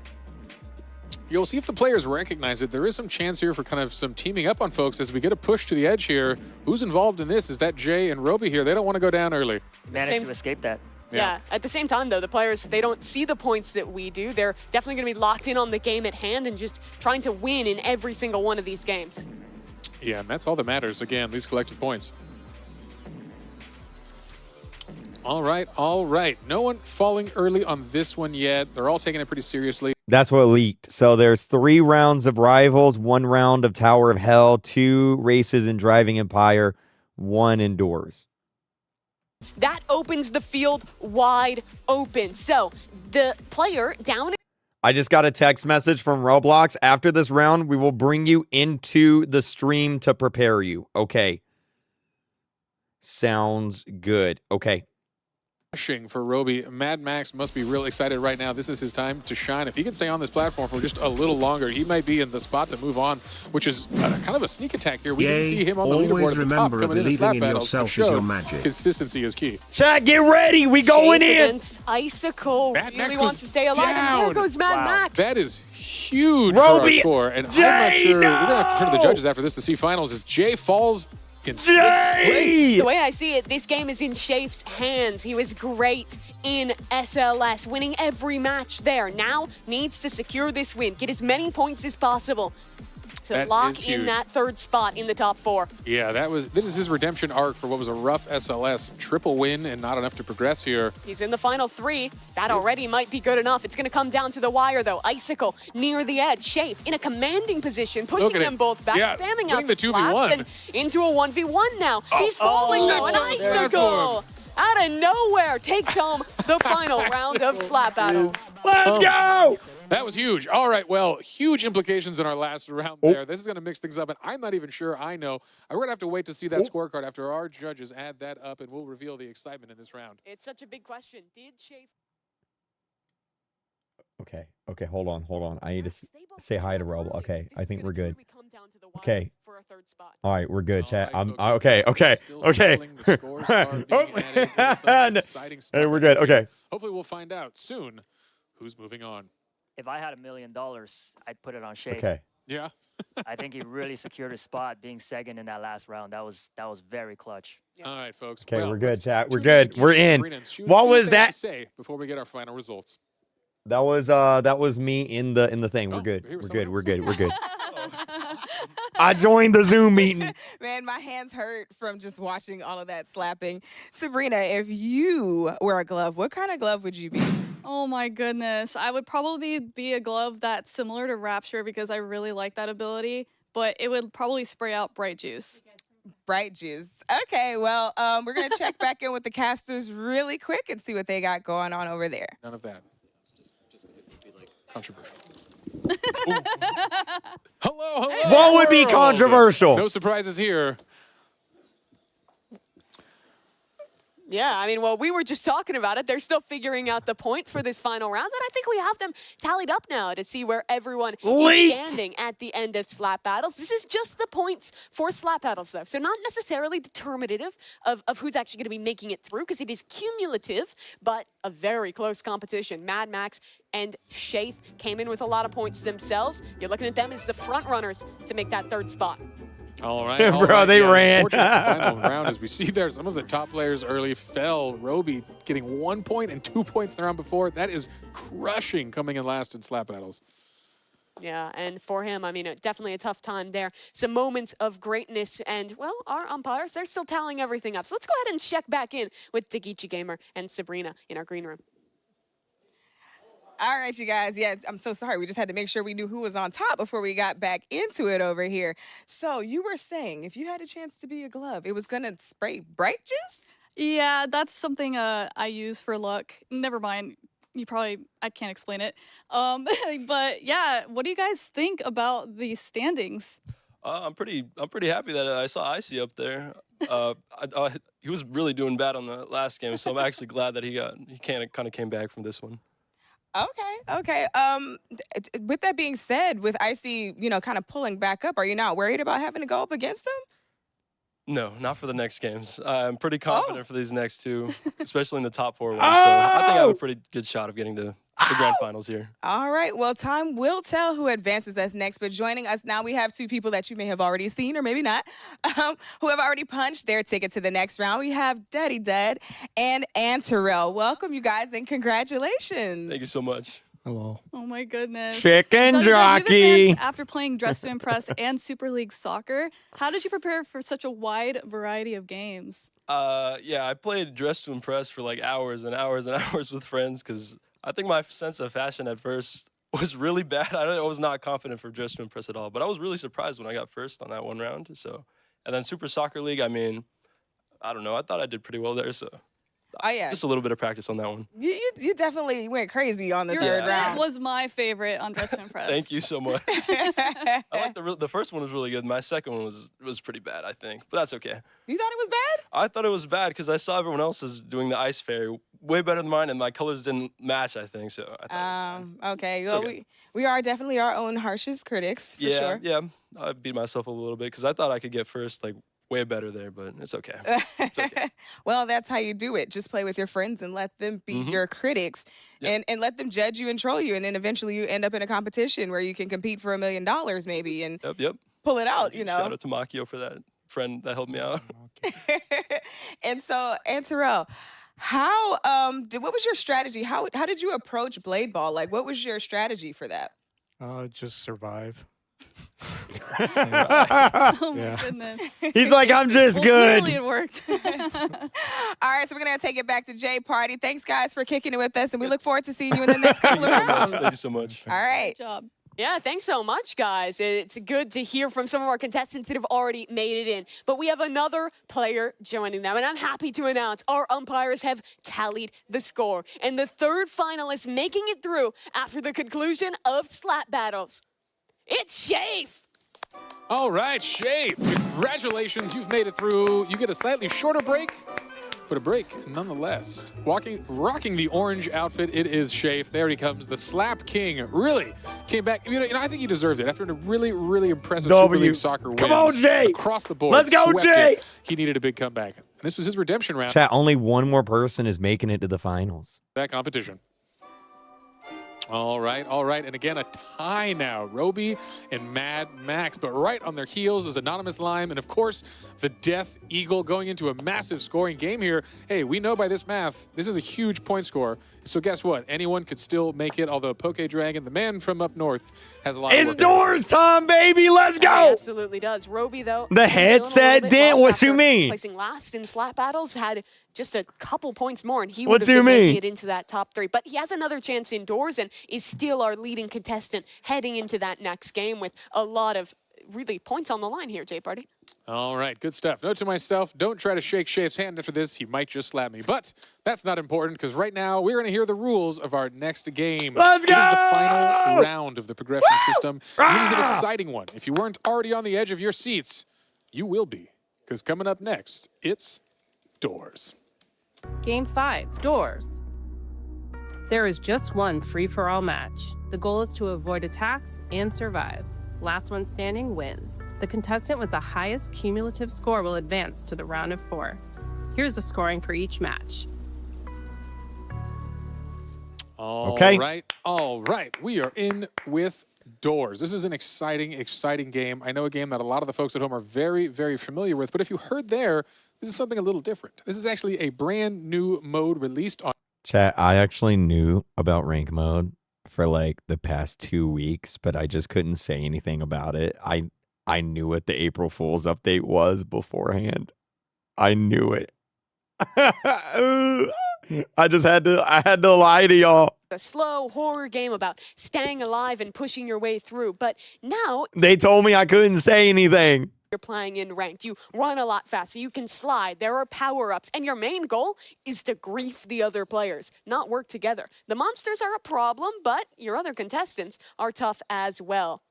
You'll see if the players recognize it. There is some chance here for kind of some teaming up on folks as we get a push to the edge here. Who's involved in this? Is that Jay and Roby here? They don't want to go down early. Managed to escape that. Yeah. At the same time, though, the players, they don't see the points that we do. They're definitely going to be locked in on the game at hand and just trying to win in every single one of these games. Yeah, and that's all that matters. Again, these collective points. All right, all right. No one falling early on this one yet. They're all taking it pretty seriously. That's what leaked. So there's 3 rounds of Rivals, 1 round of Tower of Hell, 2 races in Driving Empire, 1 indoors. That opens the field wide open. So the player down. I just got a text message from Roblox. After this round, we will bring you into the stream to prepare you. Okay. Sounds good. Okay. For Roby, Mad Max must be real excited right now. This is his time to shine. If he can stay on this platform for just a little longer, he might be in the spot to move on, which is kind of a sneak attack here. We didn't see him on the leaderboard at the top coming into slap battles. Consistency is key. Chat, get ready. We going in. Against Icicle. Mad Max really wants to stay alive. And there goes Mad Max. That is huge for our score. And I'm not sure. We're going to have to turn to the judges after this to see finals as Jay falls in 6th place. The way I see it, this game is in Shafe's hands. He was great in SLS, winning every match there. Now needs to secure this win, get as many points as possible to lock in that 3rd spot in the top 4. Yeah, this is his redemption arc for what was a rough SLS. Triple win and not enough to progress here. He's in the final 3. That already might be good enough. It's going to come down to the wire, though. Icicle near the edge. Shafe in a commanding position, pushing them both back, spamming out the slaps, and into a 1v1 now. He's falling, though, and Icicle out of nowhere takes home the final round of slap battles. Let's go! That was huge. All right, well, huge implications in our last round there. This is going to mix things up, and I'm not even sure I know. We're going to have to wait to see that scorecard after our judges add that up, and we'll reveal the excitement in this round. It's such a big question. Did Shafe... Okay, hold on. I need to say hi to Rob. Okay, I think we're good. Okay. All right, we're good, chat. Okay. Hey, we're good. Okay. Hopefully we'll find out soon who's moving on. If I had $1 million, I'd put it on Shafe. Okay. Yeah. I think he really secured his spot, being second in that last round. That was very clutch. All right, folks. Okay, we're good, chat. We're good. We're in. What was that? Say before we get our final results. That was me in the thing. We're good. We're good. I joined the Zoom meeting. Man, my hands hurt from just watching all of that slapping. Sabrina, if you were a glove, what kind of glove would you be? Oh my goodness. I would probably be a glove that's similar to Rapture because I really like that ability, but it would probably spray out Bright Juice. Bright Juice. Okay, well, we're going to check back in with the casters really quick and see what they got going on over there. None of that. Just because it would be like controversial. Hello. What would be controversial? No surprises here. Yeah, I mean, well, we were just talking about it. They're still figuring out the points for this final round, and I think we have them tallied up now to see where everyone is standing at the end of slap battles. This is just the points for slap battles, though, so not necessarily determinative of who's actually going to be making it through, because it is cumulative, but a very close competition. Mad Max and Shafe came in with a lot of points themselves. You're looking at them as the front runners to make that 3rd spot. All right, bro, they ran. Final round, as we see there, some of the top players early fell. Roby getting 1 point and 2 points the round before. That is crushing coming in last in slap battles. Yeah, and for him, I mean, definitely a tough time there. Some moments of greatness, and, well, our umpires, they're still tallying everything up. So let's go ahead and check back in with Dagichi Gamer and Sabrina in our green room. All right, you guys. Yeah, I'm so sorry. We just had to make sure we knew who was on top before we got back into it over here. So you were saying if you had a chance to be a glove, it was going to spray Bright Juice? Yeah, that's something I use for luck. Never mind. I can't explain it. But yeah, what do you guys think about the standings? I'm pretty happy that I saw Icy up there. He was really doing bad on the last game, so I'm actually glad that he kind of came back from this one. Okay. With that being said, with Icy, kind of pulling back up, are you not worried about having to go up against him? No, not for the next games. I'm pretty confident for these next 2, especially in the top 4 ones. So I think I have a pretty good shot of getting to the grand finals here. All right. Well, time will tell who advances us next. But joining us now, we have 2 people that you may have already seen or maybe not, who have already punched their ticket to the next round. We have Daddy Dad and Terrell. Welcome, you guys, and congratulations. Thank you so much. Hello. Oh my goodness. Chicken You've jockey. advanced after playing Dress to Impress and Super League Soccer. How did you prepare for such a wide variety of games? Yeah, I played Dress to Impress for like hours and hours and hours with friends because I think my sense of fashion at first was really bad. I was not confident for Dress to Impress at all, but I was really surprised when I got first on that one round. So, and then Super Soccer League, I mean, I don't know. I thought I did pretty well there, so. Oh, yeah. Just a little bit of practice on that one. You definitely went crazy on the Your third fit round. was my favorite on Dress to Impress. Thank you so much. I like the first one was really good. My second one was pretty bad, I think, but that's okay. You thought it was bad? I thought it was bad because I saw everyone else is doing the ice fairy way better than mine, and my colors didn't match, I think, so I thought okay. It's Well, okay. we are definitely our own harshest critics, for sure. Yeah, I beat myself up a little bit because I thought I could get first, like, way better there, but it's okay. It's okay. Well, that's how you do it. Just play with your friends and let them be your critics and let them judge you and troll you. And then eventually you end up in a competition where you can compete for $1 million maybe and Yep. pull it out, Shout out to Makio for that friend that helped me out. And so, Terrell, what was your strategy? How did you approach Blade Ball? Like, what was your strategy for that? Just survive. Oh my goodness. He's like, I'm just good. Clearly it worked. All right, so we're going to take it back to J Party. Thanks, guys, for kicking it with us, and we look forward to seeing you in the next couple of rounds. Thank you so much. All right. Good job. Yeah, thanks so much, guys. It's good to hear from some of our contestants that have already made it in. But we have another player joining them, and I'm happy to announce our umpires have tallied the score. And the third finalist making it through after the conclusion of slap battles. It's Shafe. All right, Shafe, congratulations. You've made it through. You get a slightly shorter break, but a break nonetheless. Rocking the orange outfit, it is Shafe. There he comes, the Slap King. Really came back. You know, I think he deserved it after a really, really impressive Super League Soccer win. Come on, Jay. Across the board. Let's go, Swept Jay. it. He needed a big comeback. And this was his redemption round. Chat, only one more person is making it to the finals. That competition. All right. And again, a tie now. Roby and Mad Max. But right on their heels is Anonymous Lime. And, of course, the Death Eagle going into a massive scoring game here. Hey, we know by this math, this is a huge point score. So guess what? Anyone could still make it, although Poke Dragon, the man from up north, has a lot of work. It's doors time, baby. Let's go. He absolutely does. Roby, though. The headset did? What you mean? Placing last in slap battles, had just a couple points more, and he What would have do you been making mean? it into that top 3. But he has another chance indoors and is still our leading contestant heading into that next game with a lot of really points on the line here, J Party. All right, good stuff. Note to myself, don't try to shake Shafe's hand after this. He might just slap me. But that's not important because right now we're going to hear the rules of our next game. Let's go! It is the final round of the progression system. It is an exciting one. If you weren't already on the edge of your seats, you will be. Because coming up next, it's Doors. Game 5, Doors. There is just one free-for-all match. The goal is to avoid attacks and survive. Last one standing wins. The contestant with the highest cumulative score will advance to the round of 4. Here's the scoring for each match. All right. We are in with Doors. This is an exciting game. I know a game that a lot of the folks at home are very, very familiar with, but if you heard there, this is something a little different. This is actually a brand new mode released on... Chat, I actually knew about rank mode for like the past 2 weeks, but I just couldn't say anything about it. I knew what the April Fool's update was beforehand. I knew it. I had to lie to y'all. A slow horror game about staying alive and pushing your way through. But now They told me I couldn't say anything. you're playing in ranked. You run a lot faster. You can slide. There are power-ups. And your main goal is to grief the other players, not work together. The monsters are a problem, but your other contestants are tough as well.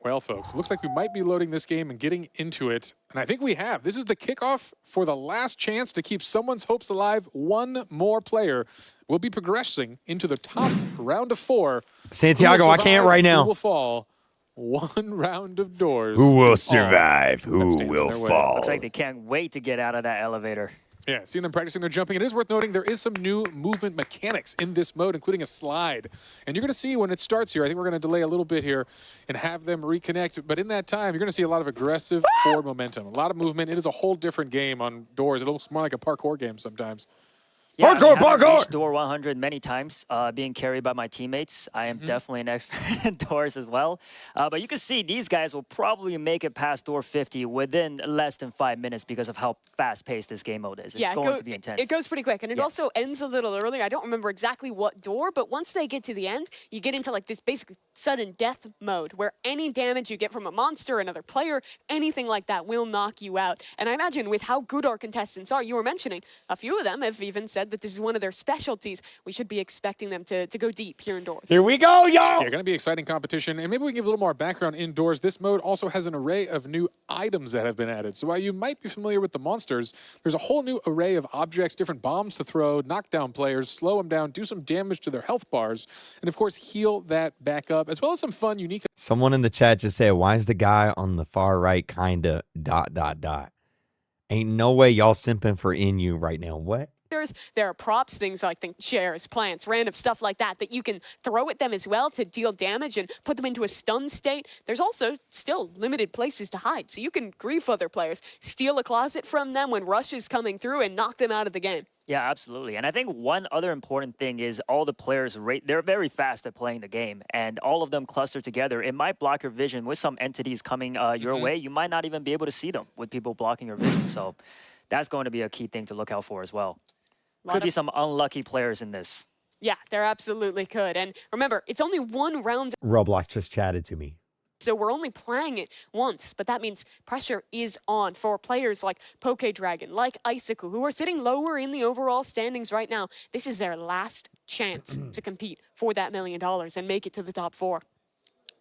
Well, folks, it looks like we might be loading this game and getting into it. And I think we have. This is the kickoff for the last chance to keep someone's hopes alive. One more player will be progressing into the top round of 4. Santiago, I can't right now. Who will fall? One round of Doors. Who will all survive? that Who stands in will their way. fall? Looks like they can't wait to get out of that elevator. Yeah, seeing them practicing their jumping. It is worth noting there is some new movement mechanics in this mode, including a slide. And you're going to see when it starts here, I think we're going to delay a little bit here and have them reconnect. But in that time, you're going to see a lot of aggressive forward momentum, a lot of movement. It is a whole different game on Doors. It looks more like a parkour game sometimes. Yeah, Hardcore I have parkour! reached door 100 many times, being carried by my teammates. I am definitely an expert in doors as well. But you can see these guys will probably make it past door 50 within less than 5 minutes because of how fast-paced this game mode is. It's going to be intense. It goes pretty quick, and it also ends a little early. I don't remember exactly what door, but once they get to the end, you get into like this basic sudden death mode where any damage you get from a monster, another player, anything like that will knock you out. And I imagine with how good our contestants are, you were mentioning a few of them have even said that this is one of their specialties. We should be expecting them to go deep here indoors. Here we go, y'all! Yeah, going to be exciting competition. And maybe we can give a little more background indoors. This mode also has an array of new items that have been added. So while you might be familiar with the monsters, there's a whole new array of objects, different bombs to throw, knock down players, slow them down, do some damage to their health bars, and of course heal that back up, as well as some fun, unique... Someone in the chat just said, why is the guy on the far right kinda ... Ain't no way y'all simping for NU right now. What? There are props, things like chairs, plants, random stuff like that that you can throw at them as well to deal damage and put them into a stun state. There's also still limited places to hide, so you can grief other players, steal a closet from them when Rush is coming through and knock them out of the game. Yeah, absolutely. And I think one other important thing is all the players, they're very fast at playing the game, and all of them cluster together. It might block your vision with some entities coming your way. You might not even be able to see them with people blocking your vision. So that's going to be a key thing to look out for as well. Could be some unlucky players in this. Yeah, there absolutely could. And remember, it's only one round. Roblox just chatted to me. So we're only playing it once, but that means pressure is on for players like Poke Dragon, like Icicle, who are sitting lower in the overall standings right now. This is their last chance to compete for that $1 million and make it to the top 4.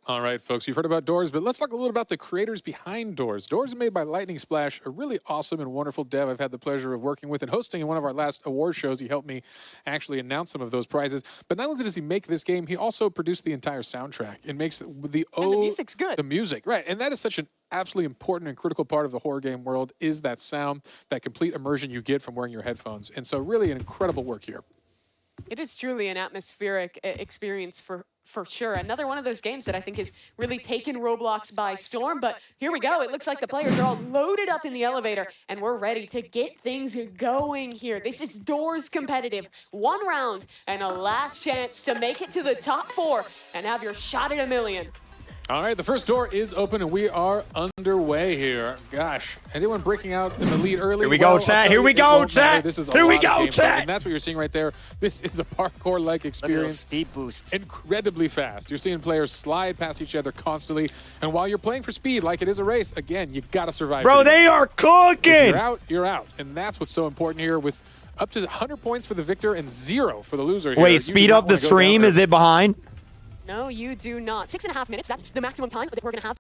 All right, folks, you've heard about Doors, but let's talk a little about the creators behind Doors. Doors are made by Lightning Splash, a really awesome and wonderful dev I've had the pleasure of working with and hosting in one of our last award shows. He helped me actually announce some of those prizes. But not only does he make this game, he also produced the entire soundtrack and makes the music's good. The music, right. And that is such an absolutely important and critical part of the horror game world is that sound, that complete immersion you get from wearing your headphones. And so really an incredible work here. It is truly an atmospheric experience for sure. Another one of those games that I think has really taken Roblox by storm. But here we go. It looks like the players are all loaded up in the elevator, and we're ready to get things going here. This is Doors competitive. 1 round and a last chance to make it to the top 4 and have your shot at $1 million. All right, the first door is open, and we are underway here. Gosh, is anyone breaking out in the lead early? Here we go, chat. Here we go, chat. Here we go, chat. And that's what you're seeing right there. This is a parkour-like experience. Speed boosts. Incredibly fast. You're seeing players slide past each other constantly. And while you're playing for speed, like it is a race, again, you got to survive. Bro, they are cooking. If you're out, you're out. And that's what's so important here with up to 100 points for the victor and 0 for the loser here. Wait, speed up the stream? Is it behind? No, you do not. 6.5 minutes. That's the maximum time that we're going to have.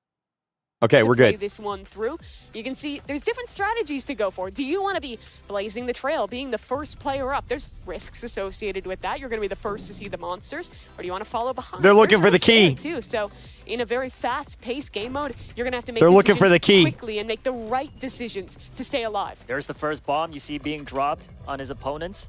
Okay, we're play good. This one through. You can see there's different strategies to go for. Do you want to be blazing the trail, being the first player up? There's risks associated with that. You're going to be the first to see the monsters, or do you want to follow behind? They're looking for the key too. So, in a very fast-paced game mode, you're going to have to make They're looking for the key quickly and make the right decisions to stay alive. There's the first bomb you see being dropped on his opponents.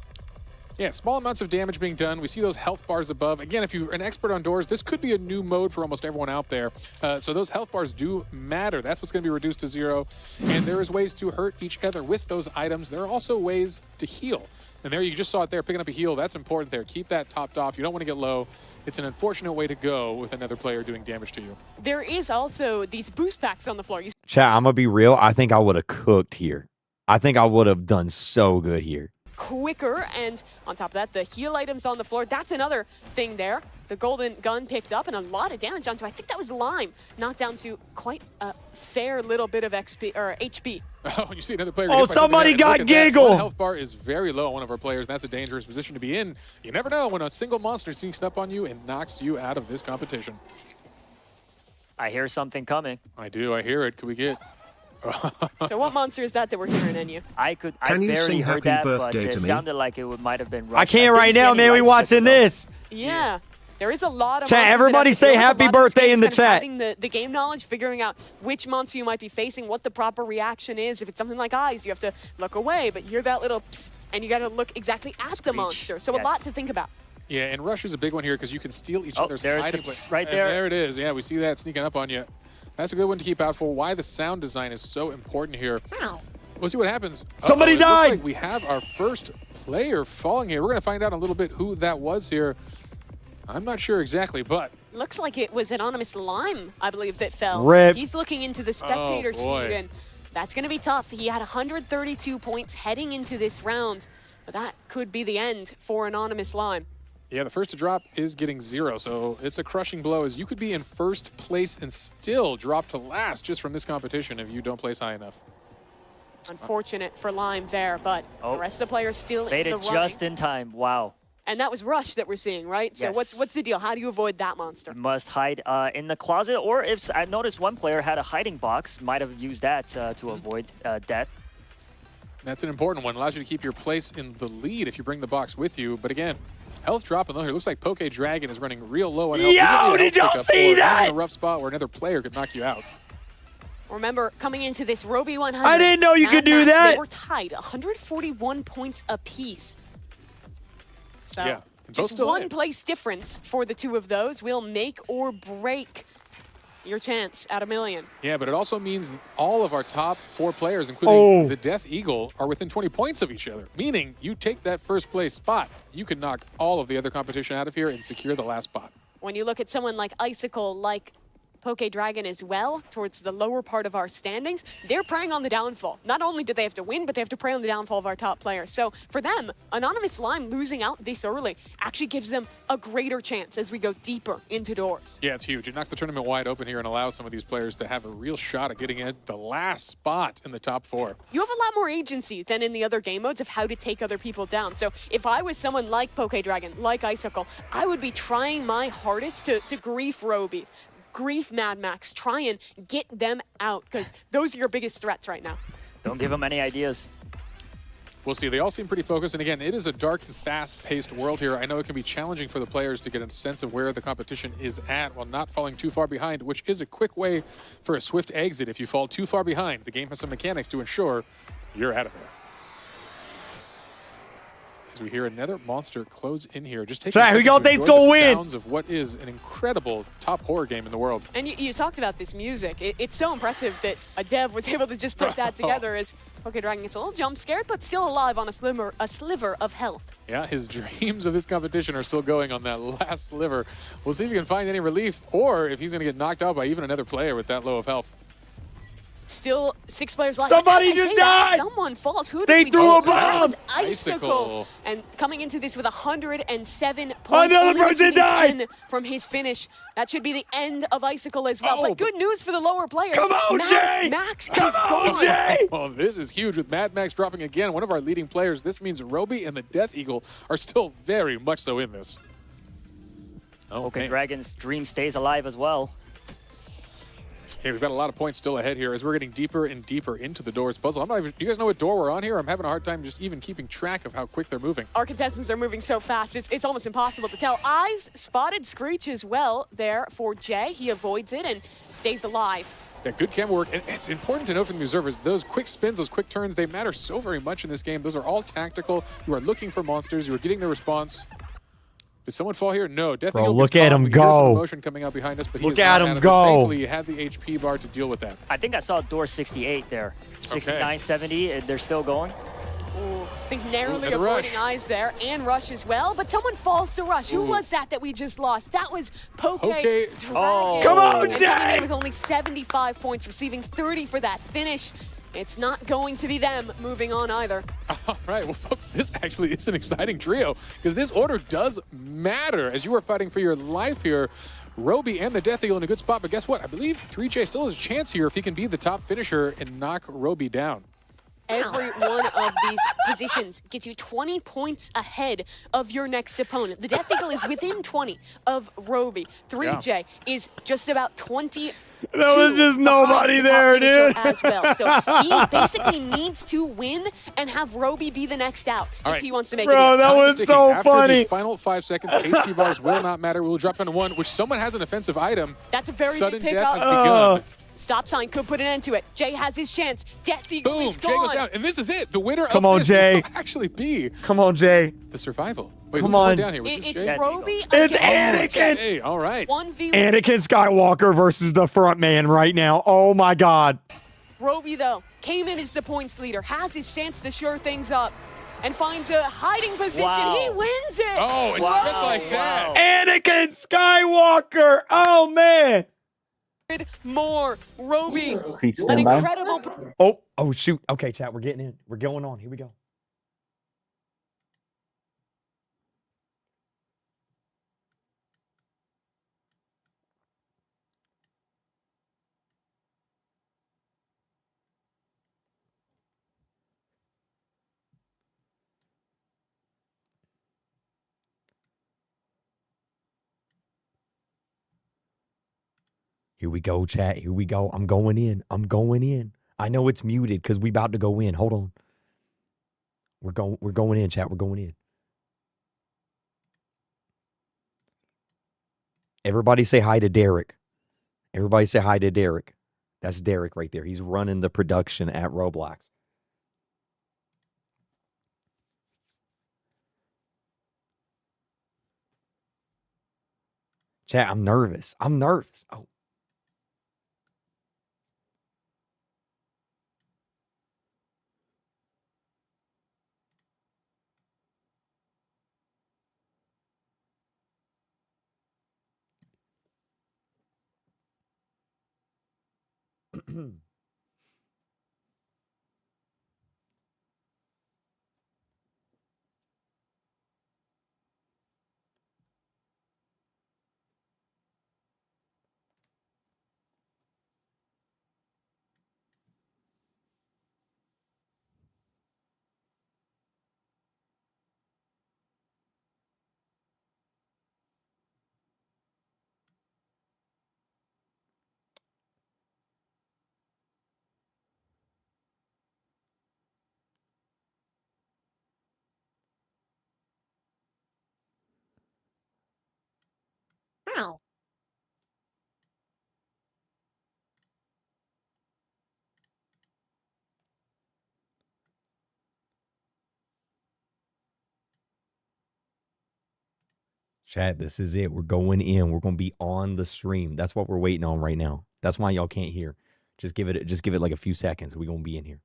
Yeah, small amounts of damage being done. We see those health bars above. Again, if you're an expert on Doors, this could be a new mode for almost everyone out there. So those health bars do matter. That's what's going to be reduced to 0. And there is ways to hurt each other with those items. There are also ways to heal. And there you just saw it there, picking up a heal. That's important there. Keep that topped off. You don't want to get low. It's an unfortunate way to go with another player doing damage to you. There is also these boost packs on the floor. Chat, I'm going to be real. I think I would have cooked here. I think I would have done so good here. Quicker, and on top of that, the heal items on the floor. That's another thing there. The golden gun picked up and a lot of damage onto, I think that was Lime, knocked down to quite a fair little bit of XP or HP. Oh, you see another player. Oh, somebody got Giggle. One health bar is very low on one of our players, and that's a dangerous position to be in. You never know when a single monster sneaks up on you and knocks you out of this competition. I hear something coming. I do. I hear it. Could we get... So what monster is that we're hearing in you? I barely heard that, but it sounded like it might have been Rush. I can't right now, man. We watching this. Yeah. There is a lot of chat. Everybody say happy birthday in the chat. Having the game knowledge, figuring out which monster you might be facing, what the proper reaction is. If it's something like eyes, you have to look away, but hear that little psst, and you got to look exactly at the monster. So a lot to think about. Yeah, and Rush is a big one here because you can steal each other's items. Right there. There it is. Yeah, we see that sneaking up on you. That's a good one to keep out for. Why the sound design is so important here. We'll see what happens. Somebody died. Looks like we have our first player falling here. We're going to find out in a little bit who that was here. I'm not sure exactly, but looks like it was Anonymous Lime, I believe, that fell. Rip. He's looking into the spectator seat, and that's going to be tough. He had 132 points heading into this round, but that could be the end for Anonymous Lime. yeah, the first to drop is getting 0, so it's a crushing blow as you could be in first place and still drop to last just from this competition if you don't place high enough. Unfortunate for Lime there, but the rest of the players still Made in the it running. just in time. Wow. And that was Rush that we're seeing, right? So Yes. what's the deal? How do you avoid that monster? Must hide in the closet, or if I noticed one player had a hiding box, might have used that to avoid death. That's an important one. Allows you to keep your place in the lead if you bring the box with you. But again, health dropping low here. Looks like Poke Dragon is running real low on health. Yo, did y'all see that? In a rough spot where another player could knock you out. Remember, coming into this Roby 100, I didn't know you could do Mad Max, that. They were tied, 141 points apiece. So Yeah, both just still one in. place difference for the two of those will make or break your chance at $1 million. Yeah, but it also means all of our top 4 players, including the Death Eagle, are within 20 points of each other. Meaning, you take that first place spot, you can knock all of the other competition out of here and secure the last spot. When you look at someone like Icicle, like Poke Dragon as well, towards the lower part of our standings, they're preying on the downfall. Not only do they have to win, but they have to prey on the downfall of our top players. So for them, Anonymous Lime losing out this early actually gives them a greater chance as we go deeper into doors. Yeah, it's huge. It knocks the tournament wide open here and allows some of these players to have a real shot at getting at the last spot in the top 4. You have a lot more agency than in the other game modes of how to take other people down. So if I was someone like Poke Dragon, like Icicle, I would be trying my hardest to grief Roby, grief Mad Max, try and get them out, because those are your biggest threats right now. Don't give them any ideas. We'll see. They all seem pretty focused. And again, it is a dark, fast-paced world here. I know it can be challenging for the players to get a sense of where the competition is at while not falling too far behind, which is a quick way for a swift exit. If you fall too far behind, the game has some mechanics to ensure you're out of there. As we hear another monster close in here. Just take Who y'all think's gonna win? sounds of what is an incredible top horror game in the world. And you talked about this music. It's so impressive that a dev was able to just put that together as Poke Dragon gets a little jump scared, but still alive on a sliver of health. Yeah, his dreams of this competition are still going on that last sliver. We'll see if he can find any relief or if he's going to get knocked out by even another player with that low of health. Still 6 players left. Somebody As I just say that, died! Someone falls. Who did They we threw just a lose? That bomb! was Icicle. Icicle. And coming into this with 107 points. Another only person receiving died! 10 from his finish. That should be the end of Icicle as well. Oh, but good news for the lower players. Come on, Mad Jay! Max Come is on, gone. Jay! Oh, this is huge with Mad Max dropping again. One of our leading players. This means Roby and the Death Eagle are still very much so in this. Poke man. Dragon's dream stays alive as well. Okay, we've got a lot of points still ahead here as we're getting deeper and deeper into the doors puzzle. I'm not even, do you guys know what door we're on here? I'm having a hard time just even keeping track of how quick they're moving. Our contestants are moving so fast, it's almost impossible to tell. Eyes spotted Screech as well there for Jay. He avoids it and stays alive. Yeah, good camera work. And it's important to note from the observers, those quick spins, those quick turns, they matter so very much in this game. Those are all tactical. You are looking for monsters. You are getting the response. Did someone fall here? No. Death Bro, Eagle look gets at caught. him We hear some go. motion coming out behind us, but he Look is at not him out of go. this. Thankfully, he had the HP bar to deal with that. I think I saw door 68 there. 69, 70, and they're still going. I think narrowly and avoiding Rush. Eyes there, and Rush as well, but someone falls to Rush. Who was that we just lost? That was Poke Dragon. Oh. Come on, And coming in Jay! with only 75 points, receiving 30 for that finish. It's not going to be them moving on either. All right, well, folks, this actually is an exciting trio because this order does matter as you are fighting for your life here. Roby and the Death Eagle in a good spot, but guess what? I believe 3J still has a chance here if he can be the top finisher and knock Roby down. Every one of these positions gets you 20 points ahead of your next opponent. The Death Eagle is within 20 of Roby. 3J is just about 20. There was just nobody there, dude. As well. So he basically needs to win and have Roby be the next out All if right. he wants to make Bro, it. that Time is was ticking. so After funny. these final 5 seconds, HP bars will not matter. We will drop down to 1, which someone has an offensive item. That's a very Sudden big death pickup. has begun. Stop sign could put an end to it. Jay has his chance. Death Eagle Boom, is Jay gone. goes down. And this is it. The winner Come of on, this Jay. will actually be Come on, Jay. the survival. Wait, Come who's on. down here? Was this It's Jay? Roby. It's against Anakin. Hey, all right. 1v1. Anakin Skywalker versus the front man right now. Oh my God. Roby, though, came in as the points leader, has his chance to shore things up. and finds a hiding position. Wow. He wins it. Oh, and Wow. just like that. Anakin Skywalker. Oh, man. More. Roby. Creek, An stand by. incredible. Oh, shoot. Okay, chat, we're getting in. We're going on. Here we go. Here we go, chat. Here we go. I'm going in. I'm going in. I know it's muted because we about to go in. Hold on. We're going in, chat. We're going in. Everybody say hi to Derek. Everybody say hi to Derek. That's Derek right there. He's running the production at Roblox. Chat, I'm nervous. I'm nervous. Oh. Chat, this is it. We're going in. We're going to be on the stream. That's what we're waiting on right now. That's why y'all can't hear. Just give it like a few seconds. We're going to be in here.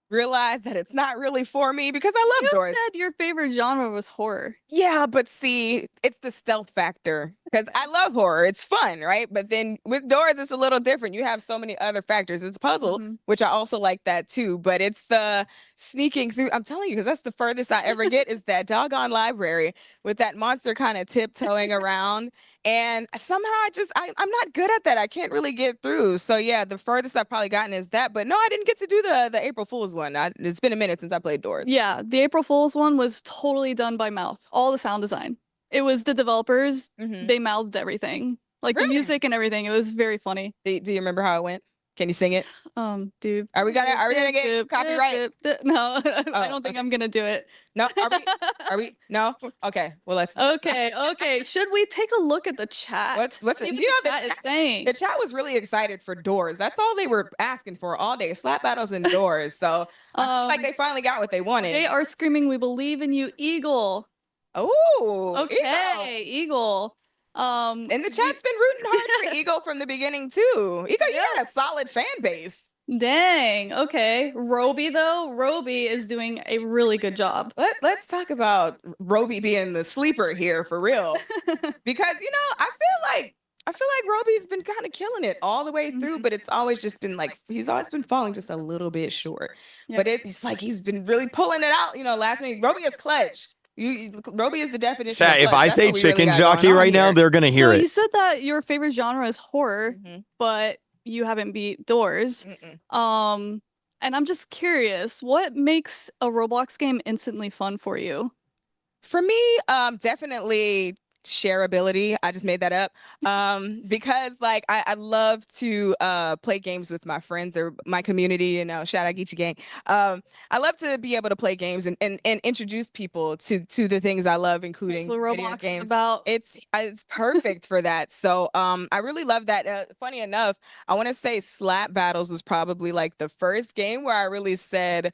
Realize that it's not really for me because I love doors. You said your favorite genre was horror. Yeah, but see, it's the stealth factor because I love horror. It's fun, right? But then with doors, it's a little different. You have so many other factors. It's puzzle, which I also like that too. But it's the sneaking through. I'm telling you, because that's the furthest I ever get is that doggone library with that monster kind of tiptoeing around. And somehow I'm not good at that. I can't really get through. So yeah, the furthest I've probably gotten is that. But no, I didn't get to do the April Fool's one. It's been a minute since I played Doors. Yeah, the April Fool's one was totally done by mouth. All the sound design. It was the developers. They mouthed everything. Like the music and everything. It was very funny. Do you remember how it went? Can you sing it? Dude. Are we gonna get copyright? No, I don't think I'm gonna do it. No, are we? No. Okay. Well, let's. Okay. Should we take a look at the chat? What's See it? what You know, the chat is saying? The chat was really excited for Doors. That's all they were asking for all day: slap battles and Doors. So I feel like they finally got what they wanted. They are screaming, "We believe in you, Eagle." Oh, okay, Eagle. And the chat's been rooting hard for Eagle from the beginning too. Eagle, you had a solid fan base. Dang. Okay. Roby though, Roby is doing a really good job. Let's talk about Roby being the sleeper here for real, because I feel like Roby's been kind of killing it all the way through, but it's always just been like he's always been falling just a little bit short. But it's like he's been really pulling it out. Last minute Roby is clutch. Roby is the definition. Chat, of if I That's say what we really chicken got jockey going on right now, here. they're gonna hear So it. you said that your favorite genre is horror, but you haven't beat Doors. And I'm just curious, what makes a Roblox game instantly fun for you? For me, definitely shareability. I just made that up. Because like I love to play games with my friends or my community, shout out Geechee Gang. I love to be able to play games and introduce people to the things I love, including That's what video Roblox games. is about. It's perfect for that. So I really love that. Funny enough, I want to say Slap Battles was probably like the first game where I really said,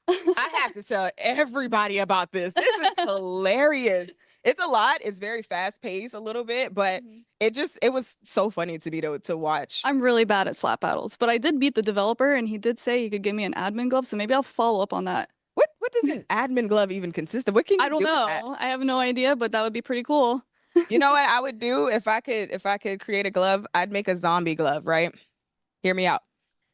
I have to tell everybody about this. This is hilarious. It's a lot. It's very fast paced a little bit, but it was so funny to me to watch. I'm really bad at slap battles, but I did beat the developer and he did say he could give me an admin glove, so maybe I'll follow up on that. What does an admin glove even consist of? What can you I don't do with know. that? I have no idea, but that would be pretty cool. You know what I would do if I could create a glove? I'd make a zombie glove, right? Hear me out.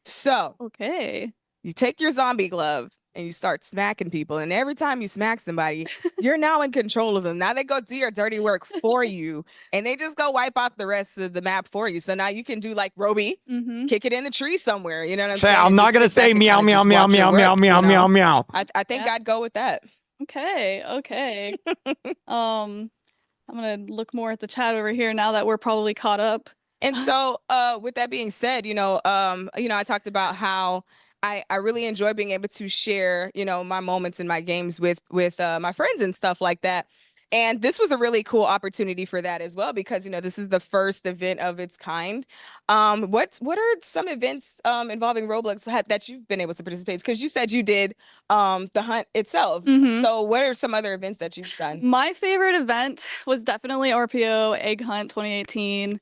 So, okay. You take your zombie glove and you start smacking people, and every time you smack somebody, you're now in control of them. Now they go do your dirty work for you, and they just go wipe out the rest of the map for you. So now you can do like Roby, kick it in the tree somewhere. You know what I'm saying? I'm not gonna say meow meow meow meow meow meow meow meow. I think I'd go with that. Okay. I'm gonna look more at the chat over here now that we're probably caught up. And so, with that being said, I talked about how I really enjoy being able to share, my moments in my games with my friends and stuff like that. And this was a really cool opportunity for that as well, because, this is the first event of its kind. What are some events involving Roblox that you've been able to participate? Because you said you did the hunt itself. So what are some other events that you've done? My favorite event was definitely RPO Egg Hunt 2018.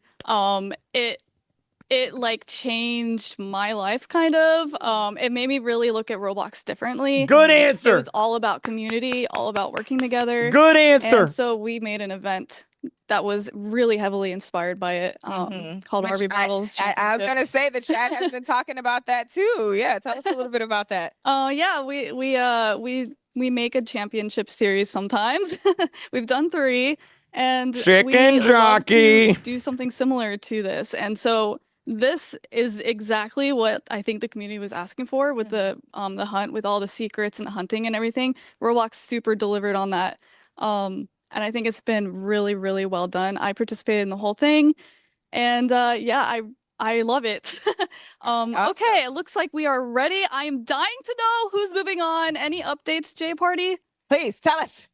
It like changed my life kind of. It made me really look at Roblox differently. Good answer. It was all about community, all about working together. Good answer. And so we made an event that was really heavily inspired by it, called RV Battles. I was gonna say the chat has been talking about that too. Yeah, tell us a little bit about that. Yeah, we make a championship series sometimes. We've done 3, and Chicken jockey. love to do something similar to this. And so this is exactly what I think the community was asking for with the hunt, with all the secrets and the hunting and everything. Roblox super delivered on that. And I think it's been really, really well done. I participated in the whole thing, and yeah, I love it. Awesome. Okay, it looks like we are ready. I am dying to know who's moving on. Any updates, J Party? Please tell us.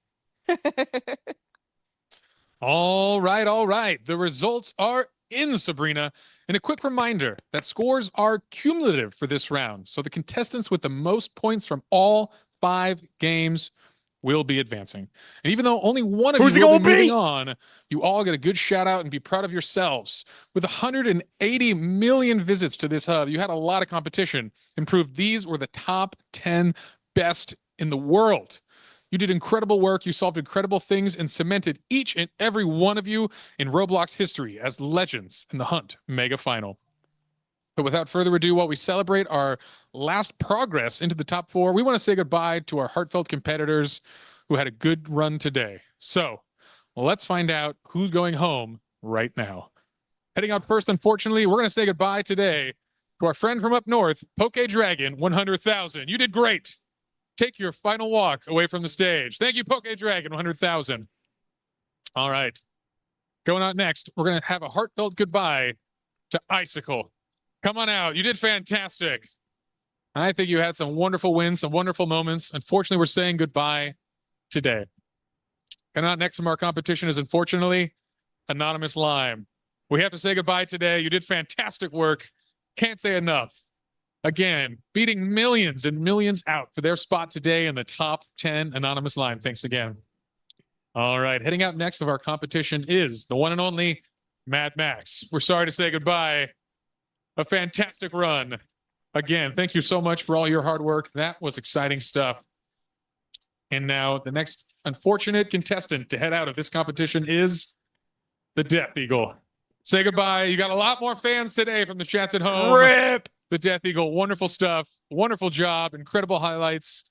All right. The results are in, Sabrina. And a quick reminder that scores are cumulative for this round. So the contestants with the most points from all 5 games will be advancing. And even though only one of you will be moving on, you all get a good shout out and be proud of yourselves. With 180 million visits to this hub, you had a lot of competition and proved these were the top 10 best in the world. You did incredible work, you solved incredible things, and cemented each and every one of you in Roblox history as legends in the Hunt Mega Final. But without further ado, while we celebrate our last progress into the top 4, we want to say goodbye to our heartfelt competitors who had a good run today. So let's find out who's going home right now. Heading out first, unfortunately, we're going to say goodbye today to our friend from up north, Poke Dragon 100,000. You did great. Take your final walk away from the stage. Thank you, Poke Dragon 100,000. All right. Going out next, we're going to have a heartfelt goodbye to Icicle. Come on out. You did fantastic. I think you had some wonderful wins, some wonderful moments. Unfortunately, we're saying goodbye today. Coming out next from our competition is, unfortunately, Anonymous Lime. We have to say goodbye today. You did fantastic work. Can't say enough. Again, beating millions and millions out for their spot today in the top 10 Anonymous Lime. Thanks again. All right, heading out next of our competition is the one and only Mad Max. We're sorry to say goodbye. A fantastic run. Again, thank you so much for all your hard work. That was exciting stuff. And now the next unfortunate contestant to head out of this competition is the Death Eagle. Say goodbye. You got a lot more fans today from the chats at home. Rip! The Death Eagle, wonderful stuff. Wonderful job. Incredible highlights.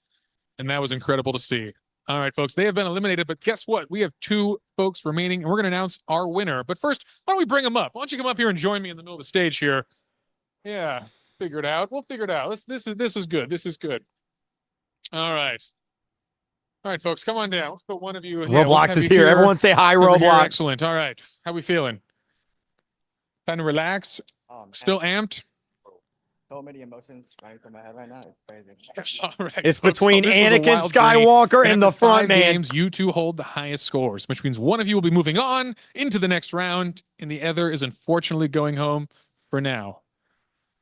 And that was incredible to see. All right, folks, they have been eliminated, but guess what? We have 2 folks remaining, and we're going to announce our winner. But first, why don't we bring them up? Why don't you come up here and join me in the middle of the stage here? Yeah, figure it out. We'll figure it out. This is good. This is good. All right. All right, folks, come on down. Let's put one of you. Roblox is here. Everyone say hi, Over here. Roblox. Excellent. All right. How we feeling? Time to relax? Still amped? So many emotions running through my head right now. It's crazy. All right. It's folks, between this was a Anakin wild journey. Skywalker and the after front 5 man. games, you 2 hold the highest scores, which means one of you will be moving on into the next round, and the other is unfortunately going home for now.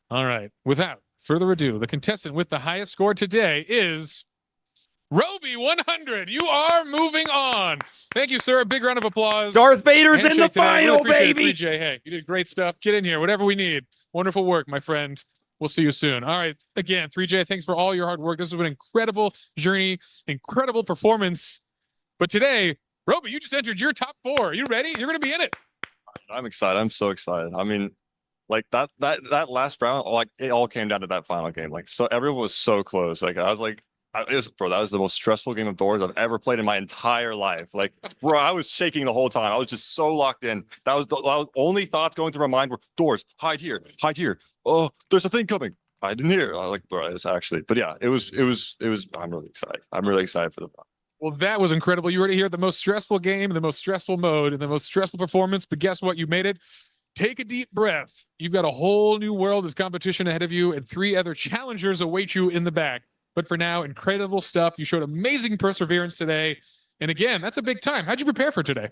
All right. Without further ado, the contestant with the highest score today is Roby 100, you are moving on. Thank you, sir. A big round of applause. Darth Vader's in the Handshake today. final, Really appreciate baby. it. 3J, hey, you did great stuff. Get in here, whatever we need. Wonderful work, my friend. We'll see you soon. All right. Again, 3J, thanks for all your hard work. This has been an incredible journey, incredible performance. But today, Roby, you just entered your top 4. Are you ready? You're going to be in it. I'm excited. I'm so excited. I mean, like that last round, like it all came down to that final game. Like, so everyone was so close. Like, I was like, bro, that was the most stressful game of doors I've ever played in my entire life. Like, bro, I was shaking the whole time. I was just so locked in. That was the only thoughts going through my mind were doors, hide here, hide here. Oh, there's a thing coming. I didn't hear. I was like, bro, it's actually, but yeah, it was. I'm really excited. I'm really excited for the. Well, that was incredible. You already hear the most stressful game, the most stressful mode, and the most stressful performance. But guess what? You made it. Take a deep breath. You've got a whole new world of competition ahead of you, and 3 other challengers await you in the back. But for now, incredible stuff. You showed amazing perseverance today. And again, that's a big time. How'd you prepare for today?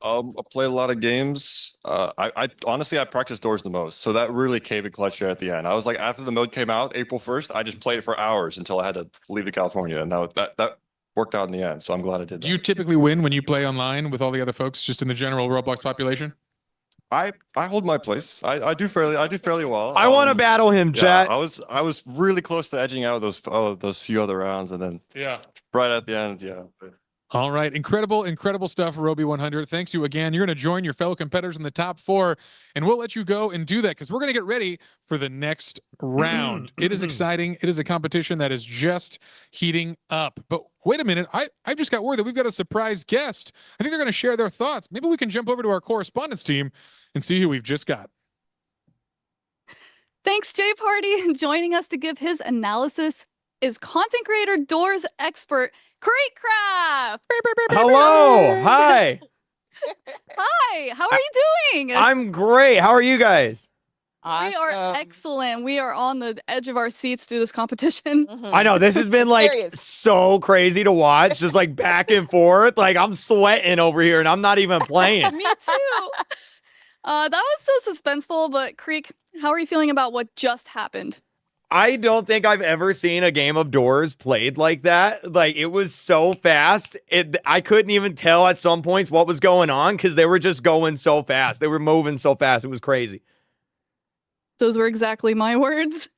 I played a lot of games. I honestly, I practiced doors the most. So that really came in clutch here at the end. I was like, after the mode came out, April 1st, I just played it for hours until I had to leave to California. And that worked out in the end. So I'm glad I did that. Do you typically win when you play online with all the other folks, just in the general Roblox population? I hold my place. I do fairly well. I want to battle him, chat. I was really close to edging out those few other rounds, and then right at the end, All right, incredible stuff, Roby 100. Thanks you again. You're going to join your fellow competitors in the top 4, and we'll let you go and do that because we're going to get ready for the next round. It is exciting. It is a competition that is just heating up. But wait a minute, I've just got word that we've got a surprise guest. I think they're going to share their thoughts. Maybe we can jump over to our correspondence team and see who we've just got. Thanks, Jay Party. Joining us to give his analysis is content creator doors expert KreekCraft. Hello. Hi. Hi. How are you doing? I'm great. How are you guys? We are excellent. We are on the edge of our seats through this competition. I know this has been like so crazy to watch, just like back and forth. Like I'm sweating over here and I'm not even playing. Me too. That was so suspenseful, but Kreek, how are you feeling about what just happened? I don't think I've ever seen a game of doors played like that. Like it was so fast. I couldn't even tell at some points what was going on because they were just going so fast. They were moving so fast. It was crazy. Those were exactly my words.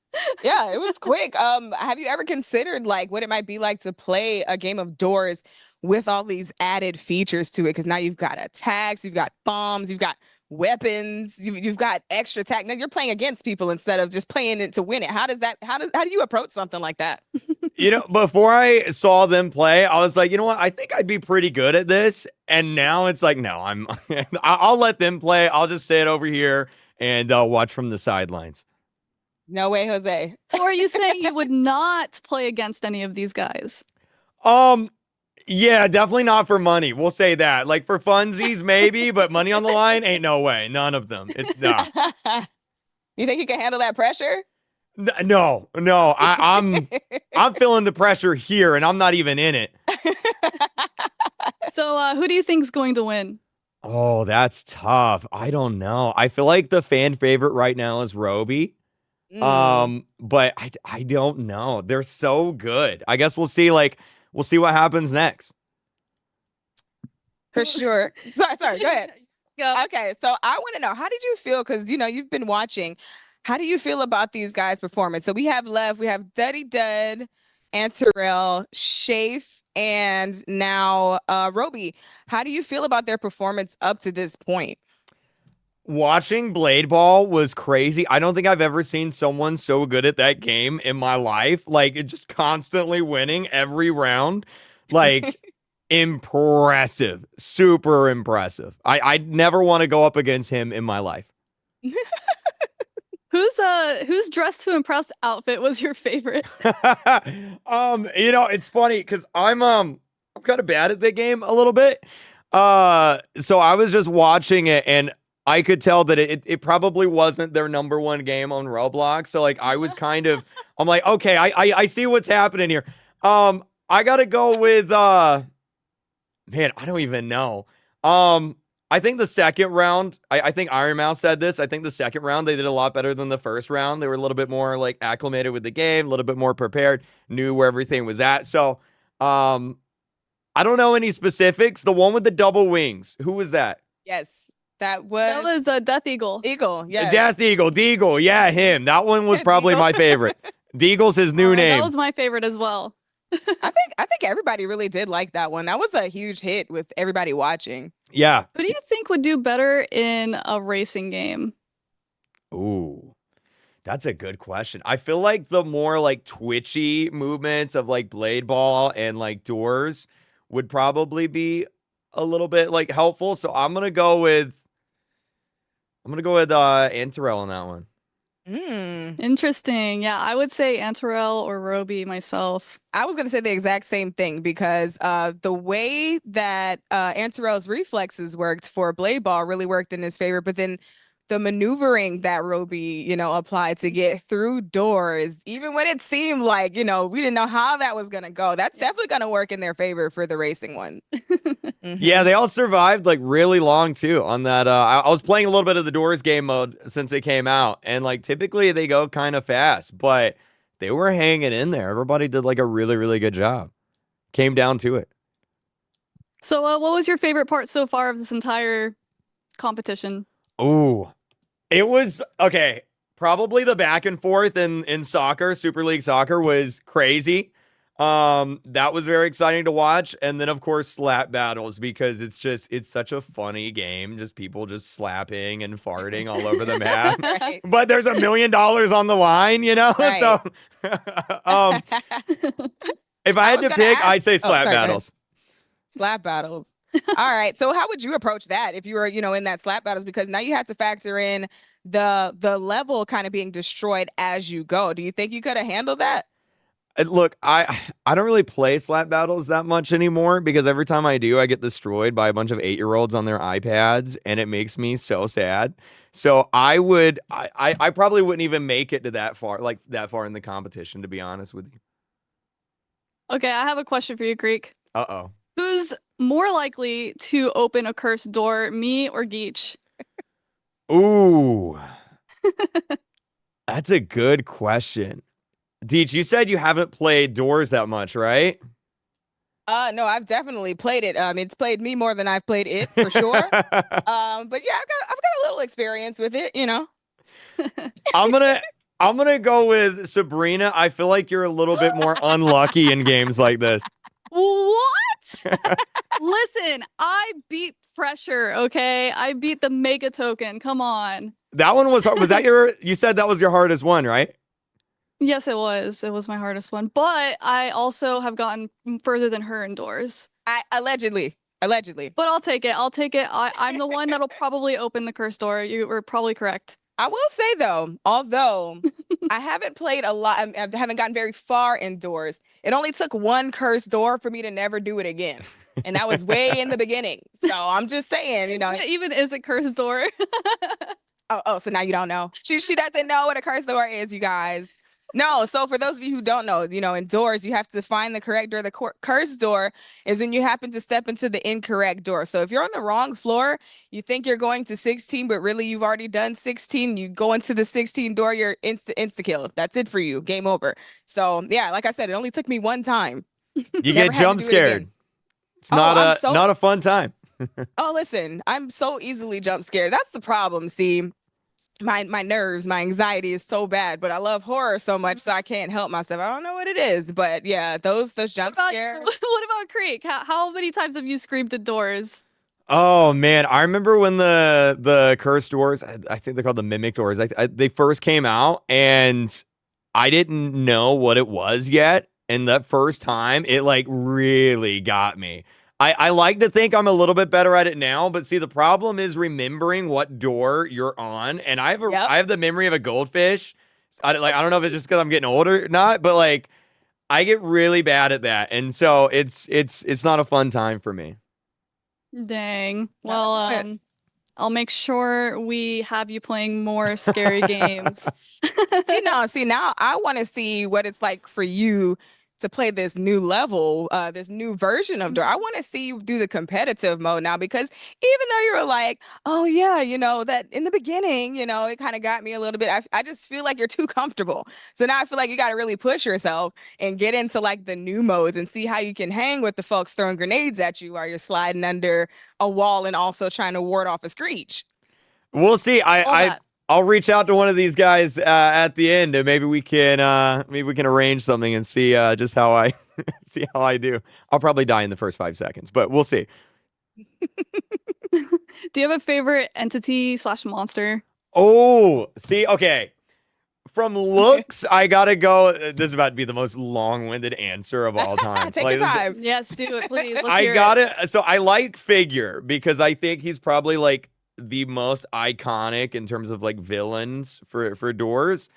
Yeah, it was quick. Have you ever considered like what it might be like to play a game of doors with all these added features to it? Because now you've got attacks, you've got bombs, you've got weapons, you've got extra attack. Now you're playing against people instead of just playing it to win it. How do you approach something like that? You know, before I saw them play, I was like, you know what? I think I'd be pretty good at this. And now it's like, no, I'll let them play. I'll just sit over here and watch from the sidelines. No way, Jose. So are you saying you would not play against any of these guys? Yeah, definitely not for money. We'll say that. Like for funsies, maybe, but money on the line, ain't no way. None of them. Nah. You think you can handle that pressure? No. I'm feeling the pressure here, and I'm not even in it. So who do you think is going to win? Oh, that's tough. I don't know. I feel like the fan favorite right now is Roby. But I don't know. They're so good. I guess we'll see what happens next. For sure. Sorry, go ahead. Okay, so I want to know, how did you feel? Because, you've been watching. How do you feel about these guys' performance? So we have Duddy Dud, and Terrell, Shafe, and now Roby. How do you feel about their performance up to this point? Watching Blade Ball was crazy. I don't think I've ever seen someone so good at that game in my life. Like, just constantly winning every round. Like, impressive. Super impressive. I'd never want to go up against him in my life. Whose dress to impress outfit was your favorite? It's funny because I'm kind of bad at the game a little bit. So I was just watching it and I could tell that it probably wasn't their number one game on Roblox. So like I was I'm like, okay, I see what's happening here. I gotta go with man, I don't even know. I think the second round, I think Iron Mouse said this. I think the second round they did a lot better than the first round. They were a little bit more like acclimated with the game, a little bit more prepared, knew where everything was at. So, I don't know any specifics. The one with the double wings, who was that? Yes, that was Death Eagle. Eagle, yes. Death Eagle, Deagle. Yeah, him. That one was probably my favorite. Deagle's his new name. That was my favorite as well. I think everybody really did like that one. That was a huge hit with everybody watching. Yeah. Who do you think would do better in a racing game? Ooh, that's a good question. I feel like the more like twitchy movements of like Blade Ball and like Doors would probably be a little bit like helpful. So I'm gonna go with Antarel on that one. Interesting. Yeah, I would say Antarel or Roby myself. I was going to say the exact same thing because the way that Antarel's reflexes worked for Blade Ball really worked in his favor, but then the maneuvering that Roby, applied to get through doors, even when it seemed like, we didn't know how that was going to go, that's definitely going to work in their favor for the racing one. Yeah, they all survived like really long too on that. I was playing a little bit of the Doors game mode since it came out, and like typically they go kind of fast, but they were hanging in there. Everybody did like a really, really good job. Came down to it. So what was your favorite part so far of this entire competition? Ooh, it was okay. Probably the back and forth in soccer, Super League soccer was crazy. That was very exciting to watch. And then of course slap battles, because it's such a funny game. Just people just slapping and farting all over the map. Right. But there's $1 million on the line, Right. So if I had to pick, I'd say slap sorry, battles. Slap battles. All right. So how would you approach that if you were, in that slap battles? Because now you have to factor in the level kind of being destroyed as you go. Do you think you could have handled that? Look, I don't really play slap battles that much anymore, because every time I do, I get destroyed by a bunch of 8-year-olds on their iPads, and it makes me so sad. So I probably wouldn't even make it to that far in the competition, to be honest with you. Okay, I have a question for you, Kreek. Uh-oh. Who's more likely to open a cursed door, me or Geach? Ooh. That's a good question. Deech, you said you haven't played Doors that much, right? No, I've definitely played it. It's played me more than I've played it, for sure. But yeah, I've got a little experience with it, I'm gonna go with Sabrina. I feel like you're a little bit more unlucky in games like this. What? Listen, I beat Pressure, okay? I beat the Mega Token. Come on. That one was that you said that was your hardest one, right? Yes, it was. It was my hardest one. But I also have gotten further than her in Doors. Allegedly. But I'll take it. I'm the one that'll probably open the cursed door. You were probably correct. I will say, though, although I haven't played a lot, I haven't gotten very far indoors, it only took one cursed door for me to never do it again. And that was way in the beginning. So I'm just saying, It even is a cursed door. Oh, so now you don't know. She doesn't know what a cursed door is, you guys. No, so for those of you who don't know, in Doors, you have to find the correct door. The cursed door is when you happen to step into the incorrect door. So if you're on the wrong floor, you think you're going to 16, but really you've already done 16. You go into the 16 door, you're insta-kill. That's it for you. Game over. So yeah, like I said, it only took me one time. You get jump scared. It's not a fun time. Oh, listen, I'm so easily jump scared. That's the problem. See, my nerves, my anxiety is so bad, but I love horror so much, so I can't help myself. I don't know what it is, but yeah, those jump scares. What about Kreek? How many times have you screamed at Doors? Oh man, I remember when the cursed doors, I think they're called the mimic doors, they first came out, and I didn't know what it was yet, and that first time it like really got me. I like to think I'm a little bit better at it now, but see, the problem is remembering what door you're on, and I have the memory of a goldfish. I don't know if it's just because I'm getting older or not, but like I get really bad at that, and so it's not a fun time for me. Dang. Well, I'll make sure we have you playing more scary games. See now I want to see what it's like for you to play this new level, this new version of Door. I want to see you do the competitive mode now, because even though you were like, oh yeah, that in the beginning, it kind of got me a little bit. I just feel like you're too comfortable. So now I feel like you got to really push yourself and get into like the new modes and see how you can hang with the folks throwing grenades at you while you're sliding under a wall and also trying to ward off a screech. We'll see. I'll reach out to one of these guys at the end, and maybe we can arrange something and see just how I see how I do. I'll probably die in the first 5 seconds, but we'll see. Do you have a favorite entity / monster? Oh, see, okay. From looks, I gotta go. This is about to be the most long-winded answer of all time. Take your time. Yes, do it, please. Let's hear it. So I like Figure because I think he's probably like the most iconic in terms of like villains for Doors.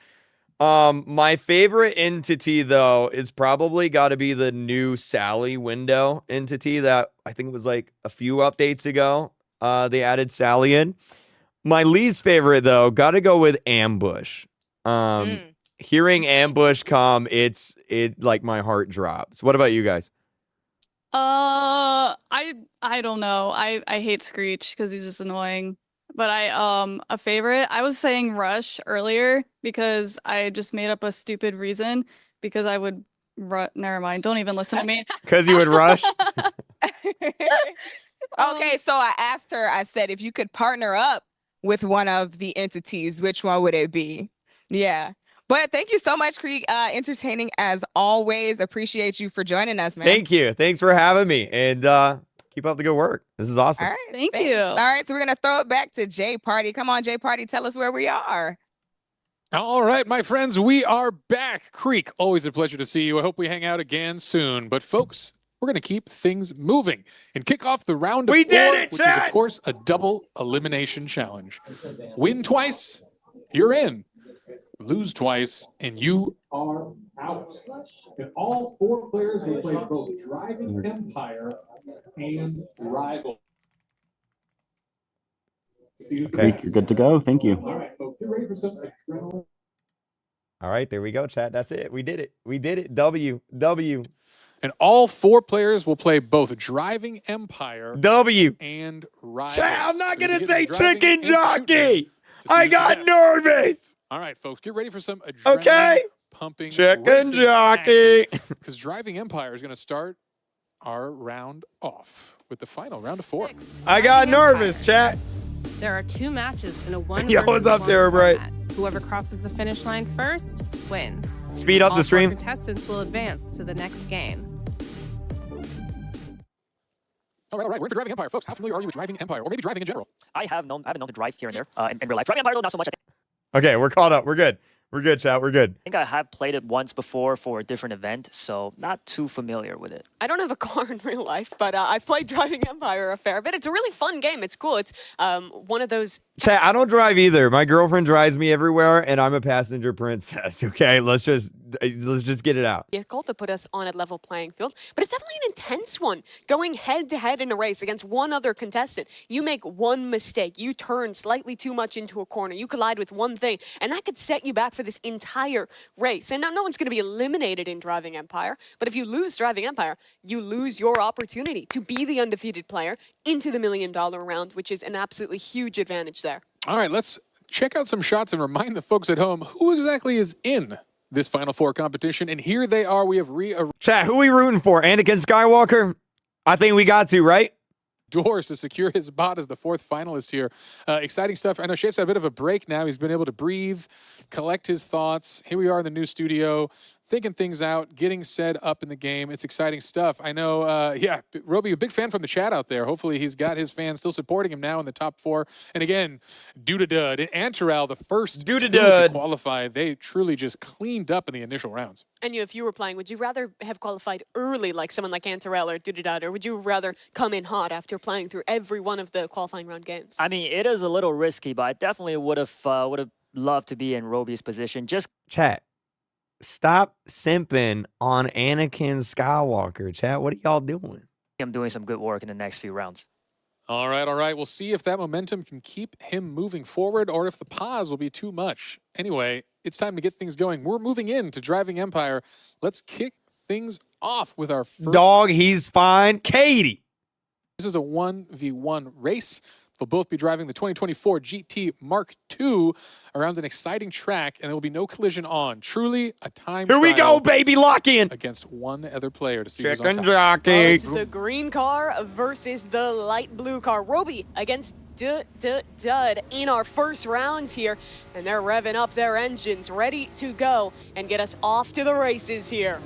My favorite entity though is probably got to be the new Sally window entity that I think was like a few updates ago. They added Sally in. My least favorite though, got to go with Ambush. Hearing Ambush come, it like my heart drops. What about you guys? I don't know. I hate Screech because he's just annoying. But a favorite. I was saying Rush earlier because I just made up a stupid reason because I would never mind. Don't even listen to me. Because you would rush? Okay, so I asked her, I said, if you could partner up with one of the entities, which one would it be? Yeah. But thank you so much, Kreek. Entertaining as always. Appreciate you for joining us, man. Thank you. Thanks for having me. And keep up the good work. This is awesome. All right. Thank you. All right, so we're going to throw it back to J Party. Come on, J Party. Tell us where we are. All right, my friends, we are back. Kreek, always a pleasure to see you. I hope we hang out again soon. But folks, we're going to keep things moving and kick off the round of 4, which is, of course, a double elimination challenge. Win twice, you're in. Lose twice, and you are out. And all 4 players will play both Driving Empire and Rival. Okay. You're good to go. Thank you. All right, folks, get ready for some adrenaline. All right, there we go, chat. That's it. We did it. We did it. W. And all 4 players will play both Driving Empire W and Rival. Chat, I'm not going to say chicken jockey. I got nervous. All right, folks, get ready for some adrenaline pumping chicken jockey. Because Driving Empire is going to start our round off with the final round of 4. I got nervous, chat. There are 2 matches in a 1 Yo, what's up there, Bright? Whoever crosses the finish line first wins. Speed up All the stream. 4 contestants will advance to the next game. All right, we're in the Driving Empire, folks. How familiar are you with Driving Empire, or maybe driving in general? I haven't known to drive here and there in real life. Driving Empire, not so much. Okay, we're caught up. We're good. We're good, chat. We're good. I think I have played it once before for a different event, so not too familiar with it. I don't have a car in real life, but I've played Driving Empire a fair bit. It's a really fun game. It's cool. It's one of those... Chat, I don't drive either. My girlfriend drives me everywhere, and I'm a passenger princess, okay? Let's just get it out. Vehicle to put us on a level playing field, but it's definitely an intense one. Going head-to-head in a race against one other contestant. You make one mistake. You turn slightly too much into a corner. You collide with one thing, and that could set you back for this entire race. And now no one's going to be eliminated in Driving Empire, but if you lose Driving Empire, you lose your opportunity to be the undefeated player into the $1 million round, which is an absolutely huge advantage there. All right, let's check out some shots and remind the folks at home who exactly is in this Final 4 competition. And here they are. We have Chat, who we rooting for? Anakin Skywalker? I think we got to, right? Doors to secure his spot as the 4th finalist here. Exciting stuff. I know Shafe's had a bit of a break now. He's been able to breathe, collect his thoughts. Here we are in the new studio, thinking things out, getting set up in the game. It's exciting stuff. I know, yeah, Roby, a big fan from the chat out there. Hopefully he's got his fans still supporting him now in the top 4. And again, Dud and Antarel, the first two to qualify, they truly just cleaned up in the initial rounds. And if you were playing, would you rather have qualified early like someone like Antarel or Dudadad, or would you rather come in hot after playing through every one of the qualifying round games? I mean, it is a little risky, but I definitely would have loved to be in Roby's position. Just chat. Stop simping on Anakin Skywalker, chat. What are y'all doing? I'm doing some good work in the next few rounds. All right, all right. We'll see if that momentum can keep him moving forward or if the pause will be too much. Anyway, it's time to get things going. We're moving into Driving Empire. Let's kick things off with our first. Dog, he's fine. Katie. This is a 1v1 race. They'll both be driving the 2024 GT Mark II around an exciting track, and there will be no collision on. Truly a time Here we trial go, baby. Lock in. against one other player to see who's on Chicken top. Well, jockey. it's the green car versus the light blue car. Roby against Dud in our first round here, and they're revving up their engines, ready to go and get us off to the races here.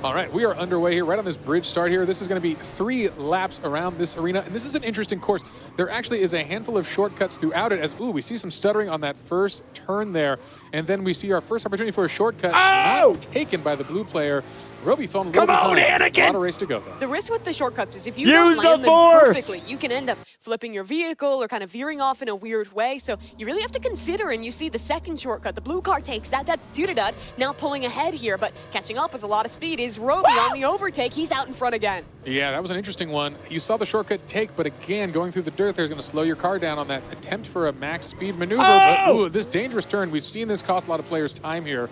All right, we are underway here, right on this bridge start here. This is going to be 3 laps around this arena, and this is an interesting course. There actually is a handful of shortcuts throughout it as, we see some stuttering on that first turn there, and then we see our first opportunity for a shortcut not taken by the blue player. Roby fell a little behind. Anakin! A lot of race to go, though. The risk with the shortcuts is if you Use don't land the them force! perfectly, you can end up flipping your vehicle or kind of veering off in a weird way. So you really have to consider, and you see the second shortcut. The blue car takes that. That's Dudadud now pulling ahead here, but catching up with a lot of speed is Roby on the overtake. He's out in front again. Yeah, that was an interesting one. You saw the shortcut take, but again, going through the dirt there is going to slow your car down on that attempt for a max speed maneuver. But, this dangerous turn, we've seen this cost a lot of players time here,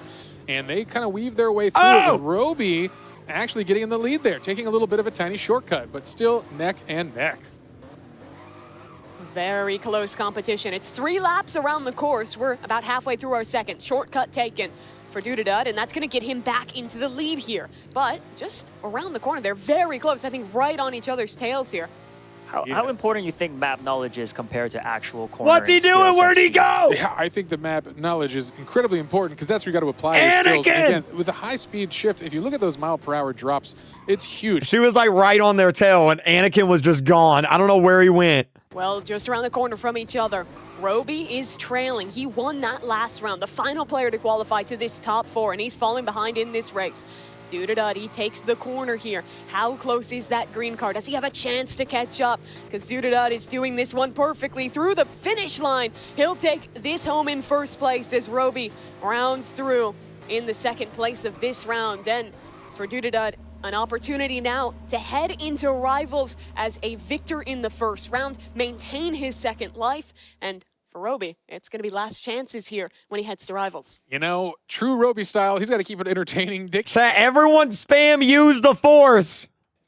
and they kind of weave their way through it. And Roby actually getting in the lead there, taking a little bit of a tiny shortcut, but still neck and neck. Very close competition. It's 3 laps around the course. We're about halfway through our second. Shortcut taken for Dudadud, and that's going to get him back into the lead here. But just around the corner, they're very close. I think right on each other's tails here. How important you think map knowledge is compared to actual cornering? What's he doing? Where'd he go? Yeah, I think the map knowledge is incredibly important because that's where you got to apply your skills. And again, with the high-speed shift, if you look at those mile-per-hour drops, it's huge. She was like right on their tail, and Anakin was just gone. I don't know where he went. Well, just around the corner from each other. Roby is trailing. He won that last round, the final player to qualify to this top 4, and he's falling behind in this race. Dudadud, he takes the corner here. How close is that green car? Does he have a chance to catch up? Because Dudadud is doing this one perfectly through the finish line. He'll take this home in first place as Roby rounds through in the second place of this round. And for Dudadud, an opportunity now to head into Rivals as a victor in the first round, maintain his second life, and for Roby, it's going to be last chances here when he heads to Rivals. You know, true Roby style, he's got to keep it entertaining. Everyone spam use the force.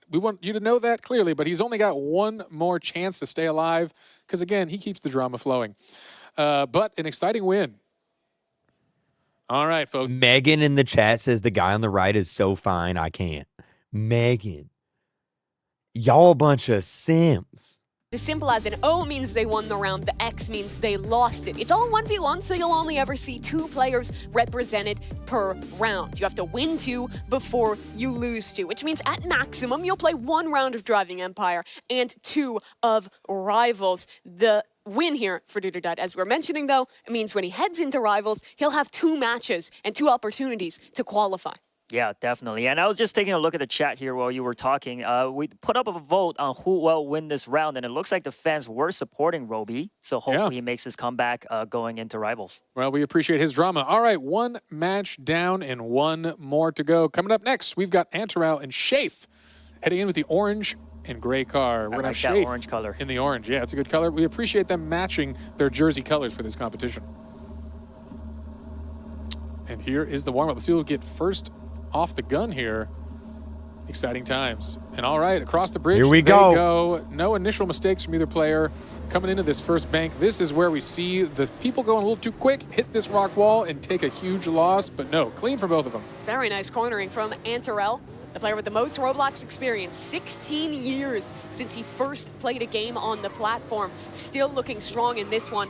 We want you to know that clearly, but he's only got one more chance to stay alive because, again, he keeps the drama flowing. But an exciting win. All right, folks. Megan in the chat says the guy on the right is so fine, I can't. Megan. Y'all a bunch of Sims. As simple as an O means they won the round, the X means they lost it. It's all 1v1, so you'll only ever see 2 players represented per round. You have to win 2 before you lose 2, which means at maximum, you'll play 1 round of Driving Empire and 2 of Rivals. The win here for Dudadud, as we're mentioning though, it means when he heads into Rivals, he'll have 2 matches and 2 opportunities to qualify. Yeah, definitely. And I was just taking a look at the chat here while you were talking. We put up a vote on who will win this round, and it looks like the fans were supporting Roby. So hopefully he makes his comeback going into Rivals. Well, we appreciate his drama. All right, 1 match down and 1 more to go. Coming up next, we've got Antarel and Shafe heading in with the orange and gray car. We're going to have Shafe orange color. In the orange. Yeah, it's a good color. We appreciate them matching their jersey colors for this competition. And here is the warm-up. Let's see who will get first off the gun here. Exciting times. And all right, across the bridge, here we go. No initial mistakes from either player. Coming into this first bank, this is where we see the people going a little too quick, hit this rock wall, and take a huge loss. But no, clean for both of them. Very nice cornering from Antarel, the player with the most Roblox experience. 16 years since he first played a game on the platform. Still looking strong in this one.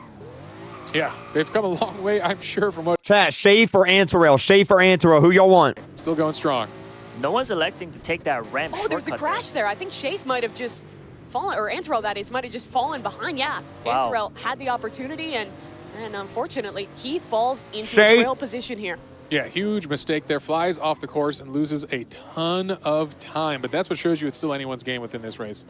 Yeah, they've come a long way, I'm sure, from what... Chat, Shafe or Antarel? Shafe or Antarel? Who y'all want? Still going strong. No one's electing to take that ramp. Oh, there's a crash there. I think Shafe might have just fallen, or Antarel, that is, might have just fallen behind. Yeah, wow. Antarel had the opportunity, and unfortunately, he falls into a trail position here. Yeah, huge mistake there. Flies off the course and loses a ton of time. But that's what shows you it's still anyone's game within this race.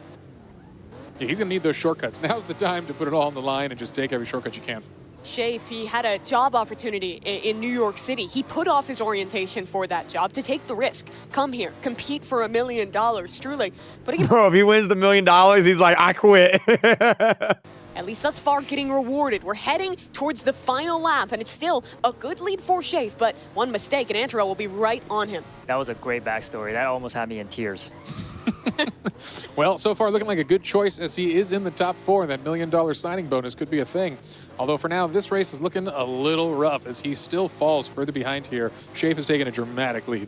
Yeah, he's going to need those shortcuts. Now's the time to put it all on the line and just take every shortcut you can. Shafe, he had a job opportunity in New York City. He put off his orientation for that job to take the risk. Come here, compete for $1 million, truly. But Bro, if he wins the $1 million, he's like, I quit. at least thus far, getting rewarded. We're heading towards the final lap, and it's still a good lead for Shafe, but one mistake, and Antero will be right on him. That was a great backstory. That almost had me in tears. Well, so far looking like a good choice as he is in the top 4, and that $1 million signing bonus could be a thing. Although for now, this race is looking a little rough as he still falls further behind here. Shafe has taken a dramatic lead.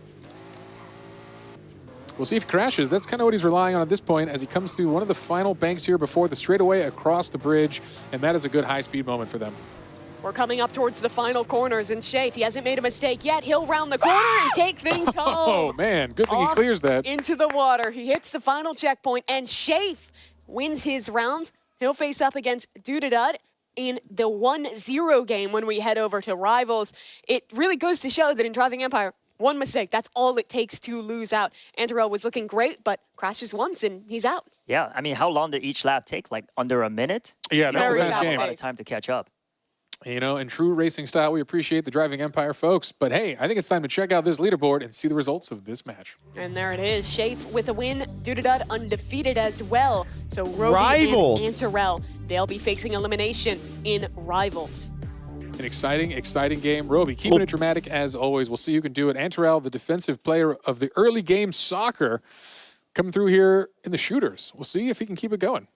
We'll see if he crashes. That's kind of what he's relying on at this point as he comes through one of the final banks here before the straightaway across the bridge, and that is a good high-speed moment for them. We're coming up towards the final corners, and Shafe, he hasn't made a mistake yet. He'll round the corner and take things home. Oh, man. Good thing he clears that. Into the water. He hits the final checkpoint, and Shafe wins his round. He'll face up against Dudadud in the 1-0 game when we head over to Rivals. It really goes to show that in Driving Empire, one mistake, that's all it takes to lose out. Antero was looking great, but crashes once and he's out. Yeah, I mean, how long did each lap take? Like under a minute? Yeah, that's a fast game. A lot of time to catch up. You know, in true racing style, we appreciate the Driving Empire folks. But hey, I think it's time to check out this leaderboard and see the results of this match. And there it is. Shafe with a win. Dudadud undefeated as well. So Roby Rivals. and Anterel, they'll be facing elimination in Rivals. An exciting, exciting game. Roby, keeping it dramatic as always. We'll see who can do it. Anterel, the defensive player of the early game soccer, coming through here in the shooters. We'll see if he can keep it going.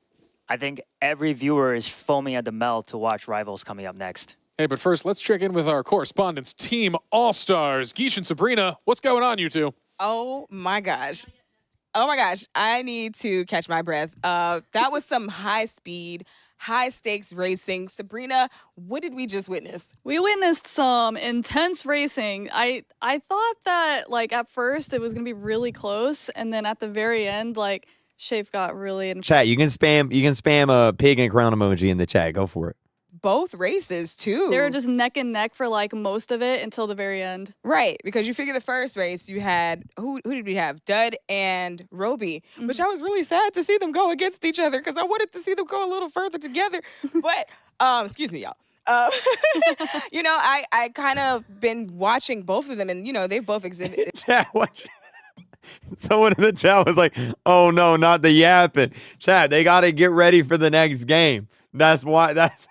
I think every viewer is foaming at the mouth to watch Rivals coming up next. Hey, but first, let's check in with our correspondents, Team All-Stars. Geesh and Sabrina, what's going on, you two? Oh, my gosh. Oh, my gosh. I need to catch my breath. That was some high-speed, high-stakes racing. Sabrina, what did we just witness? We witnessed some intense racing. I thought that, like, at first it was going to be really close, and then at the very end, like, Shafe got really in. Chat, you can spam a pig and crown emoji in the chat. Go for it. Both races, too. They were just neck and neck for, like, most of it until the very end. Right, because you figure the first race, you had, who did we have? Dud and Roby, which I was really sad to see them go against each other because I wanted to see them go a little further together. But, excuse me, y'all. You know, I kind of been watching both of them, and, you know, they both exhibited. Chat, watch. Someone in the chat was like, oh no, not the yapping. Chat, they got to get ready for the next game. That's why, that's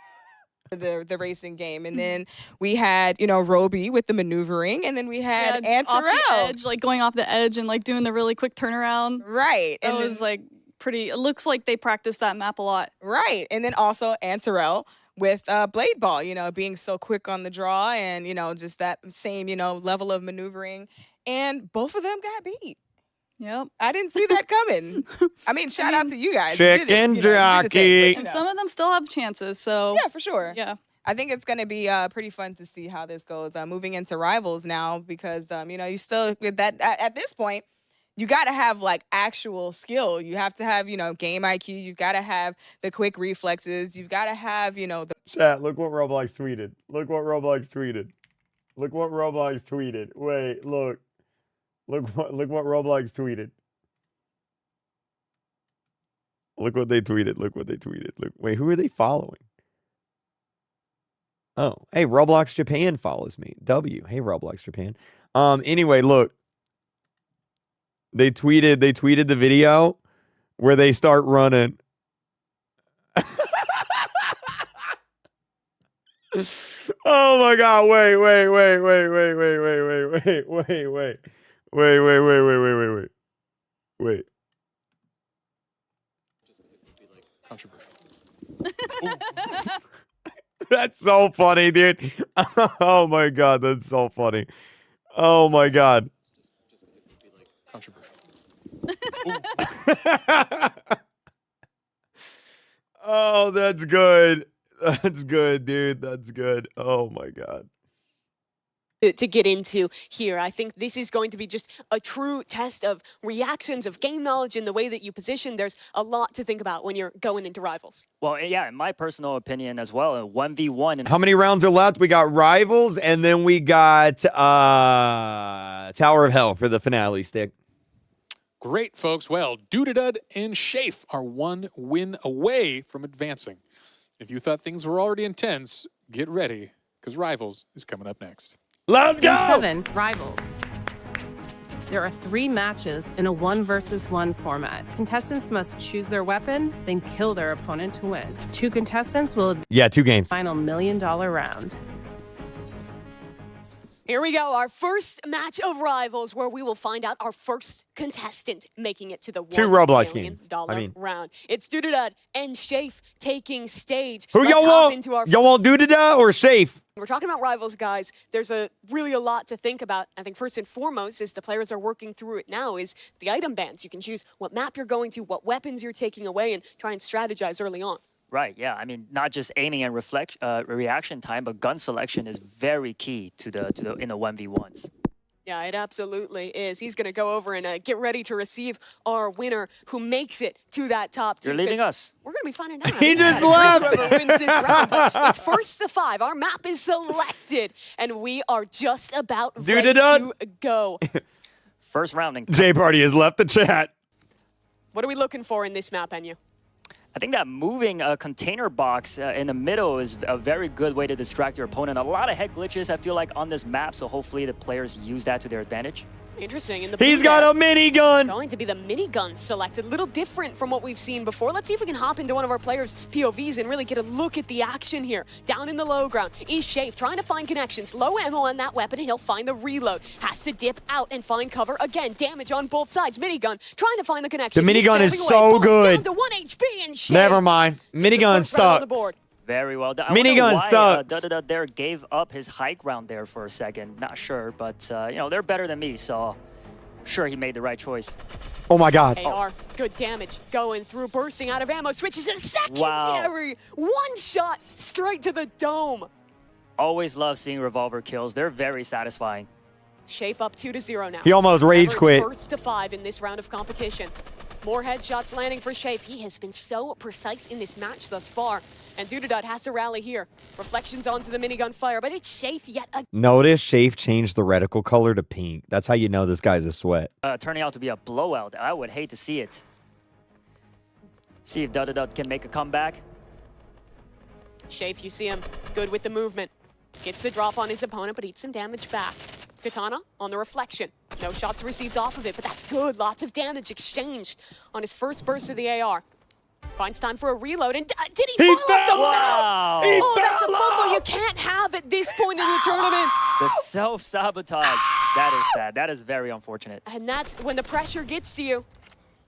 the racing game. And then we had, you know, Roby with the maneuvering, and then we had Anterel. Off the edge, like going off the edge and like doing the really quick turnaround. Right. That and was like pretty, it looks like they practiced that map a lot. Right. And then also Anterel with Blade Ball, you know, being so quick on the draw and, you know, just that same, you know, level of maneuvering. And both of them got beat. Yep. I didn't see that coming. I mean, shout out to you guys. Chicken jockey. And some of them still have chances, so. Yeah, for sure. Yeah. I think it's going to be pretty fun to see how this goes moving into Rivals now because, you know, you still, with that at this point, you got to have like actual skill. You have to have, you know, game IQ. You've got to have the quick reflexes. You've got to have, you know, the. Chat, look what Roblox tweeted. Look what Roblox tweeted. Look what Roblox tweeted. Wait, look. Look what Roblox tweeted. Look what they tweeted. Look what they tweeted. Look, wait, who are they following? Oh, hey, Roblox Japan follows me. W. Hey, Roblox Japan. Anyway, look. They tweeted the video where they start running. Oh my god, wait. Wait. Controversial. That's so funny, dude. Oh my god, that's so funny. Oh my god. Controversial. Oh, that's good. That's good, dude. That's good. Oh my god. To get into here. I think this is going to be just a true test of reactions, of game knowledge, and the way that you position. There's a lot to think about when you're going into Rivals. Well, yeah, in my personal opinion as well, a 1v1. How many rounds are left? We got Rivals, and then we got Tower of Hell for the finale stick. Great, folks. Well, Dudadud and Shafe are 1 win away from advancing. If you thought things were already intense, get ready, because Rivals is coming up next. Let's go! Game 7, Rivals. There are 3 matches in a 1 versus 1 format. Contestants must choose their weapon, then kill their opponent to win. 2 contestants will Yeah, 2 games. Final $1 million round. Here we go, our first match of Rivals, where we will find out our first contestant making it to the Two $1 Roblox million games. I mean, round. It's Dudadud and Shafe taking stage. who Let's y'all hop want? into our Y'all want Dudada or Shafe? We're talking about Rivals, guys. There's really a lot to think about. I think first and foremost, as the players are working through it now, is the item bans. You can choose what map you're going to, what weapons you're taking away, and try and strategize early on. Right, yeah. I mean, not just aiming and reaction time, but gun selection is very key to the in the 1v1s. Yeah, it absolutely is. He's going to go over and get ready to receive our winner who makes it to that top 2. You're leading us. We're going to be finding out. He just left. Whoever wins this round. But it's first to 5. Our map is selected, and we are just about ready to go. First round. J Party has left the chat. What are we looking for in this map, Enyu? I think that moving a container box in the middle is a very good way to distract your opponent. A lot of head glitches, I feel like, on this map, so hopefully the players use that to their advantage. Interesting. In the He's got a minigun. Going to be the minigun selected. A little different from what we've seen before. Let's see if we can hop into one of our players' POVs and really get a look at the action here. Down in the low ground is Shafe trying to find connections. Low ammo on that weapon, and he'll find the reload. Has to dip out and find cover again. Damage on both sides. Minigun trying to find the connection. The minigun is so good. Down to 1 HP and Shafe. Never mind. Minigun sucks. Very well done. Minigun sucks. Dudada there gave up his high ground there for a second. Not sure, but you know, they're better than me, so I'm sure he made the right choice. Oh my God. AR, good damage going through, bursting out of ammo, switches to secondary. One shot straight to the dome. Always love seeing revolver kills. They're very satisfying. Shafe up 2-0 now. He almost rage quit. First to 5 in this round of competition. More headshots landing for Shafe. He has been so precise in this match thus far. And Dudadud has to rally here. Reflections onto the minigun fire, but it's Shafe yet again. Notice Shafe changed the reticle color to pink. That's how you know this guy's a sweat. Turning out to be a blowout. I would hate to see it. See if Dudadud can make a comeback. Shafe, you see him good with the movement. Gets the drop on his opponent, but eats some damage back. Katana on the reflection. No shots received off of it, but that's good. Lots of damage exchanged on his first burst of the AR. Finds time for a reload, and did he fall off the wow. Oh, that's a fumble you can't have at this point in the tournament. The self-sabotage. That is sad. That is very unfortunate. And that's when the pressure gets to you.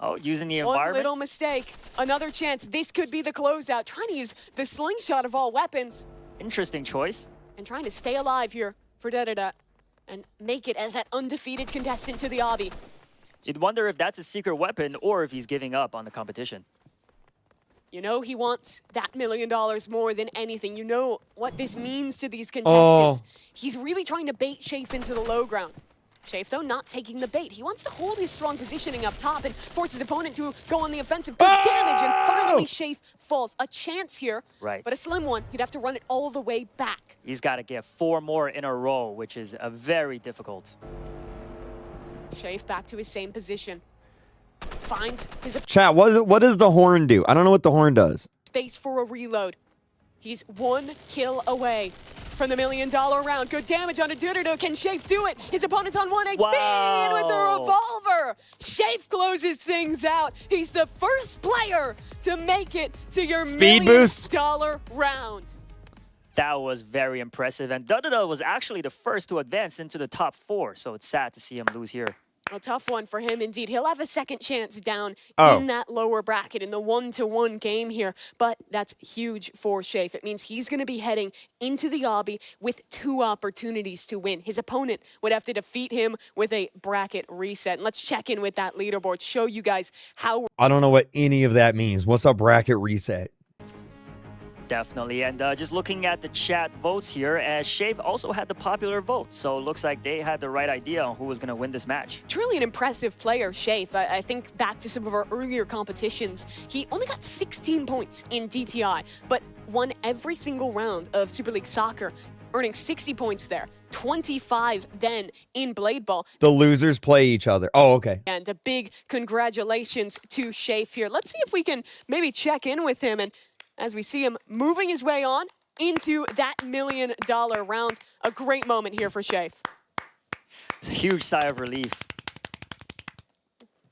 Oh, using the One environment? little mistake. Another chance. This could be the closeout. Trying to use the slingshot of all weapons. Interesting choice. And trying to stay alive here for Dudadud and make it as that undefeated contestant to the obby. You'd wonder if that's a secret weapon or if he's giving up on the competition. You know he wants that $1 million more than anything. You know what this means to these contestants. He's really trying to bait Shafe into the low ground. Shafe, though, not taking the bait. He wants to hold his strong positioning up top and force his opponent to go on the offensive. Good damage, and finally Shafe falls. A chance here, but a slim one. He'd have to run it all the way back. He's got to get 4 more in a row, which is very difficult. Shafe back to his same position. Finds his Chat, what does the horn do? I don't know what the horn does. space for a reload. He's 1 kill away from the $1 million round. Good damage on a Dudadud. Can Shafe do it? His opponent's on 1 HP, and with the revolver, Shafe closes things out. He's the first player to make it to your Speed $1 boost. million round. That was very impressive, and Dudadud was actually the first to advance into the top 4, so it's sad to see him lose here. A tough one for him indeed. He'll have a second chance down Oh. in that lower bracket in the 1-to-1 game here, but that's huge for Shafe. It means he's going to be heading into the obby with 2 opportunities to win. His opponent would have to defeat him with a bracket reset. And let's check in with that leaderboard, show you guys how. I don't know what any of that means. What's a bracket reset? Definitely, and just looking at the chat votes here, Shafe also had the popular vote, so it looks like they had the right idea on who was going to win this match. Truly an impressive player, Shafe. I think back to some of our earlier competitions, he only got 16 points in DTI, but won every single round of Super League Soccer, earning 60 points there. 25 then in Blade Ball. The losers play each other. Oh, okay. And a big congratulations to Shafe here. Let's see if we can maybe check in with him, and as we see him moving his way on into that $1 million round. A great moment here for Shafe. It's a huge sigh of relief.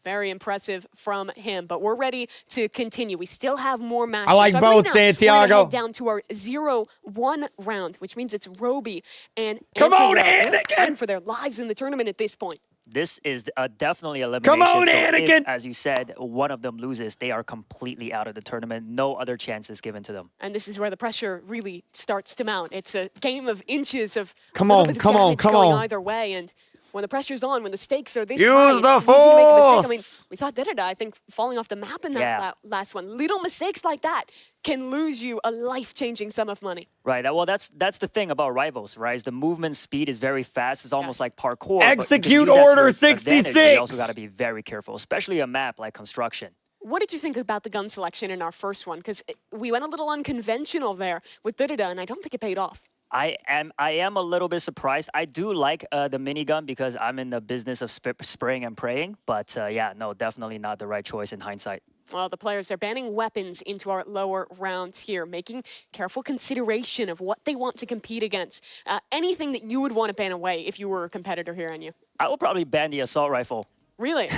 Very impressive from him, but we're ready to continue. We still have more matches. I like So both, now Santiago. We're gonna head down to our 0-1 round, which means it's Roby and Come on, Antonio. They're Anakin! fighting for their lives in the tournament at this point. This is definitely elimination. Come on, so Anakin! If, as you said, one of them loses, they are completely out of the tournament. No other chances given to them. And this is where the pressure really starts to mount. It's a game of inches of Come a little on, bit of come on, damage come going on. either way. And when the pressure's on, when the stakes are this Use high, it's the easy to make a mistake. I mean, force! we saw Didida, I think, falling off the map in that last one. Little mistakes like that can lose you a life-changing sum of money. Right. Well, that's the thing about rivals, right? Is the movement speed is very fast. It's almost like parkour. Execute but you can use that to order your advantage, 66. but you also got to be very careful, especially a map like Construction. What did you think about the gun selection in our first one? Because we went a little unconventional there with Didida, and I don't think it paid off. I am a little bit surprised. I do like the minigun because I'm in the business of spraying and praying. But yeah, no, definitely not the right choice in hindsight. Well, the players are banning weapons into our lower rounds here, making careful consideration of what they want to compete against. Anything that you would want to ban away if you were a competitor here, Anya? I would probably ban the assault rifle. Really?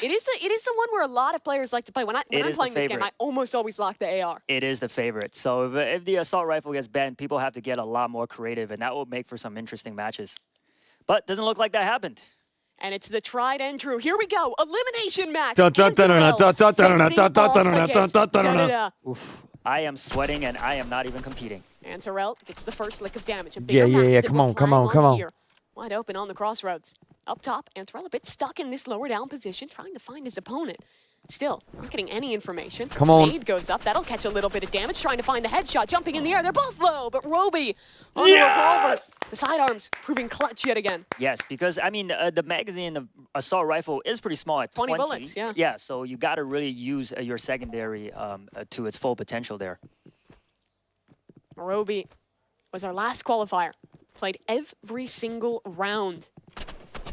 It is the one where a lot of players like to play. When I'm playing this game, I almost always lock the AR. It is the favorite. So if the assault rifle gets banned, people have to get a lot more creative, and that will make for some interesting matches. But doesn't look like that happened. And it's the tried and true. Here we go. Elimination match. Oof. I am sweating, and I am not even competing. Antarel gets the first lick of damage. Yeah. Come on. Here. Wide open on the crossroads. Up top, Antarel a bit stuck in this lower down position, trying to find his opponent. Still, not getting any information. Come on. Nade goes up. That'll catch a little bit of damage, trying to find the headshot. Jumping in the air. They're both low, but Roby on the revolver. The sidearms proving clutch yet again. Yes, because, I mean, the magazine of assault rifle is pretty small at 20 bullets, yeah. Yeah, so you got to really use your secondary to its full potential there. Roby was our last qualifier. Played every single round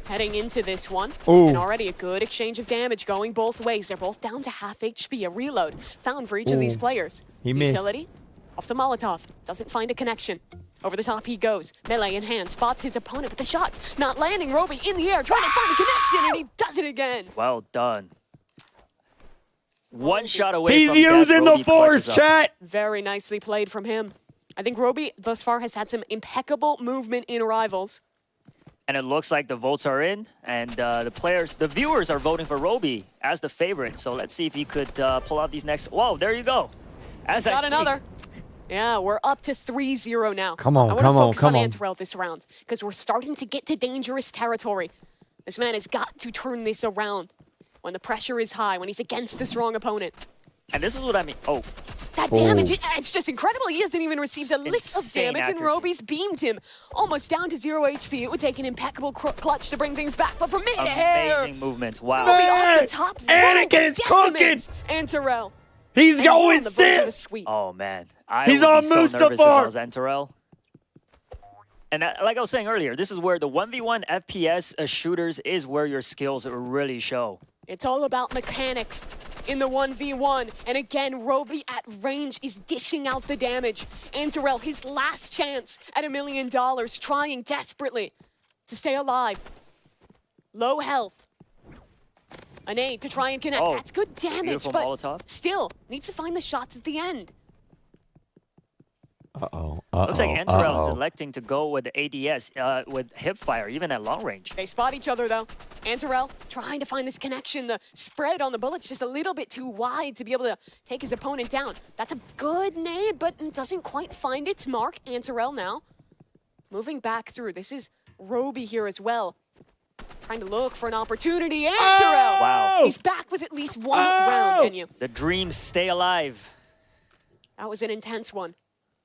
heading into this one. Ooh. And already a good exchange of damage going both ways. They're both down to half HP. A reload found for each of these players. He missed. Utility off the Molotov. Doesn't find a connection. Over the top he goes. Melee in hand. Spots his opponent, but the shot's not landing. Roby in the air trying to find a connection, and he does it again. Well done. One shot away He's from using death. the force, chat. Very nicely played from him. I think Roby thus far has had some impeccable movement in Rivals. And it looks like the votes are in, and the viewers are voting for Roby as the favorite. So let's see if he could pull out these next. Whoa, there you go. Got another. Yeah, we're up to 3-0 now. Come on, I want to focus on Antarel this round because we're starting to get to dangerous territory. This man has got to turn this around when the pressure is high, when he's against a strong opponent. And this is what I mean. Oh. That damage, it's just incredible. He hasn't even received a lick of damage, and Roby's beamed him almost down to 0 HP. It would take an impeccable clutch to bring things back, but from mid-air, amazing movement. Wow. Roby off the top. Anakin's cooking. Antarel. He's going sick. Oh, man. He's on nervous if I Mustafar. was Antarel. And like I was saying earlier, this is where the 1v1 FPS shooters is where your skills really show. It's all about mechanics in the 1v1. And again, Roby at range is dishing out the damage. Antarel, his last chance at $1 million, trying desperately to stay alive. Low health. A nade to try and connect. That's good damage, but Molotov. Still needs to find the shots at the end. Looks like Antarel is electing to go with the ADS, with hipfire, even at long range. They spot each other, though. Antarel trying to find this connection. The spread on the bullet's just a little bit too wide to be able to take his opponent down. That's a good nade, but doesn't quite find its mark. Antarel now moving back through. This is Roby here as well. Trying to look for an opportunity. Antarel! Wow. He's back with at least one round, Enya. The dreams stay alive. That was an intense one.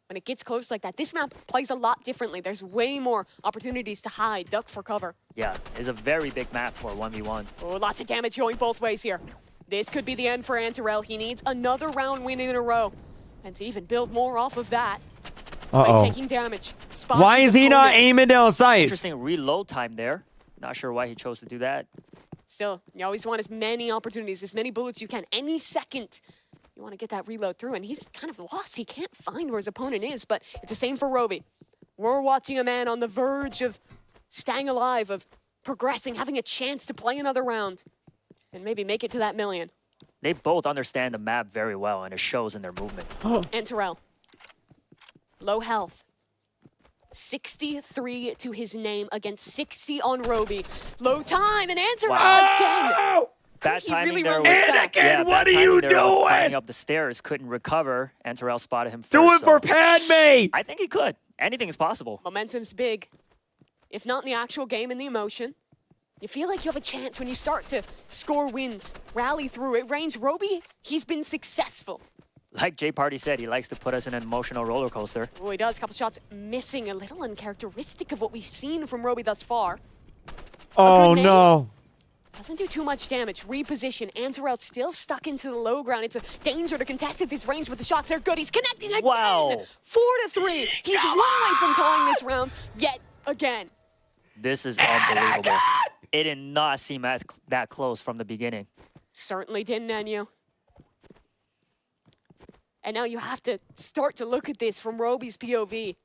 When it gets close like that, this map plays a lot differently. There's way more opportunities to hide, duck for cover. Yeah, it's a very big map for 1v1. Oh, lots of damage going both ways here. This could be the end for Antarel. He needs another round win in a row. And to even build more off of that by taking damage. Why is he not aiming down sights? Interesting reload time there. Not sure why he chose to do that. Still, you always want as many opportunities, as many bullets you can. Any second, you want to get that reload through, and he's kind of lost. He can't find where his opponent is, but it's the same for Roby. We're watching a man on the verge of staying alive, of progressing, having a chance to play another round. and maybe make it to that million. They both understand the map very well, and it shows in their movement. And Terrell, low health. 63 to his name against 60 on Roby. Low time, and Terrell again. Bad timing really there. Anakin, what are you doing? Climbing up the stairs, couldn't recover, and Terrell spotted him first. Do it for Padme! I think he could. Anything is possible. Momentum's big. If not in the actual game, in the emotion. You feel like you have a chance when you start to score wins, rally through it. Range, Roby, he's been successful. Like Jay Party said, he likes to put us in an emotional roller coaster. Oh, he does. A couple shots missing, a little uncharacteristic of what we've seen from Roby thus far. Oh, no. Doesn't do too much damage. Reposition. Anterel still stuck into the low ground. It's a danger to contest at this range, but the shots are good. He's connecting again. Wow. 4-3. He's 1 away from tying this round yet again. This is unbelievable. It did not seem that close from the beginning. Certainly didn't, Enyu. And now you have to start to look at this from Roby's POV.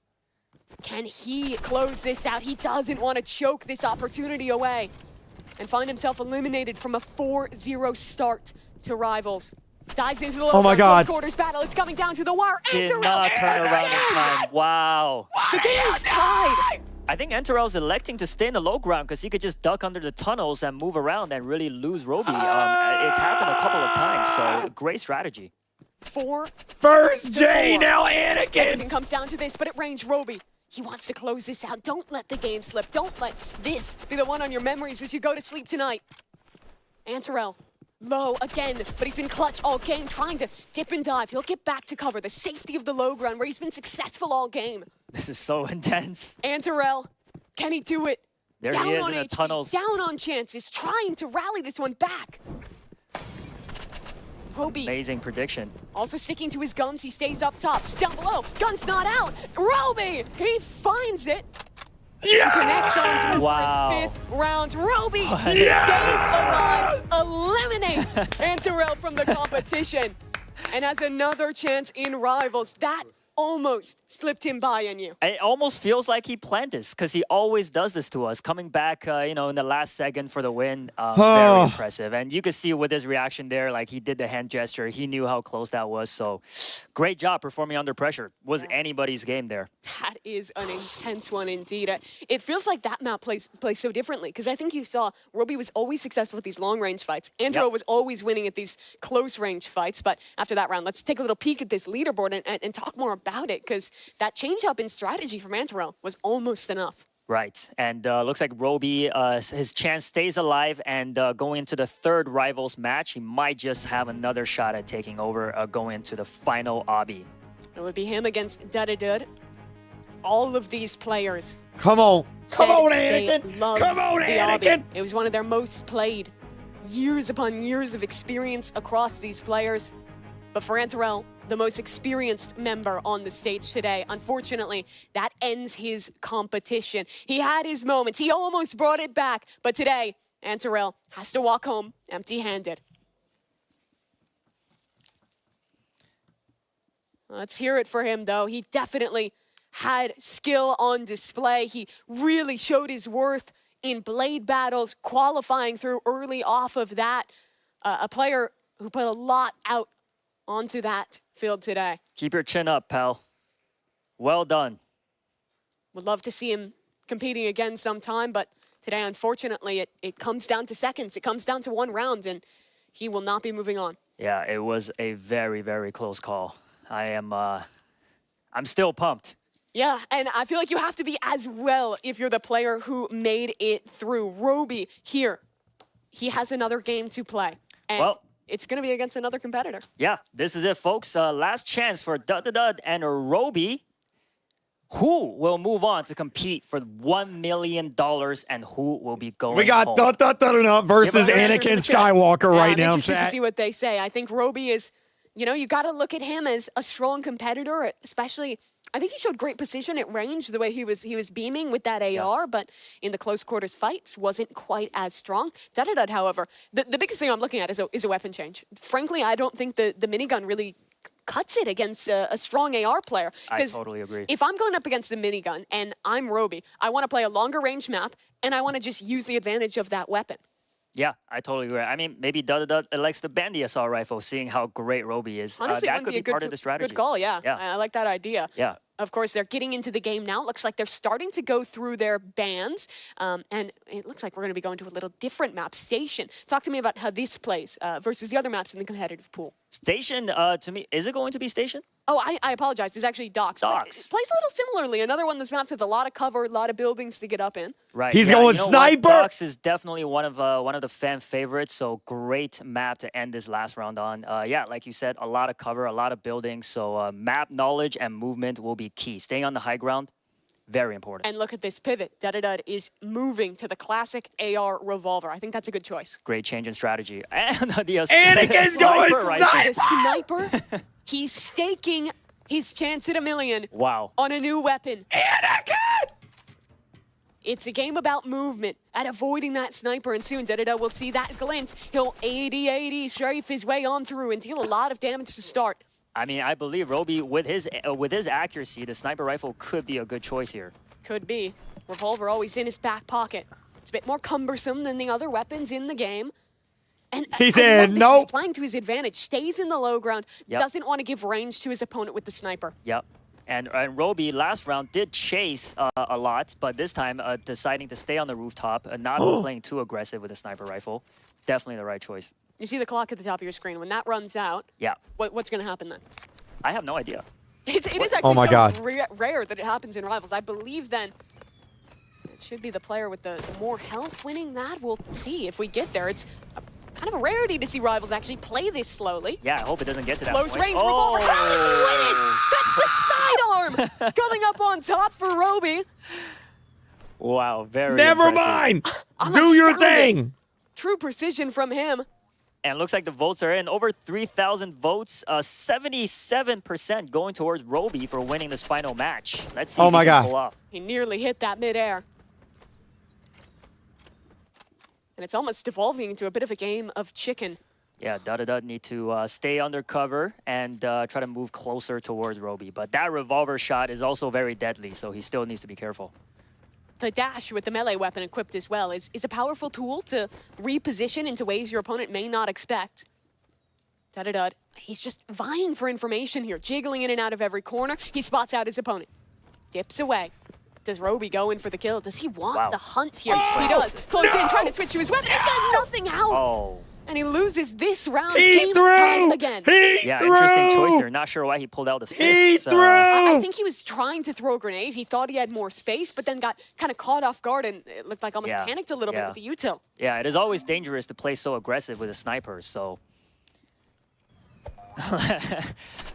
Can he close this out? He doesn't want to choke this opportunity away and find himself eliminated from a 4-0 start to Rivals. Dives into the low close quarters battle. It's coming down to the wire. Did not turn around in time. Wow. The game is tied. I think Enterel's electing to stay in the low ground because he could just duck under the tunnels and move around and really lose Roby. It's happened a couple of times, so great strategy. First J, now Anakin! Everything comes down to this, but at range, Roby, he wants to close this out. Don't let the game slip. Don't let this be the one on your memories as you go to sleep tonight. Anterel, low again, but he's been clutch all game, trying to dip and dive. He'll get back to cover, the safety of the low ground where he's been successful all game. This is so intense. Anterel, can he do it? There down he is on in the HP, tunnels. down on chances, trying to rally this one back. Roby. Amazing prediction. Also sticking to his guns, he stays up top. Down below, gun's not out. Roby, he finds it. Yeah! Connects on to Wow. his 5th round. Roby Yeah! stays alive, eliminates Anterel from the competition, and has another chance in Rivals. That almost slipped him by on you. It almost feels like he planned this because he always does this to us. Coming back, in the last second for the win, very impressive. And you could see with his reaction there, like he did the hand gesture. He knew how close that was. So great job performing under pressure. Was anybody's game there. That is an intense one indeed. It feels like that map plays so differently because I think you saw Roby was always successful with these long-range fights. Andro was always winning at these close-range fights. But after that round, let's take a little peek at this leaderboard and talk more about it because that change-up in strategy from Anterel was almost enough. Right, and looks like Roby, his chance stays alive, and going into the 3rd Rivals match, he might just have another shot at taking over going into the final obby. It would be him against Dudadud. All of these players. Come on, Anakin! Come on, Anakin! It was one of their most played. Years upon years of experience across these players. But for Anterel, the most experienced member on the stage today, unfortunately, that ends his competition. He had his moments. He almost brought it back. But today, Anterel has to walk home empty-handed. Let's hear it for him, though. He definitely had skill on display. He really showed his worth in blade battles, qualifying through early off of that. A player who put a lot out onto that field today. Keep your chin up, pal. Well done. Would love to see him competing again sometime, but today, unfortunately, it comes down to seconds. It comes down to 1 round, and he will not be moving on. Yeah, it was a very, very close call. I'm still pumped. Yeah, and I feel like you have to be as well if you're the player who made it through. Roby here, he has another game to play. And it's going to be against another competitor. Yeah, this is it, folks. Last chance for Dud and Roby. Who will move on to compete for $1 million and who will be going We got home? versus Anakin Skywalker right now. I'm interested to see what they say. I think Roby is, you got to look at him as a strong competitor, especially. I think he showed great precision at range, the way he was beaming with that AR, but in the close quarters fights wasn't quite as strong. Dudadud, however, the biggest thing I'm looking at is a weapon change. Frankly, I don't think the minigun really cuts it against a strong AR player. I totally agree. If I'm going up against the minigun and I'm Roby, I want to play a longer range map and I want to just use the advantage of that weapon. Yeah, I totally agree. I mean, maybe Dud likes to ban the assault rifle, seeing how great Roby is. Honestly, that wouldn't could be a be part of the strategy. good call, yeah. I like that idea. Yeah. Of course, they're getting into the game now. Looks like they're starting to go through their bans. And it looks like we're going to be going to a little different map, Station. Talk to me about how this plays versus the other maps in the competitive pool. Station, to me, is it going to be Station? Oh, I apologize. It's actually Docks. Docks. It plays a little similarly. Another one of those maps with a lot of cover, a lot of buildings to get up in. Right. He's yeah, going you know sniper. What? Docks is definitely one of the fan favorites. So great map to end this last round on. Yeah, like you said, a lot of cover, a lot of buildings. So map knowledge and movement will be key. Staying on the high ground, very important. And look at this pivot. Dud is moving to the classic AR revolver. I think that's a good choice. Great change in strategy. And the Anakin's going sniper. The sniper. He's staking his chance at $1 million. Wow. On a new weapon. Anakin! It's a game about movement and avoiding that sniper, and soon Dud will see that glint. He'll 80-80 strafe his way on through and deal a lot of damage to start. I mean, I believe Roby, with his accuracy, the sniper rifle could be a good choice here. Could be. Revolver always in his back pocket. It's a bit more cumbersome than the other weapons in the game. And he said no. He's playing to his advantage. Stays in the low ground. Yep. Doesn't want to give range to his opponent with the sniper. Yep. And Roby last round did chase a lot, but this time deciding to stay on the rooftop and not playing too aggressive with a sniper rifle. Definitely the right choice. You see the clock at the top of your screen. When that runs out, yeah. What's going to happen then? I have no idea. It is actually rare that it happens in Rivals. I believe then it should be the player with the more health winning that. We'll see if we get there. It's kind of a rarity to see Rivals actually play this slowly. Yeah, I hope it doesn't get to that Close point. range revolver. How does he win it? That's the sidearm coming up on top for Roby. Wow, very Never impressive. mind. Do your thing. True precision from him. And looks like the votes are in. Over 3,000 votes. 77% going towards Roby for winning this final match. Let's see if he can pull off. He nearly hit that midair. And it's almost devolving into a bit of a game of chicken. Yeah, Dud need to stay under cover and try to move closer towards Roby. But that revolver shot is also very deadly, so he still needs to be careful. The dash with the melee weapon equipped as well is a powerful tool to reposition into ways your opponent may not expect. Dud, he's just vying for information here, jiggling in and out of every corner. He spots out his opponent. Dips away. Does Roby go in for the kill? Does he want the hunt here? He does. Close in, trying to switch to his weapon. He's got nothing out. Oh. And he loses this round. He threw again. Interesting choice there. Not sure why he pulled out the fists. I think he was trying to throw a grenade. He thought he had more space, but then got kind of caught off guard and it looked like almost panicked a little bit with the util. Yeah, it is always dangerous to play so aggressive with a sniper, so.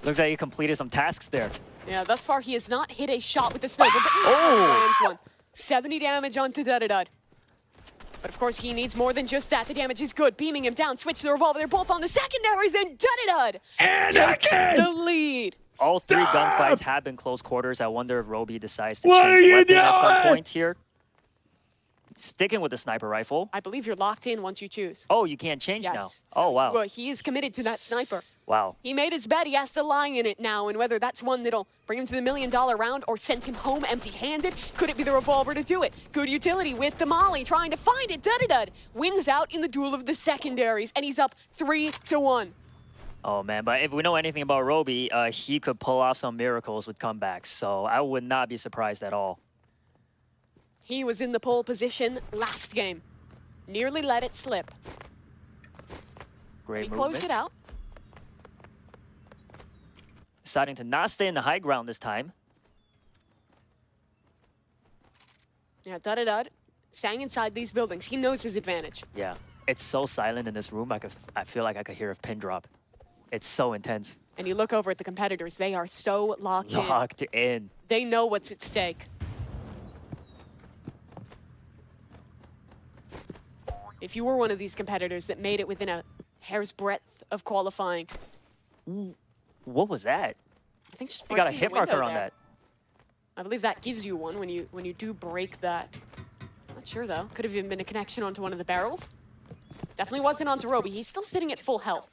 Looks like he completed some tasks there. Yeah, thus far he has not hit a shot with the sniper, but lands one. 70 damage onto Dud. But of course, he needs more than just that. The damage is good. Beaming him down. Switch to the revolver. They're both on the secondaries, and Dud takes the lead. All three gunfights have been close quarters. I wonder if Roby decides to change weapon at some point here. Sticking with the sniper rifle. I believe you're locked in once you choose. Oh, you can't change now. So, oh, wow. Well, he is committed to that sniper. Wow. He made his bet. He has to lie in it now, and whether that's one that'll bring him to the $1 million round or send him home empty-handed, could it be the revolver to do it? Good utility with the molly, trying to find it. Dud wins out in the duel of the secondaries, and he's up 3-1. Oh, man, but if we know anything about Roby, he could pull off some miracles with comebacks, so I would not be surprised at all. He was in the pole position last game. Nearly let it slip. Great He movement. closed it out. Deciding to not stay in the high ground this time. Yeah, Dud staying inside these buildings. He knows his advantage. Yeah, it's so silent in this room. I feel like I could hear a pin drop. It's so intense. And you look over at the competitors. They are so locked in. They know what's at stake. If you were one of these competitors that made it within a hair's breadth of qualifying. What was that? I think just you got a breaking hit the window marker on there. that. I believe that gives you one when you do break that. Not sure though. Could have even been a connection onto one of the barrels. Definitely wasn't onto Roby. He's still sitting at full health.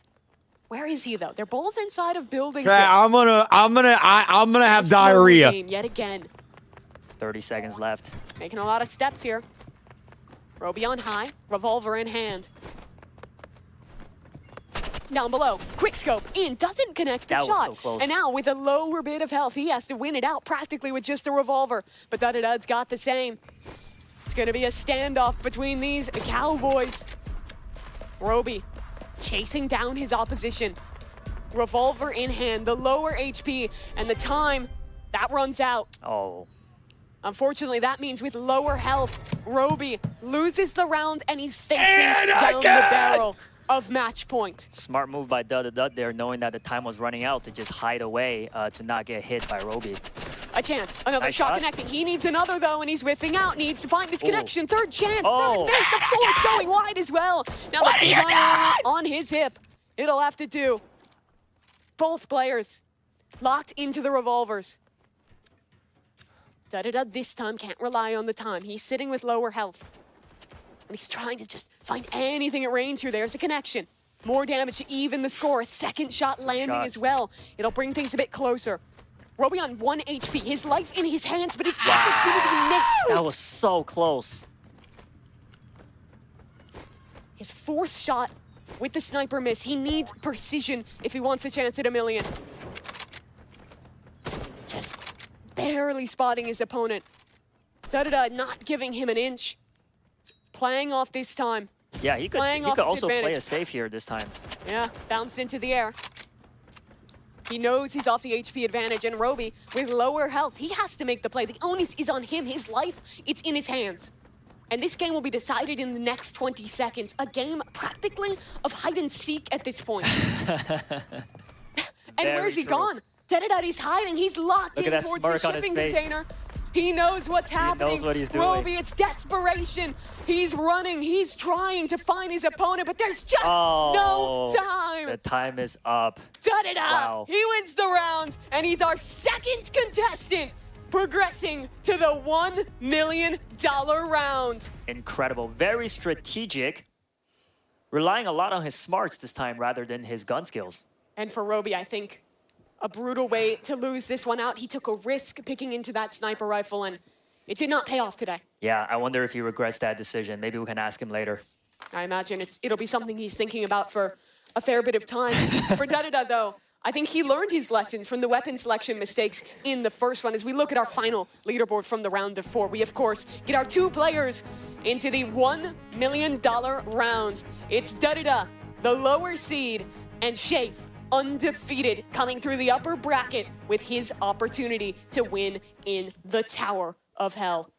Where is he though? They're both inside of buildings. Okay, I'm gonna have diarrhea. Game yet again. 30 seconds left. Making a lot of steps here. Roby on high, revolver in hand. Down below, quick scope in, doesn't connect the That was shot. so close. And now with a lower bit of health, he has to win it out practically with just a revolver. But Dudadud's got the same. It's gonna be a standoff between these Cowboys. Roby chasing down his opposition. Revolver in hand, the lower HP, and the time, that runs out. Oh. Unfortunately, that means with lower health, Roby loses the round and he's facing And down the again! barrel of match point. Smart move by Dud there, knowing that the time was running out to just hide away to not get hit by Roby. A chance, another Nice shot shot. connecting. He needs another though, and he's whiffing out. Needs to find this Ooh. connection. Third chance, Oh. third miss, a fourth going wide as well. Now the big iron on his hip. It'll have to do. Both players locked into the revolvers. Dudadud this time can't rely on the time. He's sitting with lower health. And he's trying to just find anything at range here. There's a connection. More damage to even the score. A second shot landing as well. It'll bring things a bit closer. Roby on 1 HP. His life in his hands, but his opportunity missed. That was so close. His fourth shot with the sniper miss. He needs precision if he wants a chance at $1 million. Just barely spotting his opponent. Dudadud not giving him an inch. Playing off this time. Yeah, he could Playing off his also play advantage. it safe here this time. Yeah, bounced into the air. He knows he's off the HP advantage, and Roby, with lower health, he has to make the play. The onus is on him. His life, it's in his hands. And this game will be decided in the next 20 seconds. A game practically of hide and seek at this point. And Very where's he true. gone? Dudadud, he's hiding. He's locked Look at in that towards the smirk on his shipping face. container. He knows what's happening. knows what he's doing. Roby, it's desperation. He's running. He's trying to find his opponent, but there's just no time. The time is up. Dudadud, Wow. he wins the round, and he's our second contestant, progressing to the $1 million round. Incredible. Very strategic. Relying a lot on his smarts this time rather than his gun skills. And for Roby, I think a brutal way to lose this one out. He took a risk picking into that sniper rifle, and it did not pay off today. Yeah, I wonder if he regrets that decision. Maybe we can ask him later. I imagine it'll be something he's thinking about for a fair bit of time. For Dudadud, though, I think he learned his lessons from the weapon selection mistakes in the first one. As we look at our final leaderboard from the round of 4, we, of course, get our 2 players into the $1 million round. It's Dudadud, the lower seed, and Shafe, undefeated, coming through the upper bracket with his opportunity to win in the Tower of Hell.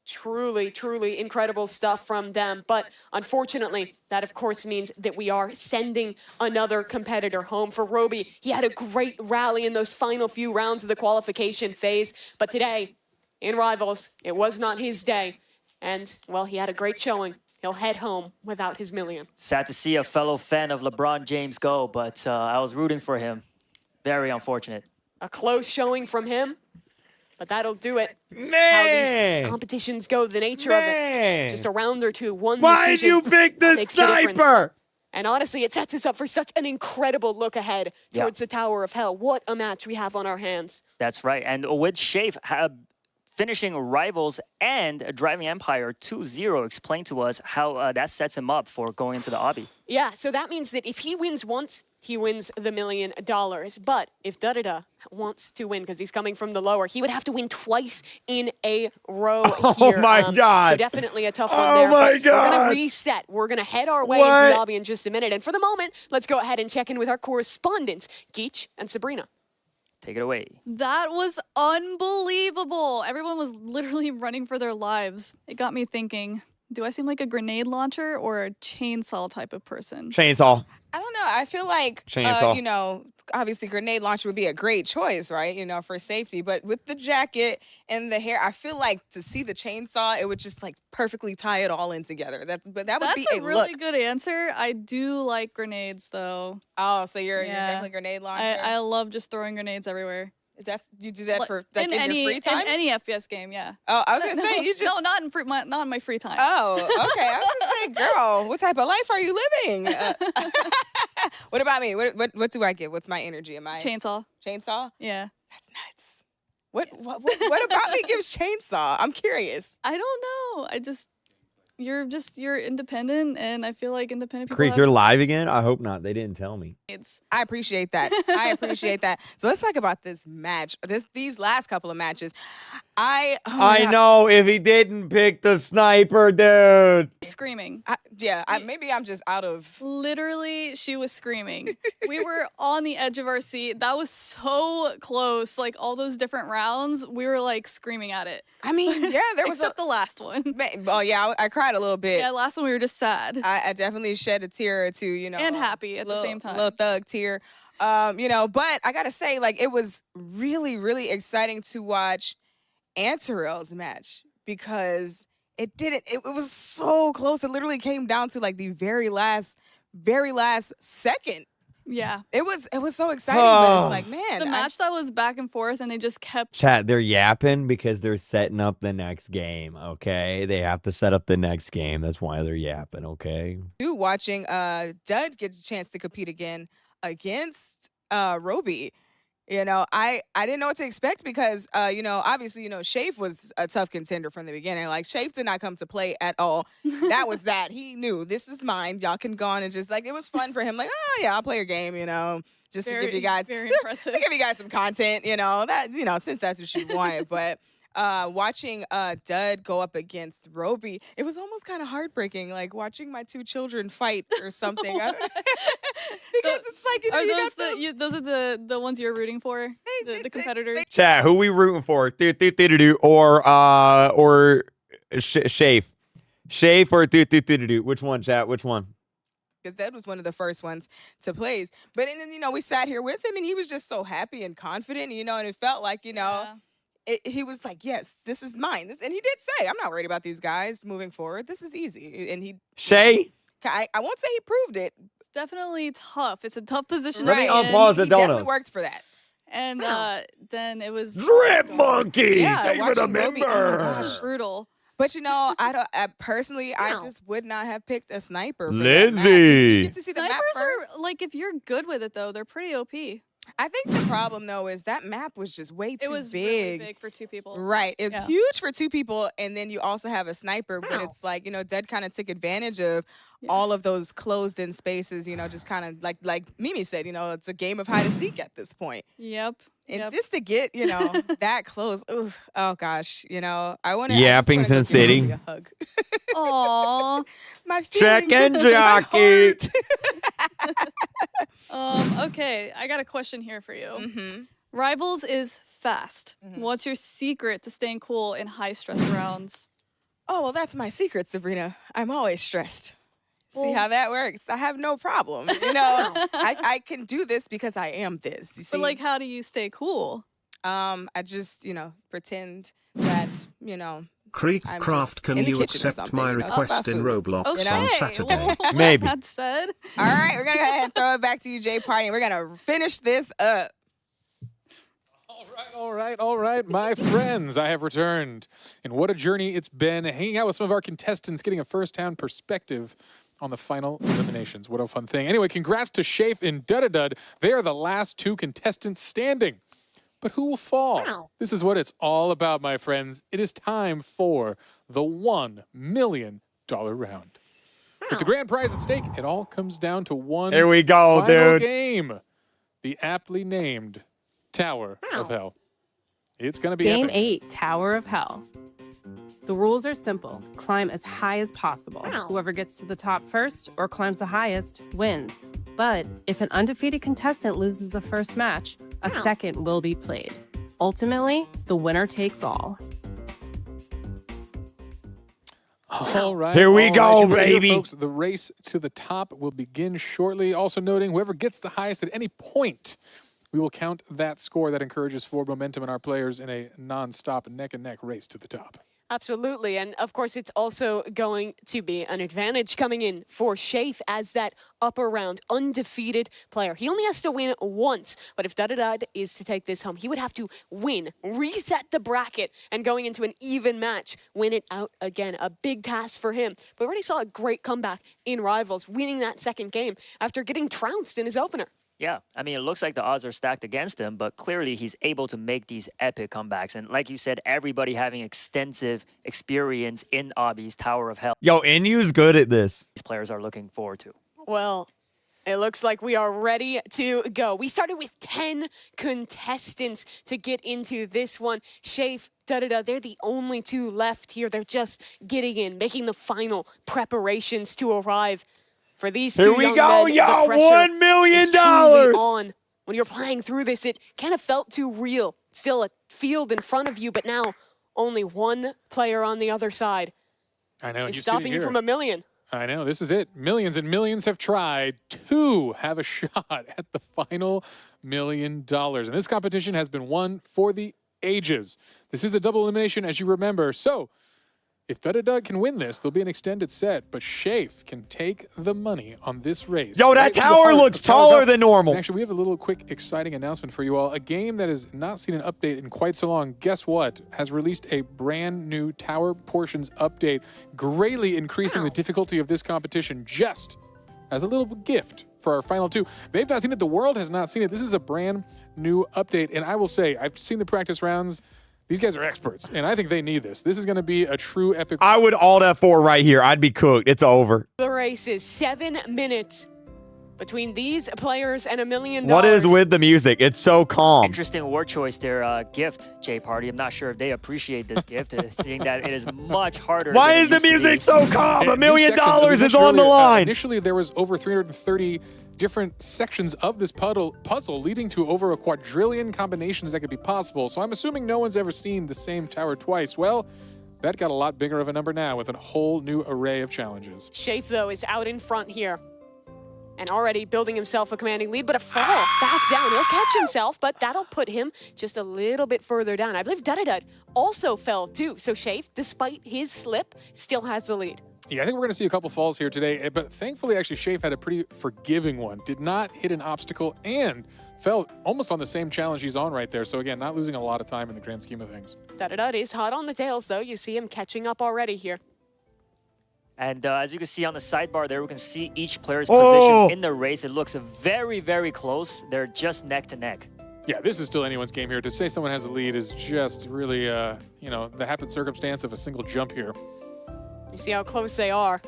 Truly, truly incredible stuff from them. But unfortunately, that of course means that we are sending another competitor home. For Roby, he had a great rally in those final few rounds of the qualification phase. But today, in Rivals, it was not his day. And, well, he had a great showing. He'll head home without his $1 million. Sad to see a fellow fan of LeBron James go, but I was rooting for him. Very unfortunate. A close showing from him, but that'll do it. Man! That's how these competitions go, the nature of it. Just a round or two, one Why'd decision you pick the makes the difference. sniper? And honestly, it sets us up for such an incredible look ahead towards the Tower of Hell. What a match we have on our hands. That's right. And with Shafe finishing Rivals and Driving Empire 2-0, explain to us how that sets him up for going into the obby. Yeah, so that means that if he wins once, he wins the $1 million. But if Dudadud wants to win, because he's coming from the lower, he would have to win twice in a row here. Oh my God. So definitely a tough one Oh there. my But we're going God. to reset. We're going to head our way What? into the obby in just a minute. And for the moment, let's go ahead and check in with our correspondents, Geach and Sabrina. Take it away. That was unbelievable. Everyone was literally running for their lives. It got me thinking, do I seem like a grenade launcher or a chainsaw type of person? Chainsaw. I don't know. I feel like, Chainsaw. you know, obviously grenade launcher would be a great choice, right? You know, for safety. But with the jacket and the hair, I feel like to see the chainsaw, it would just like perfectly tie it all in together. That would be That's a really look. good answer. I do like grenades, though. Oh, so you're Yeah. definitely grenade launcher. I love just throwing grenades everywhere. You do that Like, for like in your free time? In any FPS game, yeah. Oh, I was gonna say you just no, not in my free time. Oh, okay. I was gonna say, girl, what type of life are you living? What about me? What do I get? What's my energy? Am I Chainsaw? Chainsaw? Yeah. That's nuts. What about me gives chainsaw? I'm curious. I don't know. You're independent, and I feel like independent people. Kreek, you're live again? I hope not. They didn't tell me. I appreciate that. I appreciate that. So let's talk about this match. These last couple of matches. I know if he didn't pick the sniper, dude. Screaming. Maybe I'm just out of. Literally, she was screaming. We were on the edge of our seat. That was so close. Like all those different rounds, we were like screaming at it. I mean, yeah, there was except the last one. Oh yeah, I cried a little bit. Yeah, last one we were just sad. I definitely shed a tear or two, and happy at the same time. Little thug tear, But I gotta say, like, it was really, really exciting to watch Antarel's match because it didn't. It was so close. It literally came down to like the very last second. Yeah, it was so exciting. But it's like, man, the match that was back and forth, and they just kept. Chat, they're yapping because they're setting up the next game, okay? They have to set up the next game. That's why they're yapping, okay? Watching Dud get a chance to compete again against Roby. I didn't know what to expect because, obviously, Shafe was a tough contender from the beginning. Like, Shafe did not come to play at all. That was that. He knew, this is mine. Y'all can go on and just, like, it was fun for him. Like, oh, yeah, I'll play your game, just to give you guys, very impressive. to give you guys some content, since that's what you want. But watching Dud go up against Roby, it was almost kind of heartbreaking, like watching my two children fight or something. Because it's like, are those are the ones you're rooting for? The competitors? Chat, who we rooting for? Or Shafe? Shafe or Which one, chat? Which one? Because Dud was one of the first ones to play. But then, we sat here with him, and he was just so happy and confident, and it felt like, he was like, yes, this is mine. And he did say, I'm not worried about these guys moving forward. This is easy. And Shay? I won't say he proved it. It's definitely tough. It's a tough position Let me to be in. unpause the He definitely donuts. worked for that. And then it was Drip Monkey! Yeah, David a watching Roby- member! This is brutal. But personally, I just would not have picked a sniper. For Lindsay. that match. You get to see the map Snipers first. are like, if you're good with it though, they're pretty OP. I think the problem though is that map was just way too It was big. really big for two people. Right, it's Yeah. huge for two people, and then you also have a sniper. But it's like Dead kind of took advantage of all of those closed-in spaces. Just kind of like Mimi said. It's a game of hide and seek at this point. Yep. And just to get that close, ooh, oh gosh, I want to. Yappington City. A hug. Aww. My Check feelings, and my jockey. heart. Okay, I got a question here for you. Mhm. Rivals is fast. What's your secret to staying cool in high-stress rounds? Oh, well, that's my secret, Sabrina. I'm always stressed. See Well- how that works? I have no problem. I can do this because I am this. You see? But like, how do you stay cool? I just, pretend that, KreekCraft, can in the you kitchen or accept something, my about request in food. Roblox Okay. on Saturday? Well, Maybe. That said. All right, we're going to go ahead and throw it back to you, Jay Party, and we're going to finish this up. All right, my friends, I have returned. And what a journey it's been hanging out with some of our contestants, getting a first-hand perspective on the final eliminations. What a fun thing. Anyway, congrats to Shafe and Dudadud. They are the last two contestants standing. But who will fall? This is what it's all about, my friends. It is time for the $1 million round. With the grand prize at stake, it all comes down to one Here we go, final dude. game. The aptly named Tower of Hell. It's going to be Game epic. 8, Tower of Hell. The rules are simple. Climb as high as possible. Whoever gets to the top first or climbs the highest wins. But if an undefeated contestant loses the first match, a second will be played. Ultimately, the winner takes all. All right. Here we all go, right, you heard it here, baby. folks. The race to the top will begin shortly. Also noting, whoever gets the highest at any point, we will count that score. That encourages forward momentum in our players in a non-stop neck-and-neck race to the top. Absolutely. And of course, it's also going to be an advantage coming in for Shafe as that upper round undefeated player. He only has to win once, but if Dudadud is to take this home, he would have to win, reset the bracket, and going into an even match, win it out again. A big task for him. But we already saw a great comeback in Rivals, winning that second game after getting trounced in his opener. Yeah, I mean, it looks like the odds are stacked against him, but clearly he's able to make these epic comebacks. And like you said, everybody having extensive experience in Obby's Tower of Hell. Yo, Inu's good at this. These players are looking forward to. Well, it looks like we are ready to go. We started with 10 contestants to get into this one. Shafe, they're the only 2 left here. They're just getting in, making the final preparations to arrive. For these 2 Here we young go, men, y'all. the pressure $1 million. is truly on. When you're playing through this, it kind of felt too real. Still a field in front of you, but now only 1 player on the other side. I know. It's stopping you from $1 million. I know. This is it. Millions and millions have tried to have a shot at the final $1 million. And this competition has been won for the ages. This is a double elimination, as you remember. So if Doug can win this, there'll be an extended set, but Shafe can take the money on this race. Yo, that tower looks taller than normal. Actually, we have a little quick, exciting announcement for you all. A game that has not seen an update in quite so long, guess what? Has released a brand new tower portions update, greatly increasing the difficulty of this competition just as a little gift for our final 2. They've not seen it. The world has not seen it. This is a brand new update, and I will say, I've seen the practice rounds. These guys are experts, and I think they need this. This is going to be a true epic. I would alt F4 right here. I'd be cooked. It's over. The race is 7 minutes between these players and $1 million. What is with the music? It's so calm. Interesting word choice there, gift, J Party. I'm not sure if they appreciate this gift, seeing that it is much harder. Why is the music so calm? $1 million is on the line. Initially, there was over 330 different sections of this puzzle leading to over a quadrillion combinations that could be possible. So I'm assuming no one's ever seen the same tower twice. Well, that got a lot bigger of a number now with a whole new array of challenges. Shafe, though, is out in front here and already building himself a commanding lead, but a fall back down. He'll catch himself, but that'll put him just a little bit further down. I believe Dud also fell too. So Shafe, despite his slip, still has the lead. Yeah, I think we're going to see a couple falls here today, but thankfully, actually, Shafe had a pretty forgiving one. Did not hit an obstacle and fell almost on the same challenge he's on right there. So again, not losing a lot of time in the grand scheme of things. Dud is hot on the tails, though. You see him catching up already here. And as you can see on the sidebar there, we can see each player's positions in the race. It looks very, very close. They're just neck to neck. Yeah, this is still anyone's game here. To say someone has a lead is just really, the happen circumstance of a single jump here. You see how close they are.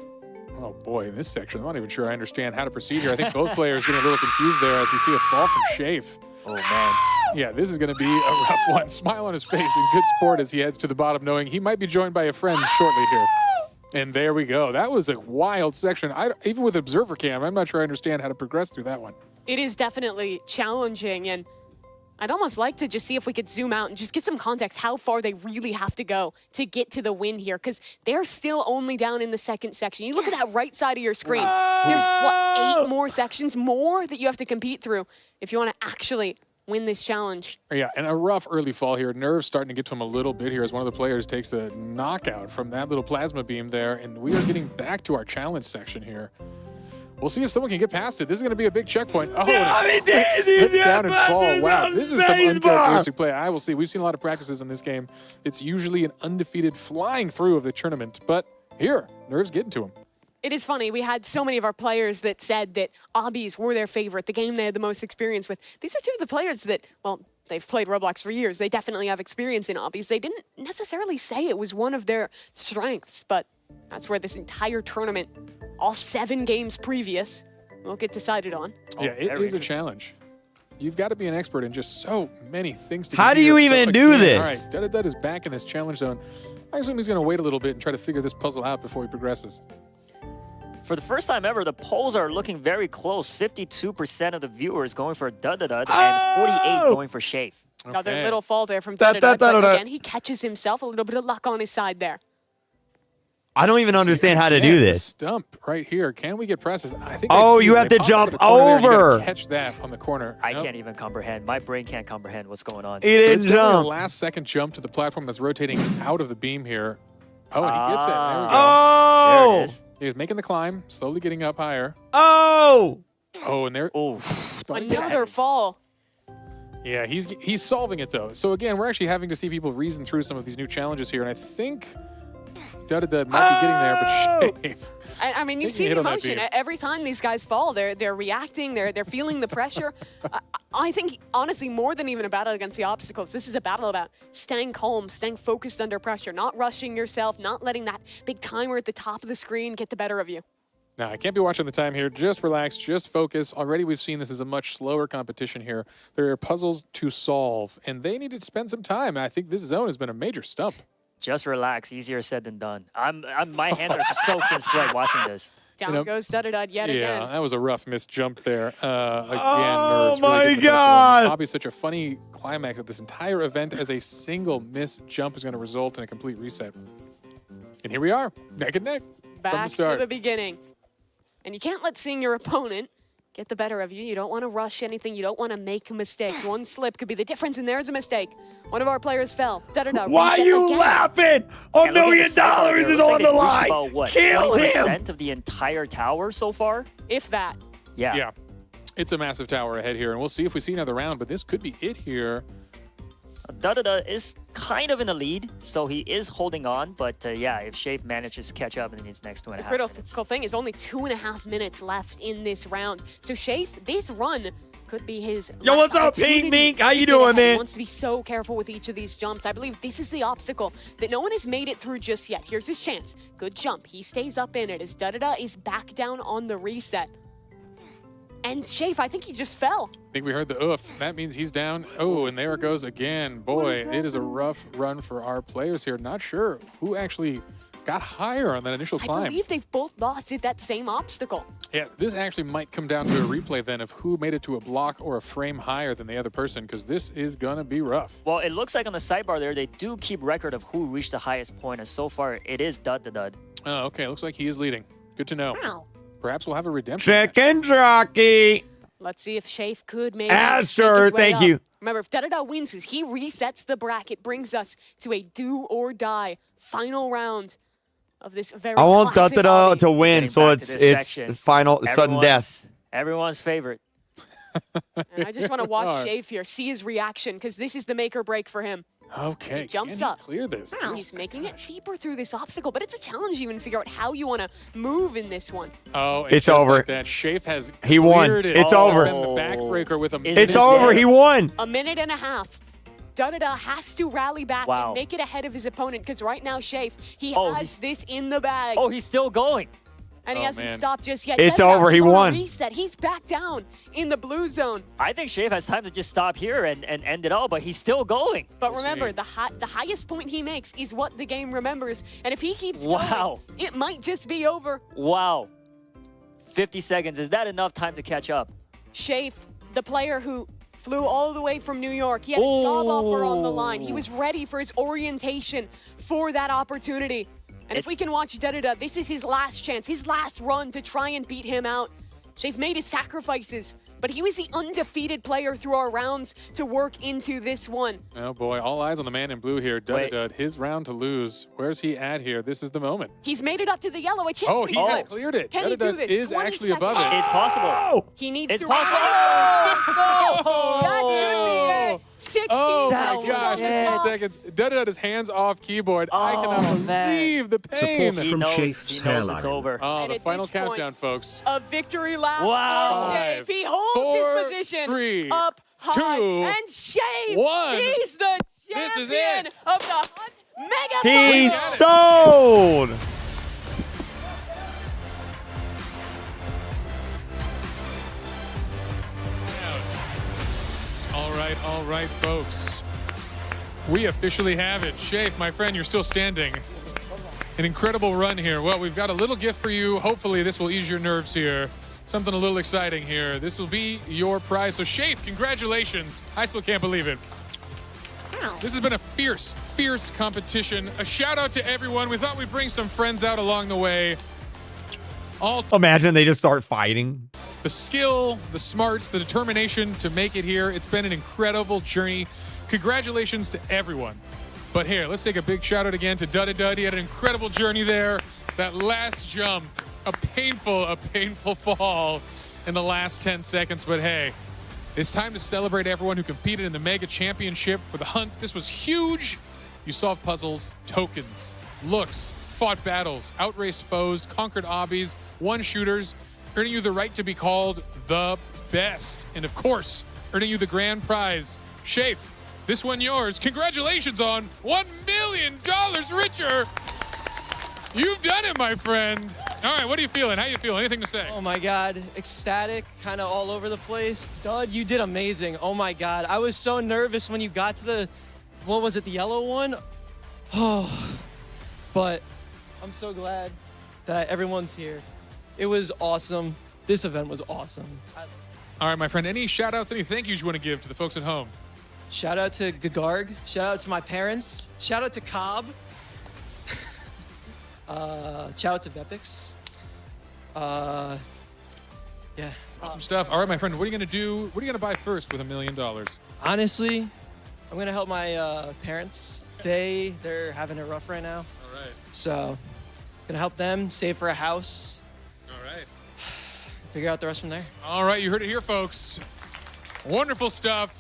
Oh boy, in this section, I'm not even sure I understand how to proceed here. I think both players getting a little confused there as we see a fall from Shafe. Oh man. Yeah, this is going to be a rough one. Smile on his face in good sport as he heads to the bottom, knowing he might be joined by a friend shortly here. And there we go. That was a wild section. Even with observer cam, I'm not sure I understand how to progress through that one. It is definitely challenging, and I'd almost like to just see if we could zoom out and just get some context how far they really have to go to get to the win here, because they're still only down in the second section. You look at that right side of your screen. There's, what, 8 more sections more that you have to compete through if you want to actually win this challenge. Yeah, and a rough early fall here. Nerves starting to get to him a little bit here as one of the players takes a knockout from that little plasma beam there, and we are getting back to our challenge section here. We'll see if someone can get past it. This is going to be a big checkpoint. Oh, slip down and fall. Wow, this is some uncharacteristic play. I will see. We've seen a lot of practices in this game. It's usually an undefeated flying through of the tournament, but here, Nerves getting to him. It is funny. We had so many of our players that said that Obbies were their favorite, the game they had the most experience with. These are 2 of the players that, well, they've played Roblox for years. They definitely have experience in Obbies. They didn't necessarily say it was one of their strengths, but that's where this entire tournament, all 7 games previous, will get decided on. Yeah, it is a challenge. You've got to be an expert in just so many things to How do you even do this? All right, Dud is back in this challenge zone. I assume he's going to wait a little bit and try to figure this puzzle out before he progresses. For the first time ever, the polls are looking very close. 52% of the viewers going for Dud and 48 going for Shafe. Another little fall there from Dud. Again, he catches himself. A little bit of luck on his side there. I don't even understand how to do this. Stump right here. Can we get past this? I think. Oh, you have to jump over. Catch that on the corner. I can't even comprehend. My brain can't comprehend what's going on. He didn't it's jump. A last-second jump to the platform that's rotating out of the beam here. Oh, and he gets it. There we go. Oh. There it is. He's making the climb, slowly getting up higher. Oh. Oh, and there. Oh. Another fall. Yeah, he's solving it though. So again, we're actually having to see people reason through some of these new challenges here, and I think Dud might be getting there, but Shave. I mean, you see the emotion. Every time these guys fall, they're reacting, they're feeling the pressure. I think, honestly, more than even a battle against the obstacles, this is a battle about staying calm, staying focused under pressure, not rushing yourself, not letting that big timer at the top of the screen get the better of you. Now, I can't be watching the time here. Just relax, just focus. Already we've seen this is a much slower competition here. There are puzzles to solve, and they need to spend some time. I think this zone has been a major stump. Just relax. Easier said than done. My hands are soaked in sweat watching this. Down goes Dud yet again. Yeah, that was a rough missed jump there. Again, oh nerves. my really God! Probably such a funny climax of this entire event as a single missed jump is going to result in a complete reset. And here we are, neck and neck. Back from the to the beginning. And you can't let seeing your opponent get the better of you. You don't want to rush anything. You don't want to make mistakes. One slip could be the difference, and there's a mistake. One of our players fell. Why are you laughing? $1 million is on the line. About, what, Kill him. 20% of the entire tower so far? If that. Yeah. Yeah. It's a massive tower ahead here, and we'll see if we see another round, but this could be it here. Is kind of in the lead, so he is holding on. But yeah, if Shave manages to catch up in these next 2.5 minutes. The critical thing is only 2.5 minutes left in this round. So Shave, this run could be his. Yo, what's up, Pink Mink? How you doing, man? He wants to be so careful with each of these jumps. I believe this is the obstacle that no one has made it through just yet. Here's his chance. Good jump. He stays up in it as Dudada is back down on the reset. And Shave, I think he just fell. I think we heard the oof. That means he's down. Oh, and there it goes again. Boy, it is a rough run for our players here. Not sure who actually got higher on that initial climb. I believe they've both lost at that same obstacle. Yeah, this actually might come down to a replay then of who made it to a block or a frame higher than the other person, because this is going to be rough. Well, it looks like on the sidebar there, they do keep record of who reached the highest point, and so far it is Dud. Oh, okay. Looks like he is leading. Good to know. Perhaps we'll have a redemption. Chicken jockey. Let's see if Shave could maybe. Sure, thank you. Remember, if Dudada wins, he resets the bracket, brings us to a do or die final round of this very. I want classic Dudada obby. to win, so it's final sudden death. Everyone's favorite. And I just want to watch Shave here, see his reaction, because this is the make or break for him. Okay, he jumps can he up. clear this? He's making it deeper through this obstacle, but it's a challenge even to figure out how you want to move in this one. Oh, and it's just over. Like that, Shafe has he won. It. It's over. The backbreaker with a it's over. He won. A minute and a half. Dudada has to rally back and make it ahead of his opponent, because right now, Shafe, he has this in the bag. Oh, he's still going. And he hasn't stopped just yet. It's over. He won. Reset. He's back down in the blue zone. I think Shave has time to just stop here and end it all, but he's still going. But remember, the highest point he makes is what the game remembers. And if he keeps going, it might just be over. Wow. 50 seconds. Is that enough time to catch up? Shave, the player who flew all the way from New York. He had a job offer on the line. He was ready for his orientation for that opportunity. And if we can watch Dudada, this is his last chance, his last run to try and beat him out. Shave made his sacrifices, but he was the undefeated player through our rounds to work into this one. Oh boy, all eyes on the man in blue here. Dud, his round to lose. Where's he at here? This is the moment. He's made it up to the yellow. A chance oh, he has cleared it. Can he do this? Is actually above it. It's possible. He needs it's to. Possible. Oh, that should be it. 60 my gosh, 15 seconds. Dud his hands off keyboard. I cannot believe the pain. Support from Shafe's hairline. It's over. Oh, and the final countdown, folks. A victory lap. Wow. Shave. He holds his position 3, up high. 2, and Shave, 1. he's the This is champion it. of the Mega He's Final. sold. All right, folks. We officially have it. Shafe, my friend, you're still standing. An incredible run here. Well, we've got a little gift for you. Hopefully this will ease your nerves here. Something a little exciting here. This will be your prize. So Shafe, congratulations. I still can't believe it. This has been a fierce, fierce competition. A shout out to everyone. We thought we'd bring some friends out along the way. Imagine they just start fighting. The skill, the smarts, the determination to make it here. It's been an incredible journey. Congratulations to everyone. But here, let's take a big shout out again to Dud. He had an incredible journey there. That last jump, a painful fall in the last 10 seconds. But hey, it's time to celebrate everyone who competed in the Mega Championship for the hunt. This was huge. You solved puzzles, tokens, looks, fought battles, outraced foes, conquered obbies, won shooters, earning you the right to be called the best. And of course, earning you the grand prize. Shafe, this one yours. Congratulations on $1 million richer. You've done it, my friend. All right, what are you feeling? How you feeling? Anything to say? Oh my God, ecstatic, kind of all over the place. Dud, you did amazing. Oh my God, I was so nervous when you got to the, what was it, the yellow one? Oh, but I'm so glad that everyone's here. It was awesome. This event was awesome. All right, my friend, any shout outs, any thank yous you want to give to the folks at home? Shout out to Gagarg. Shout out to my parents. Shout out to Cobb. Shout out to Vepix. Yeah. Awesome stuff. All right, my friend, what are you going to do? What are you going to buy first with $1 million? Honestly, I'm going to help my parents. They're having it rough right now. All right. So, going to help them save for a house. All right. Figure out the rest from there. All right, you heard it here, folks. Wonderful stuff.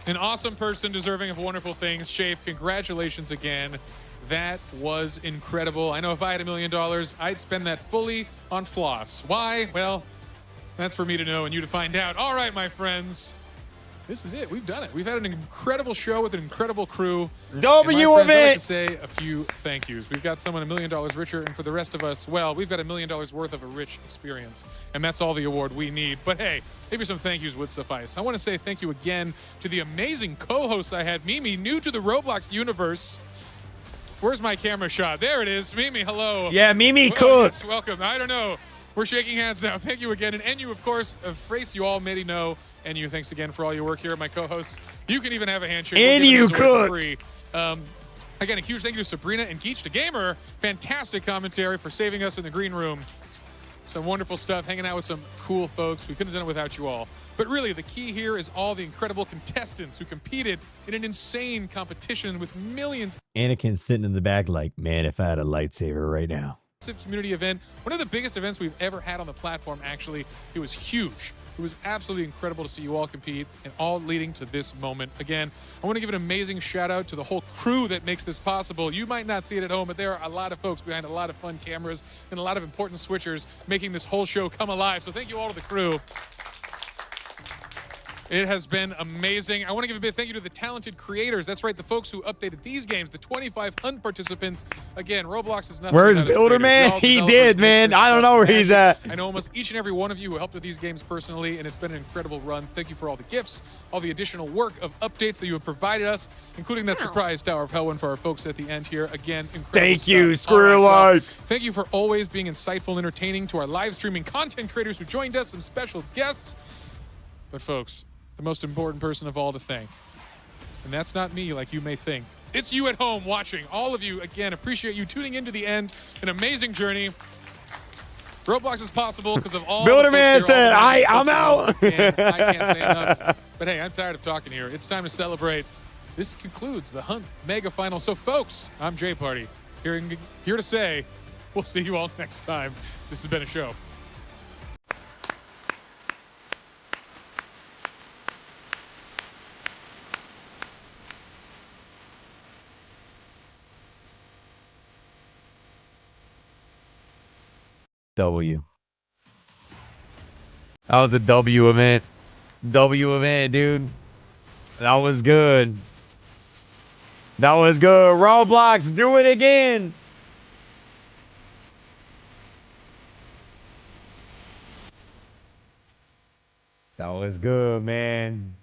An awesome person deserving of wonderful things. Shafe, congratulations again. That was incredible. I know if I had $1 million, I'd spend that fully on floss. Why? Well, that's for me to know and you to find out. All right, my friends. This is it. We've done it. We've had an incredible show with an incredible crew. W I'd like event. to say a few thank yous. We've got someone $1 million richer, and for the rest of us, well, we've got $1 million worth of a rich experience, and that's all the award we need. But hey, maybe some thank yous would suffice. I want to say thank you again to the amazing co-hosts I had. Mimi, new to the Roblox universe. Where's my camera shot? There it is. Mimi, hello. Yeah, Mimi, Well, cool. yes, welcome. I don't know. We're shaking hands now. Thank you again. And you, of course, Frace, you all already know. And you, thanks again for all your work here. My co-hosts, you can even have a handshake. And We're giving you those away for could. free. Again, a huge thank you to Sabrina and Geach the Gamer. Fantastic commentary for saving us in the green room. Some wonderful stuff, hanging out with some cool folks. We couldn't have done it without you all. But really, the key here is all the incredible contestants who competed in an insane competition with millions. Anakin's sitting in the back like, man, if I had a lightsaber right now. Community event, one of the biggest events we've ever had on the platform, actually. It was huge. It was absolutely incredible to see you all compete, and all leading to this moment. Again, I want to give an amazing shout out to the whole crew that makes this possible. You might not see it at home, but there are a lot of folks behind a lot of fun cameras and a lot of important switchers making this whole show come alive. So thank you all to the crew. It has been amazing. I want to give a big thank you to the talented creators. That's right, the folks who updated these games, the 25 hunt participants. Again, Roblox is nothing Where's without its Builder creators. You're Man? all He developers did, who make man. this I don't stuff know where he's magic. at. I know almost each and every one of you who helped with these games personally, and it's been an incredible run. Thank you for all the gifts, all the additional work of updates that you have provided us, including that surprise Tower of Hell one for our folks at the end here. Again, incredible Thank you, stuff. All right, Squirrelight. well, thank you for always being insightful and entertaining, to our live streaming content creators who joined us, some special guests. But folks, the most important person of all to thank, and that's not me like you may think. It's you at home watching. All of you, again, appreciate you tuning into the end. An amazing journey. Roblox is possible because of all Builder the folks Man here, all said, the amazing I'm folks out. involved, and I can't say enough. But hey, I'm tired of talking here. It's time to celebrate. This concludes the Hunt Mega Final. So folks, I'm Jay Party, here to say, we'll see you all next time. This has been a show. W. That was a W event. W event, dude. That was good. That was good. Roblox, do it again. That was good, man.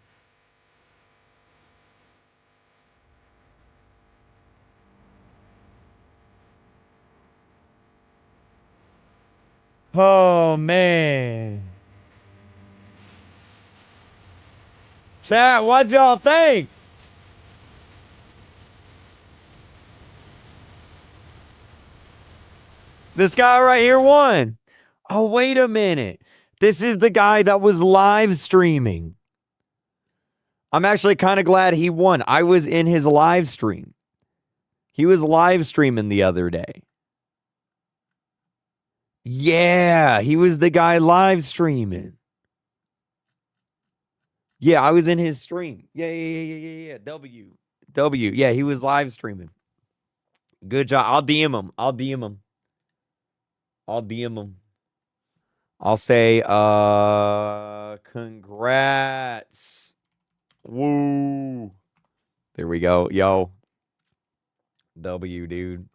Oh, man. Chat, what y'all think? This guy right here won. Oh, wait a minute. This is the guy that was live streaming. I'm actually kind of glad he won. I was in his live stream. He was live streaming the other day. Yeah, he was the guy live streaming. Yeah, I was in his stream. Yeah. W. Yeah, he was live streaming. Good job. I'll DM him. I'll DM him. I'll DM him. I'll say, congrats. Woo. There we go. Yo. W, dude.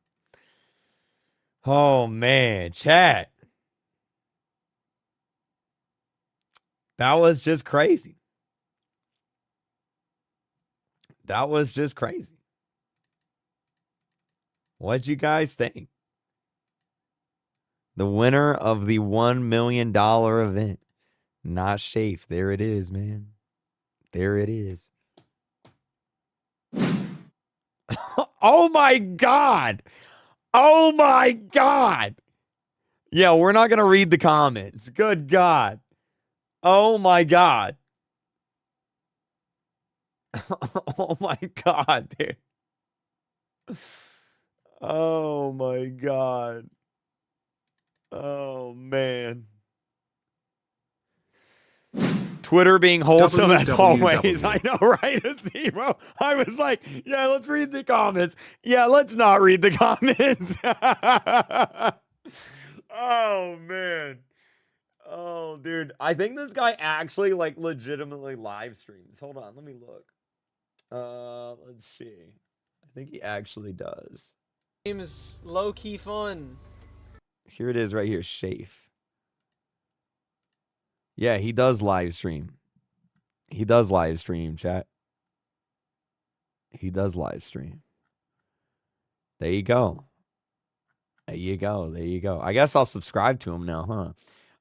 Oh, man. Chat. That was just crazy. That was just crazy. What'd you guys think? The winner of the $1 million event. Not Shafe. There it is, man. There it is. Oh, my God. Oh, my God. Yeah, we're not going to read the comments. Good God. Oh, my God. Oh, my God, dude. Oh, my God. Oh, man. Twitter being wholesome as always. I know, right? Zero. I was like, yeah, let's read the comments. Yeah, let's not read the comments. Oh, man. Oh, dude. I think this guy actually, like, legitimately live streams. Hold on. Let me look. Let's see. I think he actually does. Game is low-key fun. Here it is right here. Shafe. Yeah, he does live stream. He does live stream, chat. He does live stream. There you go. There you go. There you go. I guess I'll subscribe to him now,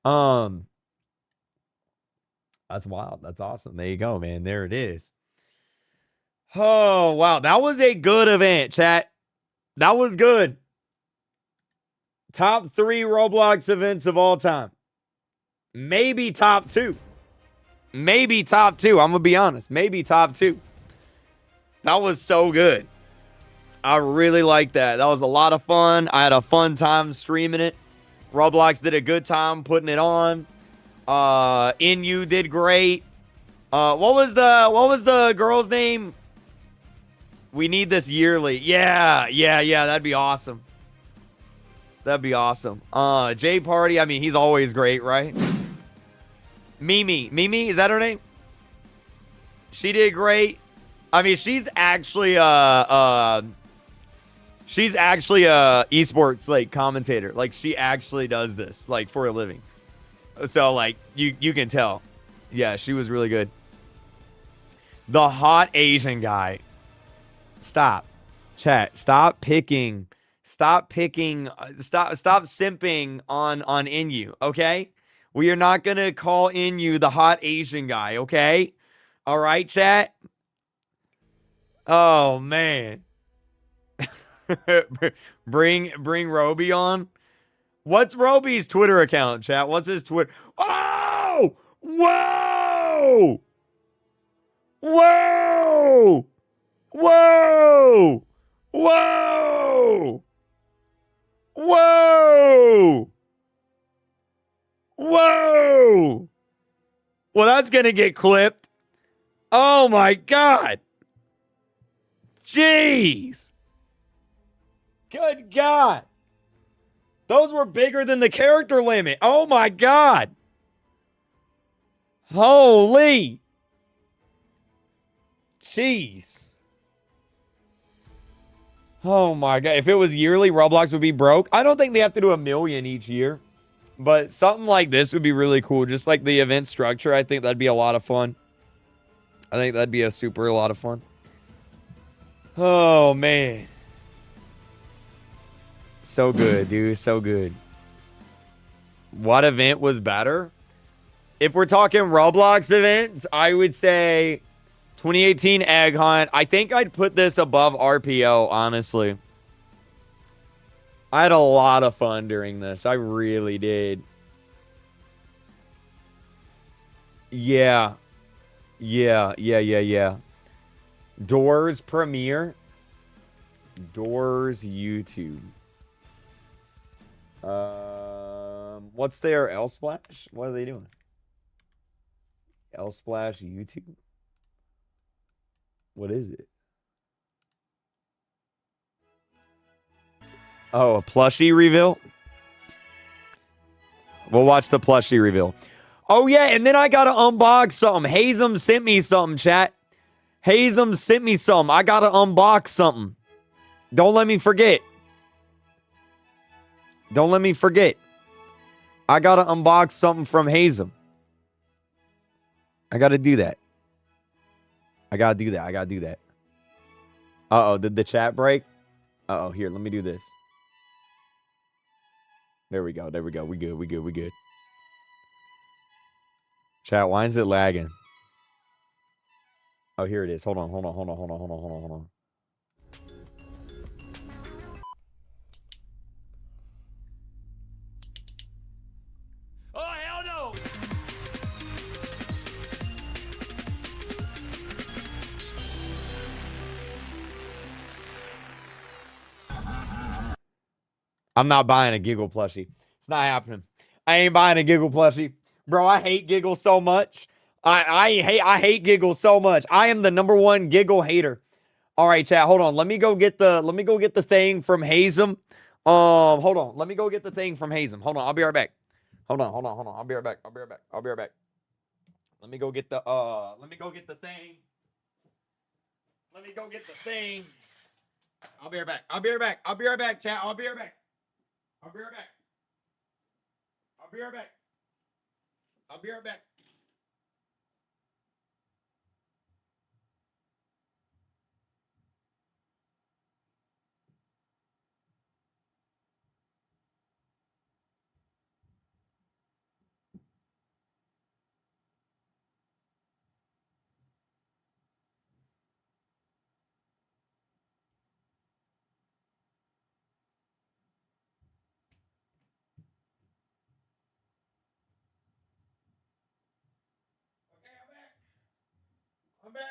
huh? That's wild. That's awesome. There you go, man. There it is. Oh, wow. That was a good event, chat. That was good. Top 3 Roblox events of all time. Maybe top 2. Maybe top 2. I'm going to be honest. Maybe top 2. That was so good. I really like that. That was a lot of fun. I had a fun time streaming it. Roblox did a good time putting it on. NU did great. What was the girl's name? We need this yearly. Yeah. That'd be awesome. That'd be awesome. J Party, I mean, he's always great, right? Mimi, is that her name? She did great. I mean, she's actually a esports like commentator. Like she actually does this like for a living. So like you can tell. Yeah, she was really good. The hot Asian guy. Stop. Chat. Stop simping on Inu, okay? We are not going to call Inu the hot Asian guy, okay? All right, chat? Oh, man. bring Roby on. What's Roby's Twitter account, chat? What's his Twitter? Oh! Whoa! Whoa! Whoa! Whoa! Whoa! Whoa! Well, that's going to get clipped. Oh, my God. Jeez. Good God. Those were bigger than the character limit. Oh, my God. Holy. Jeez. Oh, my God. If it was yearly, Roblox would be broke. I don't think they have to do 1 million each year. But something like this would be really cool. Just like the event structure. I think that'd be a lot of fun. I think that'd be a lot of fun. Oh, man. So good, dude. So good. What event was better? If we're talking Roblox events, I would say 2018 Egg Hunt. I think I'd put this above RPO, honestly. I had a lot of fun during this. I really did. Yeah. Doors premiere. Doors YouTube. What's their L Splash? What are they doing? L Splash YouTube? What is it? Oh, a plushie reveal? We'll watch the plushie reveal. Oh, yeah, and then I got to unbox something. Hazem sent me something, chat. Hazem sent me something. I got to unbox something. Don't let me forget. Don't let me forget. I got to unbox something from Hazem. I got to do that. I got to do that. I got to do that. Uh-oh, did the chat break? Uh-oh, here, let me do this. There we go. There we go. We good. We good. We good. Chat, why is it lagging? Oh, here it is. Hold on. Hold on. Hold on. Hold on. Hold on. Hold on. Hold on. Oh, hell no! I'm not buying a Giggle plushie. It's not happening. I ain't buying a Giggle plushie. Bro, I hate Giggle so much. I hate Giggle so much. I am the #1 Giggle hater. All right, chat, hold on. Let me go get the thing from Hazem. Hold on. Let me go get the thing from Hazem. Hold on. I'll be right back. Hold on. I'll be right back. I'll be right back. Let me go get the thing. Let me go get the thing. I'll be right back. I'll be right back, chat. I'll be right back. I'll be right back. I'm back.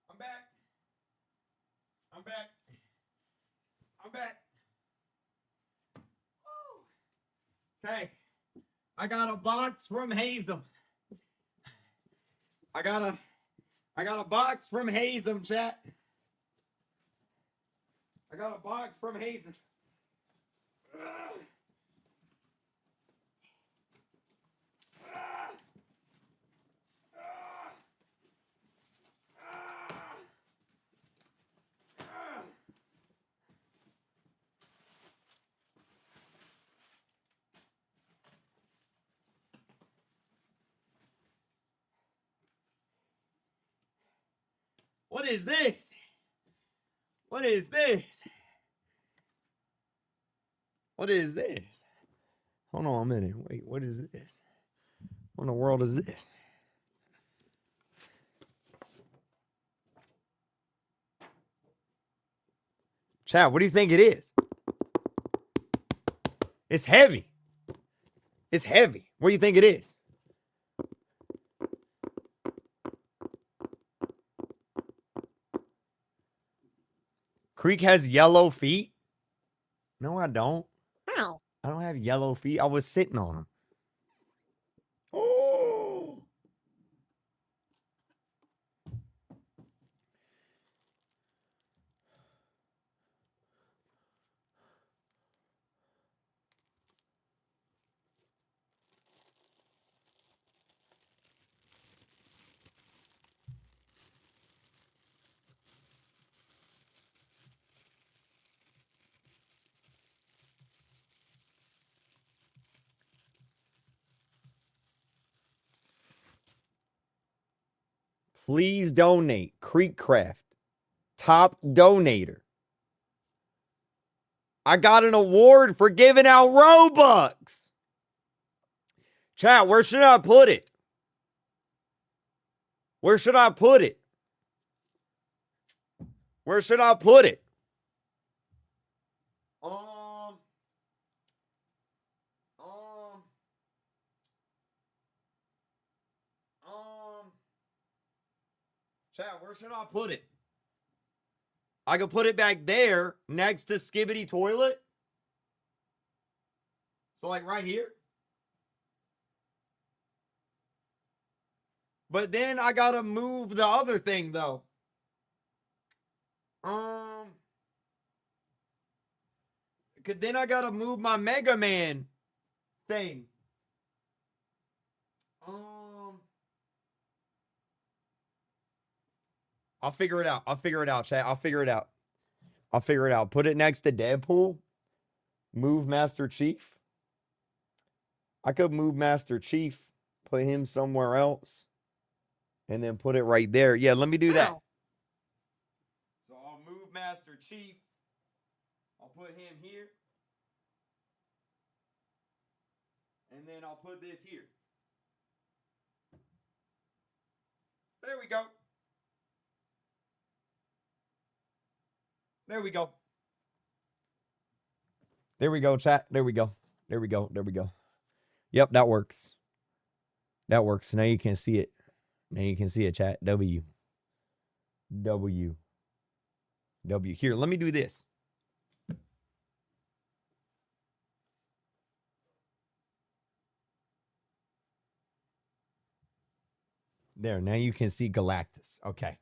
I'm back. I'm back. I'm back. Okay. I got a box from Hazem. I got a box from Hazem, chat. I got a box from Hazem. What is this? What is this? What is this? Hold on a minute. Wait, what is this? What in the world is this? Chat, what do you think it is? It's heavy. It's heavy. What do you think it is? Kreek has yellow feet? No, I don't. How? I don't have yellow feet. I was sitting on them. Oh. Please donate. KreekCraft. Top donator. I got an award for giving out Robux. Chat, where should I put it? Where should I put it? Where should I put it? Chat, where should I put it? I could put it back there next to Skibbity Toilet. So like right here. But then I gotta move the other thing though. Cause then I gotta move my Mega Man thing. I'll figure it out. I'll figure it out, chat. I'll figure it out. I'll figure it out. Put it next to Deadpool. Move Master Chief. I could move Master Chief, put him somewhere else, and then put it right there. Yeah, let me do that. So I'll move Master Chief. I'll put him here. And then I'll put this here. There we go. There we go. There we go, chat. There we go. There we go. There we go. Yep, that works. That works. Now you can see it. Now you can see it, chat. W. W. W. Here, let me do this. There, now you can see Galactus. Okay.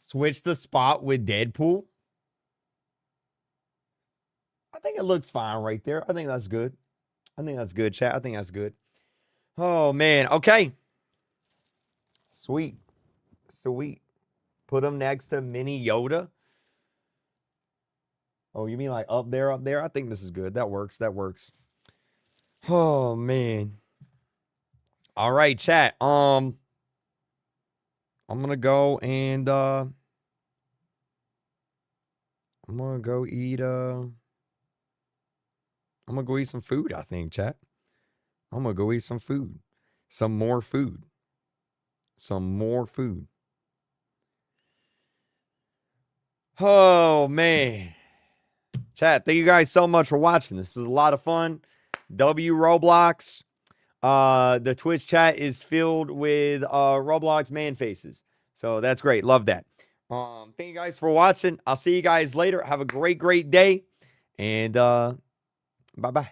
Switch the spot with Deadpool. I think it looks fine right there. I think that's good. I think that's good, chat. I think that's good. Oh, man. Okay. Sweet. Sweet. Put them next to Mini Yoda. Oh, you mean like up there, up there? I think this is good. That works. That works. Oh, man. All right, chat. I'm going to go and I'm going to go eat I'm going to go eat some food, I think, chat. I'm going to go eat some food. Some more food. Some more food. Oh, man. Chat, thank you guys so much for watching. This was a lot of fun. W Roblox. The Twitch chat is filled with Roblox man faces. So that's great. Love that. Thank you guys for watching. I'll see you guys later. Have a great, great day. And bye-bye.